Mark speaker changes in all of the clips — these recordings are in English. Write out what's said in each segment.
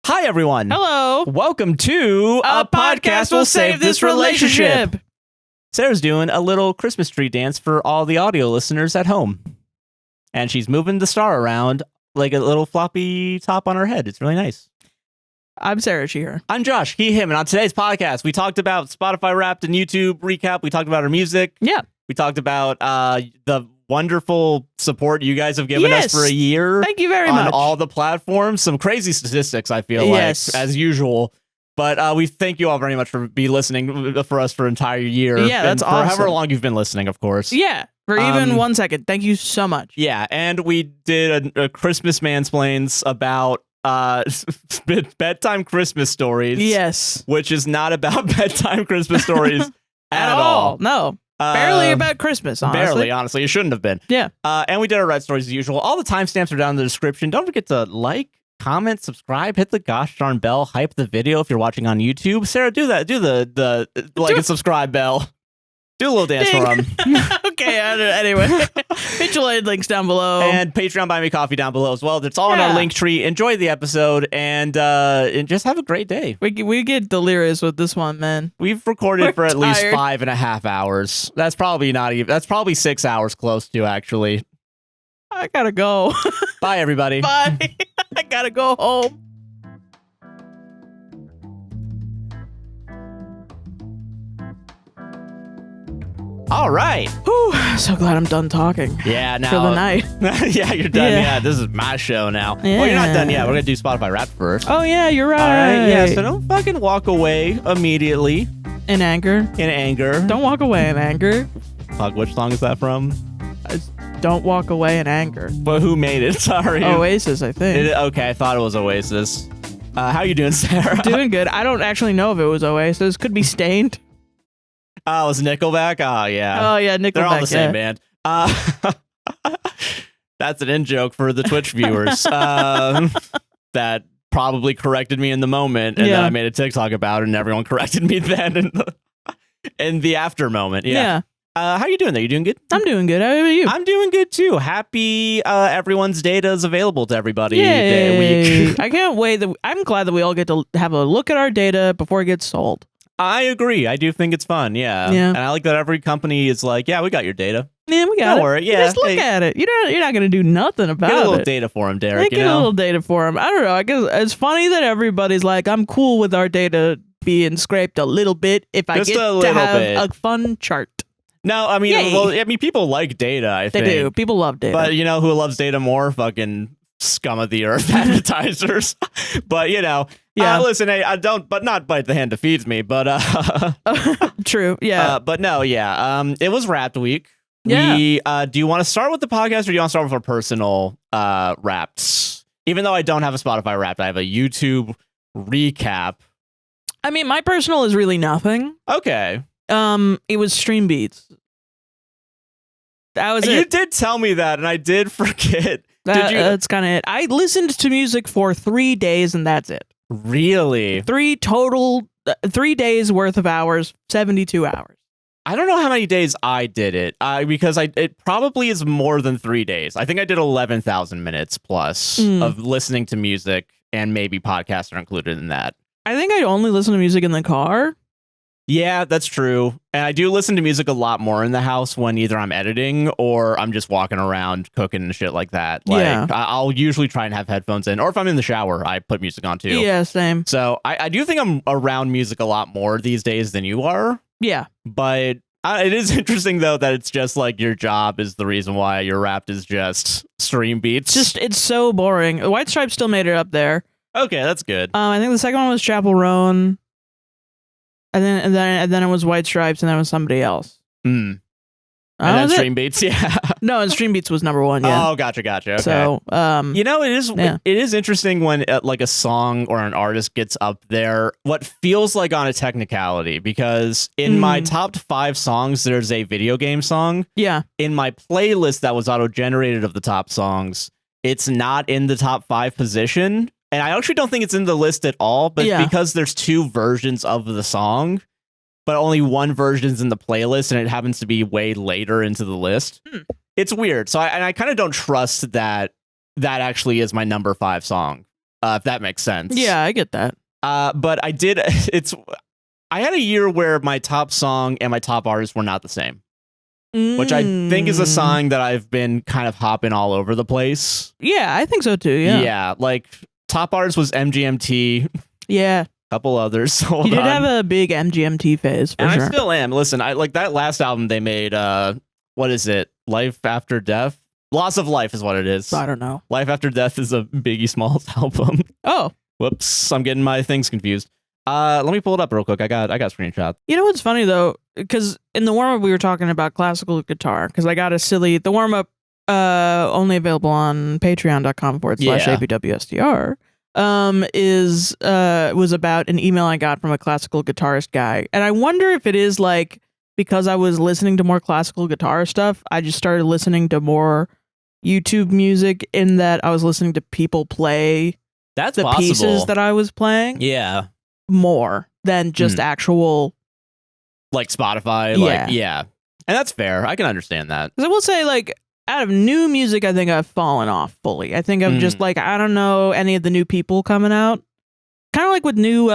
Speaker 1: Hi, everyone.
Speaker 2: Hello.
Speaker 1: Welcome to
Speaker 2: A podcast will save this relationship.
Speaker 1: Sarah's doing a little Christmas tree dance for all the audio listeners at home. And she's moving the star around like a little floppy top on her head. It's really nice.
Speaker 2: I'm Sarah Shearer.
Speaker 1: I'm Josh, he, him. And on today's podcast, we talked about Spotify Wrapped and YouTube recap. We talked about our music.
Speaker 2: Yeah.
Speaker 1: We talked about the wonderful support you guys have given us for a year.
Speaker 2: Thank you very
Speaker 1: on
Speaker 2: much.
Speaker 1: all the platforms. Some crazy statistics, I feel like, as usual. But we thank you all very much for listening for us for an entire year.
Speaker 2: Yeah, that's
Speaker 1: and for
Speaker 2: awesome.
Speaker 1: however long you've been listening, of course.
Speaker 2: Yeah, for even 1 second. Thank you so much.
Speaker 1: Yeah, and we did a Christmas mansplains about bedtime Christmas stories.
Speaker 2: Yes.
Speaker 1: Which is not about bedtime Christmas stories at all.
Speaker 2: No. Barely about Christmas, honestly.
Speaker 1: Barely, honestly. It shouldn't have been.
Speaker 2: Yeah.
Speaker 1: And we did our Red Stories as usual. All the timestamps are down in the description. Don't forget to like, comment, subscribe, hit the gosh darn bell, hype the video if you're watching on YouTube. Sarah, do that. Do the like and subscribe bell. Do a little dance for them.
Speaker 2: Okay, anyway. Midgellyfish links down below.
Speaker 1: And Patreon, Buy Me Coffee down below as well. It's all in our link tree. Enjoy the episode and just have a great day.
Speaker 2: We get delirious with this one, man.
Speaker 1: We've recorded for at least
Speaker 2: tired.
Speaker 1: 5.5 hours. That's probably not even. That's probably 6 hours close to, actually.
Speaker 2: I gotta go.
Speaker 1: Bye, everybody.
Speaker 2: Bye. I gotta go home.
Speaker 1: All right.
Speaker 2: Whew, so glad I'm done talking.
Speaker 1: Yeah, now.
Speaker 2: For the night.
Speaker 1: Yeah, you're done.
Speaker 2: Yeah.
Speaker 1: Yeah, this is my show now.
Speaker 2: Yeah.
Speaker 1: Well, you're not done yet. We're going to do Spotify Wrapped first.
Speaker 2: Oh, yeah, you're right.
Speaker 1: All right. Yeah, so don't fucking walk away immediately
Speaker 2: In anger.
Speaker 1: in anger.
Speaker 2: Don't walk away in anger.
Speaker 1: Fuck, which song is that from?
Speaker 2: Don't walk away in anger.
Speaker 1: But who made it? Sorry.
Speaker 2: Oasis, I think.
Speaker 1: Okay, I thought it was Oasis. How you doing, Sarah?
Speaker 2: Doing good. I don't actually know if it was Oasis. Could be Stained.
Speaker 1: Oh, it was Nickelback? Oh, yeah.
Speaker 2: Oh, yeah, Nickelback.
Speaker 1: They're all the same band. That's an in-joke for the Twitch viewers that probably corrected me in the moment, and then I made a TikTok about it, and everyone corrected me then in the after moment. Yeah. How you doing there? You doing good?
Speaker 2: I'm doing good. How are you?
Speaker 1: I'm doing good, too. Happy everyone's data is available to everybody.
Speaker 2: Yay.
Speaker 1: Week.
Speaker 2: I can't wait. I'm glad that we all get to have a look at our data before it gets sold.
Speaker 1: I agree. I do think it's fun. Yeah.
Speaker 2: Yeah.
Speaker 1: And I like that every company is like, yeah, we got your data.
Speaker 2: Yeah, we got
Speaker 1: Don't
Speaker 2: it.
Speaker 1: worry. Yeah.
Speaker 2: Just look at it. You're not going to do nothing about it.
Speaker 1: Get a little data for him, Derek.
Speaker 2: Get a little data for him. I don't know. I guess it's funny that everybody's like, I'm cool with our data being scraped a little bit if I
Speaker 1: Just
Speaker 2: get
Speaker 1: a
Speaker 2: to
Speaker 1: little
Speaker 2: have
Speaker 1: bit.
Speaker 2: a fun chart.
Speaker 1: No, I mean,
Speaker 2: Yay.
Speaker 1: people like data, I
Speaker 2: They
Speaker 1: think.
Speaker 2: do. People love data.
Speaker 1: But you know who loves data more? Fucking scum of the earth advertisers. But listen, hey, I don't, but not bite the hand that feeds me. But
Speaker 2: True. Yeah.
Speaker 1: but no, yeah. It was Wrapped Week.
Speaker 2: Yeah.
Speaker 1: Do you want to start with the podcast, or do you want to start with our personal Wraps? Even though I don't have a Spotify Wrapped, I have a YouTube recap.
Speaker 2: I mean, my personal is really nothing.
Speaker 1: Okay.
Speaker 2: It was Stream Beats. That was it.
Speaker 1: You did tell me that, and I did forget. Did you?
Speaker 2: That's kind of it. I listened to music for 3 days, and that's it.
Speaker 1: Really?
Speaker 2: 3 days worth of hours, 72 hours.
Speaker 1: I don't know how many days I did it, because it probably is more than 3 days. I think I did 11,000 minutes plus of listening to music, and maybe podcasts are included in that.
Speaker 2: I think I only listen to music in the car.
Speaker 1: Yeah, that's true. And I do listen to music a lot more in the house when either I'm editing or I'm just walking around cooking and shit like that. Like,
Speaker 2: Yeah.
Speaker 1: I'll usually try and have headphones in, or if I'm in the shower, I put music on too.
Speaker 2: Yeah, same.
Speaker 1: So I do think I'm around music a lot more these days than you are.
Speaker 2: Yeah.
Speaker 1: But it is interesting, though, that it's just like your job is the reason why your Wrapped is just Stream Beats.
Speaker 2: It's so boring. White Stripes still made it up there.
Speaker 1: Okay, that's good.
Speaker 2: I think the second one was Chapel Roan. And then it was White Stripes, and then it was somebody else.
Speaker 1: And then Stream Beats, yeah.
Speaker 2: No, and Stream Beats was number 1, yeah.
Speaker 1: Oh, gotcha. Okay.
Speaker 2: So,
Speaker 1: it is interesting when like a song or an artist gets up there, what feels like on a technicality, because in my top 5 songs, there's a video game song.
Speaker 2: Yeah.
Speaker 1: In my playlist that was auto-generated of the top songs, it's not in the top 5 position. And I actually don't think it's in the list at all, but because there's 2 versions of the song, but only one version's in the playlist, and it happens to be way later into the list. It's weird. So I kind of don't trust that actually is my number 5 song. if that makes sense.
Speaker 2: Yeah, I get that.
Speaker 1: But I did. I had a year where my top song and my top artist were not the same, which I think is a sign that I've been kind of hopping all over the place.
Speaker 2: Yeah, I think so too. Yeah.
Speaker 1: Yeah, like top artist was MGMT.
Speaker 2: Yeah.
Speaker 1: Couple others.
Speaker 2: You did have a big MGMT phase, for
Speaker 1: and
Speaker 2: sure.
Speaker 1: I still am. Listen, I like that last album they made. What is it? Life After Death? Loss of Life is what it is.
Speaker 2: I don't know.
Speaker 1: Life After Death is a Biggie Smalls album.
Speaker 2: Oh.
Speaker 1: Whoops, I'm getting my things confused. Let me pull it up real quick. I got screenshots.
Speaker 2: You know what's funny though? Because in the warm up we were talking about classical guitar. Because I got the warm up only available on patreon.com/APWSTR. Was about an email I got from a classical guitarist guy. And I wonder if it is like, because I was listening to more classical guitar stuff, I just started listening to more YouTube music in that I was listening to people play
Speaker 1: That's
Speaker 2: the
Speaker 1: possible.
Speaker 2: pieces that I was playing
Speaker 1: Yeah.
Speaker 2: more than just actual.
Speaker 1: Like Spotify. Yeah. And that's fair. I can understand that.
Speaker 2: Because I will say, like, out of new music, I think I've fallen off fully. I think I'm just like, I don't know any of the new people coming out. Kind of like with new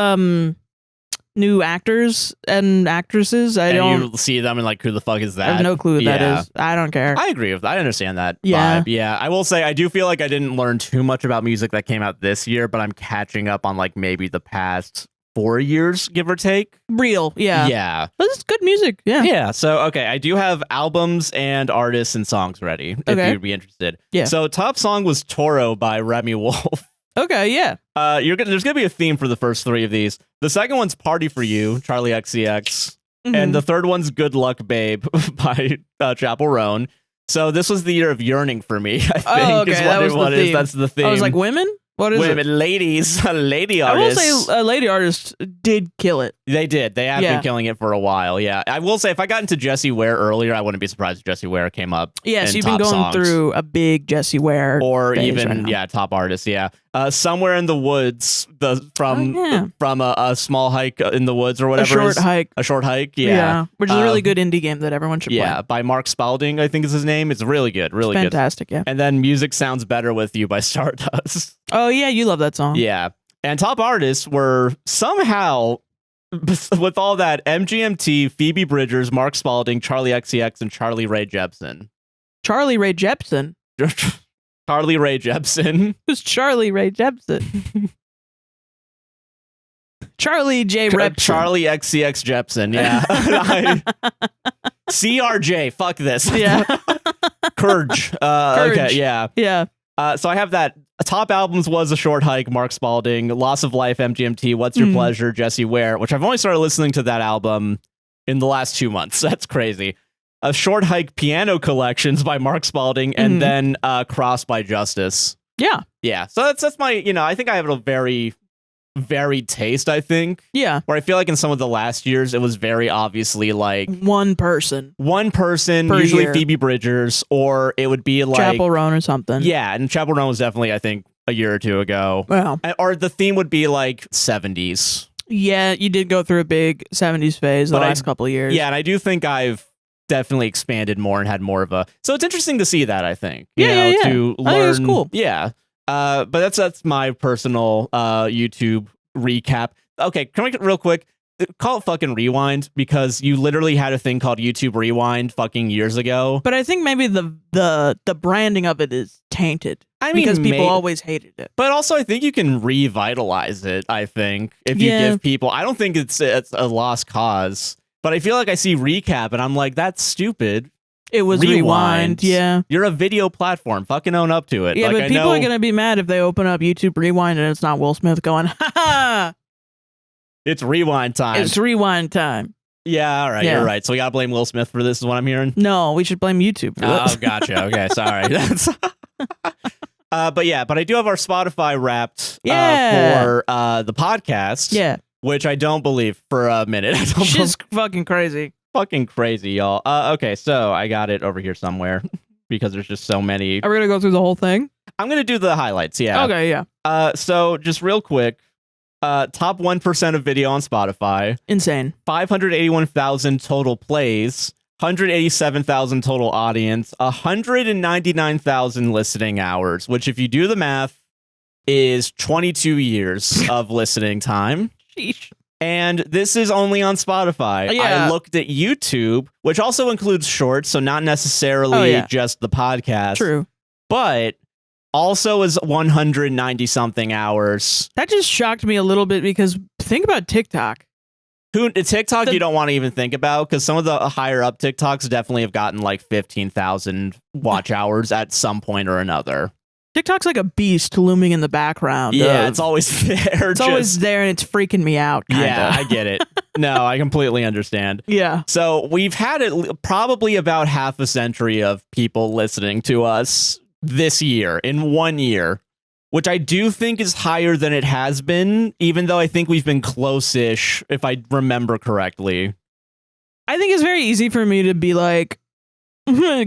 Speaker 2: actors and actresses.
Speaker 1: You see them and like, who the fuck is that?
Speaker 2: I have no clue who that is. I don't care.
Speaker 1: I agree with that. I understand that
Speaker 2: Yeah.
Speaker 1: vibe. Yeah. I will say, I do feel like I didn't learn too much about music that came out this year, but I'm catching up on like maybe the past 4 years, give or take.
Speaker 2: Real. Yeah.
Speaker 1: Yeah.
Speaker 2: But it's good music. Yeah.
Speaker 1: Yeah. So, okay. I do have albums and artists and songs ready if you'd be interested.
Speaker 2: Yeah.
Speaker 1: So, top song was Toro by Remy Wolf.
Speaker 2: Okay. Yeah.
Speaker 1: There's gonna be a theme for the first 3 of these. The second one's Party for You, Charlie XCX, and the third one's Good Luck Babe by Chapel Roan. So this was the year of yearning for me, I think, is what it is. That's the theme.
Speaker 2: I was like, women? What is
Speaker 1: Women,
Speaker 2: it?
Speaker 1: ladies, lady artists.
Speaker 2: I will say lady artists did kill it.
Speaker 1: They did. They have been killing it for a while. Yeah. I will say, if I got into Jessie Ware earlier, I wouldn't be surprised if Jessie Ware came up.
Speaker 2: Yeah, so
Speaker 1: in
Speaker 2: you've been
Speaker 1: top
Speaker 2: going
Speaker 1: songs.
Speaker 2: through a big Jessie Ware
Speaker 1: or
Speaker 2: phase
Speaker 1: even
Speaker 2: right now.
Speaker 1: top artists. Yeah. Somewhere in the Woods, from a small hike in the woods or whatever.
Speaker 2: A short hike.
Speaker 1: Yeah.
Speaker 2: Which is a really good indie game that everyone should play.
Speaker 1: Yeah, by Mark Spalding, I think is his name. It's really good. Really good.
Speaker 2: Fantastic, yeah.
Speaker 1: And then Music Sounds Better With You by Stardust.
Speaker 2: Oh, yeah, you love that song.
Speaker 1: Yeah. And top artists were somehow, with all that, MGMT, Phoebe Bridgers, Mark Spalding, Charlie XCX, and Charlie Rae Jepsen.
Speaker 2: Charlie Rae Jepsen?
Speaker 1: Charlie Rae Jepsen.
Speaker 2: Who's Charlie Rae Jepsen? Charlie J. Repson.
Speaker 1: Charlie XCX Jepsen, yeah. CRJ, fuck this.
Speaker 2: Yeah.
Speaker 1: Courage. Okay, yeah.
Speaker 2: Yeah.
Speaker 1: So I have that. Top albums was A Short Hike, Mark Spalding, Loss of Life, MGMT, What's Your Pleasure, Jessie Ware, which I've only started listening to that album in the last 2 months. That's crazy. A Short Hike Piano Collections by Mark Spalding, and then Cross by Justice.
Speaker 2: Yeah.
Speaker 1: Yeah. So that's my, I think I have a very varied taste, I think.
Speaker 2: Yeah.
Speaker 1: Where I feel like in some of the last years, it was very obviously like
Speaker 2: one person,
Speaker 1: usually
Speaker 2: year.
Speaker 1: Phoebe Bridgers, or it would be like
Speaker 2: Chapel Roan or something.
Speaker 1: Yeah. And Chapel Roan was definitely, I think, a year or two ago.
Speaker 2: Wow.
Speaker 1: Or the theme would be like 70s.
Speaker 2: Yeah. You did go through a big 70s phase the last couple of years.
Speaker 1: Yeah. And I do think I've definitely expanded more and had more of a, so it's interesting to see that, I think.
Speaker 2: Yeah.
Speaker 1: To learn.
Speaker 2: I think it's cool.
Speaker 1: Yeah. But that's my personal YouTube recap. Okay, can we real quick call it fucking Rewind, because you literally had a thing called YouTube Rewind fucking years ago.
Speaker 2: But I think maybe the branding of it is tainted. I mean, because people always hated it.
Speaker 1: But also, I think you can revitalize it. I think if you give people, I don't think it's a lost cause. But I feel like I see recap and I'm like, that's stupid.
Speaker 2: It was Rewind. Yeah.
Speaker 1: You're a video platform. Fucking own up to it.
Speaker 2: Yeah, but people are going to be mad if they open up YouTube Rewind and it's not Will Smith going, ha ha!
Speaker 1: It's Rewind time.
Speaker 2: It's Rewind time.
Speaker 1: Yeah, all right. Yeah. You're right. So we got to blame Will Smith for this is what I'm hearing?
Speaker 2: No, we should blame YouTube for this.
Speaker 1: Oh, gotcha. Okay, sorry. But I do have our Spotify wrapped for the podcast.
Speaker 2: Yeah.
Speaker 1: Which I don't believe for a minute.
Speaker 2: She's fucking crazy.
Speaker 1: Fucking crazy, y'all. Okay, so I got it over here somewhere because there's just so many.
Speaker 2: Are we going to go through the whole thing?
Speaker 1: I'm going to do the highlights, yeah.
Speaker 2: Okay, yeah.
Speaker 1: So just real quick, top 1% of video on Spotify.
Speaker 2: Insane.
Speaker 1: 581,000 total plays, 187,000 total audience, 199,000 listening hours, which if you do the math, is 22 years of listening time.
Speaker 2: Sheesh.
Speaker 1: And this is only on Spotify.
Speaker 2: Yeah.
Speaker 1: I looked at YouTube, which also includes shorts, so not necessarily just the podcast.
Speaker 2: True.
Speaker 1: But also is 190 something hours.
Speaker 2: That just shocked me a little bit because think about TikTok.
Speaker 1: TikTok you don't want to even think about because some of the higher up TikToks definitely have gotten like 15,000 watch hours at some point or another.
Speaker 2: TikTok's like a beast looming in the background.
Speaker 1: Yeah, it's always there.
Speaker 2: It's always there and it's freaking me out. Kinda.
Speaker 1: Yeah, I get it. No, I completely understand.
Speaker 2: Yeah.
Speaker 1: So we've had probably about half a century of people listening to us this year, in 1 year, which I do think is higher than it has been, even though I think we've been close-ish, if I remember correctly.
Speaker 2: I think it's very easy for me to be like,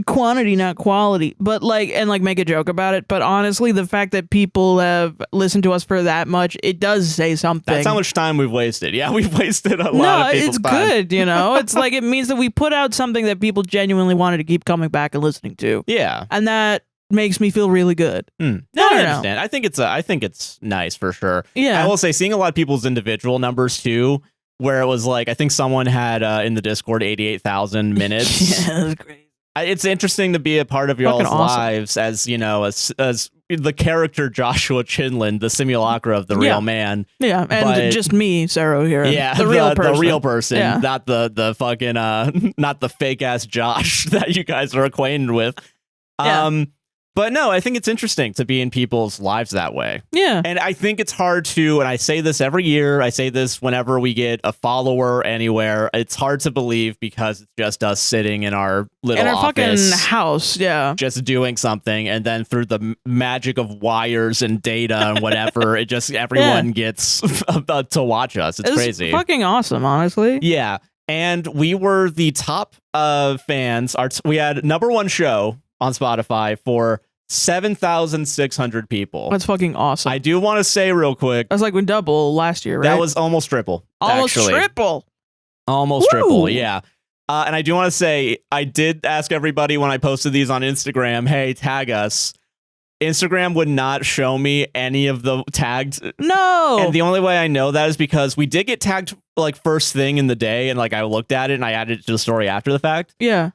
Speaker 2: quantity, not quality, but like, and like make a joke about it. But honestly, the fact that people have listened to us for that much, it does say something.
Speaker 1: That's how much time we've wasted. Yeah, we've wasted a lot of people's time.
Speaker 2: No, it's good, you know? It's like, it means that we put out something that people genuinely wanted to keep coming back and listening to.
Speaker 1: Yeah.
Speaker 2: And that makes me feel really good.
Speaker 1: No, I understand. I think it's nice for sure.
Speaker 2: Yeah.
Speaker 1: I will say, seeing a lot of people's individual numbers too, where it was like, I think someone had in the Discord 88,000 minutes.
Speaker 2: Yeah, that's great.
Speaker 1: It's interesting to be a part of y'all's lives, as you know, as the character Joshua Chinlund, the simulacra of the real man.
Speaker 2: Yeah, and just me, Sarah here.
Speaker 1: Yeah,
Speaker 2: the real person.
Speaker 1: The real person,
Speaker 2: yeah.
Speaker 1: not the fucking not the fake ass Josh that you guys are acquainted with.
Speaker 2: Yeah.
Speaker 1: But no, I think it's interesting to be in people's lives that way.
Speaker 2: Yeah.
Speaker 1: And I think it's hard to, and I say this every year, I say this whenever we get a follower anywhere, it's hard to believe because it's just us sitting in our little office.
Speaker 2: Fucking house, yeah.
Speaker 1: Just doing something, and then through the magic of wires and data and whatever, it just, everyone gets to watch us. It's crazy.
Speaker 2: Fucking awesome, honestly.
Speaker 1: Yeah. And we were the top fans. We had #1 show on Spotify for 7,600 people.
Speaker 2: That's fucking awesome.
Speaker 1: I do want to say real quick.
Speaker 2: That's like when double last year, right?
Speaker 1: That was almost triple.
Speaker 2: Almost triple.
Speaker 1: Almost triple, yeah. And I do want to say, I did ask everybody when I posted these on Instagram, hey, tag us. Instagram would not show me any of the tagged.
Speaker 2: No.
Speaker 1: And the only way I know that is because we did get tagged like first thing in the day, and like I looked at it and I added it to the story after the fact.
Speaker 2: Yeah.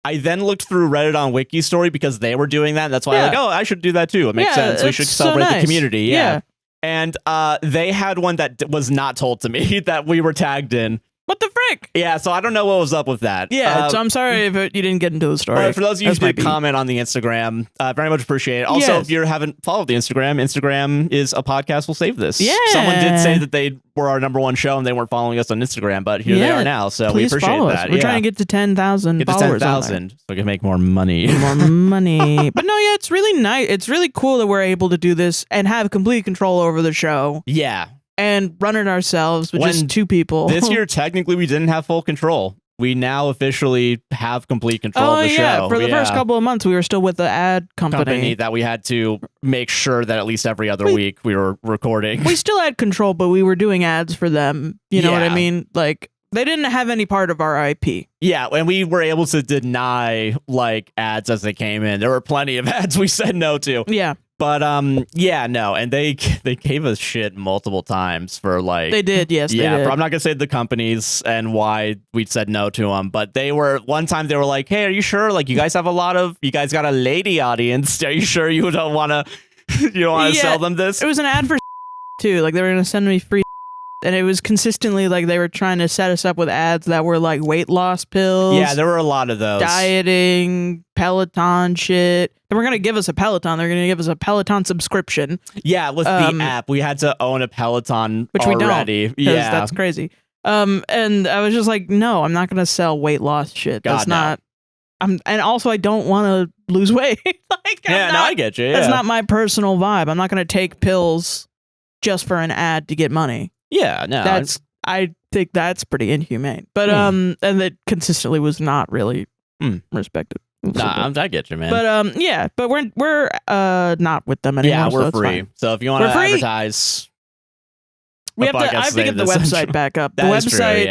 Speaker 1: I then looked through Reddit on Wiki Story because they were doing that. And that's why I'm like, oh, I should do that too. It makes sense. We should celebrate the community. Yeah. And they had one that was not told to me that we were tagged in.
Speaker 2: What the frick?
Speaker 1: Yeah, so I don't know what was up with that.
Speaker 2: Yeah, so I'm sorry if you didn't get into the story.
Speaker 1: But for those of you who did comment on the Instagram, very much appreciate it. Also, if you haven't followed the Instagram is a podcast will save this.
Speaker 2: Yeah.
Speaker 1: Someone did say that they were our #1 show and they weren't following us on Instagram, but here they are now, so we appreciate that.
Speaker 2: We're trying to get to 10,000 followers.
Speaker 1: 10,000 so we can make more money.
Speaker 2: More money. But no, yeah, it's really nice. It's really cool that we're able to do this and have complete control over the show.
Speaker 1: Yeah.
Speaker 2: And run it ourselves with just 2 people.
Speaker 1: This year, technically, we didn't have full control. We now officially have complete control of the show.
Speaker 2: For the first couple of months, we were still with the ad company
Speaker 1: that we had to make sure that at least every other week we were recording.
Speaker 2: We still had control, but we were doing ads for them. You know what I mean? Like, they didn't have any part of our IP.
Speaker 1: Yeah, and we were able to deny like ads as they came in. There were plenty of ads we said no to.
Speaker 2: Yeah.
Speaker 1: But no, and they gave us shit multiple times for like
Speaker 2: they did, yes, they did.
Speaker 1: I'm not gonna say the companies and why we said no to them, but they were one time they were like, hey, are you sure? Like you guys got a lady audience? Are you sure you don't want to sell them this?
Speaker 2: It was an ad for too. Like they were gonna send me free. And it was consistently like they were trying to set us up with ads that were like weight loss pills.
Speaker 1: Yeah, there were a lot of those.
Speaker 2: Dieting, Peloton shit. They weren't going to give us a Peloton. They're going to give us a Peloton subscription.
Speaker 1: Yeah, with the app. We had to own a Peloton
Speaker 2: which
Speaker 1: already.
Speaker 2: We don't. Yeah. That's crazy. And I was just like, no, I'm not going to sell weight loss shit. That's not... And also I don't want to lose weight.
Speaker 1: I get you. Yeah.
Speaker 2: That's not my personal vibe. I'm not going to take pills just for an ad to get money.
Speaker 1: Yeah, no.
Speaker 2: I think that's pretty inhumane. But and that consistently was not really respected.
Speaker 1: Nah, I get you, man.
Speaker 2: But but we're not with them anymore.
Speaker 1: Yeah, we're
Speaker 2: so
Speaker 1: free. So if you want to advertise,
Speaker 2: I have to get the website back up. The website,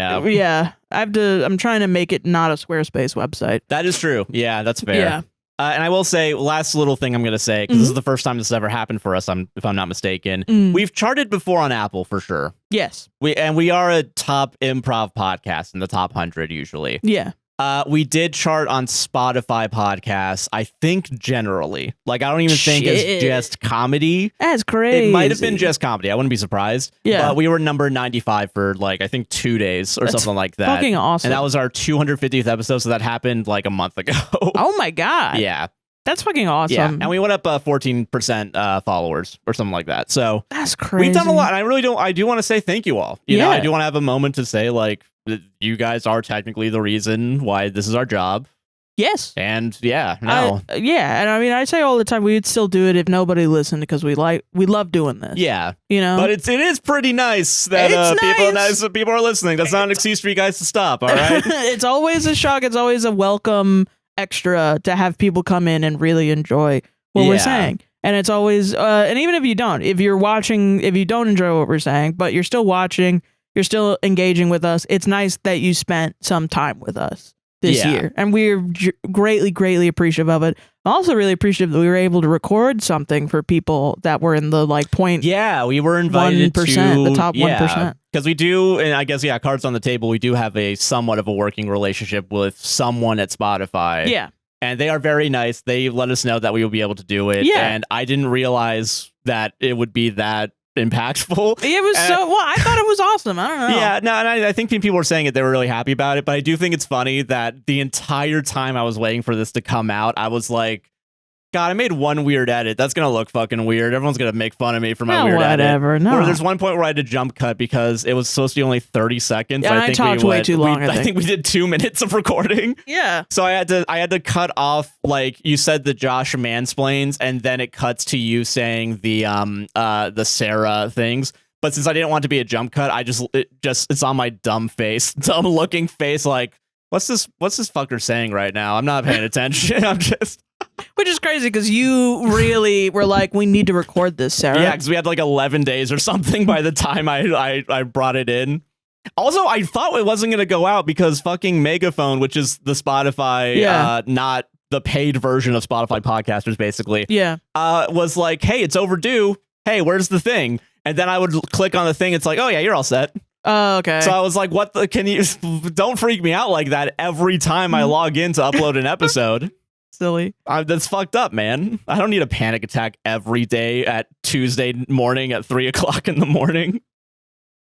Speaker 2: true, I'm trying to make it not a Squarespace website.
Speaker 1: That is true. Yeah, that's fair.
Speaker 2: Yeah.
Speaker 1: And I will say, last little thing I'm going to say, because this is the first time this has ever happened for us, if I'm not mistaken. We've charted before on Apple, for sure.
Speaker 2: Yes.
Speaker 1: We are a top improv podcast in the top 100, usually.
Speaker 2: Yeah.
Speaker 1: We did chart on Spotify podcasts, I think generally. Like, I don't even think it's just comedy.
Speaker 2: That's crazy.
Speaker 1: It might have been just comedy. I wouldn't be surprised.
Speaker 2: Yeah.
Speaker 1: But we were number 95 for, like, I think 2 days or something like that.
Speaker 2: Fucking awesome.
Speaker 1: And that was our 250th episode, so that happened, like, a month ago.
Speaker 2: Oh, my God.
Speaker 1: Yeah.
Speaker 2: That's fucking awesome.
Speaker 1: Yeah. And we went up 14% followers or something like that. So
Speaker 2: that's crazy.
Speaker 1: We've done a lot. And I do want to say thank you all. You know, I do want to have a moment to say, like, you guys are technically the reason why this is our job.
Speaker 2: Yes.
Speaker 1: And and I
Speaker 2: mean, I say all the time we would still do it if nobody listened because we love doing this.
Speaker 1: Yeah.
Speaker 2: You know?
Speaker 1: But it is pretty nice that people are listening. That's not an excuse for you guys to stop, all right?
Speaker 2: It's always a shock. It's always a welcome extra to have people come in and really enjoy what we're saying. And it's always and even if you don't enjoy what we're saying, but you're still watching, you're still engaging with us, it's nice that you spent some time with us this year, and we're greatly appreciative of it. I'm also really appreciative that we were able to record something for people that were in the point.
Speaker 1: Yeah, we were invited
Speaker 2: 1%,
Speaker 1: to
Speaker 2: the top 1%.
Speaker 1: Because we do, and I guess cards on the table. We do have a somewhat of a working relationship with someone at Spotify.
Speaker 2: Yeah,
Speaker 1: and they are very nice. They let us know that we will be able to do it.
Speaker 2: Yeah,
Speaker 1: and I didn't realize that it would be that impactful.
Speaker 2: It was I thought it was awesome. I don't know.
Speaker 1: Yeah, no, and I think people were saying it, they were really happy about it, but I do think it's funny that the entire time I was waiting for this to come out, I was like, God, I made one weird edit. That's going to look fucking weird. Everyone's going to make fun of me for my weird edit.
Speaker 2: No.
Speaker 1: Or there's one point where I had to jump cut because it was supposed to be only 30 seconds.
Speaker 2: Yeah, I talked way too long,
Speaker 1: I think we did 2 minutes of recording.
Speaker 2: Yeah.
Speaker 1: So I had to cut off, like, you said the Josh mansplains, and then it cuts to you saying the Sarah things. But since I didn't want it to be a jump cut, it's on my dumb looking face, like, what's this fucker saying right now? I'm not paying attention. I'm just...
Speaker 2: Which is crazy because you really were like, we need to record this, Sarah.
Speaker 1: Yeah, because we had like 11 days or something by the time I brought it in. Also, I thought it wasn't going to go out because fucking Megaphone, which is the Spotify, not the paid version of Spotify podcasters, basically, was like, hey, it's overdue. Hey, where's the thing? And then I would click on the thing. It's like, oh, yeah, you're all set.
Speaker 2: Oh, okay.
Speaker 1: So I was like, don't freak me out like that every time I log in to upload an episode.
Speaker 2: Silly.
Speaker 1: That's fucked up, man. I don't need a panic attack every day at Tuesday morning at 3:00 in the morning.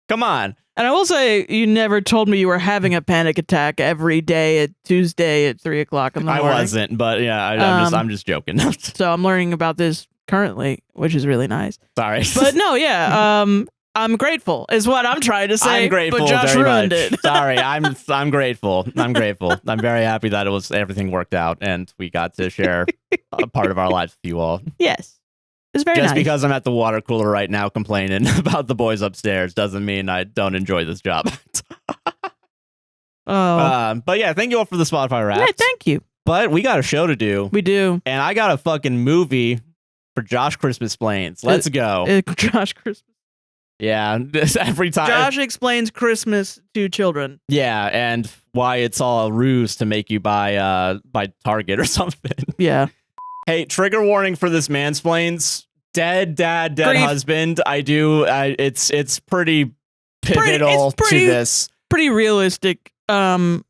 Speaker 1: Come on.
Speaker 2: And I will say, you never told me you were having a panic attack every day at Tuesday at 3:00 in the morning.
Speaker 1: I wasn't, but yeah, I'm just joking.
Speaker 2: So I'm learning about this currently, which is really nice.
Speaker 1: Sorry.
Speaker 2: But no, yeah. I'm grateful is what I'm trying to say.
Speaker 1: I'm grateful,
Speaker 2: but Josh
Speaker 1: very
Speaker 2: ruined
Speaker 1: much.
Speaker 2: it.
Speaker 1: Sorry, I'm grateful. I'm grateful. I'm very happy that everything worked out and we got to share a part of our lives with you all.
Speaker 2: Yes, it's very
Speaker 1: Just
Speaker 2: nice.
Speaker 1: because I'm at the water cooler right now complaining about the boys upstairs doesn't mean I don't enjoy this job. But yeah, thank you all for the Spotify Wrapped.
Speaker 2: Yeah, thank you.
Speaker 1: But we got a show to do.
Speaker 2: We do,
Speaker 1: and I got a fucking movie for Josh Christmasplains. Let's go,
Speaker 2: Josh Christmas.
Speaker 1: Yeah, every time.
Speaker 2: Josh explains Christmas to children.
Speaker 1: Yeah, and why it's all a ruse to make you buy Target or something.
Speaker 2: Yeah.
Speaker 1: Hey, trigger warning for this mansplains. Dead dad, dead
Speaker 2: Grief.
Speaker 1: husband. It's pretty pivotal to this.
Speaker 2: Pretty realistic. I'll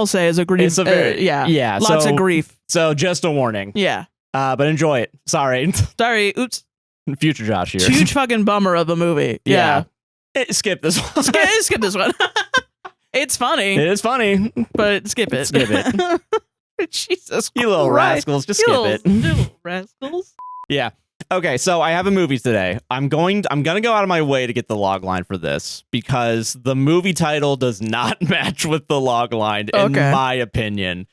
Speaker 2: say as a grief.
Speaker 1: It's a very
Speaker 2: yeah. Lots of grief.
Speaker 1: So just a warning.
Speaker 2: Yeah.
Speaker 1: But enjoy it. Sorry.
Speaker 2: Oops.
Speaker 1: Future Josh here.
Speaker 2: Huge fucking bummer of a movie. Yeah.
Speaker 1: Skip this one.
Speaker 2: Skip this one. It's funny.
Speaker 1: It is funny.
Speaker 2: But skip it.
Speaker 1: Skip it.
Speaker 2: Jesus
Speaker 1: You little rascals. Just skip it.
Speaker 2: Little rascals.
Speaker 1: Yeah. Okay, so I have a movie today. I'm gonna go out of my way to get the log line for this because the movie title does not match with the log line, in my opinion.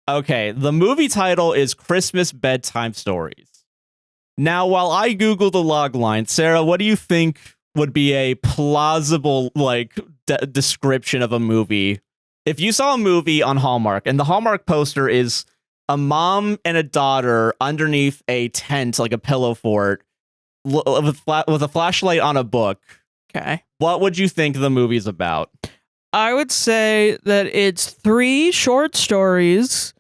Speaker 1: Okay, the movie title is Christmas Bedtime Stories. Now, while I Google the log line, Sarah, what do you think would be a plausible description of a movie? If you saw a movie on Hallmark and the Hallmark poster is a mom and a daughter underneath a tent, like a pillow fort, with a flashlight on a book.
Speaker 2: Okay.
Speaker 1: What would you think the movie's about?
Speaker 2: I would say that it's 3 short stories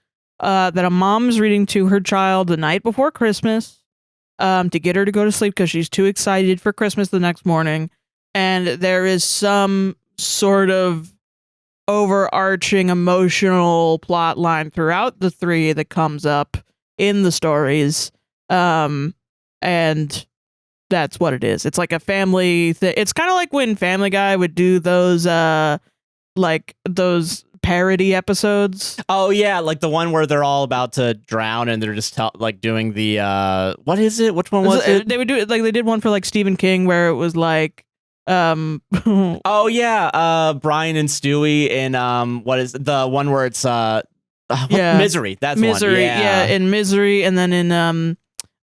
Speaker 2: that a mom's reading to her child the night before Christmas to get her to go to sleep because she's too excited for Christmas the next morning. And there is some sort of overarching emotional plot line throughout the three that comes up in the stories. And that's what it is. It's like a family thing. It's kind of like when Family Guy would do those those parody episodes.
Speaker 1: Oh yeah, like the one where they're all about to drown and they're just doing the what is it? Which one was it?
Speaker 2: They would do it like they did one for like Stephen King where it was like
Speaker 1: oh yeah, Brian and Stewie in what is the one where it's Misery. That's
Speaker 2: Misery.
Speaker 1: One.
Speaker 2: Yeah, in Misery, and then in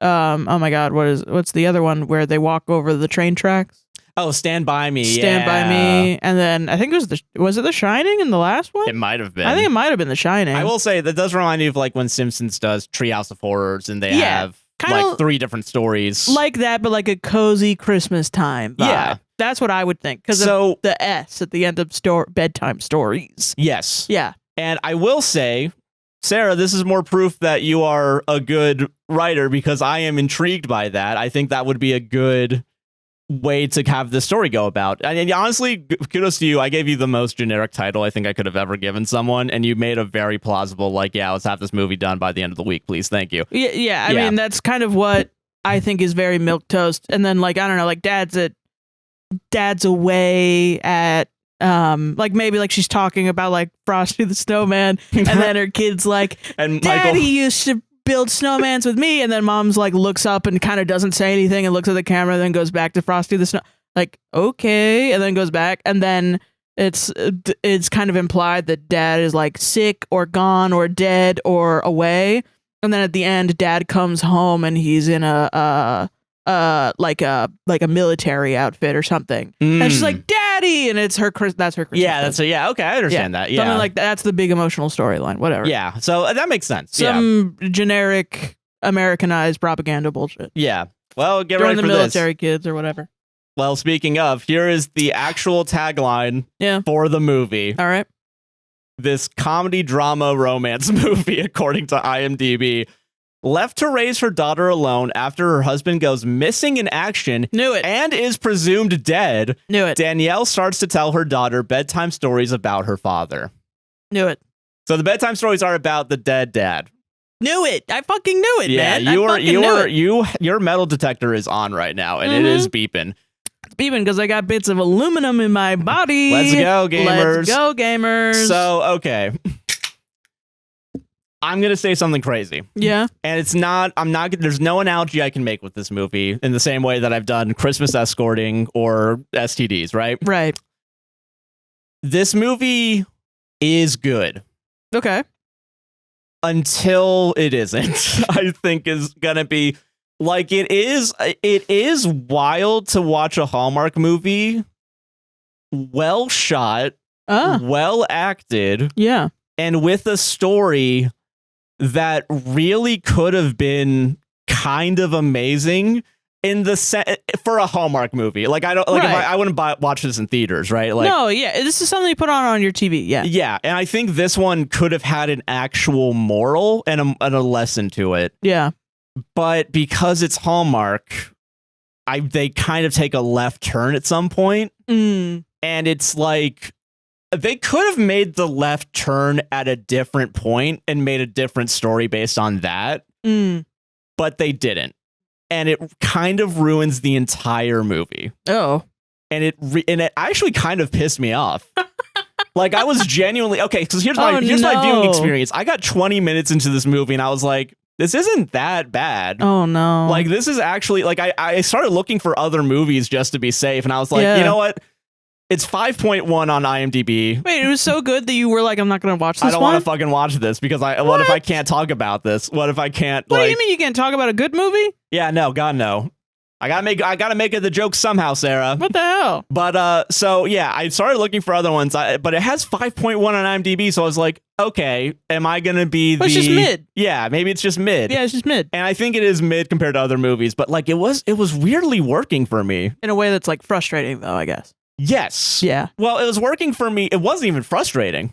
Speaker 2: oh my god, what's the other one where they walk over the train tracks?
Speaker 1: Oh, Stand By Me.
Speaker 2: Stand By Me. And then I think it was it The Shining in the last one?
Speaker 1: It might have been.
Speaker 2: I think it might have been The Shining.
Speaker 1: I will say that does remind me of like when Simpsons does Treehouse of Horrors and they have like 3 different stories.
Speaker 2: Like that, but like a cozy Christmas time vibe.
Speaker 1: Yeah.
Speaker 2: That's what I would think. Because of the S at the end of bedtime stories.
Speaker 1: Yes.
Speaker 2: Yeah.
Speaker 1: And I will say, Sarah, this is more proof that you are a good writer because I am intrigued by that. I think that would be a good way to have this story go about. And honestly, kudos to you. I gave you the most generic title I think I could have ever given someone, and you made a very plausible, like, yeah, let's have this movie done by the end of the week, please. Thank you.
Speaker 2: Yeah. I mean, that's kind of what I think is very milquetoast. And then, like, I don't know, like, dad's away at like maybe like she's talking about like Frosty the Snowman, and then her kid's like, and Daddy used to build snowmans with me, and then mom's like looks up and kind of doesn't say anything and looks at the camera and then goes back to Frosty the Snow, like, okay, and then goes back, and then it's kind of implied that dad is like sick or gone or dead or away, and then at the end dad comes home and he's in a military outfit or something, and she's like, Daddy, and it's that's her Christmas.
Speaker 1: Yeah, okay, I understand that. Yeah,
Speaker 2: something like that's the big emotional storyline, whatever.
Speaker 1: Yeah, so that makes sense.
Speaker 2: Some generic Americanized propaganda bullshit.
Speaker 1: Yeah, well, get
Speaker 2: Join
Speaker 1: ready
Speaker 2: the
Speaker 1: for
Speaker 2: military kids or whatever.
Speaker 1: Well, speaking of, here is the actual tagline for the movie.
Speaker 2: All right.
Speaker 1: This comedy drama romance movie, according to IMDb. Left to raise her daughter alone after her husband goes missing in action.
Speaker 2: Knew it.
Speaker 1: And is presumed dead.
Speaker 2: Knew it.
Speaker 1: Danielle starts to tell her daughter bedtime stories about her father.
Speaker 2: Knew it.
Speaker 1: So the bedtime stories are about the dead dad.
Speaker 2: Knew it. I fucking knew it, man.
Speaker 1: Your metal detector is on right now, and it is beeping.
Speaker 2: It's beeping because I got bits of aluminum in my body.
Speaker 1: Let's go, gamers.
Speaker 2: Let's go, gamers.
Speaker 1: So, okay. I'm going to say something crazy.
Speaker 2: Yeah.
Speaker 1: And there's no analogy I can make with this movie in the same way that I've done Christmas escorting or STDs, right?
Speaker 2: Right.
Speaker 1: This movie is good.
Speaker 2: Okay.
Speaker 1: Until it isn't, I think is going to be like, it is wild to watch a Hallmark movie. Well shot, well acted.
Speaker 2: Yeah.
Speaker 1: And with a story that really could have been kind of amazing for a Hallmark movie. Like, I don't like, right. I wouldn't watch this in theaters, right? Like,
Speaker 2: no, yeah, this is something you put on your TV. Yeah,
Speaker 1: yeah, and I think this one could have had an actual moral and a lesson to it.
Speaker 2: Yeah,
Speaker 1: but because it's Hallmark, they kind of take a left turn at some point, and it's like, they could have made the left turn at a different point and made a different story based on that, but they didn't. And it kind of ruins the entire movie.
Speaker 2: Oh.
Speaker 1: And it actually kind of pissed me off. Like, I was genuinely... Okay, because here's my viewing experience. I got 20 minutes into this movie and I was like, this isn't that bad.
Speaker 2: Oh, no.
Speaker 1: Like, this is actually... Like, I started looking for other movies just to be safe, and I was like, you know what? It's 5.1 on IMDb.
Speaker 2: Wait, it was so good that you were like, I'm not going to watch this one?
Speaker 1: I don't want to fucking watch this because what if I can't talk about this? What if I can't,
Speaker 2: What do you mean you can't talk about a good movie?
Speaker 1: Yeah, no, God, no. I gotta make it the joke somehow, Sarah.
Speaker 2: What the hell?
Speaker 1: But, so, yeah, I started looking for other ones, but it has 5.1 on IMDb, so I was like, okay, am I gonna be
Speaker 2: it's just mid.
Speaker 1: Yeah, maybe it's just mid.
Speaker 2: Yeah, it's just mid.
Speaker 1: And I think it is mid compared to other movies, but, like, it was weirdly working for me.
Speaker 2: In a way that's, like, frustrating, though, I guess.
Speaker 1: Yes.
Speaker 2: Yeah.
Speaker 1: Well, it was working for me. It wasn't even frustrating.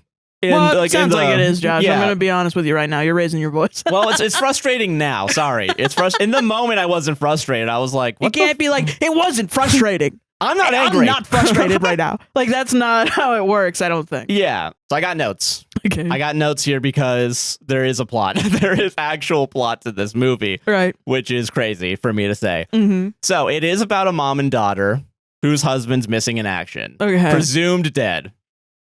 Speaker 2: Well, it sounds like it is, Josh. I'm going to be honest with you right now. You're raising your voice.
Speaker 1: Well, it's frustrating now. Sorry. It's in the moment I wasn't frustrated. I was like, what
Speaker 2: you can't be like, it wasn't frustrating.
Speaker 1: I'm not angry.
Speaker 2: I'm not frustrated right now. Like, that's not how it works, I don't think.
Speaker 1: Yeah. So I got notes.
Speaker 2: Okay.
Speaker 1: I got notes here because there is a plot. There is actual plot to this movie.
Speaker 2: Right.
Speaker 1: Which is crazy for me to say.
Speaker 2: Mm-hmm.
Speaker 1: So it is about a mom and daughter whose husband's missing in action.
Speaker 2: Okay.
Speaker 1: Presumed dead.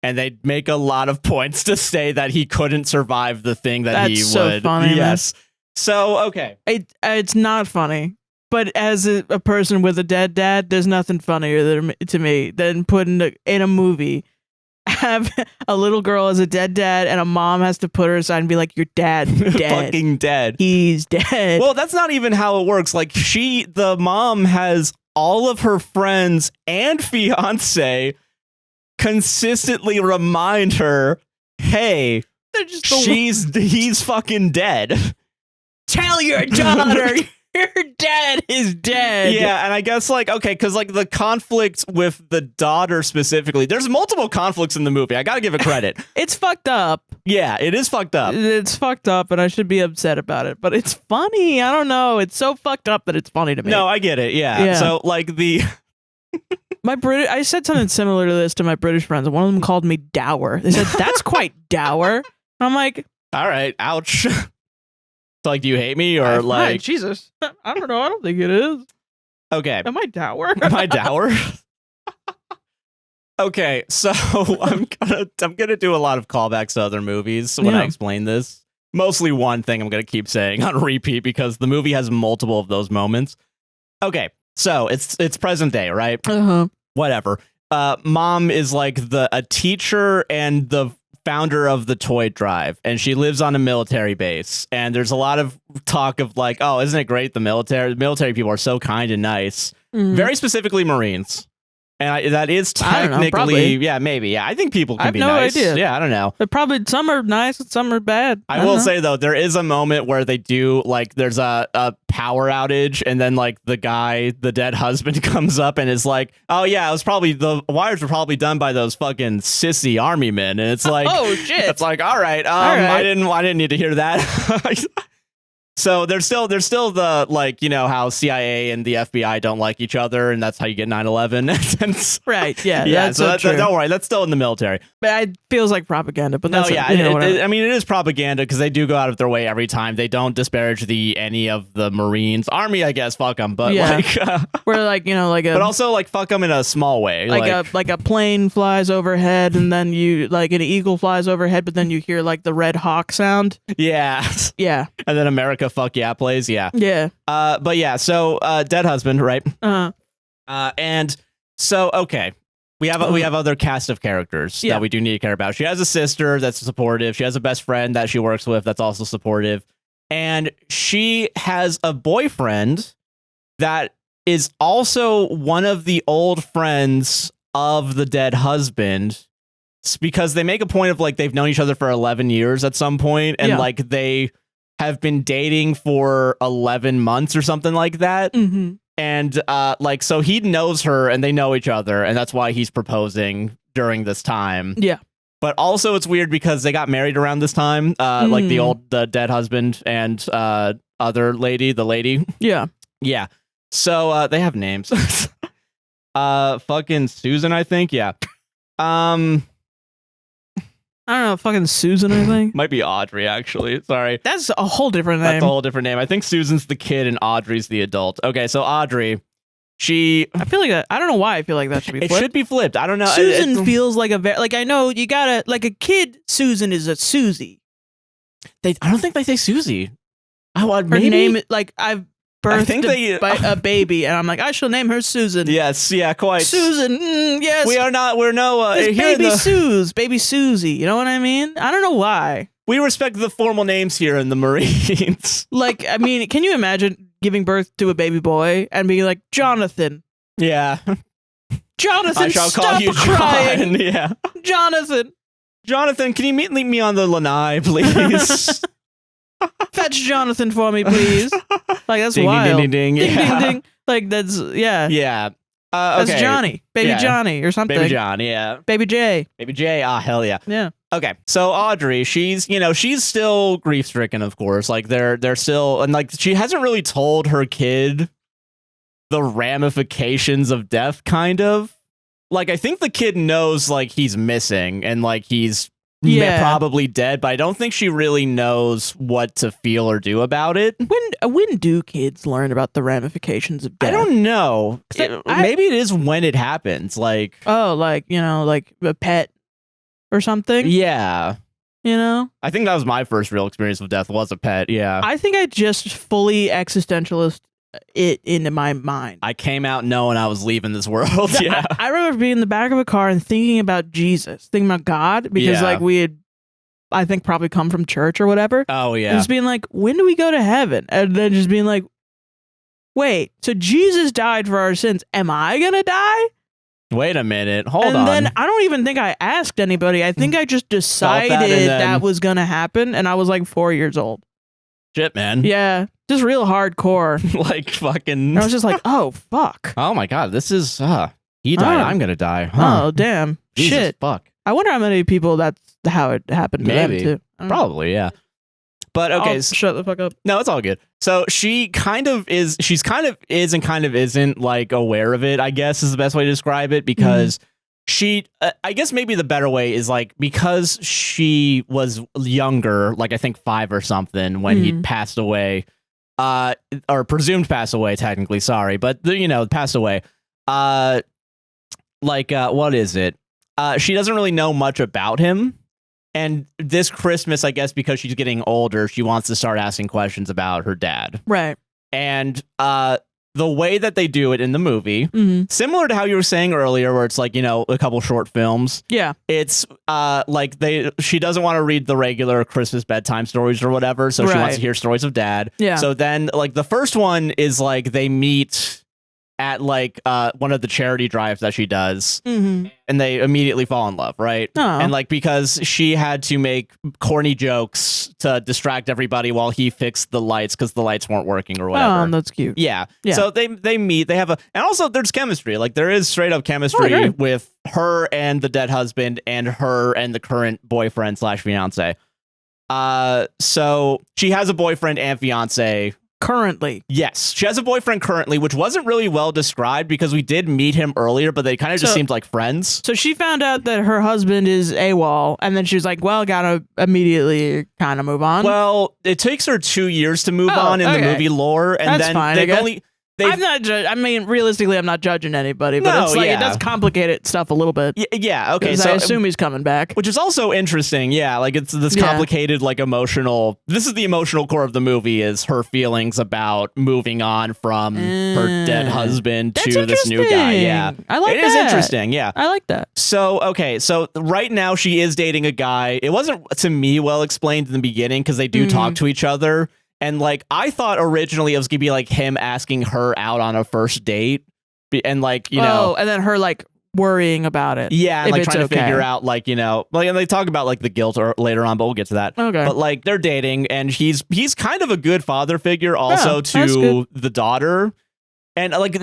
Speaker 1: And they make a lot of points to say that he couldn't survive the thing that
Speaker 2: that's
Speaker 1: he
Speaker 2: so
Speaker 1: would.
Speaker 2: Funny,
Speaker 1: yes. Man. So, okay.
Speaker 2: It's not funny. But as a person with a dead dad, there's nothing funnier to me than putting in a movie, have a little girl as a dead dad, and a mom has to put her aside and be like, "Your dad's dead,
Speaker 1: fucking dead.
Speaker 2: He's dead."
Speaker 1: Well, that's not even how it works. Like the mom has all of her friends and fiance consistently remind her, "Hey, he's fucking dead.
Speaker 2: Tell your daughter." Your dad is dead.
Speaker 1: Yeah, and I guess okay, because the conflict with the daughter specifically, there's multiple conflicts in the movie. I gotta give it credit.
Speaker 2: It's fucked up.
Speaker 1: Yeah, it is fucked up.
Speaker 2: It's fucked up, and I should be upset about it. But it's funny. I don't know. It's so fucked up that it's funny to me.
Speaker 1: No, I get it. Yeah. So
Speaker 2: I said something similar to this to my British friends, and one of them called me dour. They said, "That's quite dour." And I'm like,
Speaker 1: all right, ouch. So, do you hate me or
Speaker 2: Jesus? I don't know. I don't think it is.
Speaker 1: Okay.
Speaker 2: Am I dour?
Speaker 1: Am I dour? Okay, so I'm gonna do a lot of callbacks to other movies when I explain this. Mostly one thing I'm gonna keep saying on repeat because the movie has multiple of those moments. Okay, so it's present day, right? Whatever. Mom is a teacher and the founder of the toy drive, and she lives on a military base, and there's a lot of talk of oh, isn't it great, the military people are so kind and nice. Very specifically Marines, and that is technically maybe I think people can be nice. I don't know,
Speaker 2: but probably some are nice and some are bad.
Speaker 1: I will say though, there is a moment where they do there's a power outage, and then the dead husband comes up and is like, oh yeah, it was probably the wires were probably done by those fucking sissy army men, and it's
Speaker 2: oh shit,
Speaker 1: it's all right, I didn't need to hear that. So there's still the how CIA and the FBI don't like each other, and that's how you get 9/11.
Speaker 2: Right? Yeah.
Speaker 1: Yeah. So don't worry, that's still in the military.
Speaker 2: But it feels like propaganda. But that's
Speaker 1: I mean, it is propaganda because they do go out of their way every time. They don't disparage any of the Marines, Army. I guess fuck them, but but also fuck them in a small way,
Speaker 2: like a plane flies overhead, and then you an eagle flies overhead, but then you hear the Red Hawk sound.
Speaker 1: Yeah.
Speaker 2: Yeah.
Speaker 1: And then America Fuck Yeah plays, yeah.
Speaker 2: But
Speaker 1: yeah, so dead husband, right? And so okay, we have other cast of characters that we do need to care about. She has a sister that's supportive. She has a best friend that she works with that's also supportive, and she has a boyfriend that is also one of the old friends of the dead husband, because they make a point of they've known each other for 11 years at some point, and they have been dating for 11 months or something like that. And so he knows her and they know each other, and that's why he's proposing during this time.
Speaker 2: Yeah.
Speaker 1: But also it's weird because they got married around this time, the dead husband and other lady, the lady.
Speaker 2: Yeah.
Speaker 1: Yeah. So they have names. Fucking Susan, I think. Yeah.
Speaker 2: I don't know, fucking Susan, I think.
Speaker 1: Might be Audrey, actually. Sorry.
Speaker 2: That's a whole different name.
Speaker 1: That's a whole different name. I think Susan's the kid and Audrey's the adult. Okay, so Audrey, I
Speaker 2: feel like that. I don't know why I feel like that should be flipped.
Speaker 1: It should be flipped. I don't know.
Speaker 2: Susan feels like I know you gotta, a kid, Susan is a Susie.
Speaker 1: I don't think they say Susie.
Speaker 2: Her name, I've birthed a baby, and I'm like, I shall name her Susan.
Speaker 1: Yes, yeah, quite.
Speaker 2: Susan, yes.
Speaker 1: We're no...
Speaker 2: Baby Susie, you know what I mean? I don't know why.
Speaker 1: We respect the formal names here in the Marines.
Speaker 2: I mean, can you imagine giving birth to a baby boy and being like, Jonathan?
Speaker 1: Yeah.
Speaker 2: Jonathan,
Speaker 1: I shall
Speaker 2: stop
Speaker 1: call you
Speaker 2: crying.
Speaker 1: John. Yeah.
Speaker 2: Jonathan,
Speaker 1: can you meet me on the lanai, please?
Speaker 2: Fetch Jonathan for me, please. That's
Speaker 1: ding,
Speaker 2: wild.
Speaker 1: Ding, ding, ding, yeah.
Speaker 2: Ding, ding. That's, yeah.
Speaker 1: Yeah. Okay.
Speaker 2: That's Johnny. Baby Johnny or something.
Speaker 1: Baby John, yeah.
Speaker 2: Baby J.
Speaker 1: Baby J, hell yeah.
Speaker 2: Yeah.
Speaker 1: Okay, so Audrey, she's still grief stricken, of course. Like they're still, and like she hasn't really told her kid the ramifications of death, kind of. Like I think the kid knows like he's missing and like he's probably dead, but I don't think she really knows what to feel or do about it.
Speaker 2: When do kids learn about the ramifications of death?
Speaker 1: I don't know. Maybe it is when it happens. Like
Speaker 2: like a pet or something.
Speaker 1: Yeah.
Speaker 2: I
Speaker 1: think that was my first real experience with death, was a pet. Yeah.
Speaker 2: I think I just fully existentialist it into my mind.
Speaker 1: I came out knowing I was leaving this world. Yeah.
Speaker 2: I remember being in the back of a car and thinking about Jesus, thinking about God, because like we had, I think, probably come from church or whatever.
Speaker 1: Oh yeah.
Speaker 2: And just being like, when do we go to heaven? And then just being like, wait, so Jesus died for our sins. Am I gonna die?
Speaker 1: Wait a minute. Hold on.
Speaker 2: And then I don't even think I asked anybody. I think I just decided that was gonna happen, and I was like 4 years old.
Speaker 1: Shit, man.
Speaker 2: Yeah. Just real hardcore.
Speaker 1: Like fucking.
Speaker 2: I was just like, oh, fuck.
Speaker 1: Oh my God. This is, he died. I'm going to die.
Speaker 2: Huh. Oh, damn.
Speaker 1: Jesus,
Speaker 2: shit.
Speaker 1: Fuck.
Speaker 2: I wonder how many people that's how it happened to them, too.
Speaker 1: Probably, yeah. But okay.
Speaker 2: Shut the fuck up.
Speaker 1: No, it's all good. So she's kind of is and kind of isn't like aware of it, I guess is the best way to describe it, because she, I guess maybe the better way is like, because she was younger, like I think 5 or something when he passed away, or presumed pass away, technically, sorry, but passed away. What is it? She doesn't really know much about him. And this Christmas, I guess, because she's getting older, she wants to start asking questions about her dad.
Speaker 2: Right.
Speaker 1: And the way that they do it in the movie, similar to how you were saying earlier, where it's like, a couple short films.
Speaker 2: Yeah.
Speaker 1: It's like she doesn't want to read the regular Christmas bedtime stories or whatever, so she wants to hear stories of dad.
Speaker 2: Yeah.
Speaker 1: So then like the first one is like they meet at like one of the charity drives that she does, and they immediately fall in love, right?
Speaker 2: Oh.
Speaker 1: And like because she had to make corny jokes to distract everybody while he fixed the lights because the lights weren't working or whatever.
Speaker 2: Oh, that's cute.
Speaker 1: Yeah. So they meet, they have and also there's chemistry. Like there is straight up chemistry with her and the dead husband and her and the current boyfriend / fiance. So she has a boyfriend and fiance.
Speaker 2: Currently.
Speaker 1: Yes, she has a boyfriend currently, which wasn't really well described because we did meet him earlier, but they kind of just seemed like friends.
Speaker 2: So she found out that her husband is AWOL, and then she was like, well, gotta immediately kind of move on.
Speaker 1: Well, it takes her 2 years to move on in the movie lore, and
Speaker 2: that's
Speaker 1: then
Speaker 2: fine, I'm not I mean, realistically, I'm not judging anybody, but it's like it does complicate it stuff a little bit.
Speaker 1: Yeah, okay.
Speaker 2: So I assume he's coming back.
Speaker 1: Which is also interesting, yeah. Like it's this complicated, like emotional. This is the emotional core of the movie, is her feelings about moving on from her dead husband to this new guy. Yeah,
Speaker 2: I like
Speaker 1: that. It is interesting, yeah.
Speaker 2: I like that.
Speaker 1: So, okay, so right now she is dating a guy. It wasn't, to me, well explained in the beginning because they do talk to each other. And like I thought originally it was gonna be like him asking her out on a first date, and like
Speaker 2: and then her like worrying about it.
Speaker 1: Yeah, and like trying to figure out like like, and they talk about like the guilt later on, but we'll get to that.
Speaker 2: Okay,
Speaker 1: but like they're dating, and he's kind of a good father figure also to the daughter, and like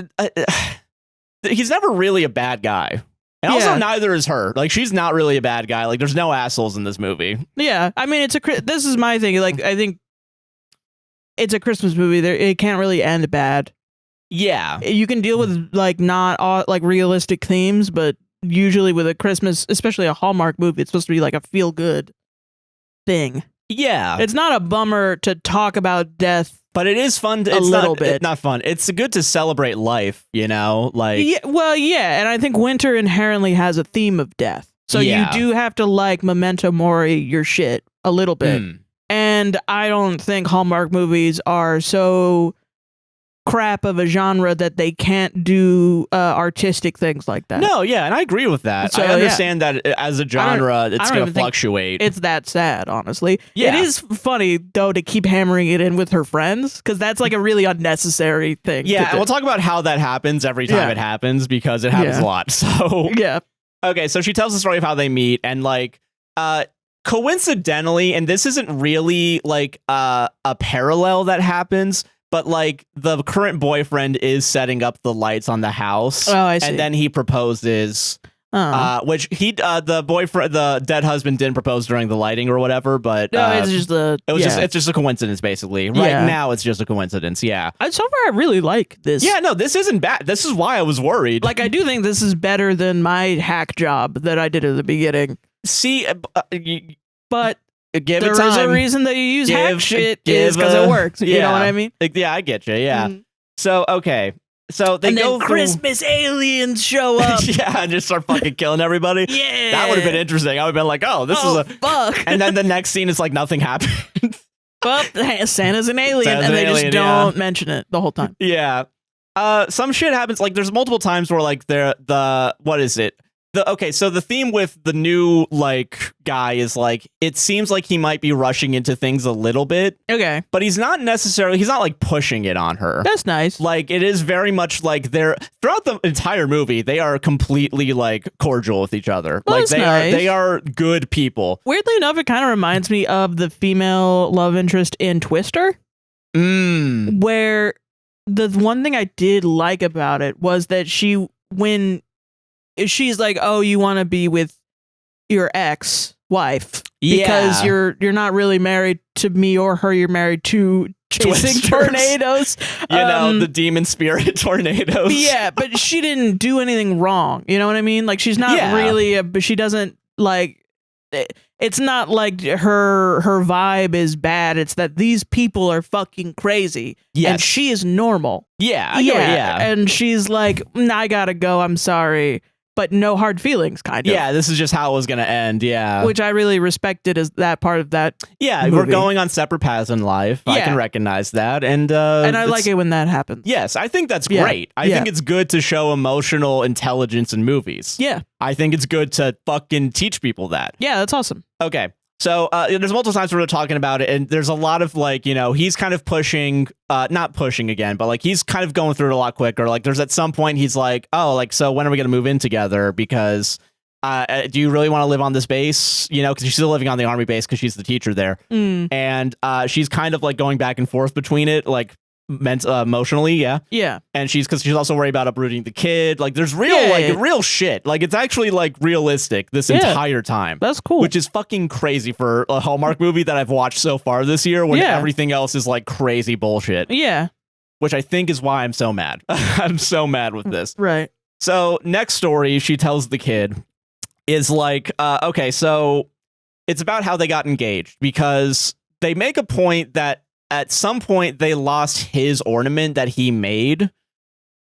Speaker 1: he's never really a bad guy. And also neither is her. Like she's not really a bad guy. Like there's no assholes in this movie.
Speaker 2: Yeah, I mean this is my thing. Like I think it's a Christmas movie. It can't really end bad.
Speaker 1: Yeah,
Speaker 2: you can deal with like not all, like realistic themes, but usually with a Christmas, especially a Hallmark movie, it's supposed to be like a feel good thing.
Speaker 1: Yeah,
Speaker 2: it's not a bummer to talk about death,
Speaker 1: but it is fun. It's not fun. It's good to celebrate life. Like
Speaker 2: and I think winter inherently has a theme of death, so you do have to like memento mori your shit a little bit. And I don't think Hallmark movies are so crap of a genre that they can't do artistic things like that.
Speaker 1: No, yeah, and I agree with that. So, I understand that as a genre, it's going to fluctuate.
Speaker 2: It's that sad, honestly.
Speaker 1: Yeah.
Speaker 2: It is funny, though, to keep hammering it in with her friends, because that's like a really unnecessary thing.
Speaker 1: Yeah, and we'll talk about how that happens every time it happens, because it happens a lot. So okay, so she tells the story of how they meet, and like coincidentally, and this isn't really like a parallel that happens, but like the current boyfriend is setting up the lights on the house.
Speaker 2: Oh, I see.
Speaker 1: And then he proposes Which the boyfriend, the dead husband, didn't propose during the lighting or whatever, but
Speaker 2: no, it's just
Speaker 1: it's just a coincidence basically. Right now, it's just a coincidence. Yeah.
Speaker 2: So far, I really like this.
Speaker 1: Yeah, no, this isn't bad. This is why I was worried.
Speaker 2: Like, I do think this is better than my hack job that I did at the beginning.
Speaker 1: See,
Speaker 2: but
Speaker 1: give
Speaker 2: there
Speaker 1: it time.
Speaker 2: is a reason that you use hack shit is because it works.
Speaker 1: Yeah.
Speaker 2: You know what I mean?
Speaker 1: Yeah, I get you. Yeah. So okay. So they go through
Speaker 2: Christmas aliens show up.
Speaker 1: Yeah, and just start fucking killing everybody.
Speaker 2: Yeah.
Speaker 1: That would have been interesting. I would have been like, oh, this is a
Speaker 2: fuck.
Speaker 1: And then the next scene is like nothing happened.
Speaker 2: Well, Santa's an alien, and they just don't mention it the whole time.
Speaker 1: Yeah. Some shit happens. Like there's multiple times where like what is it? So the theme with the new like guy is like it seems like he might be rushing into things a little bit.
Speaker 2: Okay.
Speaker 1: But he's not like pushing it on her.
Speaker 2: That's nice.
Speaker 1: Like it is very much like throughout the entire movie, they are completely like cordial with each other.
Speaker 2: Well,
Speaker 1: like they are good people.
Speaker 2: Weirdly enough, it kind of reminds me of the female love interest in Twister. Where the one thing I did like about it was that when she's like, oh, you want to be with your ex-wife because you're not really married to me or her. You're married to chasing tornadoes.
Speaker 1: You know, the demon spirit tornadoes.
Speaker 2: Yeah, but she didn't do anything wrong. You know what I mean? Like she's not really, but she doesn't like. It's not like her vibe is bad. It's that these people are fucking crazy. Yes. And she is normal.
Speaker 1: Yeah.
Speaker 2: And she's like, I gotta go. I'm sorry. But no hard feelings, kind of.
Speaker 1: Yeah, this is just how it was going to end, yeah.
Speaker 2: Which I really respected as that part of that movie.
Speaker 1: We're going on separate paths in life. Yeah. I can recognize that. And
Speaker 2: I like it when that happens.
Speaker 1: Yes, I think that's great. I think it's good to show emotional intelligence in movies.
Speaker 2: Yeah.
Speaker 1: I think it's good to fucking teach people that.
Speaker 2: Yeah, that's awesome.
Speaker 1: Okay. So there's multiple times where we're talking about it, and there's a lot of like, you know, he's kind of pushing, not pushing again, but like he's kind of going through it a lot quicker. Like there's at some point he's like, oh, like, so when are we going to move in together? Because do you really want to live on this base? You know, because she's still living on the army base because she's the teacher there. And she's kind of like going back and forth between it, like emotionally, yeah, and she's also worried about uprooting the kid. Like there's real shit. Like it's actually like realistic this entire time.
Speaker 2: That's cool,
Speaker 1: which is fucking crazy for a Hallmark movie that I've watched so far this year when everything else is like crazy bullshit.
Speaker 2: Yeah,
Speaker 1: which I think is why I'm so mad. I'm so mad with this.
Speaker 2: Right.
Speaker 1: So next story she tells the kid is like okay, so it's about how they got engaged because they make a point that at some point they lost his ornament that he made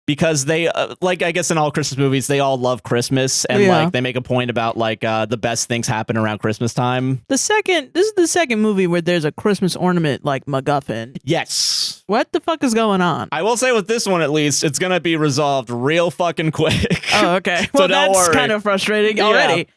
Speaker 1: because they like, I guess in all Christmas movies they all love Christmas and like they make a point about like the best things happen around Christmas time. This is the second movie where there's a Christmas ornament like MacGuffin. Yes. What the fuck is going on? I will say with this one at least it's gonna be resolved real fucking quick. Oh, okay. Well, that's kind of frustrating already.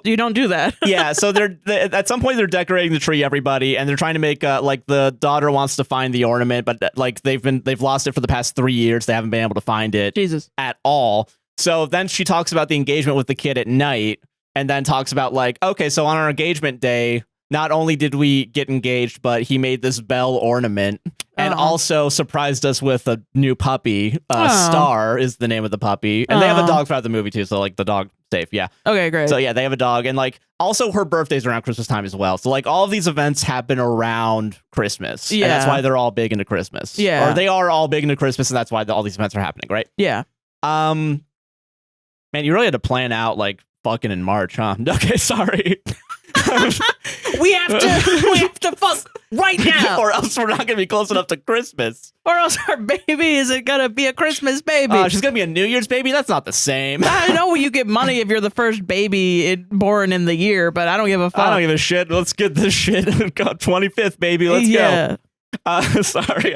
Speaker 1: You don't do that. Yeah, so they're at some point they're decorating the tree, everybody, and they're trying to make like the daughter wants to find the ornament, but like they've lost it for the past 3 years. They haven't been able to find it at all. So then she talks about the engagement with the kid at night, and then talks about like, okay, so on our engagement day, not only did we get engaged, but he made this bell ornament and also surprised us with a new puppy. Star is the name of the puppy, and they have a dog throughout the movie too. So like the dog safe, yeah. Okay, great. So yeah, they have a dog, and like also her birthday's around Christmas time as well. So like all of these events happen around Christmas, and that's why they're all big into Christmas. Yeah, or they are all big into Christmas, and that's why all these events are happening, right? Yeah. Man, you really had to plan out like fucking in March, huh? Okay, sorry. we have to fuck right now, or else we're not gonna be close enough to Christmas, or else our baby isn't gonna be a Christmas baby. She's gonna be a New Year's baby. That's not the same. I know you get money if you're the first baby born in the year, but I don't give a fuck. I don't give a shit. Let's get this shit. 25th, baby. Let's go. Sorry,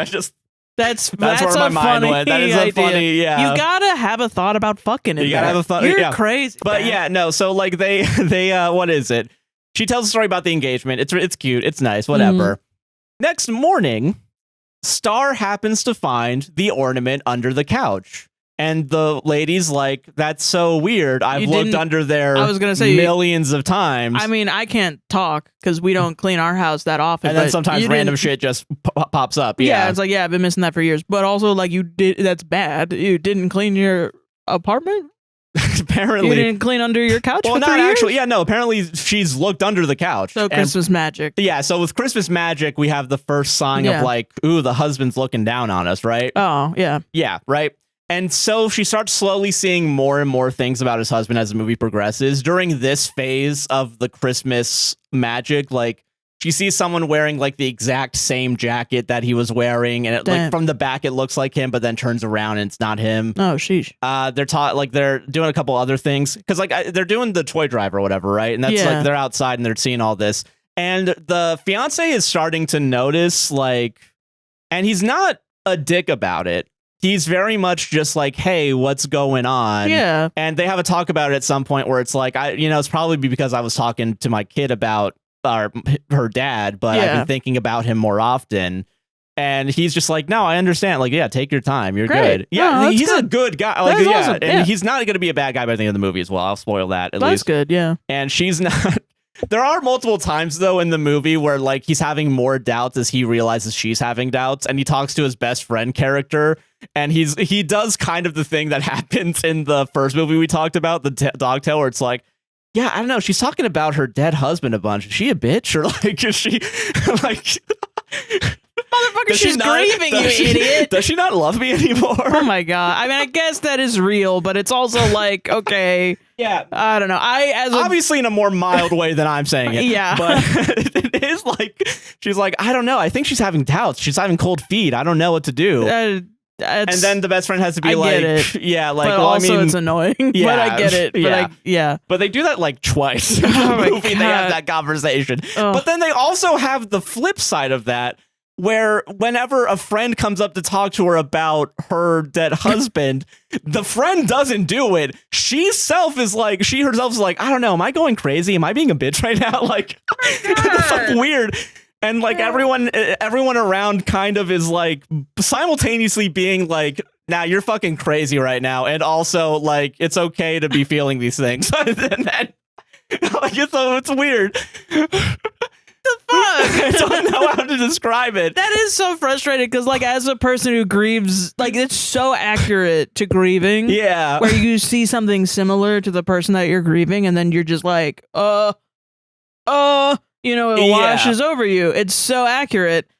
Speaker 1: that's where my mind went. That is a funny, You gotta have a thought about fucking. You gotta have a thought. You're crazy, but man. Yeah, no. So like they what is it? She tells a story about the engagement. It's cute. It's nice. Whatever. Next morning, Star happens to find the ornament under the couch. And the lady's like, that's so weird. I've looked under there millions of times. I mean, I can't talk because we don't clean our house that often. And then sometimes random shit just pops up. Yeah, it's like, I've been missing that for years. But also, like, that's bad. You didn't clean your apartment? apparently
Speaker 2: you didn't clean under your couch.
Speaker 1: Well,
Speaker 2: for
Speaker 1: not
Speaker 2: 3 years?
Speaker 1: actually. Yeah, no. Apparently, she's looked under the couch.
Speaker 2: So Christmas magic.
Speaker 1: Yeah. So with Christmas magic, we have the first sign of like, ooh, the husband's looking down on us, right?
Speaker 2: Oh, yeah.
Speaker 1: Yeah, right. And so she starts slowly seeing more and more things about his husband as the movie progresses. During this phase of the Christmas magic, like she sees someone wearing like the exact same jacket that he was wearing, and it, like from the back it looks like him, but then turns around and it's not him.
Speaker 2: Oh, sheesh.
Speaker 1: They're doing a couple other things because they're doing the toy drive or whatever, right? And that's like they're outside and they're seeing all this, and the fiance is starting to notice like, and he's not a dick about it. He's very much just like, hey, what's going on?
Speaker 2: Yeah.
Speaker 1: And they have a talk about it at some point where it's like, it's probably because I was talking to my kid about her dad, but I've been thinking about him more often. And he's just like, no, I understand. Like, yeah, take your time. You're good. Yeah,
Speaker 2: no,
Speaker 1: he's
Speaker 2: good.
Speaker 1: a good guy. Like,
Speaker 2: yeah, awesome.
Speaker 1: And he's not going to be a bad guy by the end of the movie as well. I'll spoil that at least.
Speaker 2: That's good, yeah.
Speaker 1: And she's not. There are multiple times, though, in the movie where, like, he's having more doubts as he realizes she's having doubts, and he talks to his best friend character, and he does kind of the thing that happens in the first movie we talked about, the dog tale, where it's like, yeah, I don't know, she's talking about her dead husband a bunch. Is she a bitch? Or, like, is she, like...
Speaker 2: Motherfucker, she's grieving, you idiot.
Speaker 1: Does she not love me anymore?
Speaker 2: Oh my god. I mean, I guess that is real, but it's also like, okay.
Speaker 1: Yeah.
Speaker 2: I don't know.
Speaker 1: Obviously in a more mild way than I'm saying it.
Speaker 2: Yeah.
Speaker 1: But it is like, she's like, I don't know. I think she's having doubts. She's having cold feet. I don't know what to do. And then the best friend has to be yeah, like,
Speaker 2: but
Speaker 1: well,
Speaker 2: also
Speaker 1: I mean,
Speaker 2: it's annoying.
Speaker 1: Yeah,
Speaker 2: but I get it. But
Speaker 1: But they do that like twice in the movie. They have that conversation. But then they also have the flip side of that, where whenever a friend comes up to talk to her about her dead husband, the friend doesn't do it. She herself is like, I don't know, am I going crazy? Am I being a bitch right now? Like, it's like weird. And like everyone around kind of is like simultaneously being like, nah, you're fucking crazy right now. And also like, it's okay to be feeling these things. And then, like, it's weird.
Speaker 2: The fuck?
Speaker 1: I don't know how to describe it.
Speaker 2: That is so frustrating because, like, as a person who grieves, like, it's so accurate to grieving.
Speaker 1: Yeah.
Speaker 2: Where you see something similar to the person that you're grieving, and then you're just like, it washes over you. It's so accurate.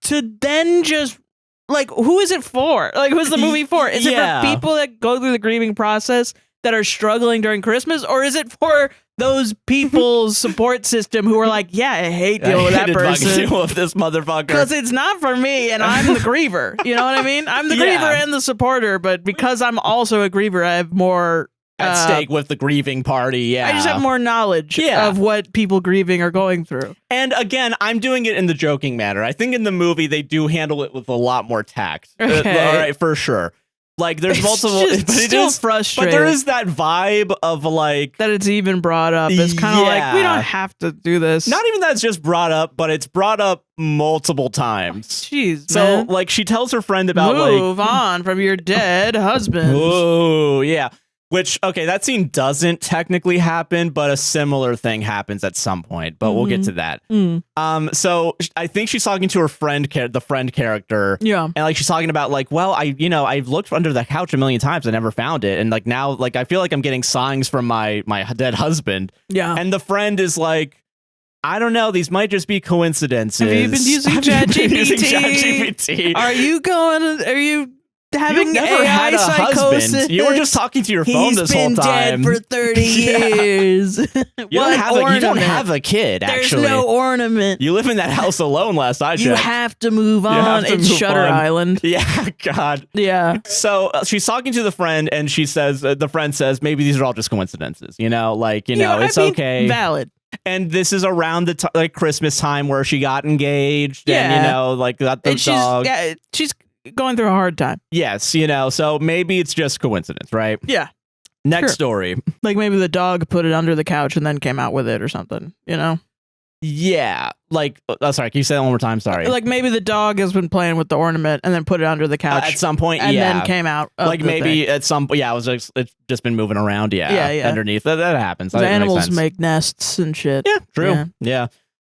Speaker 2: To then just, like, who is it for? Like, who's the movie for? Is it for people that go through the grieving process that are struggling during Christmas, or is it for those people's support system who are like, yeah, I hate dealing with that person.
Speaker 1: Deal with this motherfucker.
Speaker 2: Because it's not for me, and I'm the griever. You know what I mean? I'm the griever and the supporter, but because I'm also a griever, I have more
Speaker 1: at stake with the grieving party. Yeah,
Speaker 2: I just have more knowledge of what people grieving are going through.
Speaker 1: And again, I'm doing it in the joking manner. I think in the movie they do handle it with a lot more tact.
Speaker 2: Okay.
Speaker 1: All right, for sure. Like there's multiple,
Speaker 2: but it is frustrating.
Speaker 1: But there is that vibe of like
Speaker 2: that it's even brought up. It's kind of like we don't have to do this.
Speaker 1: Not even that it's just brought up, but it's brought up multiple times.
Speaker 2: Jeez,
Speaker 1: so
Speaker 2: man.
Speaker 1: like she tells her friend about
Speaker 2: move on from your dead husband.
Speaker 1: Oh yeah. Which, okay, that scene doesn't technically happen, but a similar thing happens at some point. But we'll get to that. So I think she's talking to her friend, the friend character.
Speaker 2: Yeah.
Speaker 1: And like she's talking about like, well, I've looked under the couch a million times. I never found it. And like now, like I feel like I'm getting signs from my dead husband.
Speaker 2: Yeah.
Speaker 1: And the friend is like, I don't know. These might just be coincidences.
Speaker 2: Have you been using ChatGPT? Are you having
Speaker 1: You've never
Speaker 2: AI
Speaker 1: had a
Speaker 2: psychosis?
Speaker 1: husband. You were just talking to your phone this whole time.
Speaker 2: He's been dead for 30 years.
Speaker 1: You don't have a kid, actually.
Speaker 2: There's no ornament.
Speaker 1: You live in that house alone last I checked.
Speaker 2: You have to move on. It's Shutter Island.
Speaker 1: Yeah, God.
Speaker 2: Yeah.
Speaker 1: So she's talking to the friend, and she says, the friend says, maybe these are all just coincidences. It's okay.
Speaker 2: Valid.
Speaker 1: And this is around the Christmas time where she got engaged.
Speaker 2: Yeah.
Speaker 1: And, got the dog.
Speaker 2: Yeah, she's going through a hard time.
Speaker 1: Yes, so maybe it's just coincidence, right?
Speaker 2: Yeah.
Speaker 1: Next story.
Speaker 2: Like maybe the dog put it under the couch and then came out with it or something,
Speaker 1: Yeah. Like, sorry, can you say that one more time? Sorry.
Speaker 2: Like maybe the dog has been playing with the ornament and then put it under the couch.
Speaker 1: At some point,
Speaker 2: and then came out.
Speaker 1: Like maybe at some point, it's just been moving around, underneath. That happens.
Speaker 2: The animals make nests and shit.
Speaker 1: Yeah, true. Yeah.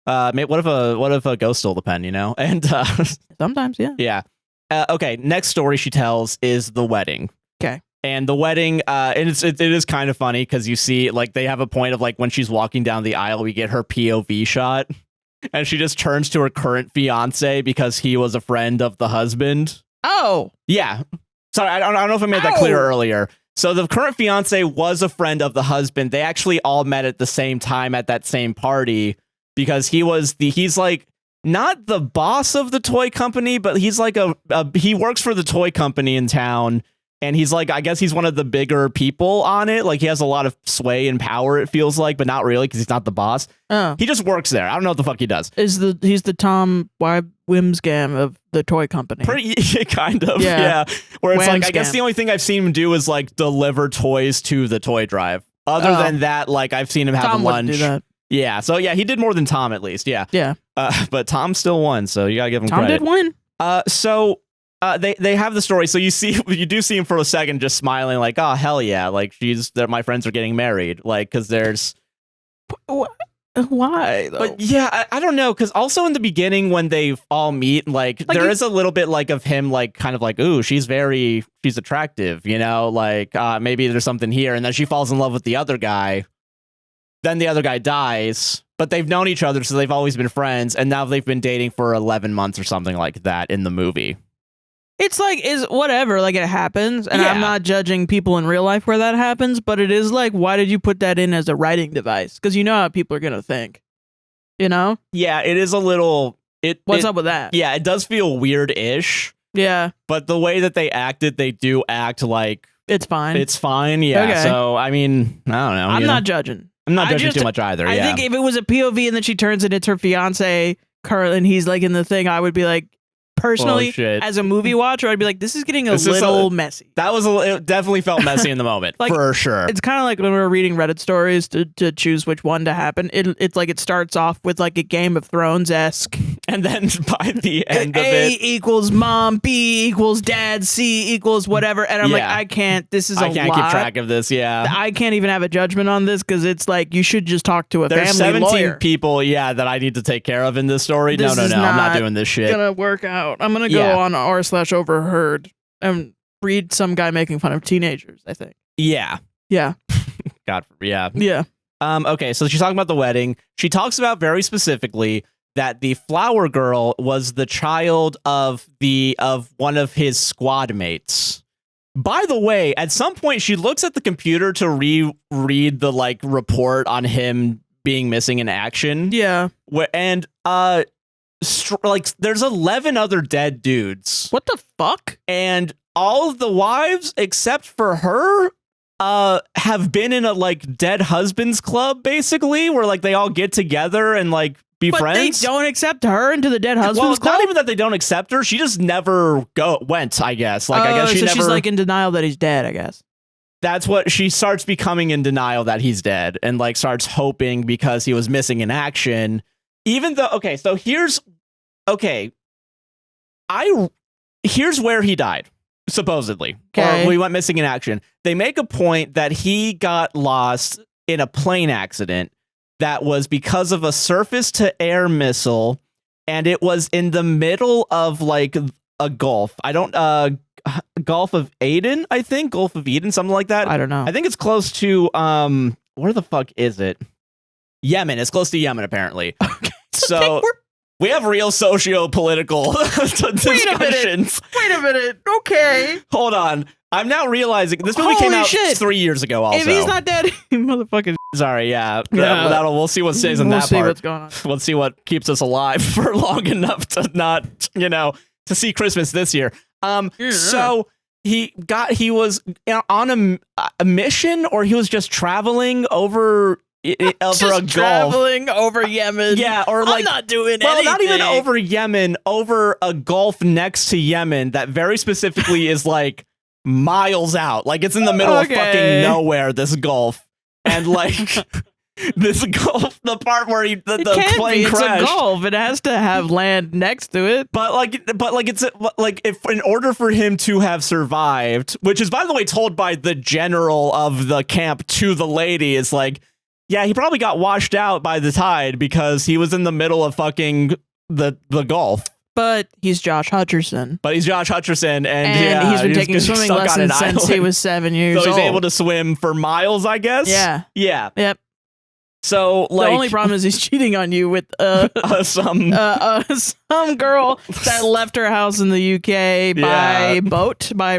Speaker 1: What if a ghost stole the pen, And
Speaker 2: sometimes, yeah.
Speaker 1: Yeah. Okay, next story she tells is the wedding.
Speaker 2: Okay.
Speaker 1: And the wedding, and it is kind of funny because you see, like, they have a point of, like, when she's walking down the aisle, we get her POV shot, and she just turns to her current fiance because he was a friend of the husband.
Speaker 2: Oh.
Speaker 1: Yeah. Sorry, I don't know if I made that clear earlier. So the current fiance was a friend of the husband. They actually all met at the same time at that same party because he's like, not the boss of the toy company, but he's like he works for the toy company in town. And he's like, I guess he's one of the bigger people on it. Like, he has a lot of sway and power, it feels like, but not really because he's not the boss.
Speaker 2: Oh.
Speaker 1: He just works there. I don't know what the fuck he does.
Speaker 2: He's the Tom Wimsgam of the toy company.
Speaker 1: Pretty kind of, yeah. Where it's like, I guess the only thing I've seen him do is like deliver toys to the toy drive. Other than that, like, I've seen him have
Speaker 2: Tom
Speaker 1: lunch.
Speaker 2: Wouldn't do that.
Speaker 1: Yeah, so yeah, he did more than Tom at least. Yeah,
Speaker 2: yeah.
Speaker 1: But Tom still won, so you gotta give him credit.
Speaker 2: Tom did win.
Speaker 1: So. They have the story, so you do see him for a second just smiling, like, oh hell yeah, like my friends are getting married, like, because there's
Speaker 2: why though?
Speaker 1: But yeah, I don't know, because also in the beginning when they all meet, like there is a little bit like of him, like kind of like, ooh, she's attractive, you know, like maybe there's something here, and then she falls in love with the other guy, then the other guy dies, but they've known each other, so they've always been friends, and now they've been dating for 11 months or something like that in the movie.
Speaker 2: It's like, is whatever, like, it happens, and I'm not judging people in real life where that happens, but it is like, why did you put that in as a writing device? Because you know how people are going to think, you know?
Speaker 1: Yeah, it is a little...
Speaker 2: What's up with that?
Speaker 1: Yeah, it does feel weird-ish.
Speaker 2: Yeah.
Speaker 1: But the way that they do act like...
Speaker 2: It's fine.
Speaker 1: It's fine, yeah. Okay. So, I mean, I don't know.
Speaker 2: I'm not judging.
Speaker 1: I'm not judging too much either,
Speaker 2: I think if it was a POV and then she turns and it's her fiance, Carl, and he's like in the thing, I would be like, personally, as a movie watcher, I'd be like, this is getting a little messy.
Speaker 1: It definitely felt messy in the moment, like, for sure.
Speaker 2: It's kind of like when we were reading Reddit stories to choose which one to happen. It's like it starts off with like a Game of Thrones-esque.
Speaker 1: And then by the end of
Speaker 2: A equals mom, B equals dad, C equals whatever. And I'm like, I can't keep
Speaker 1: track of this,
Speaker 2: I can't even have a judgment on this because it's like, you should just talk to
Speaker 1: There's
Speaker 2: family lawyer.
Speaker 1: 17 people, that I need to take care of in this story. No, I'm not doing this shit.
Speaker 2: It's gonna work out. I'm gonna go on r/overheard and read some guy making fun of teenagers, I think.
Speaker 1: Yeah. God, yeah.
Speaker 2: Yeah.
Speaker 1: Okay, so she's talking about the wedding. She talks about very specifically that the flower girl was the child of one of his squad mates. By the way, at some point she looks at the computer to reread the like report on him being missing in action.
Speaker 2: Yeah.
Speaker 1: And like there's 11 other dead dudes.
Speaker 2: What the fuck?
Speaker 1: And all of the wives except for her have been in a like dead husbands club, basically, where like they all get together and like be friends.
Speaker 2: They don't accept her into the dead husbands club?
Speaker 1: Not even that they don't accept her, she just never went, I guess. Like I guess
Speaker 2: she's like in denial that he's dead, I guess.
Speaker 1: That's what she starts becoming, in denial that he's dead, and like starts hoping because he was missing in action. Even though here's where he died, supposedly.
Speaker 2: Okay.
Speaker 1: Or we went missing in action. They make a point that he got lost in a plane accident that was because of a surface-to-air missile, and it was in the middle of like a Gulf. Gulf of Aden, I think. Gulf of Eden, something like that.
Speaker 2: I don't know.
Speaker 1: I think it's close to where the fuck is it? Yemen. It's close to Yemen, apparently.
Speaker 2: Okay.
Speaker 1: So we have real socio-political discussions.
Speaker 2: Wait a minute. Okay.
Speaker 1: Hold on. I'm now realizing this movie came out 3 years ago. Also,
Speaker 2: if he's not dead, motherfucker.
Speaker 1: Sorry, yeah. We'll see what stays in that part.
Speaker 2: We'll see what's going on.
Speaker 1: We'll see what keeps us alive for long enough to not, to see Christmas this year. So he was on a mission, or he was just traveling over a
Speaker 2: traveling over Yemen.
Speaker 1: Yeah, or like
Speaker 2: I'm not doing anything.
Speaker 1: Not even over Yemen, over a Gulf next to Yemen that very specifically is like miles out. Like it's in the middle of fucking nowhere, this Gulf. And like this Gulf, the part where the plane crashed.
Speaker 2: It's a Gulf. It has to have land next to it.
Speaker 1: But it's like if in order for him to have survived, which is by the way told by the general of the camp to the lady, is like, yeah, he probably got washed out by the tide because he was in the middle of fucking the Gulf.
Speaker 2: But he's Josh Hutcherson.
Speaker 1: and
Speaker 2: he's been taking swimming lessons since he was 7 years old.
Speaker 1: So he's able to swim for miles, I guess?
Speaker 2: Yeah.
Speaker 1: Yep. So, like,
Speaker 2: the only problem is he's cheating on you with some girl that left her house in the UK by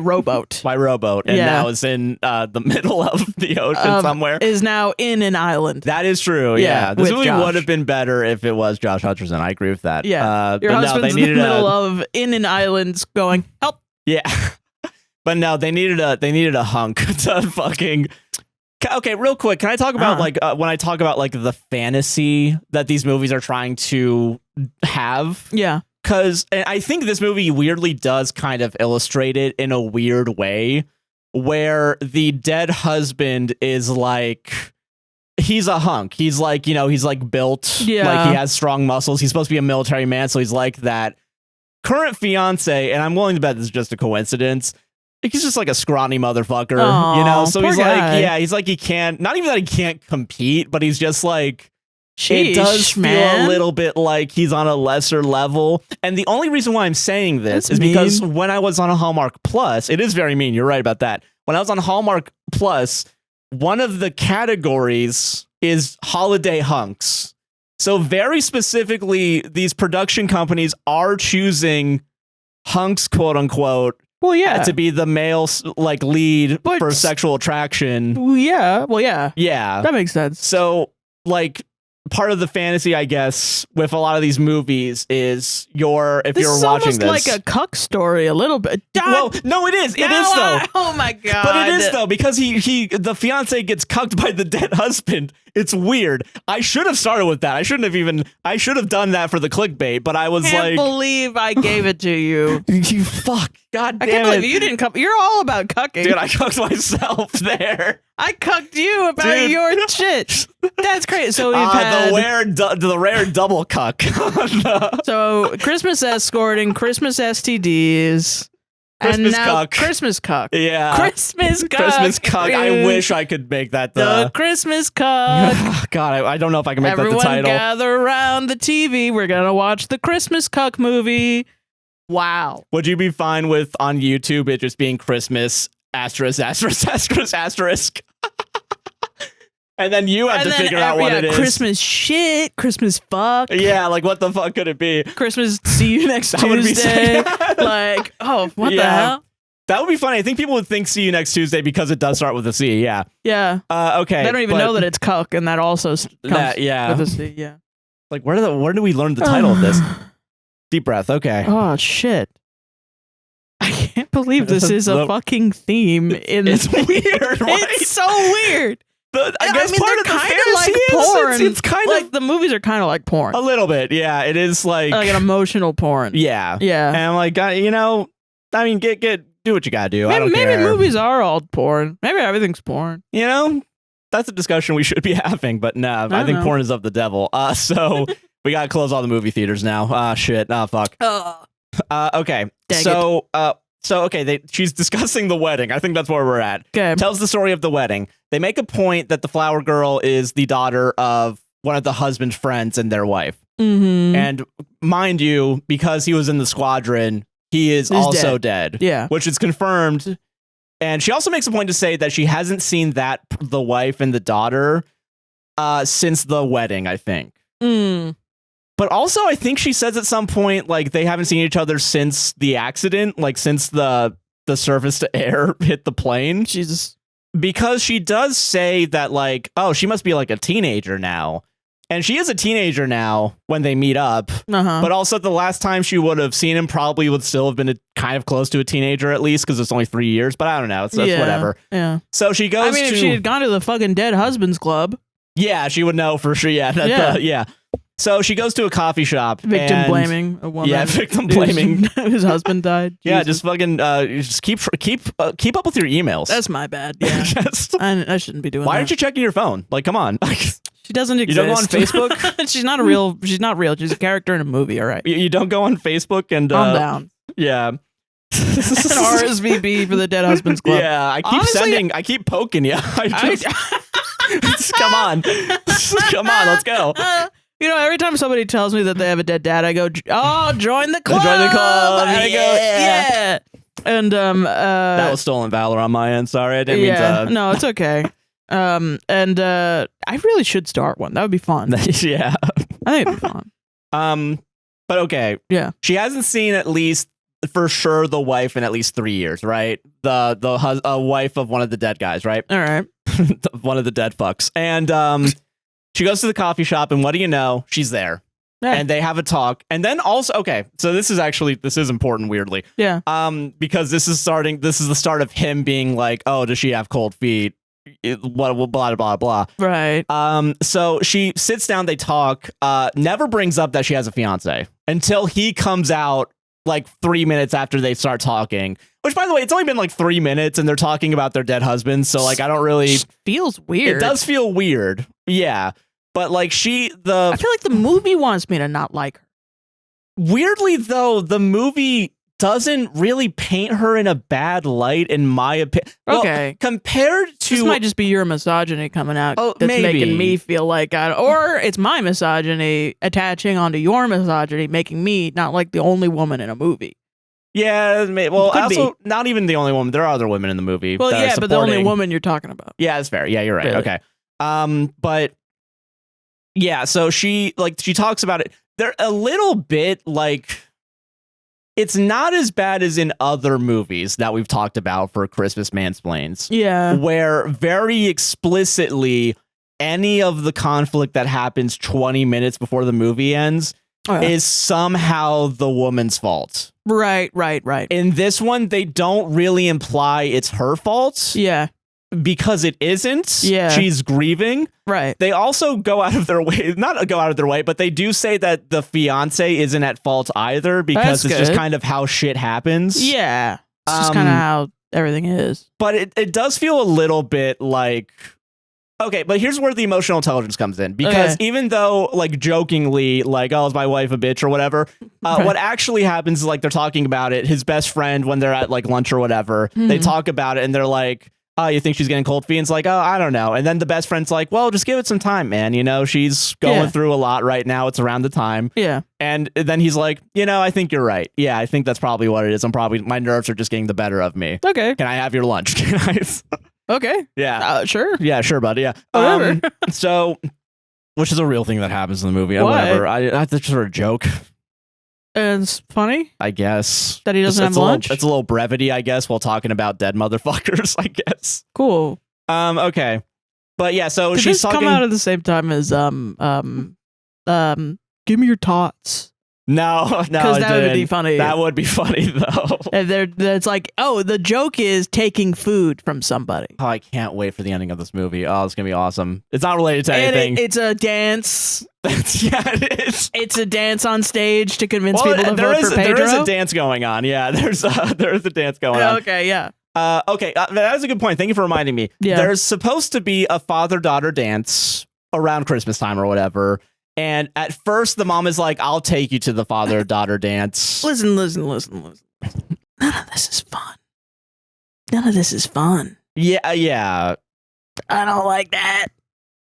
Speaker 2: rowboat.
Speaker 1: And now is in the middle of the ocean somewhere.
Speaker 2: Is now in an island.
Speaker 1: That is true. Yeah, this movie would have been better if it was Josh Hutcherson. I agree with that.
Speaker 2: Yeah, your husband's in the middle of in an island going help.
Speaker 1: Yeah, but no, they needed a hunk to fucking. Okay, real quick, can I talk about when I talk about like the fantasy that these movies are trying to have?
Speaker 2: Yeah.
Speaker 1: Because I think this movie weirdly does kind of illustrate it in a weird way, where the dead husband is like, he's a hunk. He's like, he's like built, like he has strong muscles. He's supposed to be a military man, so he's like that. Current fiance, and I'm willing to bet this is just a coincidence, he's just like a scrawny motherfucker, So he's
Speaker 2: guy.
Speaker 1: like, he's like, he can't, not even that he can't compete, but he's just like,
Speaker 2: sheesh,
Speaker 1: it does feel a little bit like he's on a lesser level. And the only reason why I'm saying this is because when I was on a Hallmark Plus, it is very mean. You're right about that. When I was on Hallmark Plus, one of the categories is holiday hunks. So very specifically, these production companies are choosing hunks, quote unquote, to be the male like lead for sexual attraction.
Speaker 2: Yeah. That makes sense.
Speaker 1: So like part of the fantasy, I guess, with a lot of these movies is if you're watching this,
Speaker 2: almost like a cuck story a little bit.
Speaker 1: Well, no, it is. It is though.
Speaker 2: Oh my god!
Speaker 1: But it is though because the fiance gets cucked by the dead husband. It's weird. I should have started with that. I should have done that for the clickbait. But I was
Speaker 2: can't believe I gave it to you.
Speaker 1: You fuck. God damn it.
Speaker 2: I can't believe you didn't come. You're all about cucking.
Speaker 1: Dude, I cucked myself there.
Speaker 2: I cucked you about your shit. That's crazy. So we've had
Speaker 1: the rare double cuck.
Speaker 2: So Christmas escorting, Christmas STDs.
Speaker 1: Christmas cuck.
Speaker 2: Christmas cuck.
Speaker 1: Yeah.
Speaker 2: Christmas cuck.
Speaker 1: Christmas cuck. I wish I could make that
Speaker 2: the Christmas cuck.
Speaker 1: God, I don't know if I can make that the title.
Speaker 2: Everyone gather around the TV. We're going to watch the Christmas cuck movie. Wow.
Speaker 1: Would you be fine with on YouTube it just being Christmas asterisk. And then you have to figure out what it is.
Speaker 2: Christmas shit, Christmas fuck.
Speaker 1: Yeah, like what the fuck could it be?
Speaker 2: Christmas see you next Tuesday. Like, oh, what the hell?
Speaker 1: That would be funny. I think people would think see you next Tuesday because it does start with a C, yeah.
Speaker 2: Yeah.
Speaker 1: Okay.
Speaker 2: They don't even know that it's cuck and that also comes with a C, yeah.
Speaker 1: Like where do we learn the title of this? Deep breath, okay.
Speaker 2: Oh, shit. I can't believe this is a fucking theme in
Speaker 1: It's weird, right?
Speaker 2: It's so weird.
Speaker 1: I guess part of the fantasy
Speaker 2: like porn.
Speaker 1: It's kind
Speaker 2: like
Speaker 1: of
Speaker 2: the movies are kind of like porn.
Speaker 1: A little bit, yeah. It is like
Speaker 2: an emotional porn.
Speaker 1: Yeah. And I'm like, I mean, do what you gotta do. I don't care.
Speaker 2: Maybe movies are all porn. Maybe everything's porn.
Speaker 1: That's a discussion we should be having, but no, I think porn is of the devil. So we gotta close all the movie theaters now. Shit. Fuck. Okay. She's discussing the wedding. I think that's where we're at.
Speaker 2: Okay.
Speaker 1: Tells the story of the wedding. They make a point that the flower girl is the daughter of one of the husband's friends and their wife.
Speaker 2: Mm-hmm.
Speaker 1: And mind you, because he was in the squadron, he's also dead.
Speaker 2: Yeah.
Speaker 1: Which is confirmed. And she also makes a point to say that she hasn't seen the wife and the daughter since the wedding, I think. But also, I think she says at some point, like, they haven't seen each other since the accident, like, since the surface to air hit the plane.
Speaker 2: Jesus.
Speaker 1: Because she does say that, like, oh, she must be, like, a teenager now. And she is a teenager now when they meet up. But also, the last time she would have seen him probably would still have been kind of close to a teenager, at least, because it's only 3 years. But I don't know. That's whatever.
Speaker 2: Yeah.
Speaker 1: So she goes
Speaker 2: if she had gone to the fucking Dead Husbands Club.
Speaker 1: Yeah, she would know for sure. Yeah. So she goes to a coffee shop.
Speaker 2: Victim blaming a woman.
Speaker 1: Yeah, victim blaming.
Speaker 2: His husband died.
Speaker 1: Yeah, just fucking just keep up with your emails.
Speaker 2: That's my bad. Yeah. I shouldn't be doing that.
Speaker 1: Why aren't you checking your phone? Like, come on.
Speaker 2: She doesn't exist.
Speaker 1: You don't go on Facebook?
Speaker 2: She's not real. She's a character in a movie, all right.
Speaker 1: You don't go on Facebook and
Speaker 2: calm down.
Speaker 1: Yeah.
Speaker 2: An RSVP for the Dead Husbands Club.
Speaker 1: Yeah, I keep poking you. Come on. Come on, let's go.
Speaker 2: every time somebody tells me that they have a dead dad, I go, "Oh, join the club!"
Speaker 1: Join the club.
Speaker 2: And I go, "Yeah." And
Speaker 1: that was stolen valor on my end. Sorry, I didn't mean to.
Speaker 2: No, it's okay. I really should start one. That would be fun.
Speaker 1: Yeah,
Speaker 2: I think it'd be fun.
Speaker 1: But okay.
Speaker 2: Yeah,
Speaker 1: she hasn't seen at least for sure the wife in at least 3 years, right? The wife of one of the dead guys, right?
Speaker 2: All right.
Speaker 1: One of the dead fucks, and she goes to the coffee shop, and what do you know? She's there.
Speaker 2: Yeah.
Speaker 1: And they have a talk. And then also, okay, so this is important weirdly.
Speaker 2: Yeah.
Speaker 1: Because this is the start of him being like, oh, does she have cold feet? Blah, blah, blah.
Speaker 2: Right.
Speaker 1: So she sits down, they talk, never brings up that she has a fiance until he comes out like 3 minutes after they start talking. Which, by the way, it's only been like 3 minutes and they're talking about their dead husbands. So like, I don't really...
Speaker 2: Feels weird.
Speaker 1: It does feel weird. Yeah. But like
Speaker 2: I feel like the movie wants me to not like her.
Speaker 1: Weirdly, though, the movie doesn't really paint her in a bad light, in my opinion.
Speaker 2: Okay.
Speaker 1: Compared to...
Speaker 2: This might just be your misogyny coming out that's
Speaker 1: maybe.
Speaker 2: making me feel like or it's my misogyny attaching onto your misogyny, making me not like the only woman in a movie.
Speaker 1: Yeah, well, also, not even the only woman. There are other women in the movie.
Speaker 2: Well, yeah, but the only woman you're talking about.
Speaker 1: Yeah, that's fair. Yeah, you're right.
Speaker 2: Really?
Speaker 1: Okay. But... Yeah, so she talks about it. They're a little bit like, it's not as bad as in other movies that we've talked about for Christmas Mansplains.
Speaker 2: Yeah.
Speaker 1: Where very explicitly any of the conflict that happens 20 minutes before the movie ends is somehow the woman's fault.
Speaker 2: Right.
Speaker 1: In this one, they don't really imply it's her fault.
Speaker 2: Yeah.
Speaker 1: Because it isn't.
Speaker 2: Yeah.
Speaker 1: She's grieving.
Speaker 2: Right.
Speaker 1: They also go out of their way, not go out of their way, but they do say that the fiance isn't at fault either because it's just kind of how shit happens.
Speaker 2: Yeah. It's just kind of how everything is.
Speaker 1: But it does feel a little bit like... Okay, but here's where the emotional intelligence comes in. Because even though, like, jokingly, like, oh, is my wife a bitch or whatever, what actually happens is, like, they're talking about it. His best friend, when they're at, like, lunch or whatever, they talk about it and they're like... Oh, you think she's getting cold feet? And it's like, oh, I don't know. And then the best friend's like, well, just give it some time, man. You know, she's going through a lot right now. It's around the time. Yeah. And then he's like, I think you're right. Yeah, I think that's probably what it is. My nerves are just getting the better of me. Okay. Can I have your lunch?
Speaker 2: Okay.
Speaker 1: Yeah.
Speaker 2: Sure.
Speaker 1: Yeah, sure, buddy. Yeah.
Speaker 2: Whatever.
Speaker 1: So, which is a real thing that happens in the movie. Whatever. That's just sort of a joke.
Speaker 2: And it's funny,
Speaker 1: I guess,
Speaker 2: that he doesn't have lunch.
Speaker 1: It's a little brevity, I guess, while talking about dead motherfuckers, I guess.
Speaker 2: Cool.
Speaker 1: Okay. But yeah, so
Speaker 2: she's talking... come out at the same time as give me your tots.
Speaker 1: No,
Speaker 2: because that would be funny.
Speaker 1: That would be funny though.
Speaker 2: And it's like, oh, the joke is taking food from somebody.
Speaker 1: Oh, I can't wait for the ending of this movie. Oh, it's gonna be awesome. It's not related to anything.
Speaker 2: It's a dance.
Speaker 1: Yeah, it is.
Speaker 2: It's a dance on stage to convince people to vote for Pedro.
Speaker 1: There is a dance going on. Yeah, there is a dance going on.
Speaker 2: Okay, yeah.
Speaker 1: Okay, that was a good point. Thank you for reminding me.
Speaker 2: Yeah.
Speaker 1: There's supposed to be a father-daughter dance around Christmas time or whatever. And at first, the mom is like, I'll take you to the father-daughter dance.
Speaker 2: Listen. None of this is fun. None of this is fun.
Speaker 1: Yeah.
Speaker 2: I don't like that.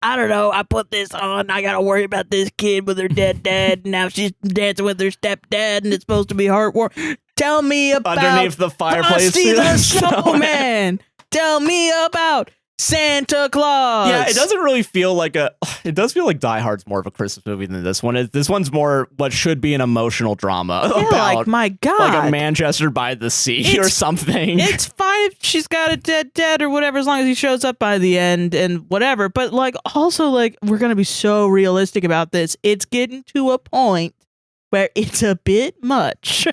Speaker 2: I don't know. I put this on. I got to worry about this kid with her dead dad. And now she's dancing with her stepdad, and it's supposed to be heartwarming. Tell me about...
Speaker 1: Underneath the fireplace.
Speaker 2: Frosty the Snowman. Tell me about... Santa Claus.
Speaker 1: Yeah, it doesn't really feel like it does feel like Die Hard's more of a Christmas movie than this one is. This one's more what should be an emotional drama about,
Speaker 2: like, my God,
Speaker 1: like a Manchester by the Sea or something.
Speaker 2: It's fine if she's got a dead or whatever, as long as he shows up by the end and whatever. But like, also, like, we're gonna be so realistic about this. It's getting to a point where it's a bit much.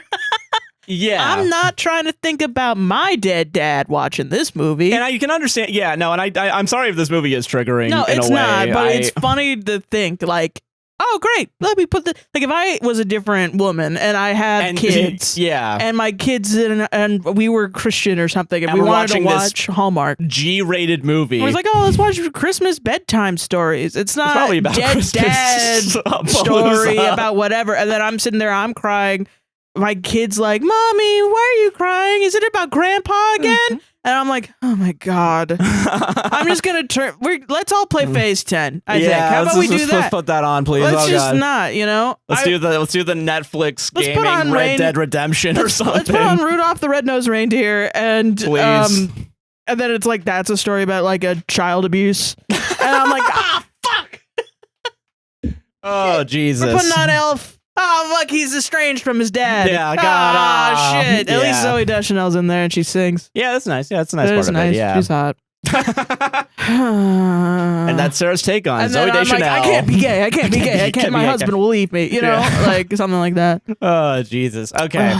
Speaker 1: Yeah.
Speaker 2: I'm not trying to think about my dead dad watching this movie.
Speaker 1: And you can understand, yeah, no, and I'm sorry if this movie is triggering.
Speaker 2: No,
Speaker 1: in
Speaker 2: it's
Speaker 1: a way.
Speaker 2: not, but it's funny to think, like, oh, great, let me put the, like, if I was a different woman and I had kids, and my kids, and we were Christian or something, and we wanted to watch Hallmark
Speaker 1: G-rated movie.
Speaker 2: I was like, oh, let's watch Christmas bedtime stories. It's not
Speaker 1: probably about
Speaker 2: dead
Speaker 1: Christmas
Speaker 2: dad story about whatever. And then I'm sitting there, I'm crying. my kid's like, "Mommy, why are you crying? Is it about Grandpa again?" And I'm like, "Oh my god, I'm just gonna turn. Let's all play Phase 10. I think. How about we do that?
Speaker 1: Let's put that on, please.
Speaker 2: Let's just not, you know.
Speaker 1: Let's do the Netflix gaming Red Dead Redemption or something.
Speaker 2: Let's put on Rudolph the Red-Nosed Reindeer and
Speaker 1: please.
Speaker 2: And then it's like that's a story about like a child abuse, and I'm like, fuck.
Speaker 1: Oh Jesus!
Speaker 2: We're putting on Elf. Oh, look, he's estranged from his dad.
Speaker 1: Yeah, God.
Speaker 2: Shit. At least Zoe Deschanel's in there and she sings.
Speaker 1: Yeah, that's nice. Yeah, that's a nice part of it. Yeah.
Speaker 2: She's hot.
Speaker 1: And that's Sarah's take on
Speaker 2: and
Speaker 1: Zoe Deschanel.
Speaker 2: Like, I can't be gay. I can't be gay. I can't. My husband will leave me. You know, like something like that.
Speaker 1: Oh, Jesus. Okay.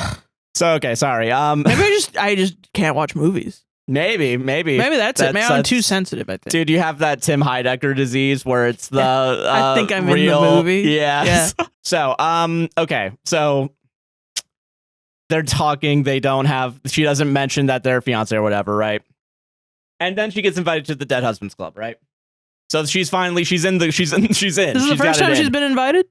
Speaker 1: Sorry.
Speaker 2: Maybe I just can't watch movies.
Speaker 1: Maybe
Speaker 2: that's it. Maybe I'm too sensitive, I think.
Speaker 1: Dude, you have that Tim Heidecker disease where it's the
Speaker 2: I think I'm
Speaker 1: real,
Speaker 2: in the movie.
Speaker 1: Yes. Yeah. So, okay. So they're talking, she doesn't mention that they're fiance or whatever, right? And then she gets invited to the Dead Husbands Club, right? So she's in. This is the
Speaker 2: first time she's been invited?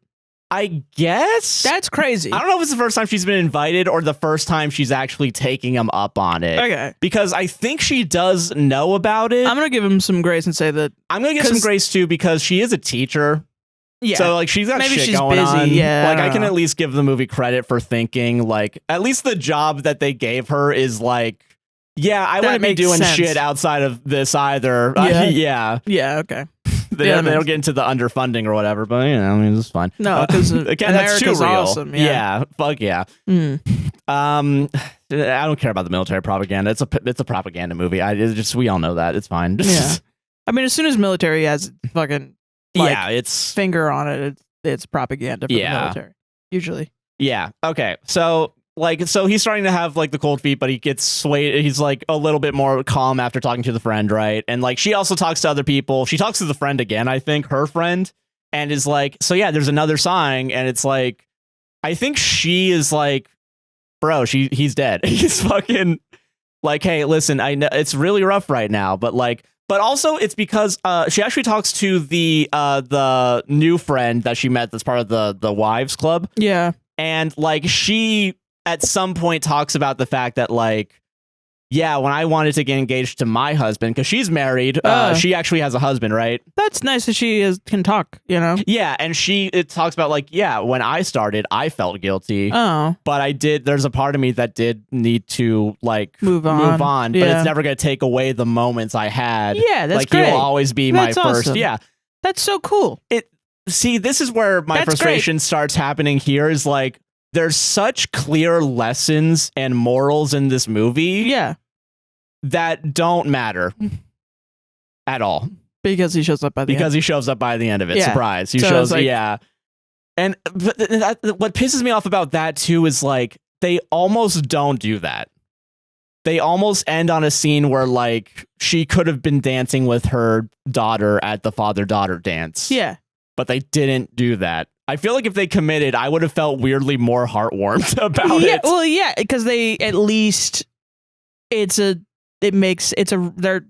Speaker 1: I guess.
Speaker 2: That's crazy.
Speaker 1: I don't know if it's the first time she's been invited or the first time she's actually taking him up on it.
Speaker 2: Okay.
Speaker 1: Because I think she does know about it.
Speaker 2: I'm going to give him some grace and say that.
Speaker 1: I'm going to give some grace too because she is a teacher.
Speaker 2: Yeah.
Speaker 1: So like she's got shit going
Speaker 2: busy.
Speaker 1: on.
Speaker 2: Yeah.
Speaker 1: Like I can at least give the movie credit for thinking like at least the job that they gave her is like, yeah, I wouldn't be doing shit outside of this either.
Speaker 2: Yeah. Yeah, okay.
Speaker 1: They don't get into the underfunding or whatever, but you know, I mean, it's fine.
Speaker 2: No, because
Speaker 1: again, that's too real.
Speaker 2: Awesome. Yeah,
Speaker 1: fuck yeah. I don't care about the military propaganda. It's a propaganda movie. We all know that. It's fine.
Speaker 2: Yeah, I mean, as soon as military has fucking
Speaker 1: it's
Speaker 2: finger on it, it's propaganda for the military usually.
Speaker 1: Yeah. Okay. So he's starting to have like the cold feet, but he gets swayed. He's like a little bit more calm after talking to the friend, right? And like she also talks to other people. She talks to the friend again, I think, her friend, and is like, so yeah, there's another sign, and it's like, I think she is like, bro, he's dead. He's fucking like, hey, listen, I know it's really rough right now, but also it's because she actually talks to the new friend that she met that's part of the wives club.
Speaker 2: Yeah,
Speaker 1: and like she at some point talks about the fact that like, yeah, when I wanted to get engaged to my husband, because she's married, she actually has a husband, right?
Speaker 2: That's nice that she can talk, you know?
Speaker 1: Yeah, and it talks about like, yeah, when I started, I felt guilty.
Speaker 2: Oh.
Speaker 1: But there's a part of me that did need to like move on, but it's never going to take away the moments I had.
Speaker 2: Yeah, that's
Speaker 1: like,
Speaker 2: great.
Speaker 1: He will always be my first.
Speaker 2: Awesome.
Speaker 1: Yeah.
Speaker 2: That's so cool.
Speaker 1: See, this is where my frustration starts happening here is like, there's such clear lessons and morals in this movie that don't matter at all.
Speaker 2: Because he shows up by the end.
Speaker 1: He shows up by the end of it.
Speaker 2: Yeah.
Speaker 1: Surprise. He shows, And what pisses me off about that too is like, they almost don't do that. They almost end on a scene where like, she could have been dancing with her daughter at the father-daughter dance.
Speaker 2: Yeah.
Speaker 1: But they didn't do that. I feel like if they committed, I would have felt weirdly more heartwarmed about it.
Speaker 2: Well, yeah, because they at least they're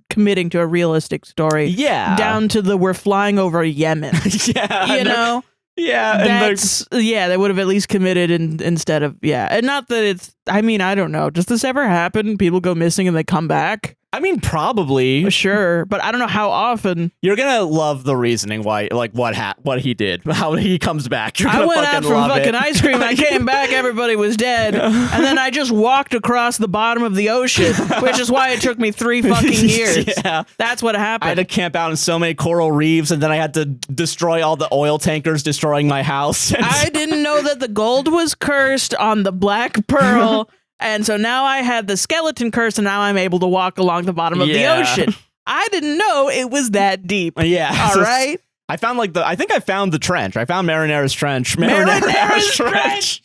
Speaker 2: committing to a realistic story.
Speaker 1: Yeah.
Speaker 2: Down to we're flying over Yemen.
Speaker 1: Yeah.
Speaker 2: You know?
Speaker 1: Yeah.
Speaker 2: They would have at least committed instead of, and not that it's, I mean, I don't know. Does this ever happen? People go missing and they come back?
Speaker 1: I mean, probably.
Speaker 2: Sure, but I don't know how often.
Speaker 1: You're gonna love the reasoning why, like what he did, how he comes back. You're gonna
Speaker 2: I went out for fucking ice cream. I came back, everybody was dead, and then I just walked across the bottom of the ocean, which is why it took me 3 fucking years.
Speaker 1: Yeah,
Speaker 2: that's what happened.
Speaker 1: I had to camp out in so many coral reefs, and then I had to destroy all the oil tankers, destroying my house.
Speaker 2: I didn't know that the gold was cursed on the Black Pearl. And so now I had the skeleton curse, and now I'm able to walk along the bottom of the ocean. I didn't know it was that deep.
Speaker 1: Yeah.
Speaker 2: All right.
Speaker 1: I found I think I found the trench. I found Marinara's Trench.
Speaker 2: Marinara's Trench.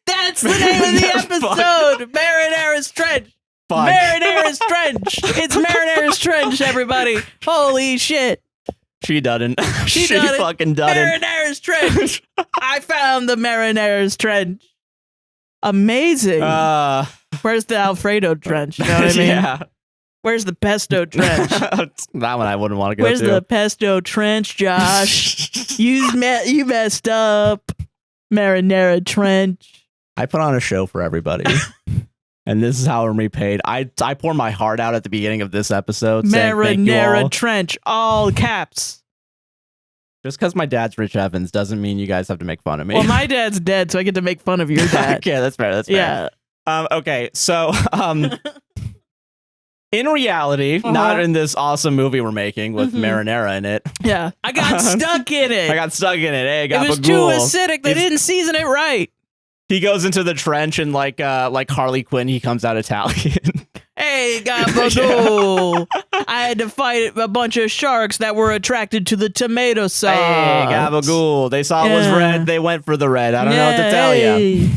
Speaker 2: That's the name of the episode. Marinara's Trench.
Speaker 1: Fuck.
Speaker 2: Marinara's Trench. It's Marinara's Trench, everybody. Holy shit.
Speaker 1: She doesn't. She fucking doesn't.
Speaker 2: Marinara's Trench. I found the Marinara's Trench. Amazing. Where's the Alfredo Trench? You know what I mean?
Speaker 1: Yeah.
Speaker 2: Where's the Pesto Trench?
Speaker 1: That one I wouldn't want to go
Speaker 2: Where's
Speaker 1: to.
Speaker 2: the Pesto Trench, Josh? You messed up. Marinara Trench.
Speaker 1: I put on a show for everybody. And this is how I'm repaid. I pour my heart out at the beginning of this episode.
Speaker 2: Marinara Trench, all caps.
Speaker 1: Just because my dad's Rich Evans doesn't mean you guys have to make fun of me.
Speaker 2: Well, my dad's dead, so I get to make fun of your dad.
Speaker 1: Okay, that's fair. That's fair.
Speaker 2: Yeah.
Speaker 1: Okay, so in reality, not in this awesome movie we're making with marinara in it.
Speaker 2: Yeah. I got stuck in it.
Speaker 1: I got stuck in it. Hey,
Speaker 2: it was too acidic. They didn't season it right.
Speaker 1: He goes into the trench and like Harley Quinn, he comes out Italian.
Speaker 2: Hey, Gabagool. I had to fight a bunch of sharks that were attracted to the tomato sauce.
Speaker 1: Hey, Gabagool. They saw it was red. They went for the red. I don't know what to tell you.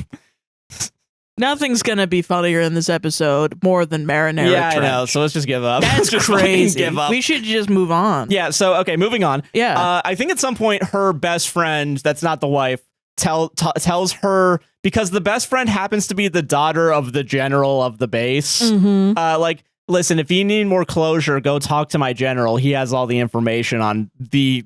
Speaker 2: Nothing's going to be funnier in this episode more than Marinara Trench.
Speaker 1: I know. So let's just give up.
Speaker 2: That's
Speaker 1: just
Speaker 2: crazy.
Speaker 1: Give up.
Speaker 2: We should just move on.
Speaker 1: Yeah. So, okay, moving on.
Speaker 2: Yeah.
Speaker 1: I think at some point her best friend, that's not the wife, tells her, because the best friend happens to be the daughter of the general of the base. Like, listen, if you need more closure, go talk to my general. He has all the information on the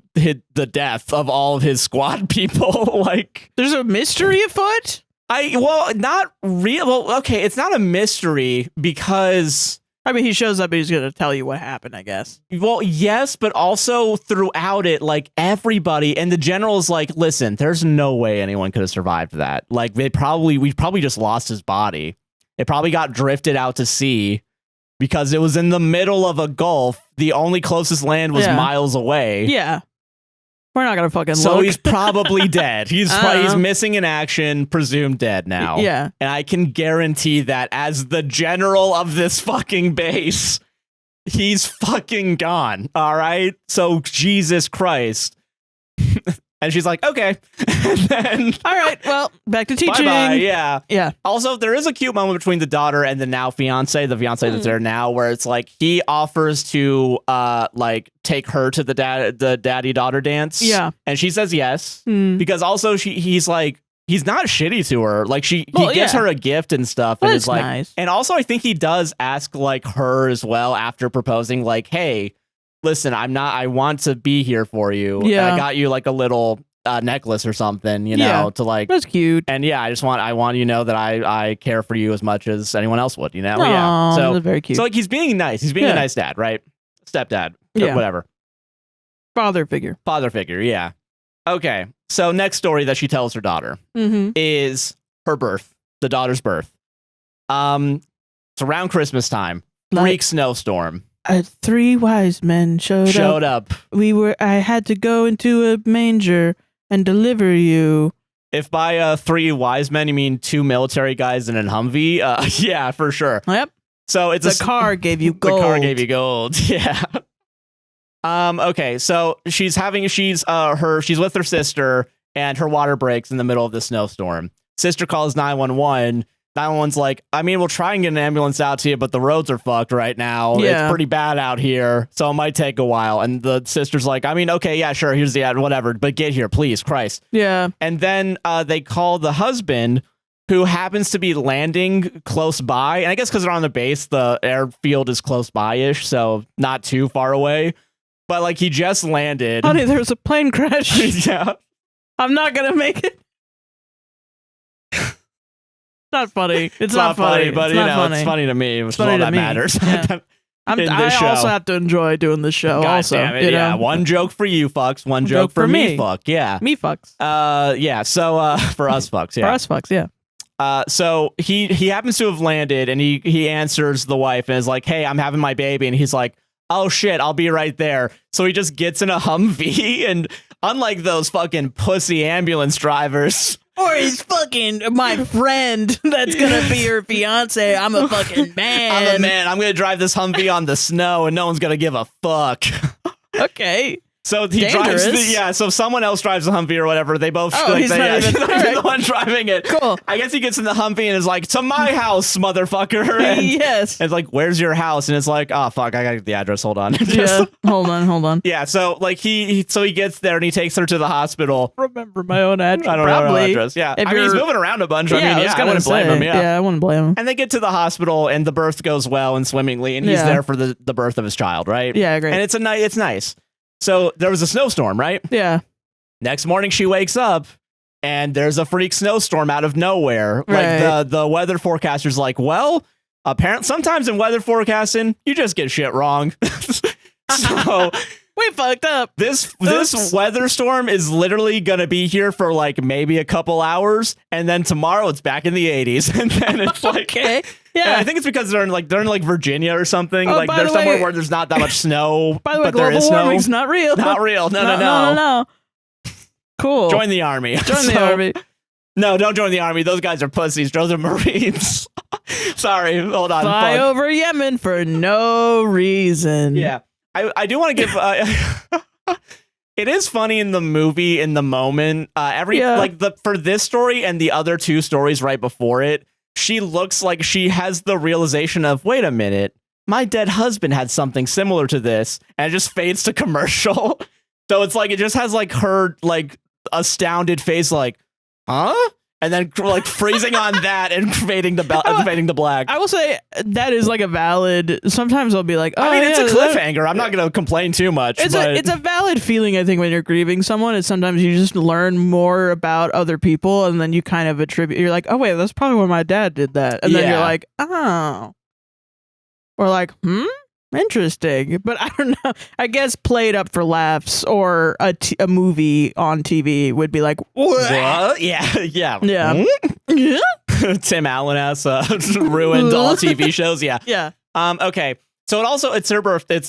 Speaker 1: death of all of his squad people. Like,
Speaker 2: there's a mystery afoot?
Speaker 1: Not real. Well, okay, it's not a mystery because
Speaker 2: I mean, he shows up and he's going to tell you what happened, I guess.
Speaker 1: Well, yes, but also throughout it, like everybody and the general's like, listen, there's no way anyone could have survived that. Like we probably just lost his body. It probably got drifted out to sea because it was in the middle of a gulf. The only closest land was miles away.
Speaker 2: Yeah. We're not gonna fucking
Speaker 1: so
Speaker 2: look.
Speaker 1: He's probably dead. He's missing in action, presumed dead now.
Speaker 2: Yeah.
Speaker 1: And I can guarantee that as the general of this fucking base, he's fucking gone. All right. So Jesus Christ. And she's like, okay. And then,
Speaker 2: all right, well, back to teaching.
Speaker 1: Bye-bye. Yeah.
Speaker 2: Yeah.
Speaker 1: Also, there is a cute moment between the daughter and the now fiance, that's there now, where it's like he offers to like take her to the daddy-daughter dance.
Speaker 2: Yeah.
Speaker 1: And she says yes. Because also he's like, he's not shitty to her. Like he gives her a gift and stuff. And
Speaker 2: That's
Speaker 1: is like,
Speaker 2: nice.
Speaker 1: And also I think he does ask like her as well after proposing, like, hey, listen, I want to be here for you.
Speaker 2: Yeah.
Speaker 1: I got you like a little necklace or something, you know, to like.
Speaker 2: That's cute.
Speaker 1: And yeah, I want you to know that I care for you as much as anyone else would, you know?
Speaker 2: Aww,
Speaker 1: yeah. So
Speaker 2: that's very cute.
Speaker 1: So like he's being nice. He's being a nice dad, right? Stepdad.
Speaker 2: Yeah.
Speaker 1: Whatever.
Speaker 2: Father figure.
Speaker 1: Yeah. Okay. So next story that she tells her daughter is her birth, the daughter's birth. It's around Christmas time. Freak snowstorm.
Speaker 2: 3 wise men showed up. I had to go into a manger and deliver you.
Speaker 1: If by 3 wise men you mean 2 military guys in a Humvee, yeah, for sure.
Speaker 2: Yep.
Speaker 1: So it's
Speaker 2: the car gave you gold.
Speaker 1: The car gave you gold. Yeah. Okay. So she's with her sister and her water breaks in the middle of the snowstorm. Sister calls 911. 911's like, I mean, we'll try and get an ambulance out to you, but the roads are fucked right now.
Speaker 2: Yeah.
Speaker 1: It's pretty bad out here, so it might take a while. And the sister's like, I mean, okay, yeah, sure, here's the ad, whatever, but get here, please, Christ.
Speaker 2: Yeah.
Speaker 1: And then they call the husband, who happens to be landing close by. And I guess because they're on the base, the airfield is close by-ish, so not too far away. But like he just landed.
Speaker 2: Honey, there's a plane crash.
Speaker 1: Yeah.
Speaker 2: I'm not going to make it. Not funny. It's not funny,
Speaker 1: but it's funny to me. It's all that matters.
Speaker 2: Yeah. I also have to enjoy doing this show.
Speaker 1: God
Speaker 2: also,
Speaker 1: damn it, yeah. One joke for you fucks. One joke for me fuck. Yeah.
Speaker 2: Me fucks.
Speaker 1: Yeah. So for us fucks. Yeah.
Speaker 2: For us fucks. Yeah.
Speaker 1: So he happens to have landed, and he answers the wife and is like, "Hey, I'm having my baby," and he's like, "Oh shit, I'll be right there." So he just gets in a Humvee, and unlike those fucking pussy ambulance drivers.
Speaker 2: Or he's fucking my friend that's gonna be her fiance. I'm a fucking man.
Speaker 1: I'm a man. I'm gonna drive this Humvee on the snow, and no one's gonna give a fuck.
Speaker 2: Okay.
Speaker 1: So he drives so someone else drives the Humvee or whatever. They both he's not even the one driving it.
Speaker 2: Cool.
Speaker 1: I guess he gets in the Humvee and is like, to my house, motherfucker. And
Speaker 2: yes.
Speaker 1: it's like, where's your house? And it's like, oh fuck, I gotta get the address. Hold on.
Speaker 2: Yeah. Hold on.
Speaker 1: Yeah, so like he gets there and he takes her to the hospital.
Speaker 2: Remember my own address.
Speaker 1: I don't know her address. Yeah. I mean, he's moving around a bunch. I wouldn't blame him.
Speaker 2: Yeah, I wouldn't blame him.
Speaker 1: And they get to the hospital and the birth goes well and swimmingly, and he's there for the birth of his child, right?
Speaker 2: Yeah, great.
Speaker 1: And it's nice. So there was a snowstorm, right?
Speaker 2: Yeah.
Speaker 1: Next morning she wakes up and there's a freak snowstorm out of nowhere.
Speaker 2: Right.
Speaker 1: Like the weather forecaster's like, well, apparently sometimes in weather forecasting, you just get shit wrong. So
Speaker 2: we fucked up.
Speaker 1: This weather storm is literally gonna be here for like maybe a couple hours, and then tomorrow it's back in the 80s, and then it's like,
Speaker 2: okay, yeah.
Speaker 1: I think it's because they're in like Virginia or something.
Speaker 2: Oh,
Speaker 1: like they're somewhere where there's not that much snow.
Speaker 2: By the way,
Speaker 1: but there is
Speaker 2: global warming's
Speaker 1: snow.
Speaker 2: not real.
Speaker 1: Not real. No.
Speaker 2: Cool.
Speaker 1: Join the army.
Speaker 2: Join the army.
Speaker 1: No, don't join the army. Those guys are pussies. Those are Marines. Sorry, hold on.
Speaker 2: Fly over Yemen for no reason.
Speaker 1: Yeah. I do want to give it is funny in the movie in the moment. For this story and the other two stories right before it, she looks like she has the realization of, wait a minute, my dead husband had something similar to this, and it just fades to commercial. So it's like it just has like her like astounded face, like, huh? And then like freezing on that and fading to black.
Speaker 2: I will say that is like a valid. Sometimes I'll be like, oh,
Speaker 1: I mean, it's a cliffhanger. I'm not going to complain too much.
Speaker 2: It's a valid feeling, I think, when you're grieving someone. Is sometimes you just learn more about other people, and then you kind of attribute. You're like, oh wait, that's probably when my dad did that, and then you're like, oh, or like, interesting. But I don't know. I guess played up for laughs or a movie on TV would be like,
Speaker 1: what? Yeah. Tim Allen has ruined all TV shows. Yeah. Okay. So it's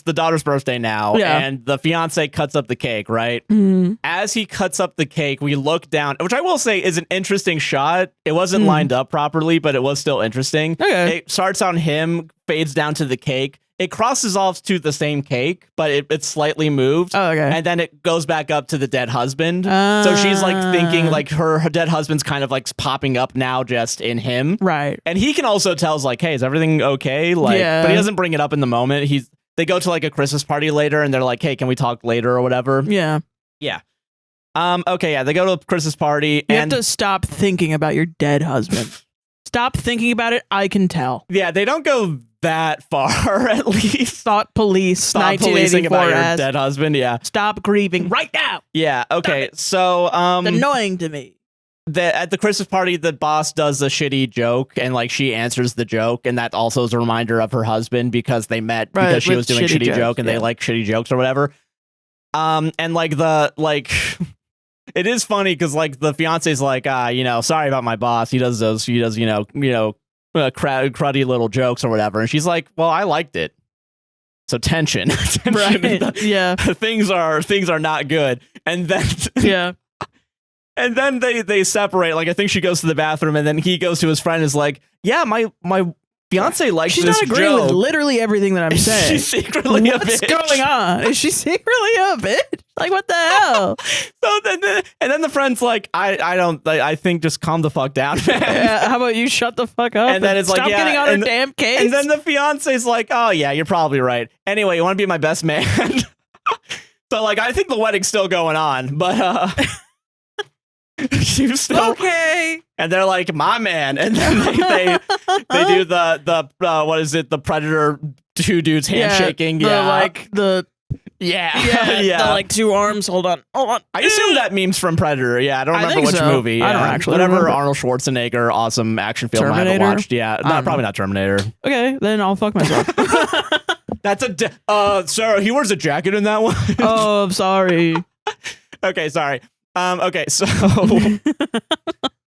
Speaker 1: the daughter's birthday now, and the fiance cuts up the cake, right? Mm-hmm. As he cuts up the cake, we look down, which I will say is an interesting shot. It wasn't lined up properly, but it was still interesting. Okay. It starts on him, fades down to the cake. It crosses off to the same cake, but it's slightly moved. Oh, okay. And then it goes back up to the dead husband. So she's like thinking like her dead husband's kind of like popping up now just in him. Right. And he can also tell like, hey, is everything okay? Like, but he doesn't bring it up in the moment. They go to like a Christmas party later and they're like, hey, can we talk later or whatever? Yeah. Yeah. Okay, yeah, they go to a Christmas party.
Speaker 2: You have to stop thinking about your dead husband. Stop thinking about it. I can tell.
Speaker 1: Yeah, they don't go that far, at least.
Speaker 2: Stop policing
Speaker 1: about your dead husband. Yeah.
Speaker 2: Stop grieving right now.
Speaker 1: Yeah. Okay. So,
Speaker 2: it's annoying to me.
Speaker 1: At the Christmas party, the boss does a shitty joke, and like she answers the joke, and that also is a reminder of her husband because they met because she was doing shitty joke, and they like shitty jokes or whatever. And like it is funny because like the fiance's like, sorry about my boss. He does cruddy little jokes or whatever, and she's like, well, I liked it. So tension.
Speaker 2: Right. Yeah.
Speaker 1: Things are not good. And then and then they separate. Like I think she goes to the bathroom, and then he goes to his friend and is like, yeah, my fiance likes this joke. She's not agreeing with
Speaker 2: literally everything that I'm saying.
Speaker 1: She's secretly a bitch.
Speaker 2: What's going on? Is she secretly a bitch? Like, what the hell?
Speaker 1: So then the friend's like, I think just calm the fuck down, man.
Speaker 2: Yeah, how about you shut the fuck up?
Speaker 1: And then it's like,
Speaker 2: stop getting on her damn case.
Speaker 1: And then the fiance's like, oh yeah, you're probably right. Anyway, you want to be my best man? So like, I think the wedding's still going on, but she's still
Speaker 2: okay.
Speaker 1: And they're like, my man. And then they do the what is it? The Predator two dudes handshaking. The
Speaker 2: like two arms. Hold on.
Speaker 1: I assume that meme's from Predator. Yeah, I don't remember which movie. Yeah.
Speaker 2: I don't actually
Speaker 1: Whatever
Speaker 2: remember.
Speaker 1: Arnold Schwarzenegger awesome action film
Speaker 2: Terminator?
Speaker 1: I haven't watched. Yeah, probably not Terminator.
Speaker 2: Okay, then I'll fuck myself.
Speaker 1: That's Sarah, he wears a jacket in that one.
Speaker 2: Oh, I'm sorry.
Speaker 1: Okay, sorry. Okay, so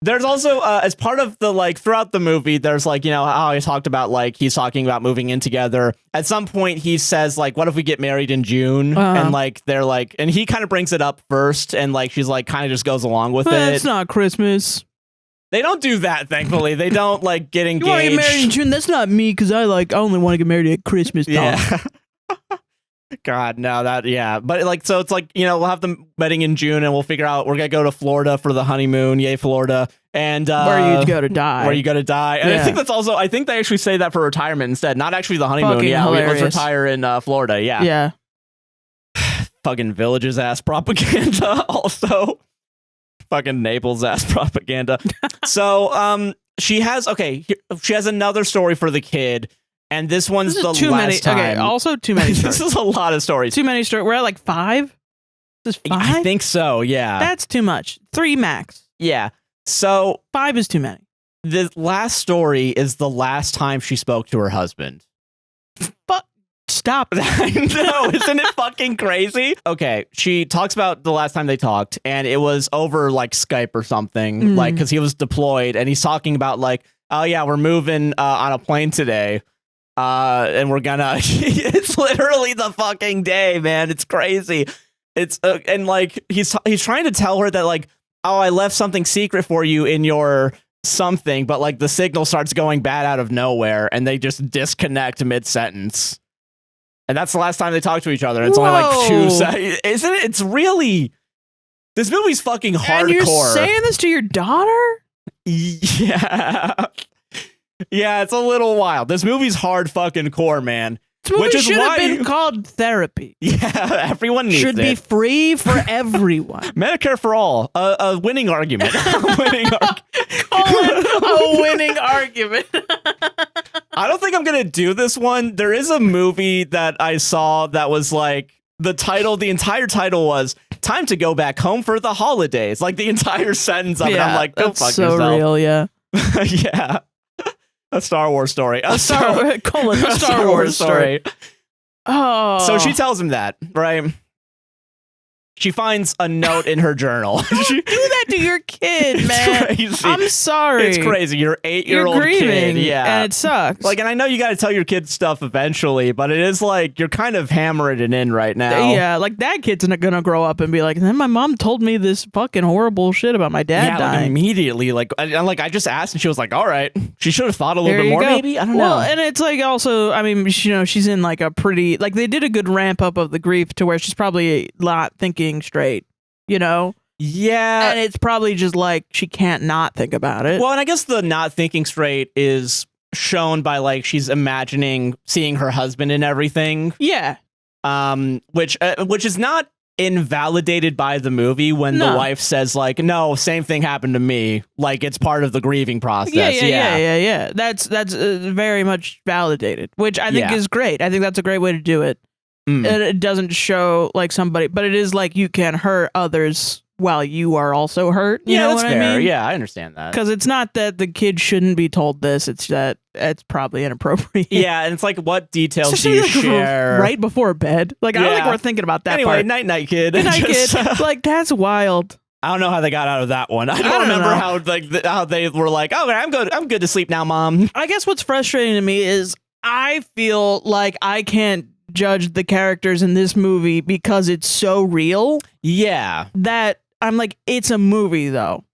Speaker 1: there's also as part of the like throughout the movie, there's like, how I talked about like he's talking about moving in together. At some point he says like, what if we get married in June? And like they're like, and he kind of brings it up first, and like she's like kind of just goes along with it.
Speaker 2: It's not Christmas.
Speaker 1: They don't do that, thankfully. They don't like get engaged.
Speaker 2: You want to get married in June? That's not me, because I only want to get married at Christmas time.
Speaker 1: Yeah. God, no, but like, so it's like, we'll have the wedding in June, and we'll figure out we're gonna go to Florida for the honeymoon. Yay, Florida. And
Speaker 2: where you go to die.
Speaker 1: And I think that's also, I think they actually say that for retirement instead, not actually the honeymoon.
Speaker 2: Fucking hilarious.
Speaker 1: Let's retire in Florida. Yeah. Fucking Villages ass propaganda. Also, fucking Naples ass propaganda. So she has another story for the kid. And this one's the last time.
Speaker 2: Okay, also too many stories.
Speaker 1: This is a lot of stories.
Speaker 2: Too many stories. We're at like 5? This is 5?
Speaker 1: I think so, yeah.
Speaker 2: That's too much. 3 max.
Speaker 1: Yeah. So
Speaker 2: 5 is too many.
Speaker 1: the last story is the last time she spoke to her husband.
Speaker 2: But stop.
Speaker 1: I know, isn't it fucking crazy? Okay, she talks about the last time they talked, and it was over like Skype or something, like because he was deployed, and he's talking about like, oh yeah, we're moving on a plane today, and we're gonna. It's literally the fucking day, man. It's crazy. It's and like he's trying to tell her that like, oh, I left something secret for you in your something, but like the signal starts going bad out of nowhere, and they just disconnect mid-sentence. And that's the last time they talk to each other. It's only like 2 seconds. Isn't it? It's really... This movie's fucking hardcore.
Speaker 2: And you're saying this to your daughter?
Speaker 1: Yeah. Yeah, it's a little wild. This movie's hard fucking core, man.
Speaker 2: This movie should have been called Therapy.
Speaker 1: Yeah, everyone needs it.
Speaker 2: Should be free for everyone.
Speaker 1: Medicare for all. A winning argument. A
Speaker 2: winning argument.
Speaker 1: I don't think I'm going to do this one. There is a movie that I saw that was like, the entire title was Time to Go Back Home for the Holidays. Like the entire sentence of it. I'm like, go fuck yourself.
Speaker 2: So real, yeah.
Speaker 1: Yeah. A Star Wars story.
Speaker 2: A Star Wars story. Oh.
Speaker 1: So she tells him that, right? She finds a note in her journal.
Speaker 2: Don't do that to your kid, man.
Speaker 1: Crazy.
Speaker 2: I'm sorry.
Speaker 1: It's crazy. Your 8-year-old kid. Yeah.
Speaker 2: And it sucks.
Speaker 1: Like, and I know you got to tell your kids stuff eventually, but it is like you're kind of hammering it in right now.
Speaker 2: Yeah, like that kid's not gonna grow up and be like, then my mom told me this fucking horrible shit about my dad dying.
Speaker 1: Like immediately. Like I just asked and she was like, all right. She should have thought a little bit more, maybe. I don't know.
Speaker 2: Well, and it's like also, I mean, she's in like a pretty, like they did a good ramp up of the grief to where she's probably not thinking straight. You know?
Speaker 1: Yeah.
Speaker 2: And it's probably just like she can't not think about it.
Speaker 1: Well, and I guess the not thinking straight is shown by like she's imagining seeing her husband and everything.
Speaker 2: Yeah.
Speaker 1: Which is not invalidated by the movie when the wife says like, no, same thing happened to me. Like it's part of the grieving process.
Speaker 2: Yeah. That's very much validated, which I think is great. I think that's a great way to do it. And it doesn't show like somebody, but it is like you can hurt others while you are also hurt. You know
Speaker 1: that's
Speaker 2: what
Speaker 1: fair.
Speaker 2: I mean?
Speaker 1: Yeah, I understand that.
Speaker 2: Because it's not that the kid shouldn't be told this; it's that it's probably inappropriate.
Speaker 1: Yeah, and it's like, what details do you share
Speaker 2: right before bed? Like, I don't think we're thinking about that.
Speaker 1: Anyway,
Speaker 2: part.
Speaker 1: night, kid.
Speaker 2: Good night, kid. Like that's wild.
Speaker 1: I don't know how they got out of that one. I don't remember how like how they were like, oh, I'm good to sleep now, Mom.
Speaker 2: I guess what's frustrating to me is I feel like I can't judge the characters in this movie because it's so real.
Speaker 1: Yeah.
Speaker 2: That I'm like, it's a movie though.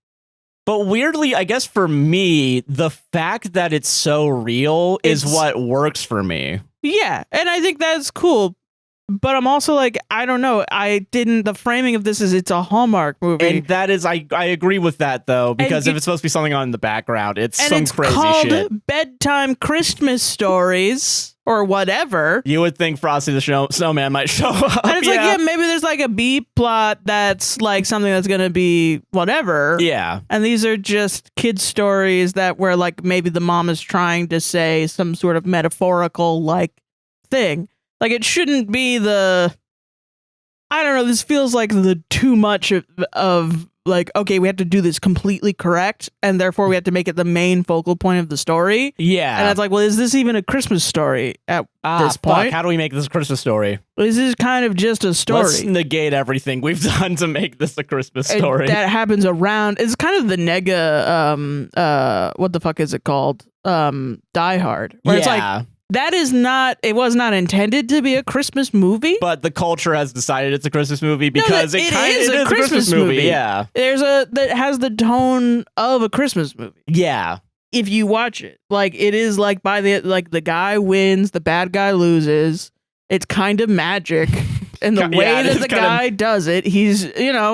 Speaker 1: But weirdly, I guess for me, the fact that it's so real is what works for me. Yeah.
Speaker 2: And I think that's cool. But I'm also like, I don't know. The framing of this is it's a Hallmark movie.
Speaker 1: And that is, I agree with that though, because if it's supposed to be something on in the background, it's some crazy shit.
Speaker 2: It's called Bedtime Christmas Stories or whatever.
Speaker 1: You would think Frosty the Snowman might show up.
Speaker 2: And it's like, yeah, maybe there's like a B plot that's like something that's going to be whatever.
Speaker 1: Yeah.
Speaker 2: And these are just kid stories that where like maybe the mom is trying to say some sort of metaphorical like thing. Like, it shouldn't be I don't know, this feels like the too much of like, okay, we have to do this completely correct, and therefore we have to make it the main focal point of the story.
Speaker 1: Yeah.
Speaker 2: And it's like, well, is this even a Christmas story at this point?
Speaker 1: Fuck, how do we make this a Christmas story?
Speaker 2: This is kind of just a story.
Speaker 1: Let's negate everything we've done to make this a Christmas story.
Speaker 2: That happens around, it's kind of the what the fuck is it called? Die Hard. Where it's like, that is not, it was not intended to be a Christmas movie.
Speaker 1: But the culture has decided it's a Christmas movie because it is a Christmas movie. Yeah.
Speaker 2: That has the tone of a Christmas movie.
Speaker 1: Yeah.
Speaker 2: If you watch it. Like, it is like the guy wins, the bad guy loses. It's kind of magic. And the way that the guy does it, he's,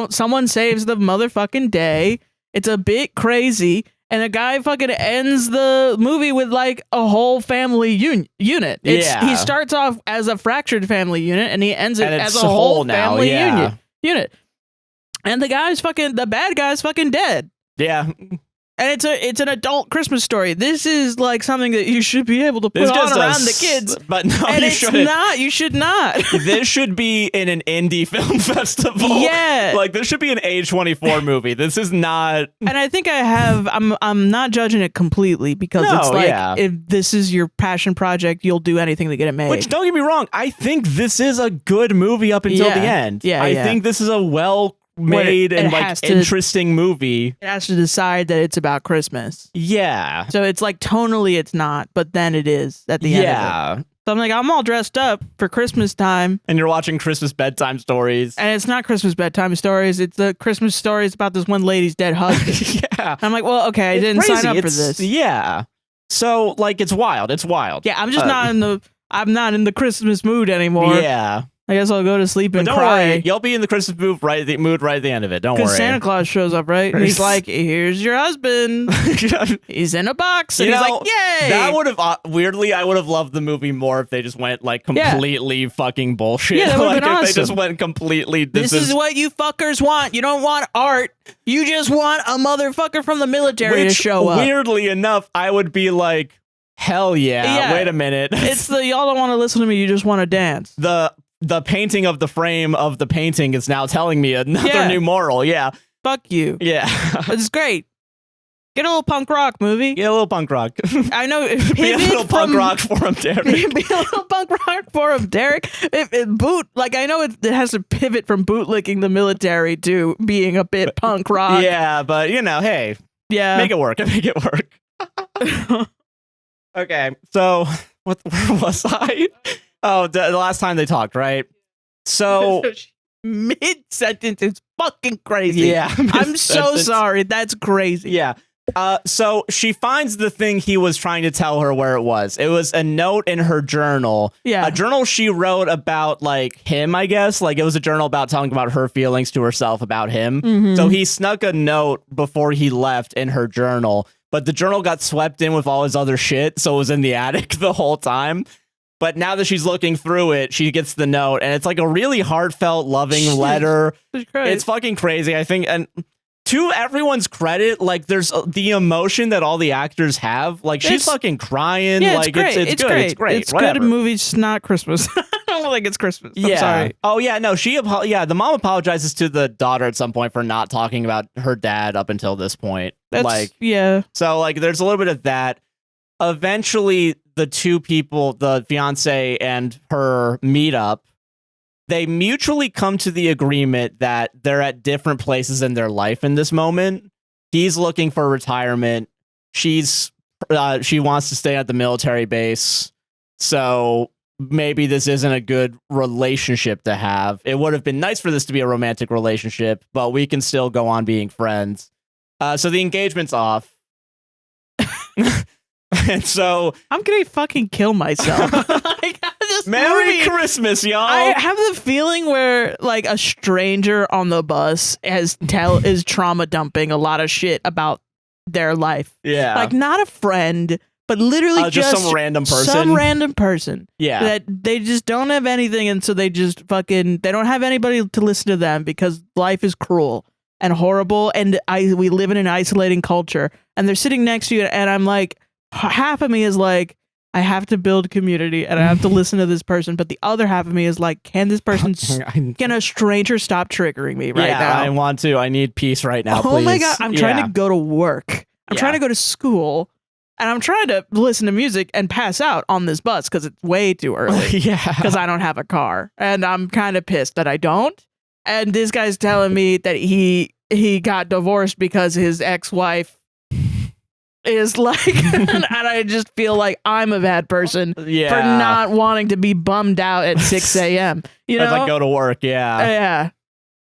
Speaker 2: someone saves the motherfucking day. It's a bit crazy. And a guy fucking ends the movie with like a whole family unit. He starts off as a fractured family unit and he ends it as a whole family unit. And the bad guy's fucking dead.
Speaker 1: Yeah.
Speaker 2: And it's an adult Christmas story. This is like something that you should be able to put on around the kids.
Speaker 1: But no,
Speaker 2: and
Speaker 1: you
Speaker 2: it's
Speaker 1: shouldn't.
Speaker 2: not. You should not.
Speaker 1: This should be in an indie film festival.
Speaker 2: Yeah.
Speaker 1: Like, this should be an A24 movie. This is not.
Speaker 2: And I think I'm not judging it completely because it's like, if this is your passion project, you'll do anything to get it made.
Speaker 1: Which, don't get me wrong, I think this is a good movie up until the end.
Speaker 2: Yeah,
Speaker 1: I think this is a well-made and like interesting movie.
Speaker 2: It has to decide that it's about Christmas.
Speaker 1: Yeah.
Speaker 2: So it's like tonally it's not, but then it is at the end of it. So I'm like, I'm all dressed up for Christmas time.
Speaker 1: And you're watching Christmas bedtime stories.
Speaker 2: And it's not Christmas bedtime stories. It's the Christmas stories about this one lady's dead husband.
Speaker 1: Yeah.
Speaker 2: I'm like, well, okay, I didn't sign up for this.
Speaker 1: Yeah. So, like, it's wild. It's wild.
Speaker 2: Yeah, I'm just I'm not in the Christmas mood anymore.
Speaker 1: Yeah.
Speaker 2: I guess I'll go to sleep and
Speaker 1: don't
Speaker 2: cry.
Speaker 1: Worry. You'll be in the Christmas mood right at the end of it. Don't worry.
Speaker 2: Because Santa Claus shows up, right? And he's like, here's your husband. He's in a box. And he's like, yay!
Speaker 1: That would have, weirdly, I would have loved the movie more if they just went, like, completely fucking bullshit.
Speaker 2: Yeah, that would have been awesome.
Speaker 1: If they just went completely,
Speaker 2: this is what you fuckers want. You don't want art. You just want a motherfucker from the military to show up.
Speaker 1: Weirdly enough, I would be like, hell yeah. Wait a minute.
Speaker 2: It's the y'all don't want to listen to me. You just want to dance.
Speaker 1: The painting of the frame of the painting is now telling me another new moral. Yeah.
Speaker 2: Fuck you.
Speaker 1: Yeah.
Speaker 2: It's great. Get a little punk rock movie.
Speaker 1: Get a little punk rock.
Speaker 2: I know.
Speaker 1: Be a little punk rock for him, Derek.
Speaker 2: Be a little punk rock for him, Derek. I know it has to pivot from bootlicking the military to being a bit punk rock.
Speaker 1: Yeah, but hey.
Speaker 2: Yeah.
Speaker 1: Make it work. Make it work. Okay, so where was I? Oh, the last time they talked, right? So
Speaker 2: mid-sentence is fucking crazy.
Speaker 1: Yeah.
Speaker 2: I'm so sorry. That's crazy.
Speaker 1: Yeah. So she finds the thing he was trying to tell her where it was. It was a note in her journal.
Speaker 2: Yeah.
Speaker 1: A journal she wrote about, like, him, I guess. Like, it was a journal about telling about her feelings to herself about him.
Speaker 2: Mm-hmm.
Speaker 1: So he snuck a note before he left in her journal. But the journal got swept in with all his other shit, so it was in the attic the whole time. But now that she's looking through it, she gets the note, and it's like a really heartfelt, loving letter. It's fucking crazy, I think. And to everyone's credit, like, there's the emotion that all the actors have. Like, she's fucking crying.
Speaker 2: Yeah,
Speaker 1: like,
Speaker 2: it's great.
Speaker 1: It's good. It's great.
Speaker 2: It's good in movies, not Christmas. I don't think it's Christmas. I'm sorry.
Speaker 1: Oh, yeah, no, the mom apologizes to the daughter at some point for not talking about her dad up until this point. So, like, there's a little bit of that. Eventually, the two people, the fiance and her, meet up. They mutually come to the agreement that they're at different places in their life in this moment. He's looking for retirement. She wants to stay at the military base. So maybe this isn't a good relationship to have. It would have been nice for this to be a romantic relationship, but we can still go on being friends. So the engagement's off. And so
Speaker 2: I'm gonna fucking kill myself.
Speaker 1: Merry Christmas, y'all.
Speaker 2: I have the feeling where, like, a stranger on the bus is trauma dumping a lot of shit about their life.
Speaker 1: Yeah.
Speaker 2: Like, not a friend, but literally
Speaker 1: just some random person.
Speaker 2: Some random person.
Speaker 1: Yeah.
Speaker 2: That they just don't have anything, and so they just they don't have anybody to listen to them because life is cruel and horrible, and we live in an isolating culture, and they're sitting next to you, and I'm like, half of me is like, I have to build community and I have to listen to this person, but the other half of me is like, can this person, can a stranger stop triggering me right now?
Speaker 1: I want to. I need peace right now, please.
Speaker 2: Oh my God, I'm trying to go to work. I'm trying to go to school, and I'm trying to listen to music and pass out on this bus because it's way too early. Because I don't have a car, and I'm kind of pissed that I don't. And this guy's telling me that he got divorced because his ex-wife is like, and I just feel like I'm a bad person for not wanting to be bummed out at 6 a.m. You know,
Speaker 1: as I go to work. Yeah.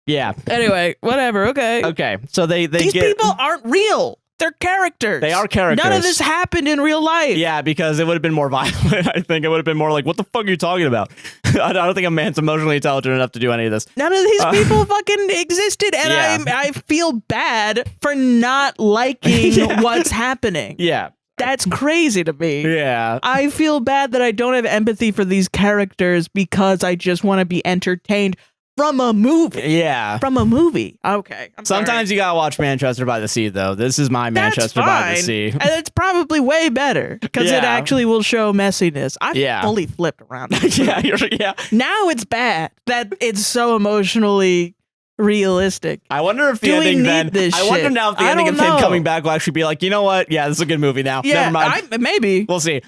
Speaker 2: Anyway, whatever. Okay.
Speaker 1: So these
Speaker 2: people aren't real. They're characters.
Speaker 1: They are characters.
Speaker 2: None of this happened in real life.
Speaker 1: Yeah, because it would have been more violent. I think it would have been more like, what the fuck are you talking about? I don't think a man's emotionally intelligent enough to do any of this.
Speaker 2: None of these people fucking existed, and I feel bad for not liking what's happening.
Speaker 1: Yeah.
Speaker 2: That's crazy to me.
Speaker 1: Yeah.
Speaker 2: I feel bad that I don't have empathy for these characters because I just want to be entertained. from a movie.
Speaker 1: Yeah.
Speaker 2: From a movie. Okay.
Speaker 1: Sometimes you gotta watch Manchester by the Sea, though. This is my Manchester by the Sea.
Speaker 2: And it's probably way better because it actually will show messiness. I fully flipped around.
Speaker 1: Yeah.
Speaker 2: Now it's bad that it's so emotionally realistic.
Speaker 1: I wonder if the ending then. I wonder now if the ending of him coming back will actually be like, you know what? Yeah, this is a good movie now.
Speaker 2: Yeah,
Speaker 1: never mind.
Speaker 2: Maybe.
Speaker 1: We'll see.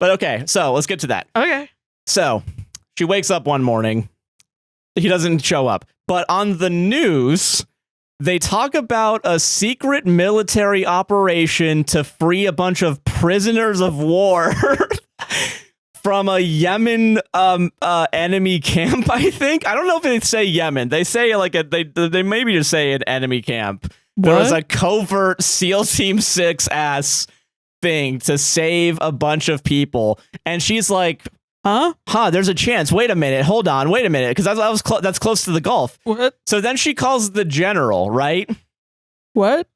Speaker 1: But okay, so let's get to that.
Speaker 2: Okay.
Speaker 1: So she wakes up one morning. He doesn't show up. But on the news, they talk about a secret military operation to free a bunch of prisoners of war from a Yemen enemy camp, I think. I don't know if they say Yemen. They say they maybe just say an enemy camp. There was a covert SEAL Team 6 ass thing to save a bunch of people. And she's like, there's a chance. Wait a minute. Hold on. Wait a minute. Because that's close to the Gulf.
Speaker 2: What?
Speaker 1: So then she calls the general, right?
Speaker 2: What?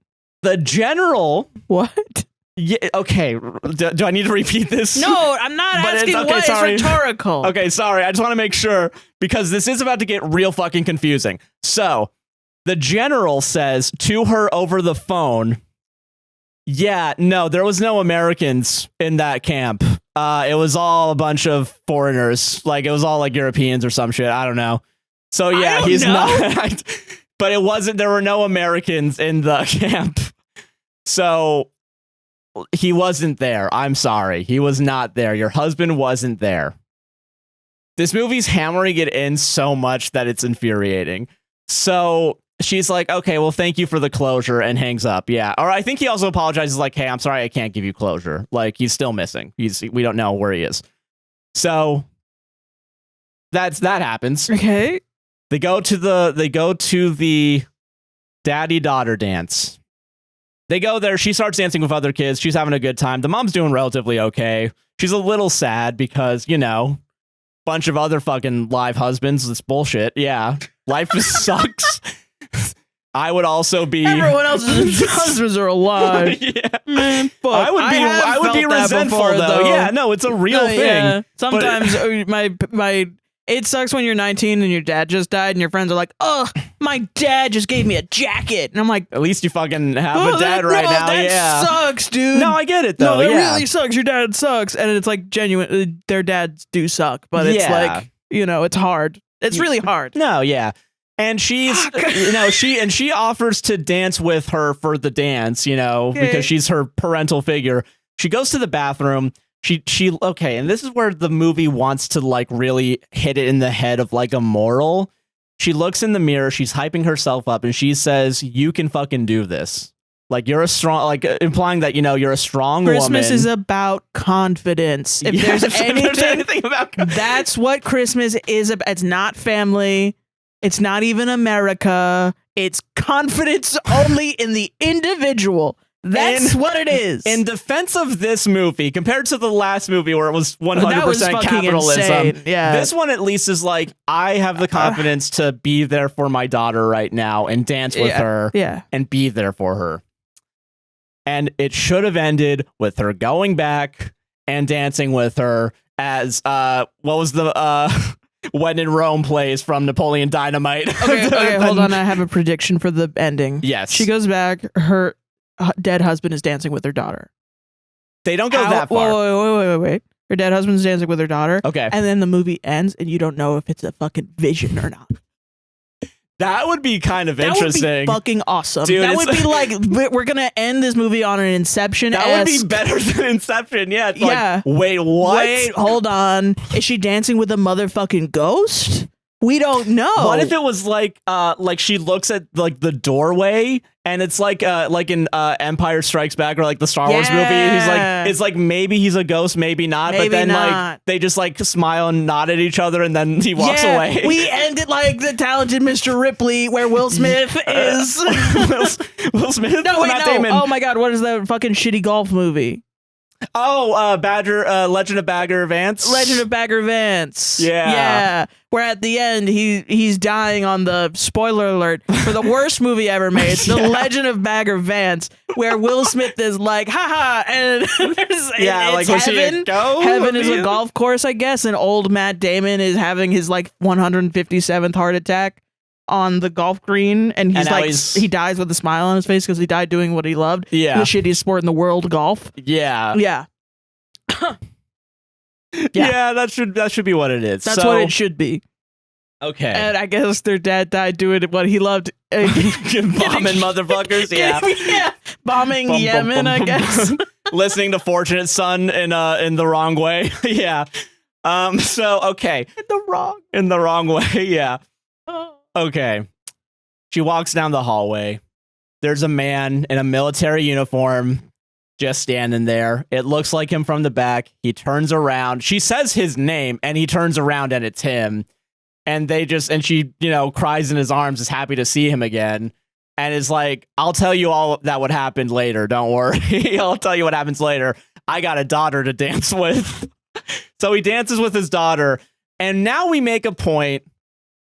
Speaker 1: The general.
Speaker 2: What?
Speaker 1: Yeah. Okay. Do I need to repeat this?
Speaker 2: No, I'm not asking what. It's rhetorical.
Speaker 1: Okay, sorry. I just want to make sure because this is about to get real fucking confusing. So the general says to her over the phone, yeah, no, there was no Americans in that camp. It was all a bunch of foreigners. Like, it was all like Europeans or some shit. I don't know. So, yeah, he's not. But it wasn't. There were no Americans in the camp. So he wasn't there. I'm sorry. He was not there. Your husband wasn't there. This movie's hammering it in so much that it's infuriating. So she's like, okay, well, thank you for the closure, and hangs up. Yeah. Or I think he also apologizes like, hey, I'm sorry, I can't give you closure. Like, he's still missing. We don't know where he is. So that happens.
Speaker 2: Okay.
Speaker 1: They go to the daddy-daughter dance. They go there. She starts dancing with other kids. She's having a good time. The mom's doing relatively okay. She's a little sad because, bunch of other fucking live husbands. This bullshit. Yeah. Life just sucks. I would also be.
Speaker 2: Everyone else's husbands are alive.
Speaker 1: Yeah,
Speaker 2: man. Fuck.
Speaker 1: I would be resentful
Speaker 2: before,
Speaker 1: though. Yeah, no, it's a real thing. Yeah.
Speaker 2: Sometimes it sucks when you're 19 and your dad just died, and your friends are like, "Oh, my dad just gave me a jacket," and I'm like,
Speaker 1: "At least you fucking have a dad right now."
Speaker 2: That sucks, dude.
Speaker 1: No, I get it though.
Speaker 2: No, that really sucks. Your dad sucks, and it's like genuine. Their dads do suck, but it's like it's hard. It's really hard.
Speaker 1: No, yeah. And she offers to dance with her for the dance, because she's her parental figure. She goes to the bathroom. Okay, and this is where the movie wants to like really hit it in the head of like a moral. She looks in the mirror, she's hyping herself up, and she says, "You can fucking do this. Like, you're a strong," like implying that you're a strong woman.
Speaker 2: Christmas is about confidence. If there's anything
Speaker 1: about
Speaker 2: that's what Christmas is about. It's not family. It's not even America. It's confidence only in the individual. That's what it is.
Speaker 1: In defense of this movie, compared to the last movie where it was 100% capitalism,
Speaker 2: yeah.
Speaker 1: This one at least is like, I have the confidence to be there for my daughter right now and dance with her and be there for her. And it should have ended with her going back and dancing with her as, what was the... When in Rome plays from Napoleon Dynamite.
Speaker 2: Okay, hold on. I have a prediction for the ending.
Speaker 1: Yes.
Speaker 2: She goes back. Her dead husband is dancing with her daughter.
Speaker 1: They don't go that far.
Speaker 2: Wait. Her dead husband's dancing with her daughter.
Speaker 1: Okay.
Speaker 2: And then the movie ends and you don't know if it's a fucking vision or not.
Speaker 1: That would be kind of interesting.
Speaker 2: That would be fucking awesome.
Speaker 1: Dude,
Speaker 2: that would be like, we're going to end this movie on an Inception.
Speaker 1: That would be better than Inception. Yeah. It's like, wait, what?
Speaker 2: Wait, hold on. Is she dancing with a motherfucking ghost? We don't know.
Speaker 1: What if it was like she looks at like the doorway and it's like in Empire Strikes Back or like the Star Wars movie. He's like, it's like maybe he's a ghost, maybe not. But then like they just like smile and nod at each other and then he walks away.
Speaker 2: We ended like the Talented Mr. Ripley where Will Smith is.
Speaker 1: Will Smith?
Speaker 2: No, wait,
Speaker 1: Matt
Speaker 2: no.
Speaker 1: Damon.
Speaker 2: Oh my God, what is that fucking shitty golf movie?
Speaker 1: Legend of Bagger Vance.
Speaker 2: Legend of Bagger Vance.
Speaker 1: Yeah.
Speaker 2: Where at the end he's dying on the spoiler alert for the worst movie ever made, The Legend of Bagger Vance, where Will Smith is like, haha, and it's heaven. Heaven is a golf course, I guess, and old Matt Damon is having his like 157th heart attack on the golf green, and he dies with a smile on his face because he died doing what he loved.
Speaker 1: Yeah.
Speaker 2: The shittiest sport in the world, golf.
Speaker 1: Yeah.
Speaker 2: Yeah.
Speaker 1: Yeah, that should be what it is.
Speaker 2: That's what it should be.
Speaker 1: Okay.
Speaker 2: And I guess their dad died doing what he loved.
Speaker 1: Bombing motherfuckers, yeah.
Speaker 2: Bombing Yemen, I guess.
Speaker 1: Listening to Fortunate Son in the wrong way. Yeah. Okay. In the wrong way, yeah. Okay. She walks down the hallway. There's a man in a military uniform just standing there. It looks like him from the back. He turns around. She says his name, and he turns around, and it's him. And she, cries in his arms, is happy to see him again. And is like, I'll tell you all that what happened later. Don't worry. I'll tell you what happens later. I got a daughter to dance with. So he dances with his daughter. And now we make a point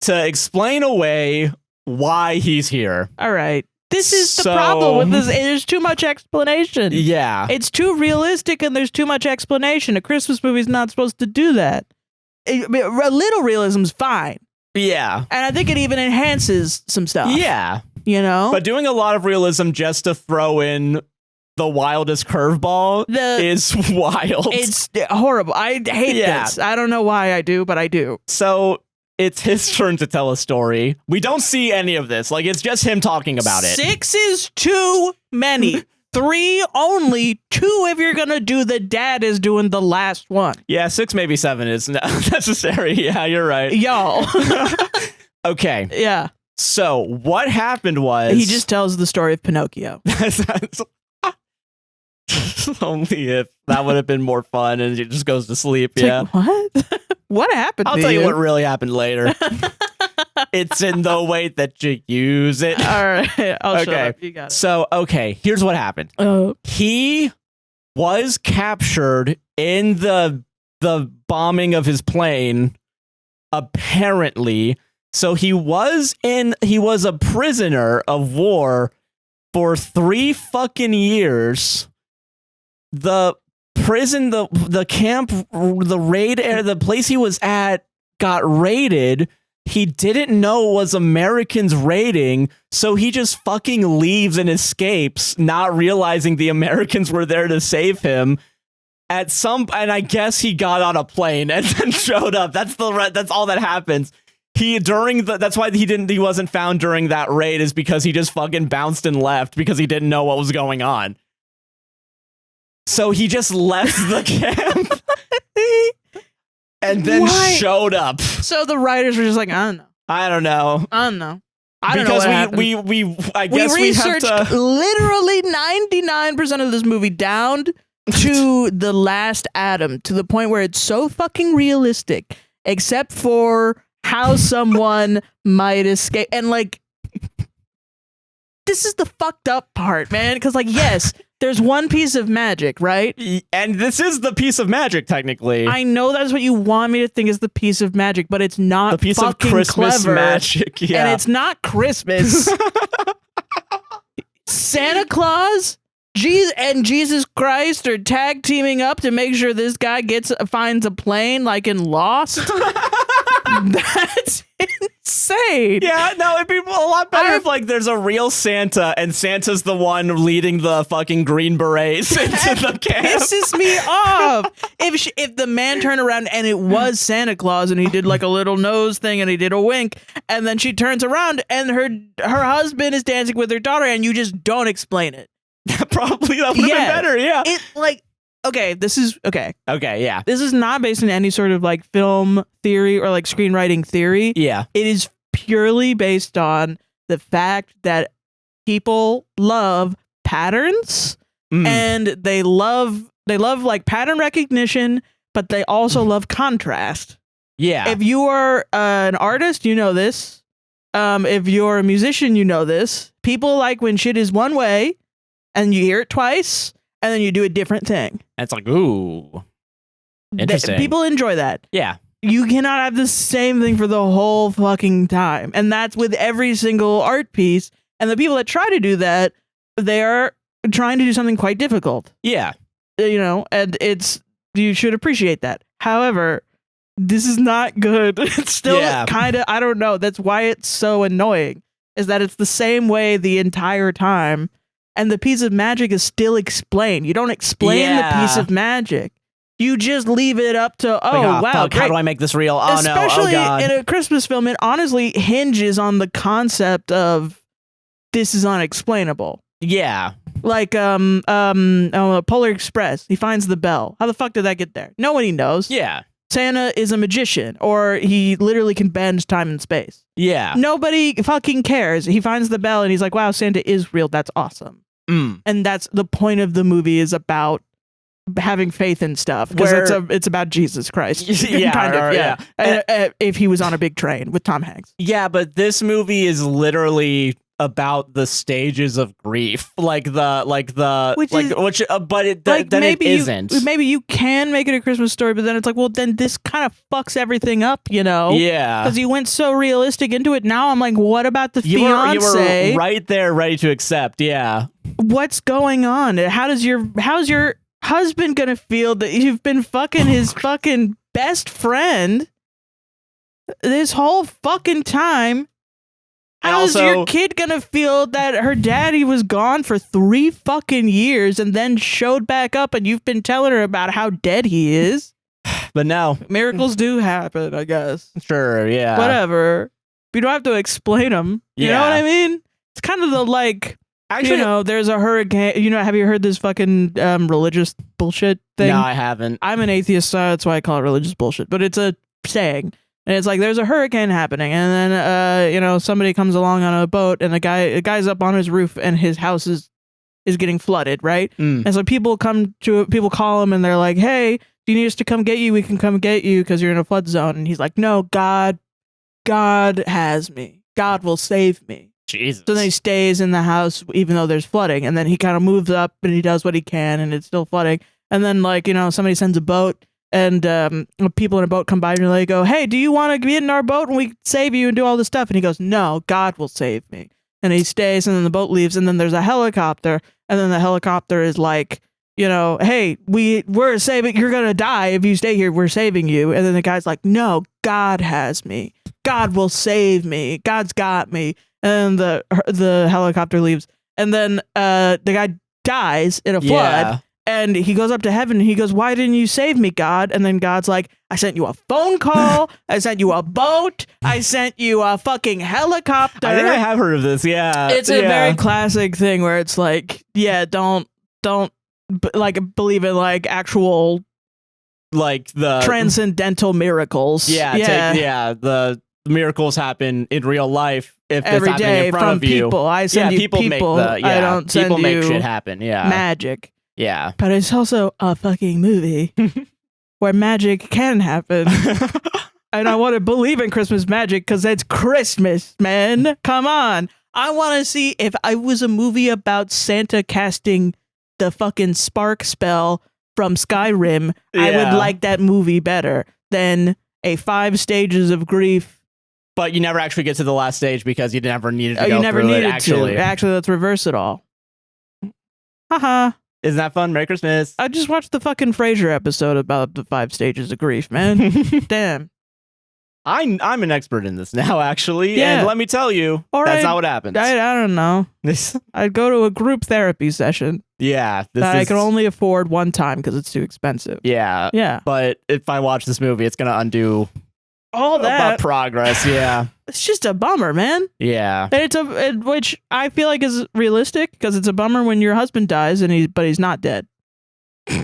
Speaker 1: to explain away why he's here.
Speaker 2: All right. This is the problem with this. There's too much explanation.
Speaker 1: Yeah.
Speaker 2: It's too realistic and there's too much explanation. A Christmas movie's not supposed to do that. A little realism's fine.
Speaker 1: Yeah.
Speaker 2: And I think it even enhances some stuff.
Speaker 1: Yeah.
Speaker 2: But
Speaker 1: doing a lot of realism just to throw in the wildest curveball is wild.
Speaker 2: It's horrible. I hate this. I don't know why I do, but I do.
Speaker 1: So it's his turn to tell a story. We don't see any of this. Like, it's just him talking about it.
Speaker 2: 6 is too many. 3 only. 2 if you're gonna do the dad is doing the last one.
Speaker 1: Yeah, 6, maybe 7 is necessary. Yeah, you're right.
Speaker 2: Y'all.
Speaker 1: Okay.
Speaker 2: Yeah.
Speaker 1: So what happened was
Speaker 2: he just tells the story of Pinocchio.
Speaker 1: Only if that would have been more fun, and he just goes to sleep.
Speaker 2: It's like, what? What happened?
Speaker 1: I'll tell you what really happened later. It's in the way that you use it.
Speaker 2: All right. I'll show up. You got it.
Speaker 1: So, here's what happened. He was captured in the bombing of his plane, apparently. So he was a prisoner of war for 3 fucking years. The prison, the camp, the raid, the place he was at got raided. He didn't know it was Americans raiding, so he just fucking leaves and escapes, not realizing the Americans were there to save him. And I guess he got on a plane and then showed up. That's all that happens. That's why he wasn't found during that raid, is because he just fucking bounced and left because he didn't know what was going on. So he just left the camp and then showed up.
Speaker 2: So the writers were just like, I don't know.
Speaker 1: I don't know.
Speaker 2: Because
Speaker 1: we
Speaker 2: researched literally 99% of this movie down to the last atom, to the point where it's so fucking realistic, except for how someone might escape. And like, this is the fucked up part, man. Because like, yes, there's one piece of magic, right?
Speaker 1: And this is the piece of magic, technically.
Speaker 2: I know that's what you want me to think is the piece of magic, but it's not the piece of Christmas clever,
Speaker 1: magic. Yeah.
Speaker 2: And it's not Christmas. Santa Claus, and Jesus Christ are tag teaming up to make sure this guy finds a plane like in Lost. That's insane.
Speaker 1: Yeah, no, it'd be a lot better if like there's a real Santa and Santa's the one leading the fucking Green Berets into the camp.
Speaker 2: Pisses me off. If the man turned around and it was Santa Claus and he did like a little nose thing and he did a wink, and then she turns around and her husband is dancing with her daughter and you just don't explain it.
Speaker 1: Probably that would have been better. Yeah.
Speaker 2: It like. Okay, this is okay.
Speaker 1: Okay, yeah.
Speaker 2: This is not based on any sort of like film theory or like screenwriting theory.
Speaker 1: Yeah.
Speaker 2: It is purely based on the fact that people love patterns and they love like pattern recognition, but they also love contrast.
Speaker 1: Yeah.
Speaker 2: If you are an artist, you know this. If you're a musician, you know this. People like when shit is one way and you hear it twice. and then you do a different thing.
Speaker 1: And it's like, ooh, interesting.
Speaker 2: People enjoy that.
Speaker 1: Yeah.
Speaker 2: You cannot have the same thing for the whole fucking time. And that's with every single art piece. And the people that try to do that, they are trying to do something quite difficult.
Speaker 1: Yeah.
Speaker 2: And you should appreciate that. However, this is not good. It's still kind of, I don't know. That's why it's so annoying, is that it's the same way the entire time. And the piece of magic is still explained. You don't explain the piece of magic. You just leave it up to, wow,
Speaker 1: fuck, how do I make this real? Oh,
Speaker 2: especially
Speaker 1: no. Oh, God.
Speaker 2: In a Christmas film, it honestly hinges on the concept of this is unexplainable.
Speaker 1: Yeah.
Speaker 2: Like Polar Express, he finds the bell. How the fuck did that get there? Nobody knows.
Speaker 1: Yeah.
Speaker 2: Santa is a magician, or he literally can bend time and space.
Speaker 1: Yeah.
Speaker 2: Nobody fucking cares. He finds the bell and he's like, wow, Santa is real. That's awesome. And that's the point of the movie, is about having faith in stuff, because it's about Jesus Christ. If he was on a big train with Tom Hanks.
Speaker 1: Yeah, but this movie is literally about the stages of grief, it isn't.
Speaker 2: Maybe you can make it a Christmas story, but then it's like, well, then this kind of fucks everything up,
Speaker 1: Yeah,
Speaker 2: because you went so realistic into it. Now I'm like, what about the fiance?
Speaker 1: You were right there, ready to accept. Yeah,
Speaker 2: what's going on? How's your husband gonna feel that you've been fucking his fucking best friend this whole fucking time? How's your kid gonna feel that her daddy was gone for 3 fucking years and then showed back up, and you've been telling her about how dead he is?
Speaker 1: But no.
Speaker 2: Miracles do happen, I guess.
Speaker 1: Sure, yeah.
Speaker 2: Whatever. You don't have to explain them. You know what I mean? It's kind of the actually, there's a hurricane. Have you heard this fucking religious bullshit thing?
Speaker 1: No, I haven't.
Speaker 2: I'm an atheist, so that's why I call it religious bullshit. But it's a saying. And it's like, there's a hurricane happening, and then somebody comes along on a boat, and a guy's up on his roof, and his house is getting flooded, right? And so people call him, and they're like, hey, do you need us to come get you? We can come get you because you're in a flood zone. And he's like, no, God has me. God will save me.
Speaker 1: Jesus.
Speaker 2: So then he stays in the house even though there's flooding, and then he kind of moves up and he does what he can, and it's still flooding. And then somebody sends a boat, and people in a boat come by and they go, hey, do you want to get in our boat and we save you and do all this stuff? And he goes, no, God will save me. And he stays, and then the boat leaves, and then there's a helicopter, and then the helicopter is like, hey, we're saving, you're gonna die if you stay here, we're saving you. And then the guy's like, no, God has me. God will save me. God's got me. And the helicopter leaves, and then the guy dies in a flood. And he goes up to heaven, and he goes, why didn't you save me, God? And then God's like, I sent you a phone call. I sent you a boat. I sent you a fucking helicopter.
Speaker 1: I think I have heard of this. Yeah.
Speaker 2: It's a very classic thing where it's like, don't believe in actual
Speaker 1: the
Speaker 2: transcendental miracles.
Speaker 1: The miracles happen in real life if
Speaker 2: every
Speaker 1: it's happening in front of you.
Speaker 2: People. I send you people. I don't send
Speaker 1: people
Speaker 2: you
Speaker 1: make shit happen. Yeah.
Speaker 2: Magic.
Speaker 1: Yeah.
Speaker 2: But it's also a fucking movie where magic can happen. And I want to believe in Christmas magic because it's Christmas, man. Come on. I want to see if I was a movie about Santa casting the fucking spark spell from Skyrim. I would like that movie better than a 5 stages of grief.
Speaker 1: But you never actually get to the last stage because you never needed to go
Speaker 2: you never
Speaker 1: through
Speaker 2: needed
Speaker 1: it, actually.
Speaker 2: to. Actually, let's reverse it all. Haha.
Speaker 1: Isn't that fun? Merry Christmas.
Speaker 2: I just watched the fucking Frasier episode about the 5 stages of grief, man. Damn.
Speaker 1: I'm an expert in this now, actually. And let me tell you, that's not what happens.
Speaker 2: I don't know. I'd go to a group therapy session.
Speaker 1: Yeah.
Speaker 2: I can only afford one time because it's too expensive.
Speaker 1: Yeah.
Speaker 2: Yeah.
Speaker 1: But if I watch this movie, it's going to undo
Speaker 2: all that
Speaker 1: progress. Yeah.
Speaker 2: It's just a bummer, man.
Speaker 1: Yeah.
Speaker 2: And which I feel like is realistic because it's a bummer when your husband dies but he's not dead.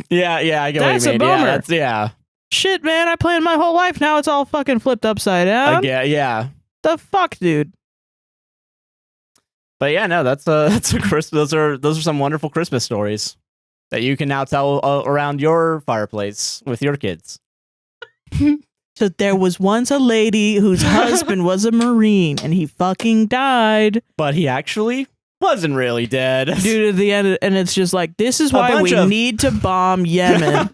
Speaker 1: Yeah, I get what you mean.
Speaker 2: That's a bummer.
Speaker 1: Yeah.
Speaker 2: Shit, man, I planned my whole life. Now it's all fucking flipped upside down.
Speaker 1: Yeah.
Speaker 2: The fuck, dude.
Speaker 1: But yeah, no, that's a Christmas. Those are some wonderful Christmas stories that you can now tell around your fireplace with your kids.
Speaker 2: So there was once a lady whose husband was a Marine and he fucking died.
Speaker 1: But he actually wasn't really dead.
Speaker 2: Due to the end, and it's just like, this is why we need to bomb Yemen.